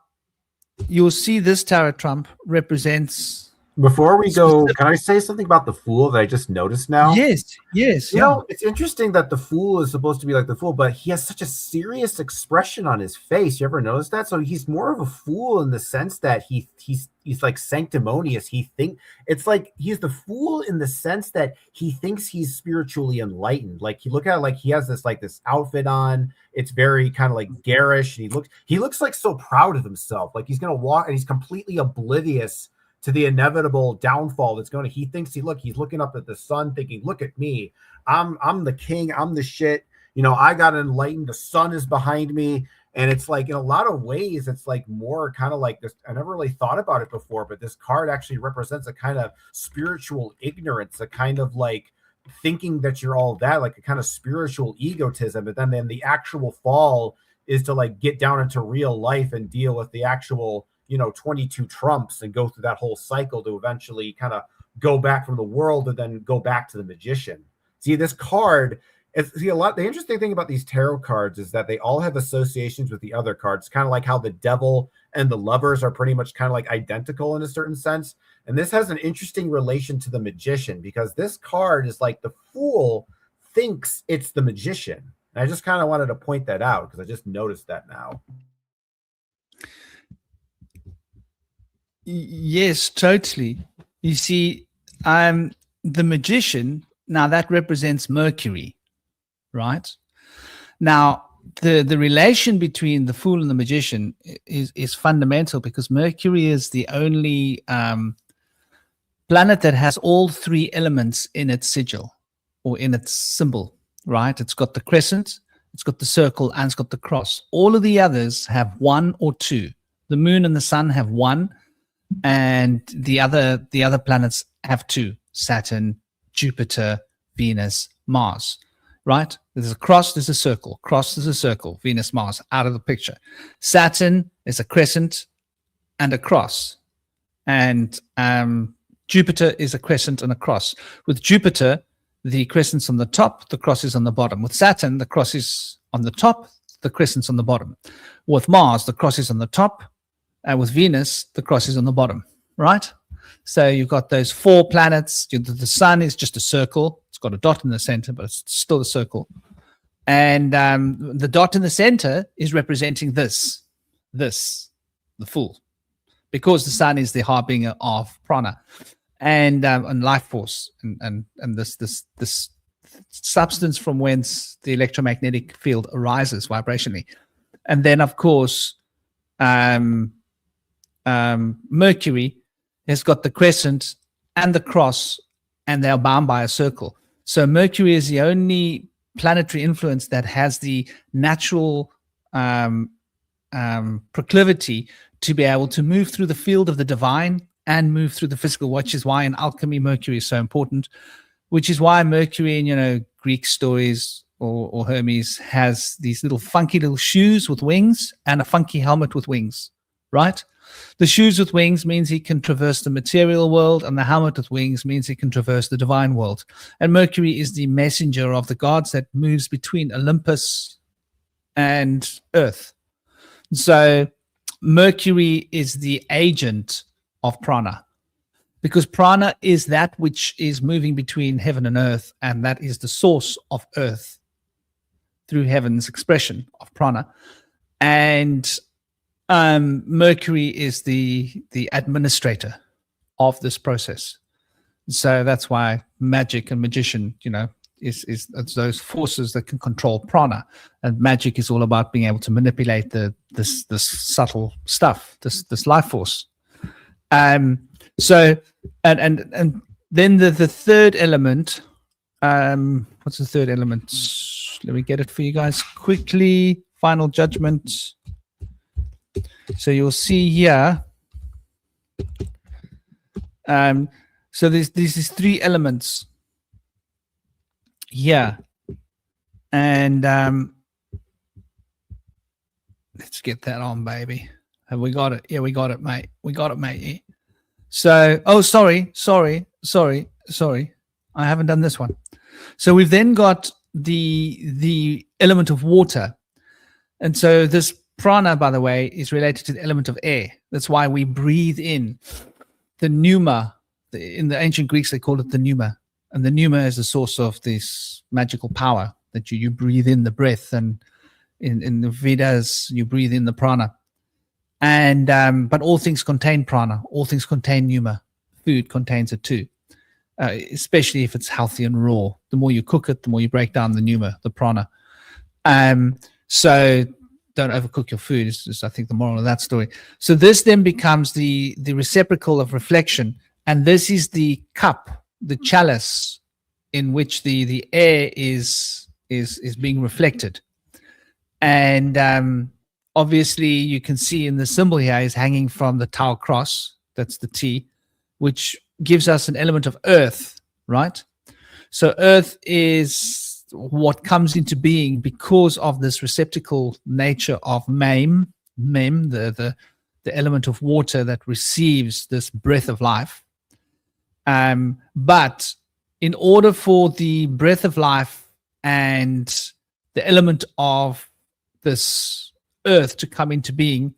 you'll see this tarot trump represents... Before we go, can I say something about the Fool that I just noticed now? Yes. You know, it's interesting that the Fool is supposed to be like the Fool, but he has such a serious expression on his face. You ever notice that? So he's more of a fool in the sense that he's like sanctimonious. It's like he's the Fool in the sense that he thinks he's spiritually enlightened. Like, you look at it, like he has this outfit on. It's very kind of like garish. And he looks like so proud of himself. Like he's gonna walk and he's completely oblivious to the inevitable downfall that's going to, he thinks he's looking up at the sun thinking, look at me, I'm the king, I'm the shit, you know, I got enlightened, the sun is behind me. And it's like, in a lot of ways, it's like more kind of like this. I never really thought about it before, but this card actually represents a kind of spiritual ignorance, a kind of like thinking that you're all that, like a kind of spiritual egotism. But then the actual fall is to like get down into real life and deal with the actual, you know, 22 trumps and go through that whole cycle to eventually kind of go back from the world and then go back to the magician. See, this card, the interesting thing about these tarot cards is that they all have associations with the other cards, kind of like how the devil and the lovers are pretty much kind of like identical in a certain sense. And this has an interesting relation to the magician, because this card is like the fool thinks it's the magician. And I just kind of wanted to point that out because I just noticed that now. Yes, totally. You see, the magician, now that represents Mercury, right? Now, the relation between the fool and the magician is fundamental, because Mercury is the only planet that has all three elements in its sigil or in its symbol, right? It's got the crescent, it's got the circle, and it's got the cross. All of the others have one or two. The moon and the sun have one, and the other planets have two: Saturn, Jupiter, Venus, Mars. Right? There's a cross, there's a circle. Cross, there's a circle. Venus, Mars, out of the picture. Saturn is a crescent and a cross. And Jupiter is a crescent and a cross. With Jupiter, the crescent's on the top, the cross is on the bottom. With Saturn, the cross is on the top, the crescent's on the bottom. With Mars, the cross is on the top. And with Venus, the cross is on the bottom. Right? So you've got those four planets. The sun is just a circle. It's got a dot in the center, but it's still a circle. And the dot in the center is representing this, the fool, because the sun is the harbinger of prana and life force and this substance from whence the electromagnetic field arises vibrationally. And then, of course, Mercury has got the crescent and the cross, and they are bound by a circle. So Mercury is the only planetary influence that has the natural proclivity to be able to move through the field of the divine and move through the physical, which is why in alchemy Mercury is so important, which is why Mercury in, Greek stories or Hermes has these little funky little shoes with wings and a funky helmet with wings, right? The shoes with wings means he can traverse the material world, and the helmet with wings means he can traverse the divine world. And Mercury is the messenger of the gods that moves between Olympus and Earth. So Mercury is the agent of prana, because prana is that which is moving between heaven and earth, and that is the source of earth through heaven's expression of prana. And Mercury is the administrator of this process. So that's why magic and magician, is those forces that can control prana, and magic is all about being able to manipulate this subtle stuff, this life force. So and then the third element. What's the third element? Let me get it for you guys quickly. Final judgment. So you'll see here. So there's these three elements here, and let's get that on, baby. Have we got it? Yeah, we got it, mate. We got it, mate. So, sorry. I haven't done this one. So we've then got the element of water, and so this prana, by the way, is related to the element of air. That's why we breathe in the pneuma. In the ancient Greeks, they called it the pneuma. And the pneuma is the source of this magical power that you breathe in the breath. And in the Vedas, you breathe in the prana. And but all things contain prana. All things contain pneuma. Food contains it too, especially if it's healthy and raw. The more you cook it, the more you break down the pneuma, the prana. So don't overcook your food is I think the moral of that story. So this then becomes the receptacle of reflection, and this is the cup, the chalice in which the air is being reflected. And obviously you can see in the symbol here is hanging from the Tau cross, that's the T, which gives us an element of earth, right? So earth is what comes into being because of this receptacle nature of mem, the element of water that receives this breath of life. But in order for the breath of life and the element of this earth to come into being,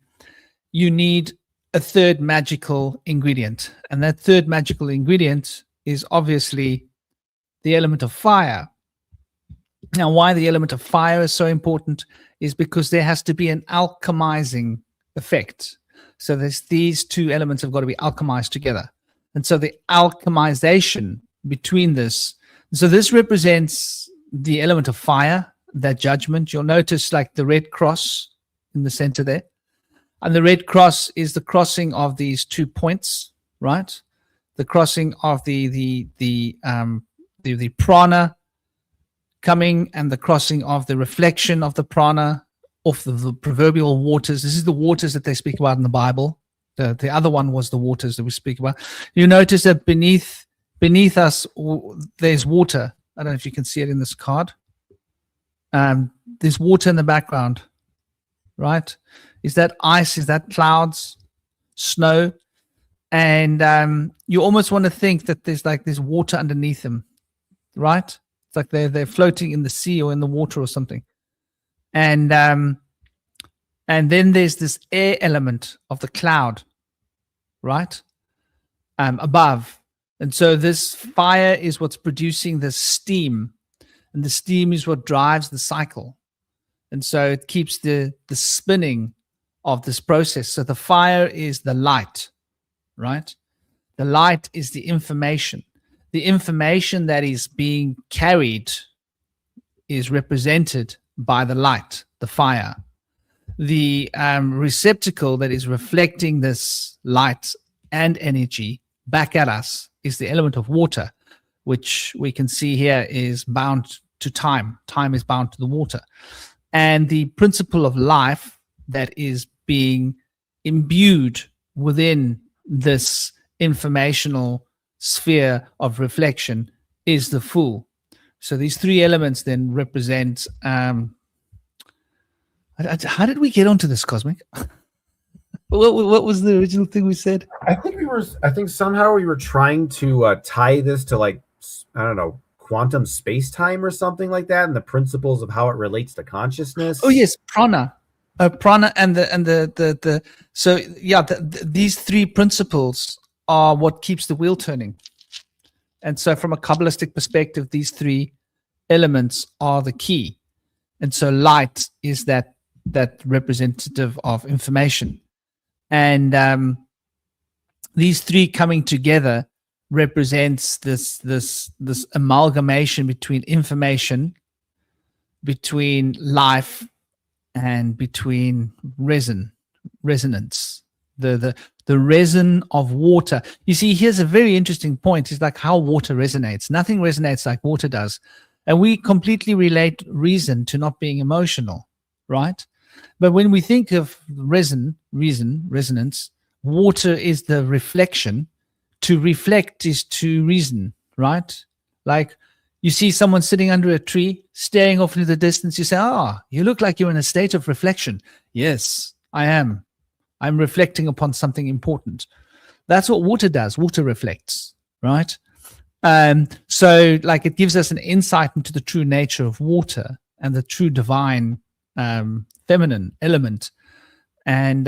you need a third magical ingredient. And that third magical ingredient is obviously the element of fire. Now, why the element of fire is so important is because there has to be an alchemizing effect. So there's these two elements have got to be alchemized together. And so the alchemization between this, so this represents the element of fire, that judgment. You'll notice like the red cross in the center there. And the red cross is the crossing of these 2 points, right? The crossing of the prana coming, and the crossing of the reflection of the prana off the proverbial waters. This is the waters that they speak about in the Bible. The other one was the waters that we speak about. You notice that beneath us, there's water. I don't know if you can see it in this card. There's water in the background, right? Is that ice? Is that clouds, snow? And you almost want to think that there's water underneath them, right? It's like they're floating in the sea or in the water or something. And then there's this air element of the cloud, right? Above. And so this fire is what's producing the steam, and the steam is what drives the cycle. And so it keeps the spinning of this process. So the fire is the light, right? The light is the information. The information that is being carried is represented by the light, the fire. The receptacle that is reflecting this light and energy back at us is the element of water, which we can see here is bound to time. Time is bound to the water. And the principle of life that is being imbued within this informational sphere of reflection is the fool. So these three elements then represent how did we get onto this, Cosmic? What was the original thing we said? I think somehow we were trying to tie this to, like, I don't know, quantum space-time or something like that, and the principles of how it relates to consciousness. Oh yes, prana. Prana and the so yeah, these three principles are what keeps the wheel turning. And so from a Kabbalistic perspective, these three elements are the key. And so light is that representative of information. And these three coming together represents this amalgamation between information, between life, and between resonance, the resin of water. You see, here's a very interesting point. It's like how water resonates. Nothing resonates like water does. And we completely relate reason to not being emotional, right? But when we think of resonance, water is the reflection. To reflect is to reason, right? Like you see someone sitting under a tree, staring off into the distance. You say, you look like you're in a state of reflection. Yes, I am. I'm reflecting upon something important. That's what water does. Water reflects, right? So like it gives us an insight into the true nature of water and the true divine feminine element. And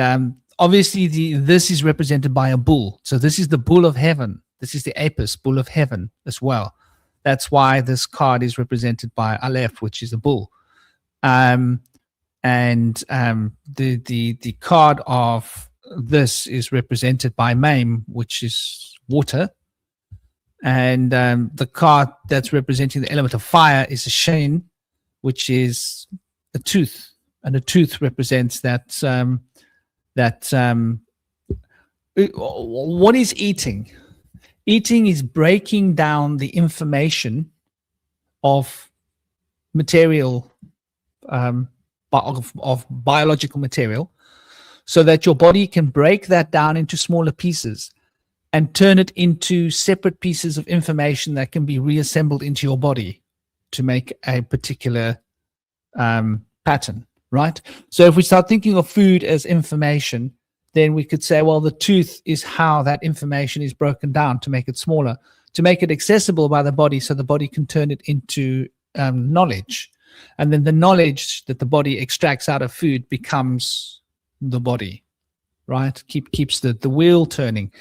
obviously this is represented by a bull. So this is the bull of heaven. This is the apis, bull of heaven as well. That's why this card is represented by Aleph, which is a bull. The card of this is represented by Mame, which is water. And the card that's representing the element of fire is a Shane, which is a tooth, and a tooth represents that. What is eating? Eating is breaking down the information of material, of biological material, so that your body can break that down into smaller pieces and turn it into separate pieces of information that can be reassembled into your body to make a particular pattern, right? So if we start thinking of food as information, then we could say, well, the tooth is how that information is broken down to make it smaller, to make it accessible by the body, so the body can turn it into knowledge. And then the knowledge that the body extracts out of food becomes the body, right? Keeps the wheel turning.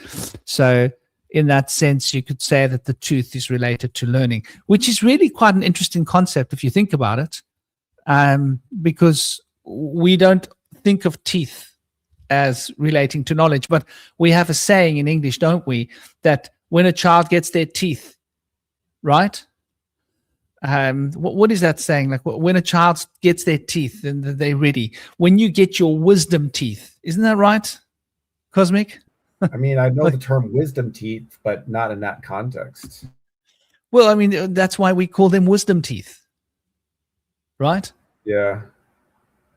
So in that sense, you could say that the tooth is related to learning, which is really quite an interesting concept if you think about it, because we don't think of teeth as relating to knowledge. But we have a saying in English, don't we, that when a child gets their teeth, right? What is that saying? Like, when a child gets their teeth, then they're ready. When you get your wisdom teeth, isn't that right, Cosmic? I mean, I know the term wisdom teeth, but not in that context. Well, I mean, that's why we call them wisdom teeth, right? Yeah.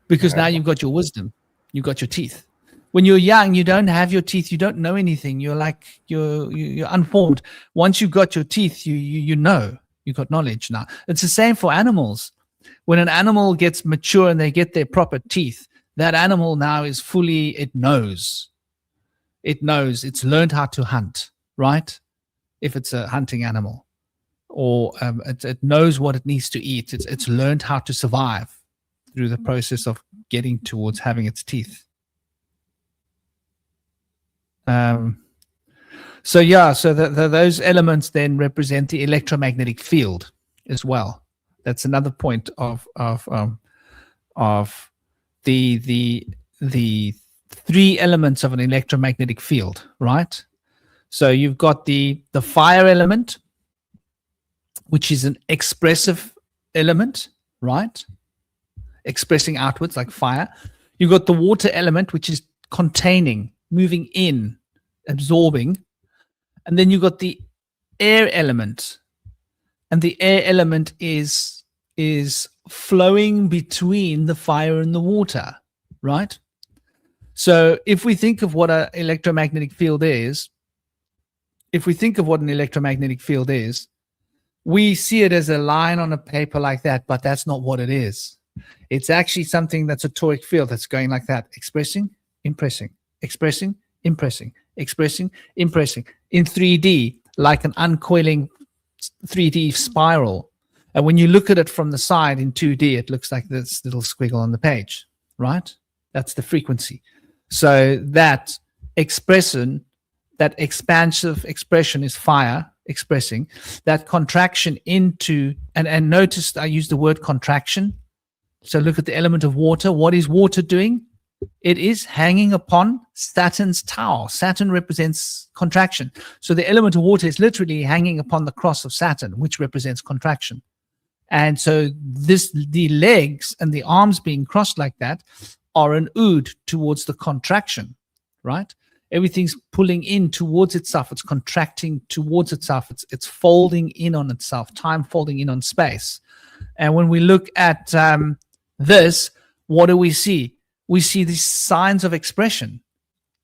Because now you've got your wisdom, you've got your teeth. When you're young, you don't have your teeth, you don't know anything. You're like, you're unformed. Once you've got your teeth, you know, you've got knowledge now. It's the same for animals. When an animal gets mature and they get their proper teeth, that animal now is fully, it knows. It knows, it's learned how to hunt, right? If it's a hunting animal, or it knows what it needs to eat. It's learned how to survive through the process of getting towards having its teeth. So those elements then represent the electromagnetic field as well. That's another point of the three elements of an electromagnetic field, right? So you've got the fire element, which is an expressive element, right? Expressing outwards like fire. You've got the water element, which is containing, moving in, absorbing. And then you've got the air element. And the air element is flowing between the fire and the water, right? So if we think of what an electromagnetic field is, we see it as a line on a paper like that, but that's not what it is. It's actually something that's a toric field that's going like that, expressing, impressing, expressing, impressing, expressing, impressing, in 3D, like an uncoiling 3D spiral. And when you look at it from the side in 2D, it looks like this little squiggle on the page, right? That's the frequency. So that expression, that expansive expression is fire, expressing. That contraction into, and notice I use the word contraction. So look at the element of water. What is water doing? It is hanging upon Saturn's tower. Saturn represents contraction. So the element of water is literally hanging upon the cross of Saturn, which represents contraction. And so the legs and the arms being crossed like that are an ood towards the contraction, right? Everything's pulling in towards itself. It's contracting towards itself. It's folding in on itself, time folding in on space. And when we look at this, what do we see? We see these signs of expression.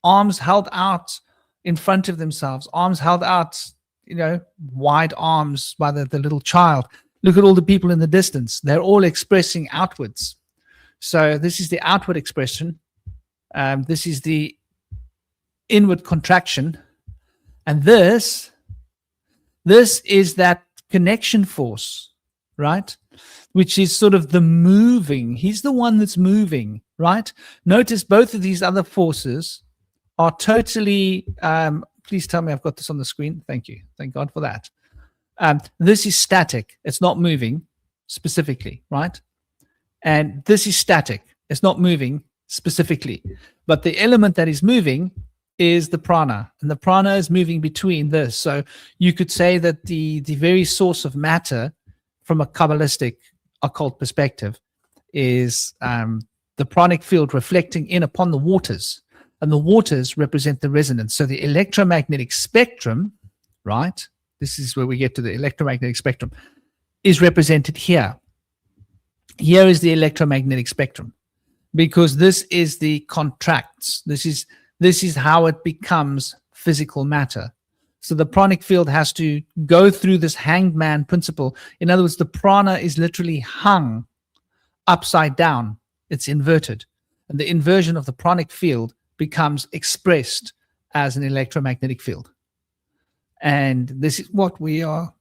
Arms held out in front of themselves, arms held out, wide arms by the little child. Look at all the people in the distance. They're all expressing outwards. So this is the outward expression. This is the inward contraction. And this is that connection force, right? Which is sort of the moving. He's the one that's moving, right? Notice both of these other forces are totally, please tell me I've got this on the screen. Thank you. Thank God for that. This is static. It's not moving specifically, right? And this is static. It's not moving specifically. But the element that is moving is the prana. And the prana is moving between this. So you could say that the very source of matter from a Kabbalistic occult perspective is the pranic field reflecting in upon the waters, and the waters represent the resonance. So the electromagnetic spectrum, right? This is where we get to the electromagnetic spectrum, is represented here. Here is the electromagnetic spectrum, because this is the contracts. This is how it becomes physical matter. So the pranic field has to go through this hanged man principle. In other words, the prana is literally hung upside down. It's inverted. And the inversion of the pranic field becomes expressed as an electromagnetic field. And this is what we are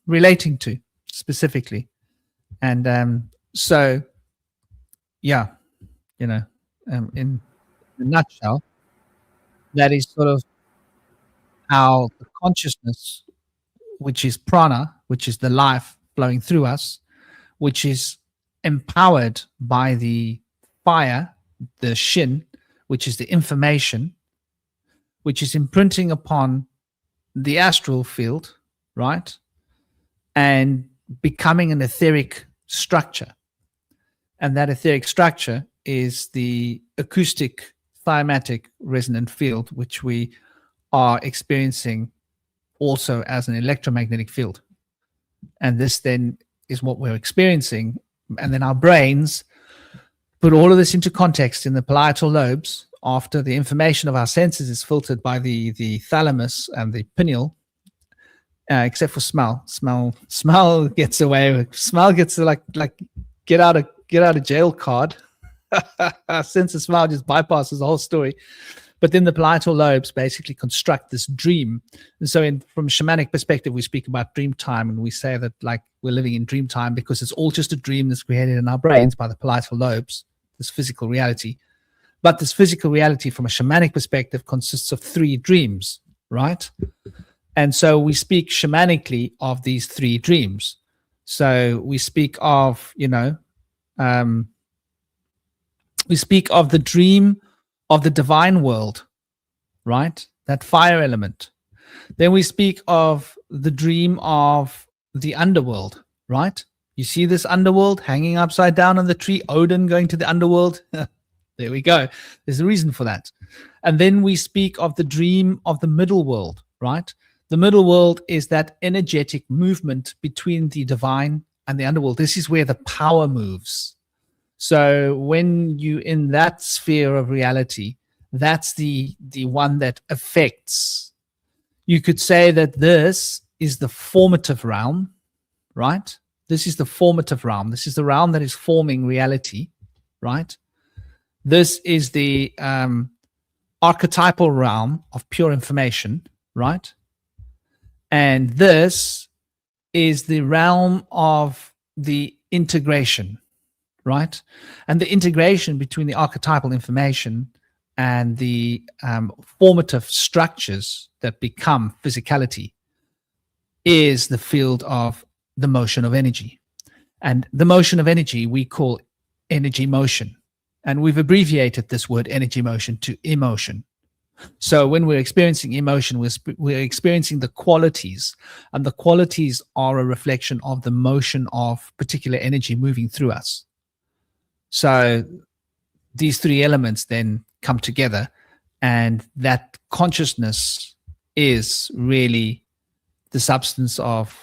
relating to specifically. And so, yeah, in a nutshell, that is sort of how the consciousness, which is prana, which is the life flowing through us, which is empowered by the fire, the shin, which is the information, which is imprinting upon the astral field, right? And becoming an etheric structure. And that etheric structure is the acoustic thiomatic resonant field, which we are experiencing also as an electromagnetic field. And this then is what we're experiencing. And then our brains put all of this into context in the parietal lobes after the information of our senses is filtered by the thalamus and the pineal, except for smell. Smell gets away. Smell gets like get out of jail card. Sense of smell just bypasses the whole story. But then the parietal lobes basically construct this dream. And so from a shamanic perspective, we speak about dream time, and we say that like we're living in dream time because it's all just a dream that's created in our brains by the parietal lobes, this physical reality. But this physical reality from a shamanic perspective consists of 3 dreams, right? And so we speak shamanically of these 3 dreams. So we speak of, we speak of the dream of the divine world, right? That fire element. Then we speak of the dream of the underworld, right? You see this underworld hanging upside down on the tree, Odin going to the underworld. There we go. There's a reason for that. And then we speak of the dream of the middle world, right? The middle world is that energetic movement between the divine and the underworld. This is where the power moves. So when you in that sphere of reality, that's the one that affects. You could say that this is the formative realm, right? This is the formative realm. This is the realm that is forming reality, right? This is the archetypal realm of pure information, right? And this is the realm of the integration, right? And the integration between the archetypal information and the formative structures that become physicality is the field of the motion of energy. And the motion of energy we call energy motion. And we've abbreviated this word energy motion to emotion. So when we're experiencing emotion, we're experiencing the qualities, and the qualities are a reflection of the motion of particular energy moving through us. So these 3 elements then come together, and that consciousness is really the substance of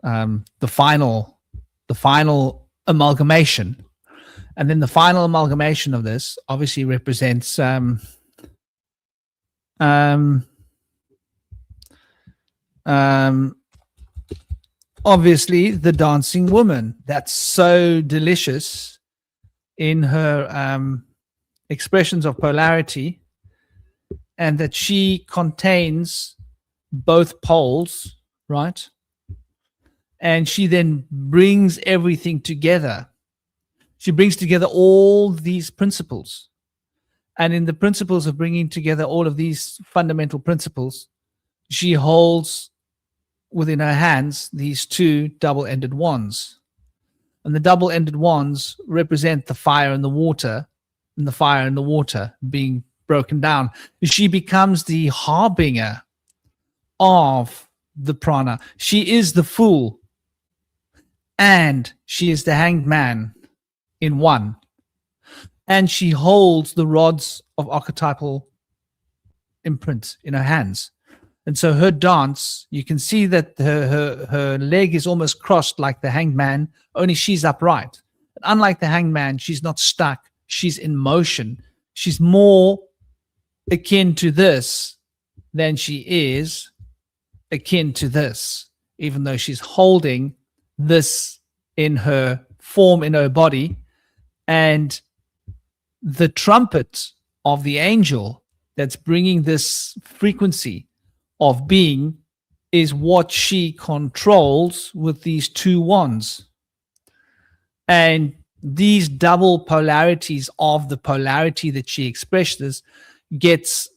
the final amalgamation. And then the final amalgamation of this obviously represents obviously the dancing woman. That's so delicious in her expressions of polarity, and that she contains both poles, right? And she then brings everything together. She brings together all these principles. And in the principles of bringing together all of these fundamental principles, she holds within her hands these 2 double-ended wands. And the double-ended wands represent the fire and the water, and the fire and the water being broken down. She becomes the harbinger of the prana. She is the fool, and she is the hanged man in one. and she holds the rods of archetypal imprint in her hands. And so her dance, you can see that her leg is almost crossed like the hanged man, only she's upright. Unlike the hanged man, she's not stuck. She's in motion. She's more akin to this than she is akin to this, even though she's holding this in her form, in her body. And the trumpet of the angel that's bringing this frequency of being is what she controls with these two wands. And these double polarities of the polarity that she expresses gets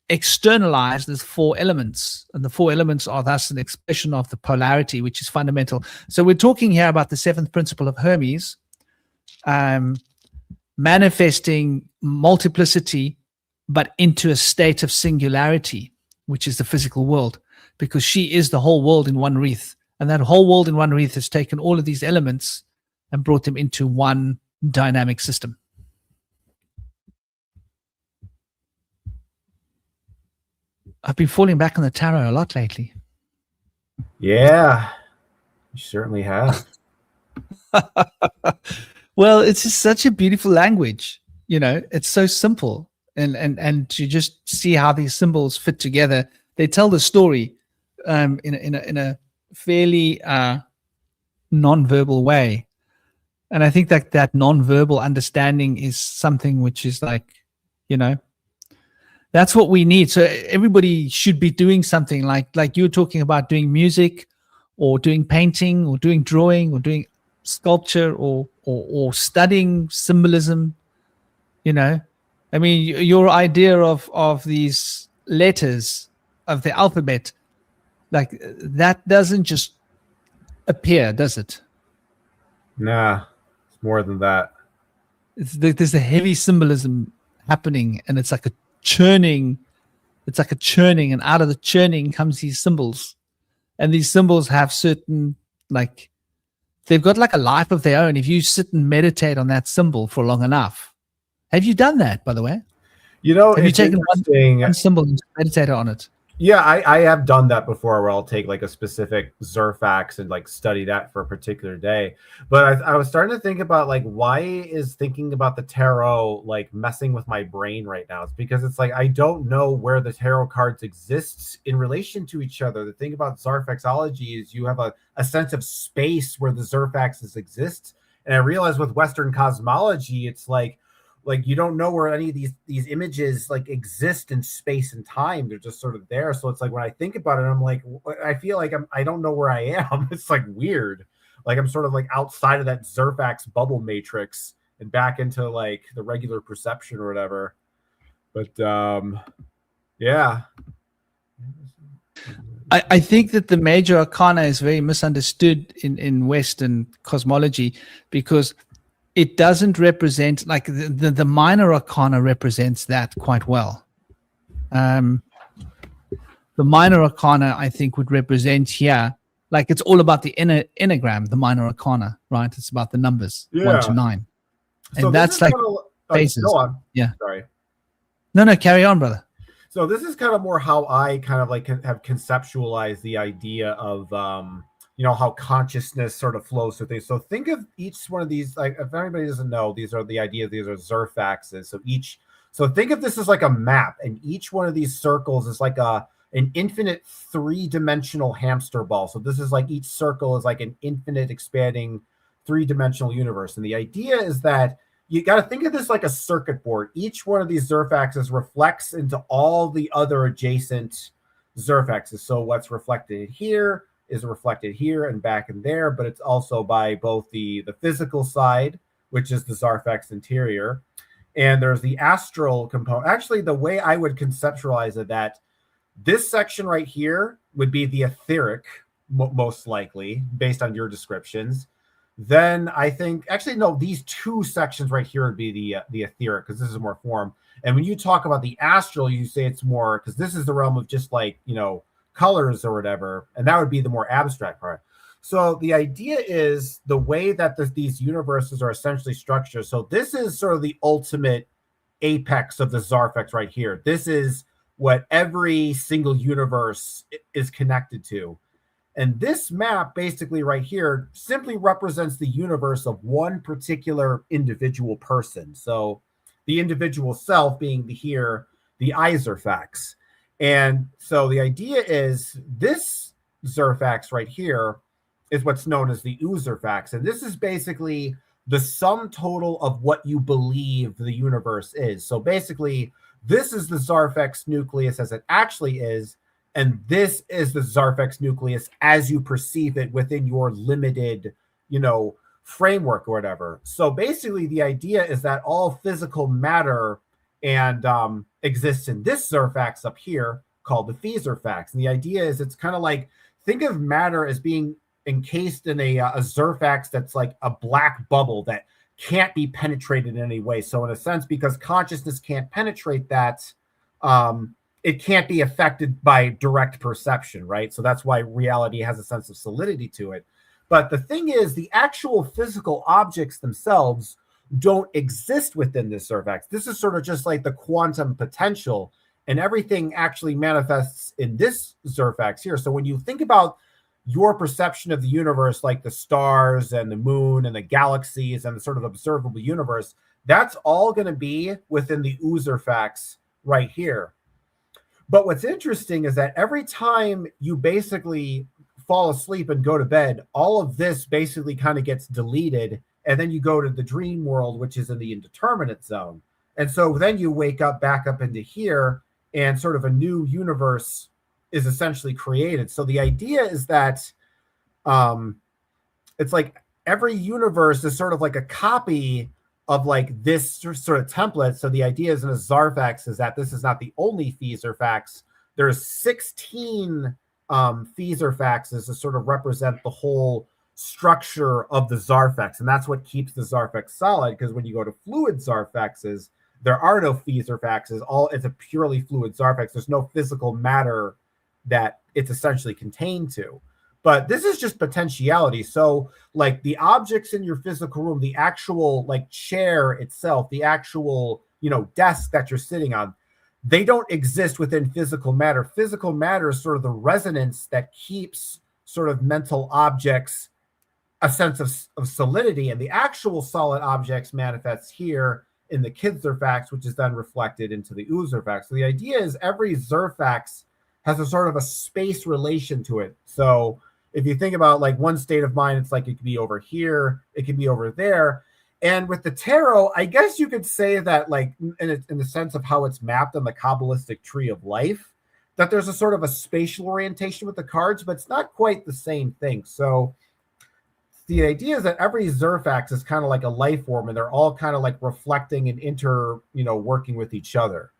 externalized as 4 elements. And the 4 elements are thus an expression of the polarity, which is fundamental. So we're talking here about the 7th principle of Hermes, manifesting multiplicity, but into a state of singularity, which is the physical world, because she is the whole world in one wreath. And that whole world in one wreath has taken all of these elements and brought them into one dynamic system. I've been falling back on the tarot a lot lately. Yeah, you certainly have. Well, it's just such a beautiful language. You know, it's so simple. And to just see how these symbols fit together. They tell the story in a fairly non-verbal way. And I think that non-verbal understanding is something which is like, you know, that's what we need. So everybody should be doing something like you were talking about, doing music or doing painting or doing drawing or doing sculpture or studying symbolism, you know. I mean, your idea of these letters of the alphabet, like that doesn't just appear, does it? Nah, it's more than that. There's a heavy symbolism happening, and it's like a churning. It's like a churning, and out of the churning comes these symbols, and these symbols have certain, like, they've got like a life of their own. If you sit and meditate on that symbol for long enough. Have you done that, by the way? You know, have you it's taken interesting. one symbol and meditated on it? Yeah, I have done that before, where I'll take like a specific Zerfax and like study that for a particular day. But I was starting to think about, like, why is thinking about the tarot like messing with my brain right now? It's because it's like I don't know where the tarot cards exist in relation to each other. The thing about Zarfaxology is you have a sense of space where the Zerfaxes exist. And I realize with Western cosmology, it's like you don't know where any of these images like exist in space and time. They're just sort of there. So it's like when I think about it, I'm like, I feel like I don't know where I am. It's like weird. Like I'm sort of like outside of that Zerfax bubble matrix and back into like the regular perception or whatever. But yeah. I think that the major arcana is very misunderstood in Western cosmology, because it doesn't represent, like the minor arcana represents that quite well. The minor arcana, I think, would represent here, like it's all about the enneagram, the minor arcana, right? It's about the numbers 1 to 9. And so that's like phases. Go on. Yeah. Sorry. No, carry on, brother. So this is kind of more how I kind of like have conceptualized the idea of you know, how consciousness sort of flows through things. So think of each one of these, like if anybody doesn't know, these are the ideas, these are Zerfaxes. So think of this as like a map, and each one of these circles is like an infinite 3-dimensional hamster ball. So this is like each circle is like an infinite expanding 3-dimensional universe. And the idea is that you got to think of this like a circuit board. Each one of these Zerfaxes reflects into all the other adjacent Zerfaxes. So what's reflected here is reflected here and back and there, but it's also by both the physical side, which is the Zarfax interior, and there's the astral component. Actually, the way I would conceptualize it, that this section right here would be the etheric, most likely, based on your descriptions. Then I think, actually, no, these two sections right here would be the etheric, because this is more form. And when you talk about the astral, you say it's more, because this is the realm of just like, you know, colors or whatever, and that would be the more abstract part. So the idea is the way that these universes are essentially structured. So this is sort of the ultimate apex of the Zarfex right here. This is what every single universe is connected to. And this map basically right here simply represents the universe of one particular individual person. So the individual self being here, the Zerfax. And so the idea is this Zerfax right here is what's known as the Uzerfax. And this is basically the sum total of what you believe the universe is. So basically, this is the Zarfex nucleus as it actually is, and this is the Zarfex nucleus as you perceive it within your limited, framework or whatever. So basically, the idea is that all physical matter and exists in this Zarfex up here called the Phi-Zerfax. And the idea is it's kind of like, think of matter as being encased in a Zerfax that's like a black bubble that can't be penetrated in any way. So in a sense, because consciousness can't penetrate that, it can't be affected by direct perception, right? So that's why reality has a sense of solidity to it. But the thing is, the actual physical objects themselves don't exist within this Zerfax. This is sort of just like the quantum potential, and everything actually manifests in this Zerfax here. So when you think about your perception of the universe, like the stars and the moon and the galaxies and the sort of observable universe, that's all going to be within the Uzerfax right here. But what's interesting is that every time you basically fall asleep and go to bed, all of this basically kind of gets deleted, and then you go to the dream world, which is in the indeterminate zone. And so then you wake up back up into here, and sort of a new universe is essentially created. So the idea is that it's like every universe is sort of like a copy of like this sort of template. So the idea is in a Zarfex is that this is not the only Phi-Zerfax. There's 16 Phi-Zerfaxes to sort of represent the whole structure of the Zarfex. And that's what keeps the Zarfex solid, because when you go to fluid Zarfexes, there are no Phi-Zerfaxes. It's a purely fluid Zarfex. There's no physical matter that it's essentially contained to. But this is just potentiality. So like the objects in your physical room, the actual like chair itself, the actual, desk that you're sitting on, they don't exist within physical matter. Physical matter is sort of the resonance that keeps sort of mental objects a sense of solidity. And the actual solid objects manifests here in the Kid Zerfax, which is then reflected into the Uzerfax. So the idea is every Zerfax has a sort of a space relation to it. So if you think about like one state of mind, it's like it could be over here, it could be over there. And with the tarot, I guess you could say that like in the sense of how it's mapped on the Kabbalistic tree of life, that there's a sort of a spatial orientation with the cards, but it's not quite the same thing. So the idea is that every Zerfax is kind of like a life form, and they're all kind of like reflecting and working with each other.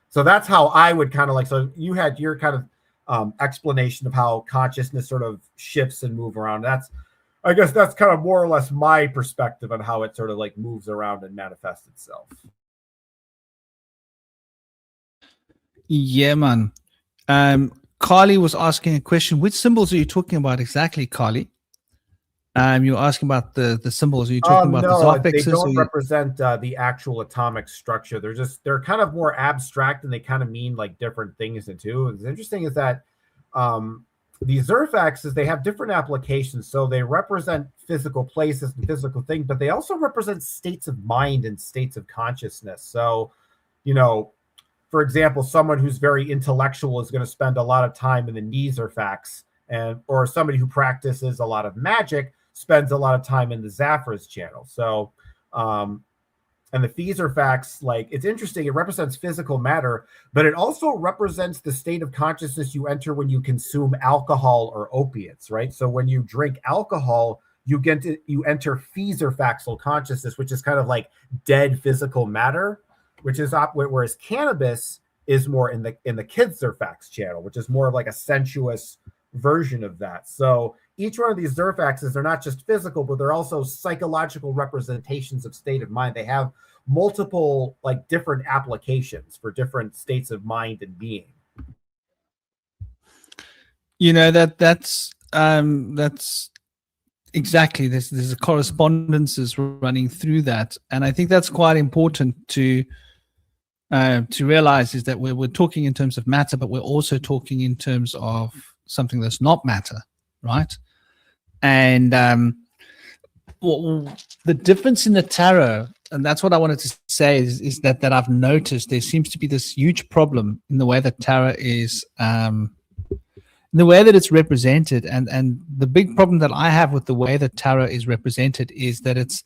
So that's how I would kind of like, so you had your kind of explanation of how consciousness sort of shifts and move around. I guess that's kind of more or less my perspective on how it sort of like moves around and manifests itself. Yeah, man. Carly was asking a question. Which symbols are you talking about exactly, Carly? You're asking about the symbols. Are you talking about the Zarfexes? They don't represent the actual atomic structure. They're kind of more abstract, and they kind of mean like different things too. What's interesting is that the Zerfaxes, they have different applications. So they represent physical places and physical things, but they also represent states of mind and states of consciousness. So, for example, someone who's very intellectual is going to spend a lot of time in the Ni Zerfax, or somebody who practices a lot of magic spends a lot of time in the Zaphras channel. So, and the Phi-Zerfax, like, it's interesting. It represents physical matter, but it also represents the state of consciousness you enter when you consume alcohol or opiates, right? So when you drink alcohol, you enter Phi-Zerfaxal consciousness, which is kind of like dead physical matter, which is whereas cannabis is more in the Kid Zerfax channel, which is more of like a sensuous version of that. So each one of these Zerfaxes, they're not just physical, but they're also psychological representations of state of mind. They have multiple like different applications for different states of mind and being. That's Exactly. There's a correspondences running through that, and I think that's quite important to realize, is that we're talking in terms of matter, but we're also talking in terms of something that's not matter, right? And the difference in the tarot, and that's what I wanted to say, is that I've noticed there seems to be this huge problem in the way that tarot is, in the way that it's represented, and the big problem that I have with the way that tarot is represented is that it's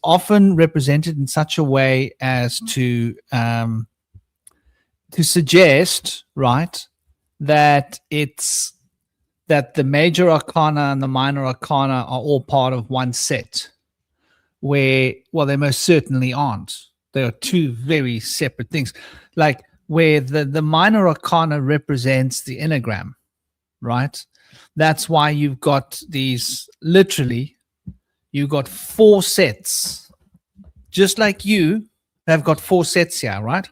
often represented in such a way as to suggest, right, that the major arcana and the minor arcana are all part of one set, where, well, they most certainly aren't. They are two very separate things. Like where the minor arcana represents the enneagram, right? That's why you've got these, literally, you've got 4 sets, just like you have got 4 sets here, right?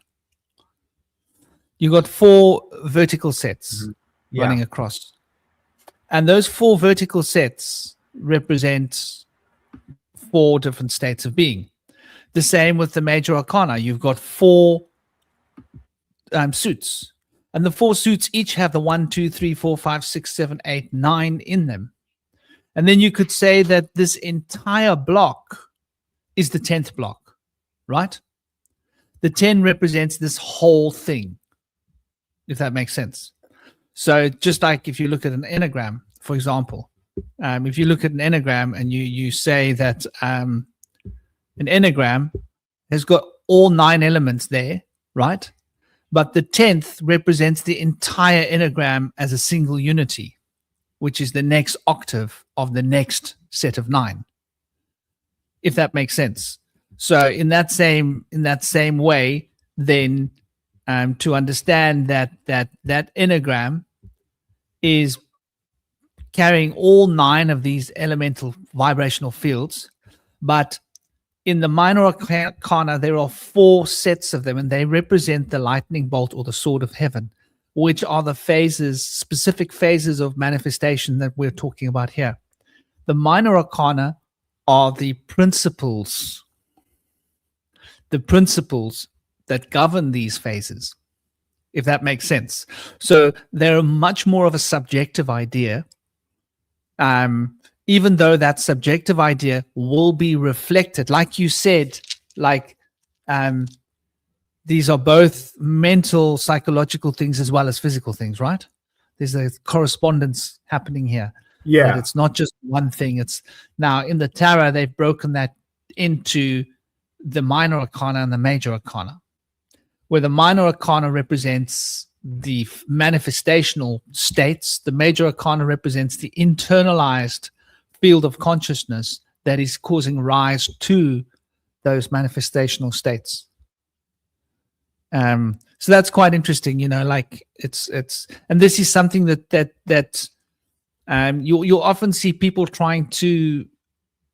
You've got 4 vertical sets running across. And those 4 vertical sets represent 4 different states of being. The same with the major arcana. You've got 4 suits. And the 4 suits each have the 1, 2, 3, 4, 5, 6, 7, 8, 9 in them. And then you could say that this entire block is the 10th block, right? The 10 represents this whole thing, if that makes sense. So just like if you look at an enneagram, for example, if you look at an enneagram and you say that an enneagram has got all 9 elements there, right? But the 10th represents the entire enneagram as a single unity, which is the next octave of the next set of 9, if that makes sense. So in that same way, then to understand that enneagram is carrying all 9 of these elemental vibrational fields, but in the minor arcana, there are 4 sets of them, and they represent the lightning bolt or the sword of heaven, which are the phases, specific phases of manifestation that we're talking about here. The minor arcana are the principles that govern these phases, if that makes sense. So they're much more of a subjective idea, even though that subjective idea will be reflected, like you said, like these are both mental, psychological things as well as physical things, right? There's a correspondence happening here. Yeah. That it's not just one thing. It's now in the tarot, they've broken that into the minor arcana and the major arcana, where the minor arcana represents the manifestational states. The major arcana represents the internalized field of consciousness that is causing rise to those manifestational states. So that's quite interesting, like it's and this is something that you'll often see people trying to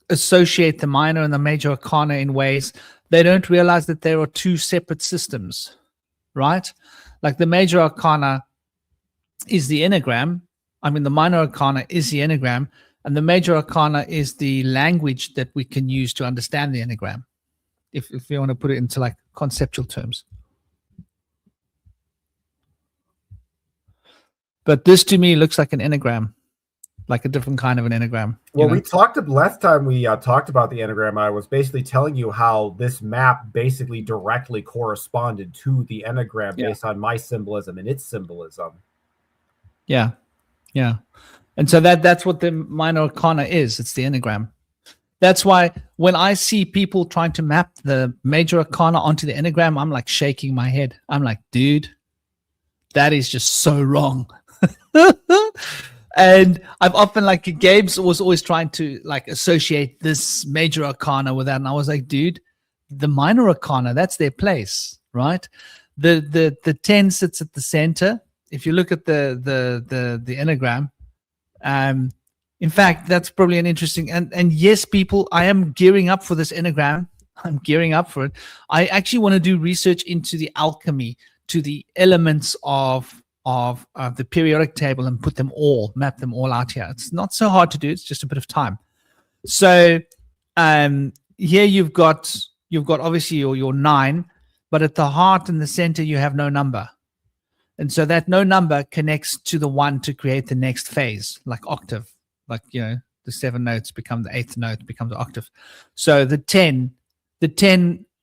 associate the minor and the major arcana in ways they don't realize that there are 2 separate systems, right? Like the major arcana is the enneagram. I mean, the minor arcana is the enneagram, and the major arcana is the language that we can use to understand the enneagram, if you want to put it into like conceptual terms. But this to me looks like an enneagram, like a different kind of an enneagram. Well, we talked last time we talked about the enneagram. I was basically telling you how this map basically directly corresponded to the enneagram based on my symbolism and its symbolism. Yeah. And so that's what the minor arcana is. It's the enneagram. That's why when I see people trying to map the major arcana onto the enneagram, I'm like shaking my head. I'm like, dude, that is just so wrong. And I've often, like, Gabe's was always trying to like associate this major arcana with that, and I was like, dude, the minor arcana, that's their place, right? The 10 sits at the center. If you look at the enneagram, in fact, that's probably an interesting and yes, people, I am gearing up for this enneagram. I'm gearing up for it. I actually want to do research into the alchemy, to the elements of the periodic table, and map them all out here. It's not so hard to do. It's just a bit of time. So here you've got obviously your 9, but at the heart and the center you have no number. And so that no number connects to the 1 to create the next phase, like octave, like, the 7 notes become the 8th note, becomes an octave. So the 10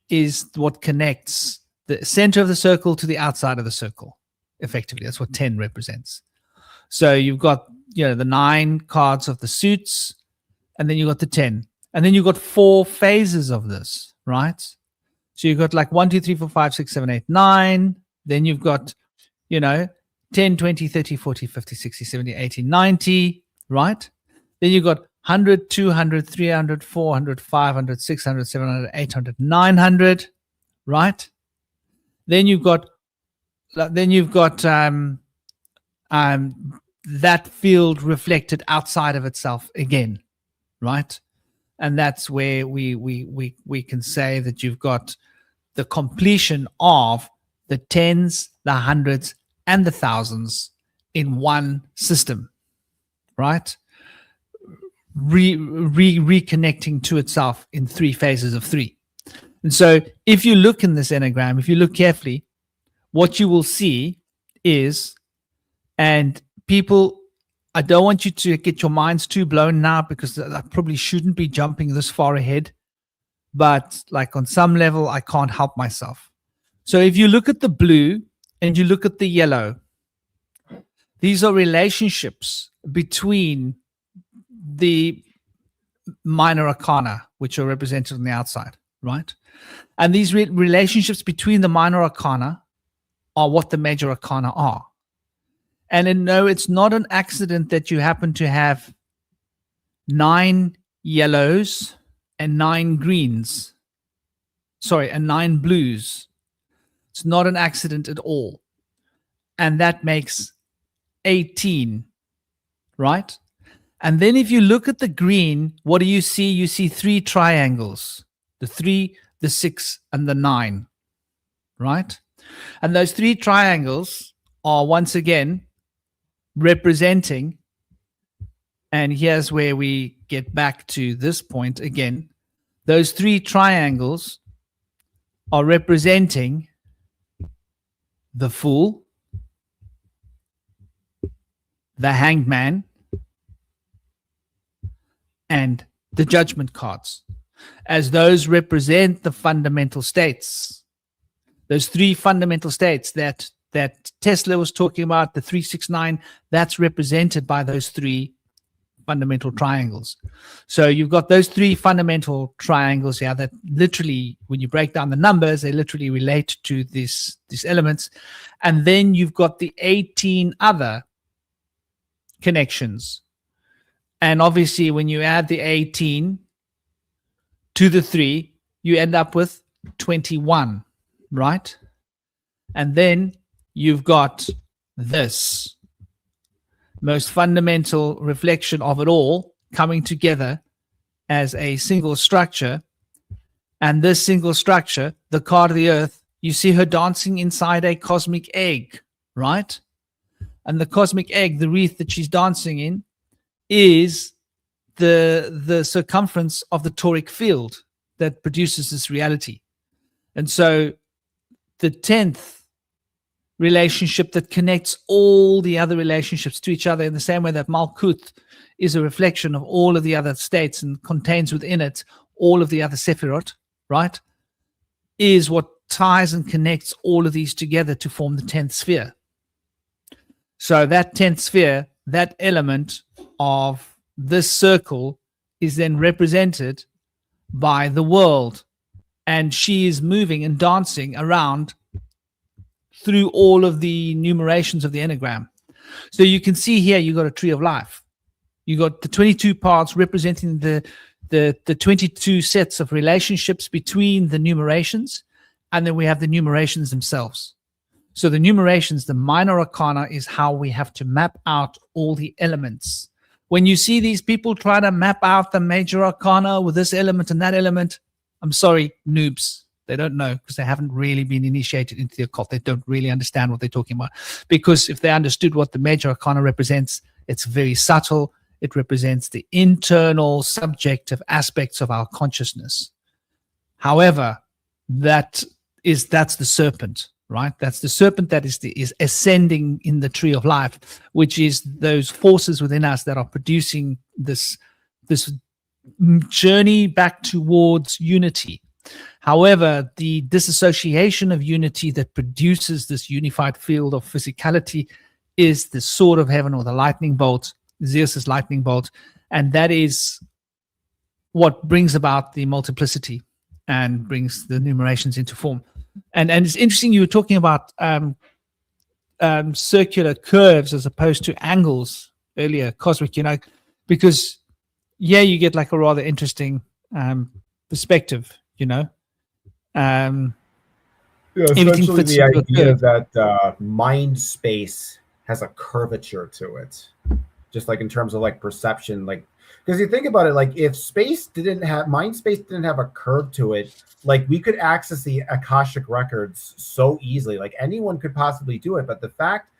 is what connects the center of the circle to the outside of the circle. Effectively, that's what 10 represents. So you've got, the 9 cards of the suits, and then you've got the 10. And then you've got 4 phases of this, right? So you've got like 1, 2, 3, 4, 5, 6, 7, 8, 9. Then you've got, 10, 20, 30, 40, 50, 60, 70, 80, 90, right? Then you've got 100, 200, 300, 400, 500, 600, 700, 800, 900, right? Then you've got that field reflected outside of itself again, right? And that's where we can say that you've got the completion of the 10s, the 100s, and the 1000s in one system, right? Reconnecting to itself in 3 phases of 3. And so if you look in this enneagram, if you look carefully, what you will see is, and people, I don't want you to get your minds too blown now, because I probably shouldn't be jumping this far ahead, but like on some level, I can't help myself. So if you look at the blue and you look at the yellow, these are relationships between the minor arcana, which are represented on the outside, right? And these relationships between the minor arcana are what the major arcana are. And no, it's not an accident that you happen to have 9 yellows and 9 greens. Sorry, and 9 blues. It's not an accident at all. And that makes 18, right? And then if you look at the green, what do you see? You see 3 triangles, the 3, the 6, and the 9, right? And those 3 triangles are once again representing, and here's where we get back to this point again, those 3 triangles are representing the Fool, the Hanged Man, and the Judgment cards, as those represent the fundamental states. Those 3 fundamental states that Tesla was talking about, the 369, that's represented by those 3 fundamental triangles. So you've got those 3 fundamental triangles here that literally, when you break down the numbers, they literally relate to these elements. And then you've got the 18 other connections. And obviously, when you add the 18 to the 3, you end up with 21, right? And then you've got this most fundamental reflection of it all coming together as a single structure. And this single structure, the card of the earth, you see her dancing inside a cosmic egg, right? And the cosmic egg, the wreath that she's dancing in, is the circumference of the toric field that produces this reality. And so the 10th relationship that connects all the other relationships to each other, in the same way that Malkuth is a reflection of all of the other states and contains within it all of the other Sephirot, right, is what ties and connects all of these together to form the 10th sphere. So that 10th sphere, that element of this circle, is then represented by the world, and she is moving and dancing around through all of the numerations of the enneagram. So you can see here, you got a tree of life. You got the 22 parts representing the 22 sets of relationships between the numerations, and then we have the numerations themselves. So the numerations, the minor arcana, is how we have to map out all the elements. When you see these people try to map out the major arcana with this element and that element, I'm sorry, noobs. They don't know, because they haven't really been initiated into the occult. They don't really understand what they're talking about. Because if they understood what the major arcana represents, it's very subtle, It represents the internal subjective aspects of our consciousness. However, that's the serpent, right? That's the serpent that is ascending in the tree of life, which is those forces within us that are producing this journey back towards unity. However, the disassociation of unity that produces this unified field of physicality is the sword of heaven, or the lightning bolt, Zeus's lightning bolt, and that is what brings about the multiplicity and brings the numerations into form. And it's interesting you were talking about circular curves as opposed to angles earlier, Cosmic, because you get like a rather interesting perspective, essentially fits the into a idea curve. that mind space has a curvature to it, just like in terms of like perception, like, because you think about it, like if mind space didn't have a curve to it, like we could access the Akashic records so easily, like anyone could possibly do it. But the fact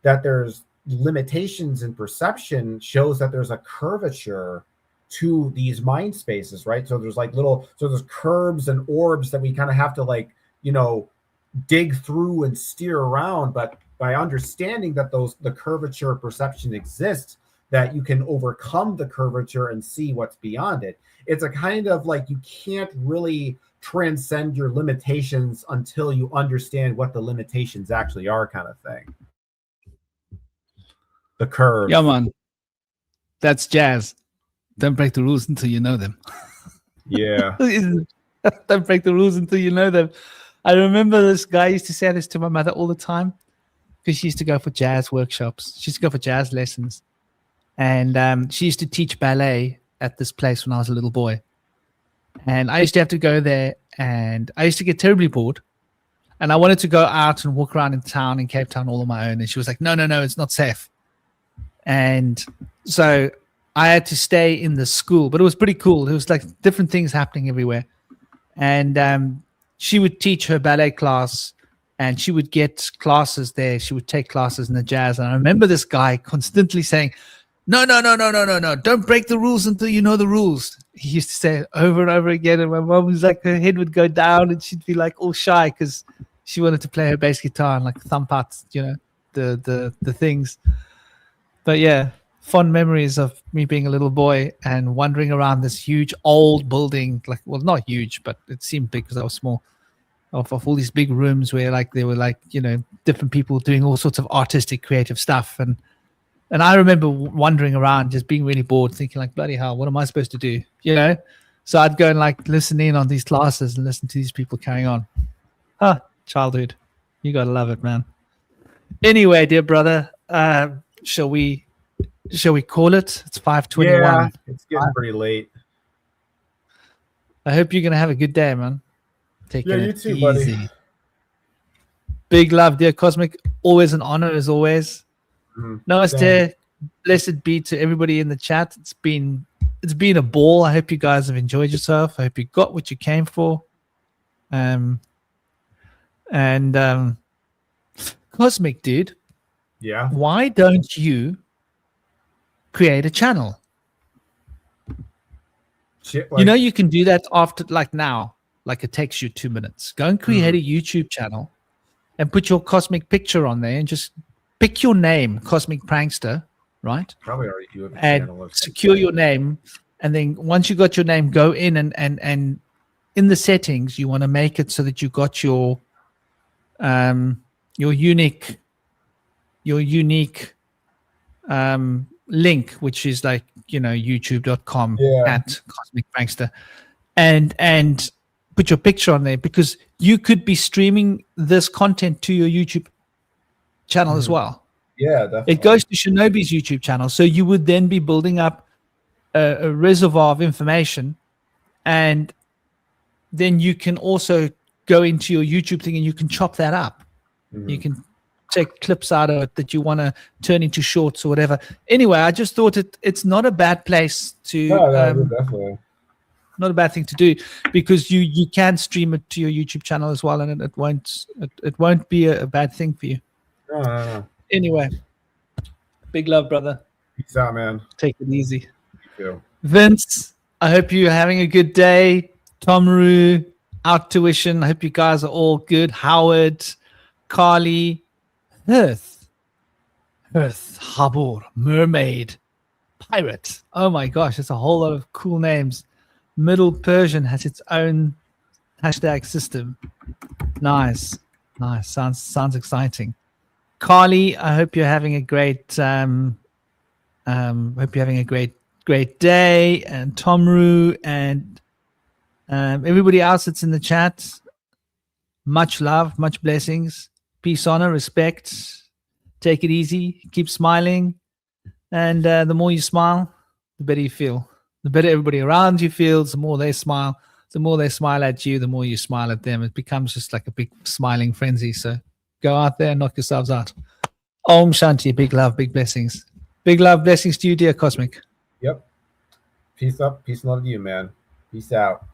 that there's limitations in perception shows that there's a curvature to these mind spaces, right? So there's there's curves and orbs that we kind of have to dig through and steer around. But by understanding that the curvature perception exists, that you can overcome the curvature and see what's beyond it. It's a kind of like you can't really transcend your limitations until you understand what the limitations actually are, kind of thing. The curve. Yeah, man. That's jazz. Don't break the rules until you know them. Yeah. Don't break the rules until you know them. I remember this guy used to say this to my mother all the time, because she used to go for jazz workshops. She used to go for jazz lessons. And she used to teach ballet at this place when I was a little boy. And I used to have to go there, and I used to get terribly bored. And I wanted to go out and walk around in town, in Cape Town, all on my own. And she was like, no, it's not safe. And so I had to stay in the school, but it was pretty cool. There was like different things happening everywhere. And she would teach her ballet class, and she would get classes there. She would take classes in the jazz. And I remember this guy constantly saying, no, don't break the rules until you know the rules. He used to say it over and over again. And my mom was like, her head would go down, and she'd be like all shy because she wanted to play her bass guitar and like thump out, the things. But yeah, fond memories of me being a little boy and wandering around this huge old building, not huge, but it seemed big because I was small, of all these big rooms where there were different people doing all sorts of artistic, creative stuff. And I remember wandering around, just being really bored, thinking bloody hell, what am I supposed to do? So I'd go and listen in on these classes and listen to these people carrying on. Childhood. You got to love it, man. Anyway, dear brother, shall we call it? It's 5:21. Yeah, it's getting pretty late. I hope you're going to have a good day, man. Taking you it too, easy. buddy. Big love, dear Cosmic. Always an honor, as always. Namaste. Blessed be to everybody in the chat. It's been a ball. I hope you guys have enjoyed yourself. I hope you got what you came for. Cosmic dude. Yeah. Why don't you create a channel? Shit, you can do that after now. It takes you 2 minutes. Go and create a YouTube channel and put your Cosmic picture on there and just pick your name, Cosmic Prankster, right? Probably already do it. And secure your name. And then once you got your name, go in and in the settings, you want to make it so that you got your unique link, which is youtube.com at Cosmic Prankster, and put your picture on there, because you could be streaming this content to your YouTube channel as well. Yeah, definitely. It goes to Shinobi's YouTube channel, so you would then be building up a reservoir of information, and then you can also go into your YouTube thing and you can chop that up. You can take clips out of it that you want to turn into shorts or whatever. Anyway, I just thought it's not a bad place to definitely not a bad thing to do, because you can stream it to your YouTube channel as well, and it won't be a bad thing for you. No. Anyway, big love, brother. Peace out, man. Take it easy. You too. Vince, I hope you're having a good day. Tomru, out tuition. I hope you guys are all good. Howard, Carly, Hearth, Habor, Mermaid, Pirate. Oh my gosh, it's a whole lot of cool names. Middle Persian has its own hashtag system. Nice. Sounds exciting. Carly, I hope you're having a great great day. And Tomru and everybody else that's in the chat, much love, much blessings, peace, honor, respect. Take it easy, keep smiling, and the more you smile, the better you feel. The better everybody around you feels. The more they smile at you, the more you smile at them. It becomes just like a big smiling frenzy. So go out there and knock yourselves out. Om Shanti, big love, big blessings. Big love, blessings to you, dear Cosmic. Yep. Peace up, peace and love to you, man. Peace out.